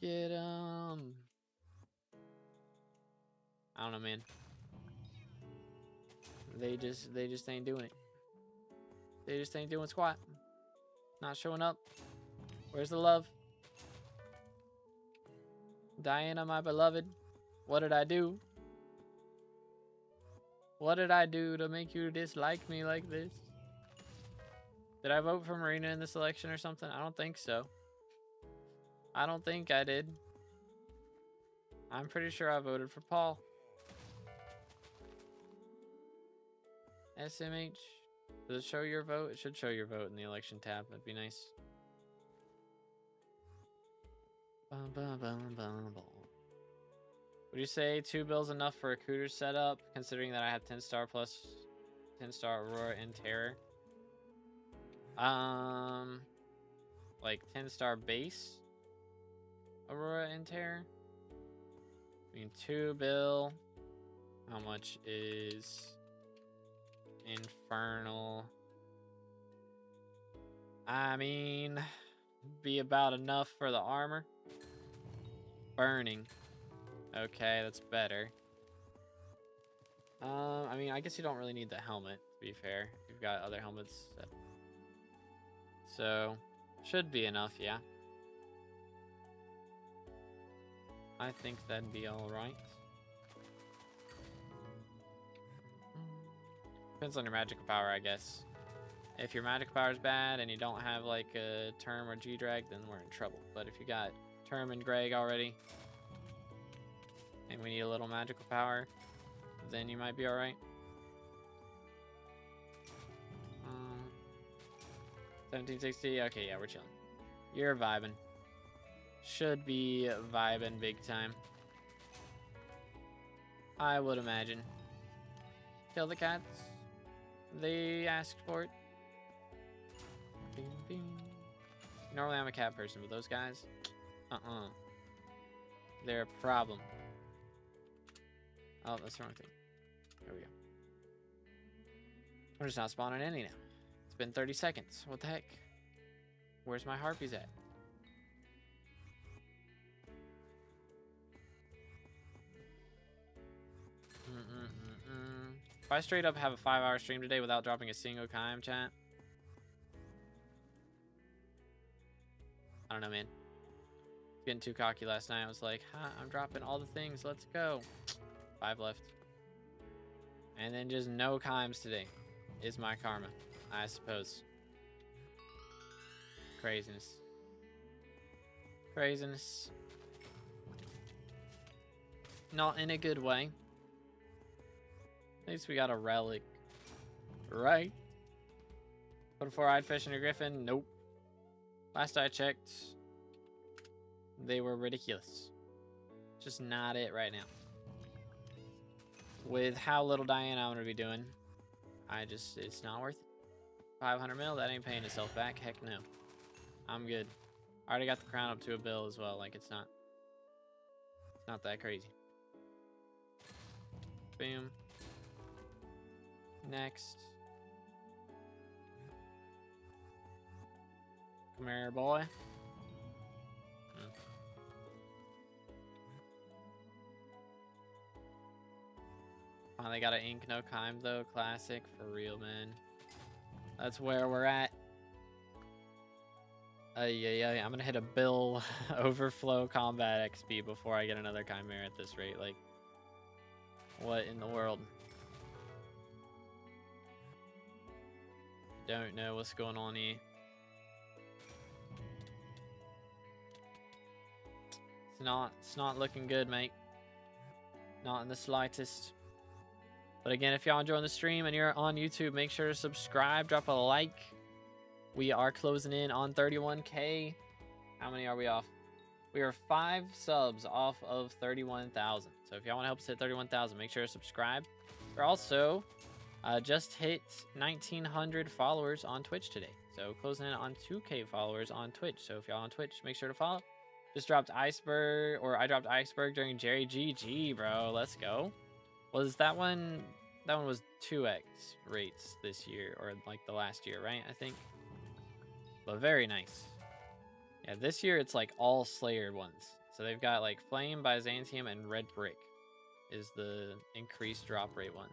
Get 'em. I don't know, man. They just ain't doing it. They just ain't doing squat. Not showing up. Where's the love? Diana, my beloved. What did I do? What did I do to make you dislike me like this? Did I vote for Marina in this election or something? I don't think so. I don't think I did. I'm pretty sure I voted for Paul. SMH. Does it show your vote? It should show your vote in the election tab. That'd be nice. Bum, bum, bum, bum, bum. Would you say 2 bills enough for a cooter setup, considering that I have 10 star plus 10 star Aurora and Terror? Like 10 star base Aurora and Terror? I mean, 2 bill. How much is Infernal? I mean, be about enough for the armor. Burning. Okay, that's better. I mean, I guess you don't really need the helmet, to be fair. You've got other helmets. So, should be enough, yeah. I think that'd be alright. Depends on your magical power, I guess. If your magical power is bad and you don't have like a Term or G-Drag, then we're in trouble. But if you got Term and Greg already, and we need a little magical power, then you might be alright. 1760, okay, yeah, we're chilling. You're vibing. Should be vibing big time. I would imagine. Kill the cats. They asked for it. Bing, bing. Normally I'm a cat person, but those guys, they're a problem. Oh, that's the wrong thing. There we go. I'm just not spawning any now. It's been 30 seconds. What the heck? Where's my harpies at? If I straight up have a 5-hour stream today without dropping a single chime, chat, I don't know, man. Getting too cocky last night. I was like, I'm dropping all the things. Let's go. 5 left. And then just no chimes today is my karma, I suppose. Craziness. Craziness. Not in a good way. At least we got a relic. Right? But before I'd fish in a griffin, nope. Last I checked, they were ridiculous. Just not it right now. With how little Diana I'm gonna be doing, it's not worth it. 500 mil, that ain't paying itself back. Heck no. I'm good. I already got the crown up to a bill as well. Like, it's not that crazy. Boom. Next. Come here, boy. They got an ink no Kime though. Classic. For real, man. That's where we're at. Yeah, I'm gonna hit a Bill overflow combat XP before I get another Chimera at this rate. Like, what in the world? Don't know what's going on here. It's not looking good, mate. Not in the slightest. But again, if y'all enjoying the stream and you're on YouTube, make sure to subscribe, drop a like. We are closing in on 31K. How many are we off? We are 5 subs off of 31,000. So if y'all want to help us hit 31,000, make sure to subscribe. We're also just hit 1,900 followers on Twitch today. So closing in on 2K followers on Twitch. So if y'all on Twitch, make sure to follow. Just dropped Iceberg, or I dropped Iceberg during Jerry GG, bro. Let's go. Was that one? That one was 2x rates this year, or like the last year, right? I think. But very nice. Yeah, this year it's like all Slayer ones. So they've got like Flame, Byzantium, and Red Brick is the increased drop rate ones.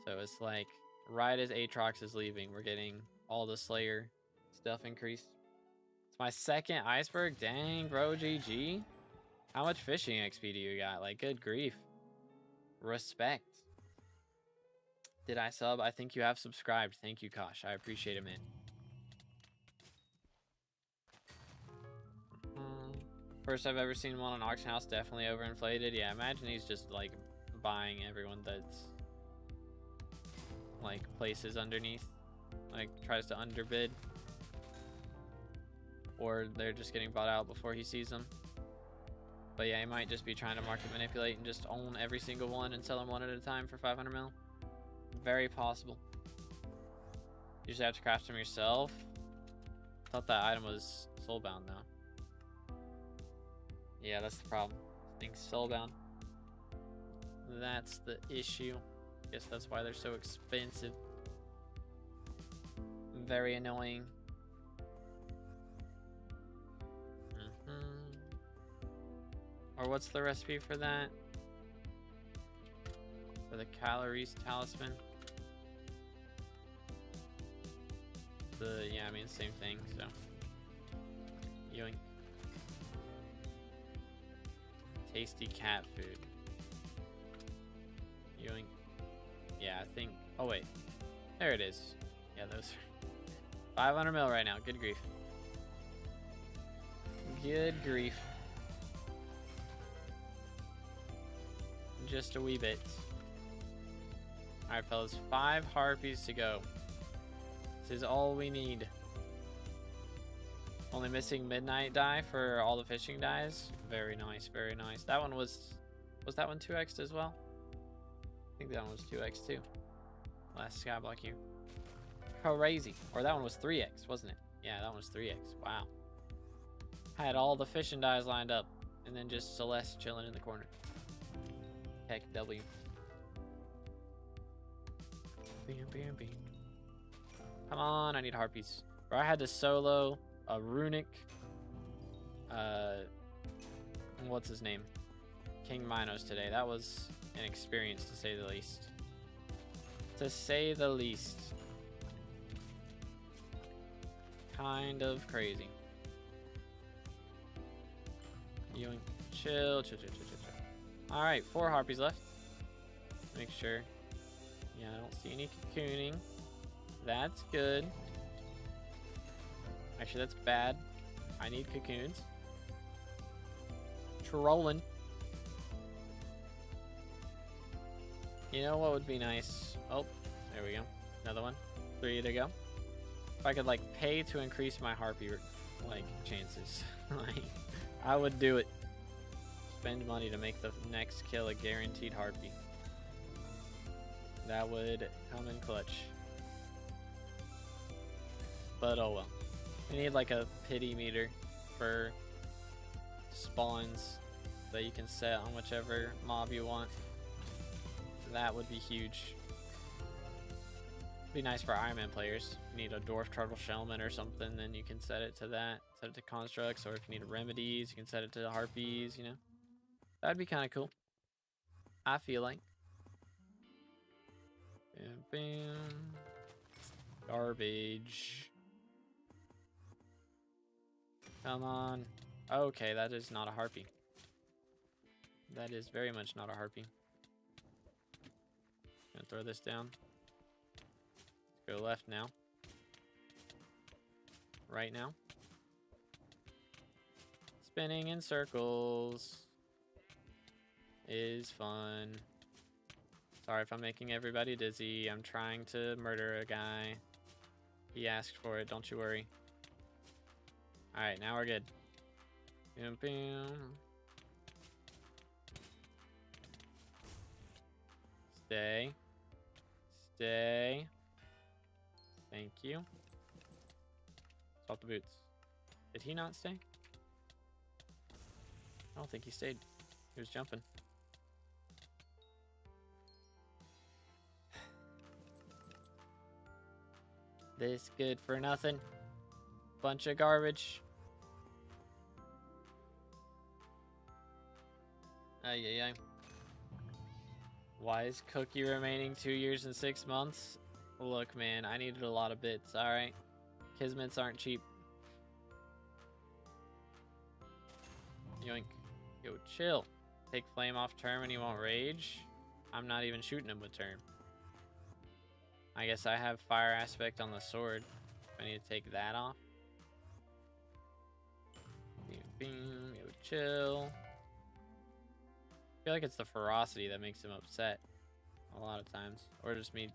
So it's like right as Aatrox is leaving, we're getting all the Slayer stuff increased. It's my second Iceberg. Dang, bro, GG. How much fishing XP do you got? Like, good grief. Respect. Did I sub? I think you have subscribed. Thank you, Kosh. I appreciate it, man. First I've ever seen one on Auction House. Definitely overinflated. Yeah, imagine he's just like buying everyone that's like places underneath, like tries to underbid, or they're just getting bought out before he sees them. But yeah, he might just be trying to market manipulate and just own every single one and sell them one at a time for 500 mil. Very possible. You just have to craft them yourself. Thought that item was soulbound though. Yeah, that's the problem. Things soulbound. That's the issue. Guess that's why they're so expensive. Very annoying. Or what's the recipe for that? For the calories talisman? Yeah, I mean, same thing, so. Yoink. Tasty cat food. Yoink. Yeah, I think. Oh, wait. There it is. Yeah, those are 500 mil right now. Good grief. Good grief. Just a wee bit. Alright, fellas. 5 harpies to go. This is all we need. Only missing midnight die for all the fishing dies. Very nice, very nice. That one was that one 2x as well? I think that one was 2x too. Last SkyBlock here. Crazy. Or that one was 3x, wasn't it? Yeah, that one was 3x. Wow. Had all the fishing dies lined up, and then just Celeste chilling in the corner. Heck W. Bam, bam, bam. Come on, I need harpies. Bro, I had to solo a runic. What's his name? King Minos today. That was an experience to say the least. To say the least. Kind of crazy. Yoink. Chill, chill, chill, chill, chill, chill. Alright, 4 harpies left. Make sure. Yeah, I don't see any cocooning. That's good. Actually, that's bad. I need cocoons. Trolling. You know what would be nice? Oh, there we go. Another one. 3 to go. If I could, like, pay to increase my harpy, like, chances. Like, I would do it. Spend money to make the next kill a guaranteed harpy. That would come in clutch. But oh well. We need like a pity meter for spawns that you can set on whichever mob you want. That would be huge. Be nice for Iron Man players. If you need a Dwarf Turtle Shellman or something, then you can set it to that. Set it to constructs, or if you need remedies, you can set it to harpies, you know. That'd be kind of cool. I feel like. Bam, bam. Garbage. Come on. Okay, that is not a harpy. That is very much not a harpy. Gonna throw this down. Let's go left now. Right now. Spinning in circles is fun. Sorry if I'm making everybody dizzy. I'm trying to murder a guy. He asked for it, don't you worry. Alright, now we're good. Boom, boom. Stay. Stay. Thank you. Swap the boots. Did he not stay? I don't think he stayed. He was jumping. This good for nothing. Bunch of garbage. Ay, ay, ay. Why is Cookie remaining 2 years and 6 months? Look, man, I needed a lot of bits, alright? Kismets aren't cheap. Yoink. Yo, chill. Take flame off term and he won't rage. I'm not even shooting him with term. I guess I have fire aspect on the sword. I need to take that off. Bing, bing. Yo, chill. I feel like it's the ferocity that makes him upset a lot of times. Or just me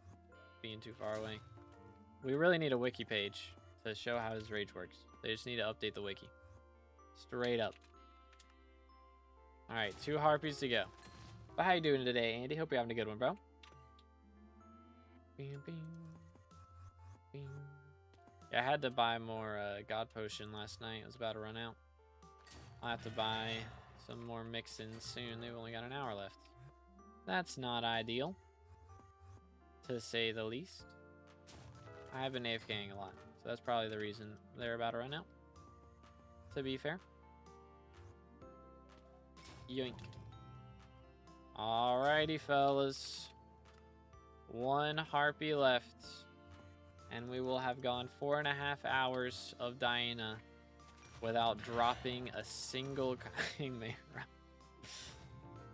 being too far away. We really need a wiki page to show how his rage works. They just need to update the wiki. Straight up. Alright, 2 harpies to go. But how you doing today, Andy? Hope you're having a good one, bro. Bing, bing, bing. Yeah, I had to buy more God Potion last night. I was about to run out. I'll have to buy some more mix-ins soon. They've only got an hour left. That's not ideal, to say the least. I have been AFKing a lot, so that's probably the reason they're about to run out, to be fair. Yoink. Alrighty, fellas. 1 harpy left, and we will have gone 4.5 hours of Diana without dropping a single man round.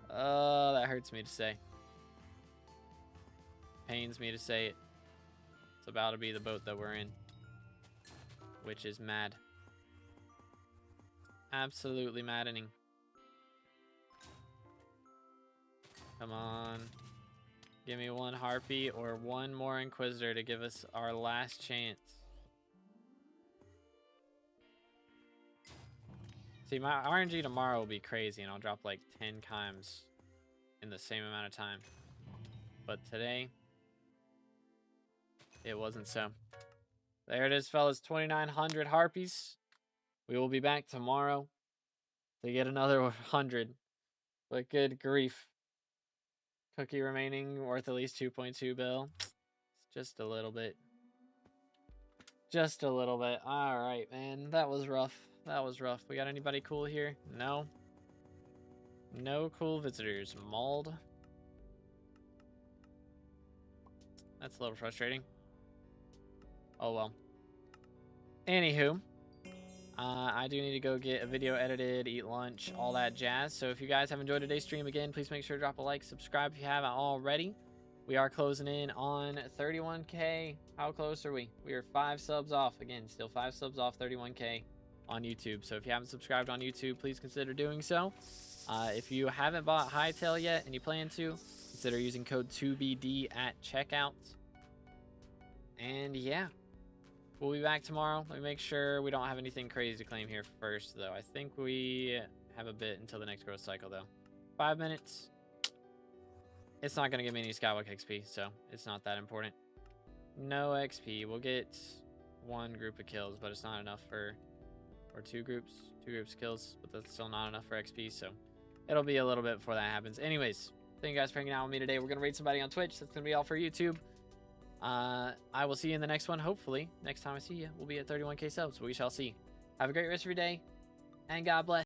Oh, that hurts me to say. Pains me to say it. It's about to be the boat that we're in, which is mad. Absolutely maddening. Come on. Give me 1 harpy or 1 more inquisitor to give us our last chance. See, my RNG tomorrow will be crazy, and I'll drop like 10 times in the same amount of time. But today, it wasn't so. There it is, fellas. 2,900 harpies. We will be back tomorrow to get another 100. But good grief. Cookie remaining worth at least 2.2 bill. It's just a little bit. Just a little bit. All right, man. That was rough. That was rough. We got anybody cool here? No. No cool visitors. Mauled. That's a little frustrating. Oh, well. Anywho. I do need to go get a video edited, eat lunch, all that jazz. So if you guys have enjoyed today's stream, again, please make sure to drop a like, subscribe if you haven't already. We are closing in on 31K. How close are we? We are 5 subs off. Again, still 5 subs off 31K on YouTube. So if you haven't subscribed on YouTube, please consider doing so. If you haven't bought Hightail yet and you plan to, consider using code 2BD at checkout. And yeah. We'll be back tomorrow. Let me make sure we don't have anything crazy to claim here first, though. I think we have a bit until the next growth cycle, though. 5 minutes. It's not going to give me any SkyBlock XP, so it's not that important. No XP. We'll get 1 group of kills, but it's not enough for... Or 2 groups. 2 groups kills, but that's still not enough for XP, so... It'll be a little bit before that happens. Anyways, thank you guys for hanging out with me today. We're going to raid somebody on Twitch. That's going to be all for YouTube. I will see you in the next one. Hopefully, next time I see you, we'll be at 31K subs. We shall see. Have a great rest of your day, and God bless.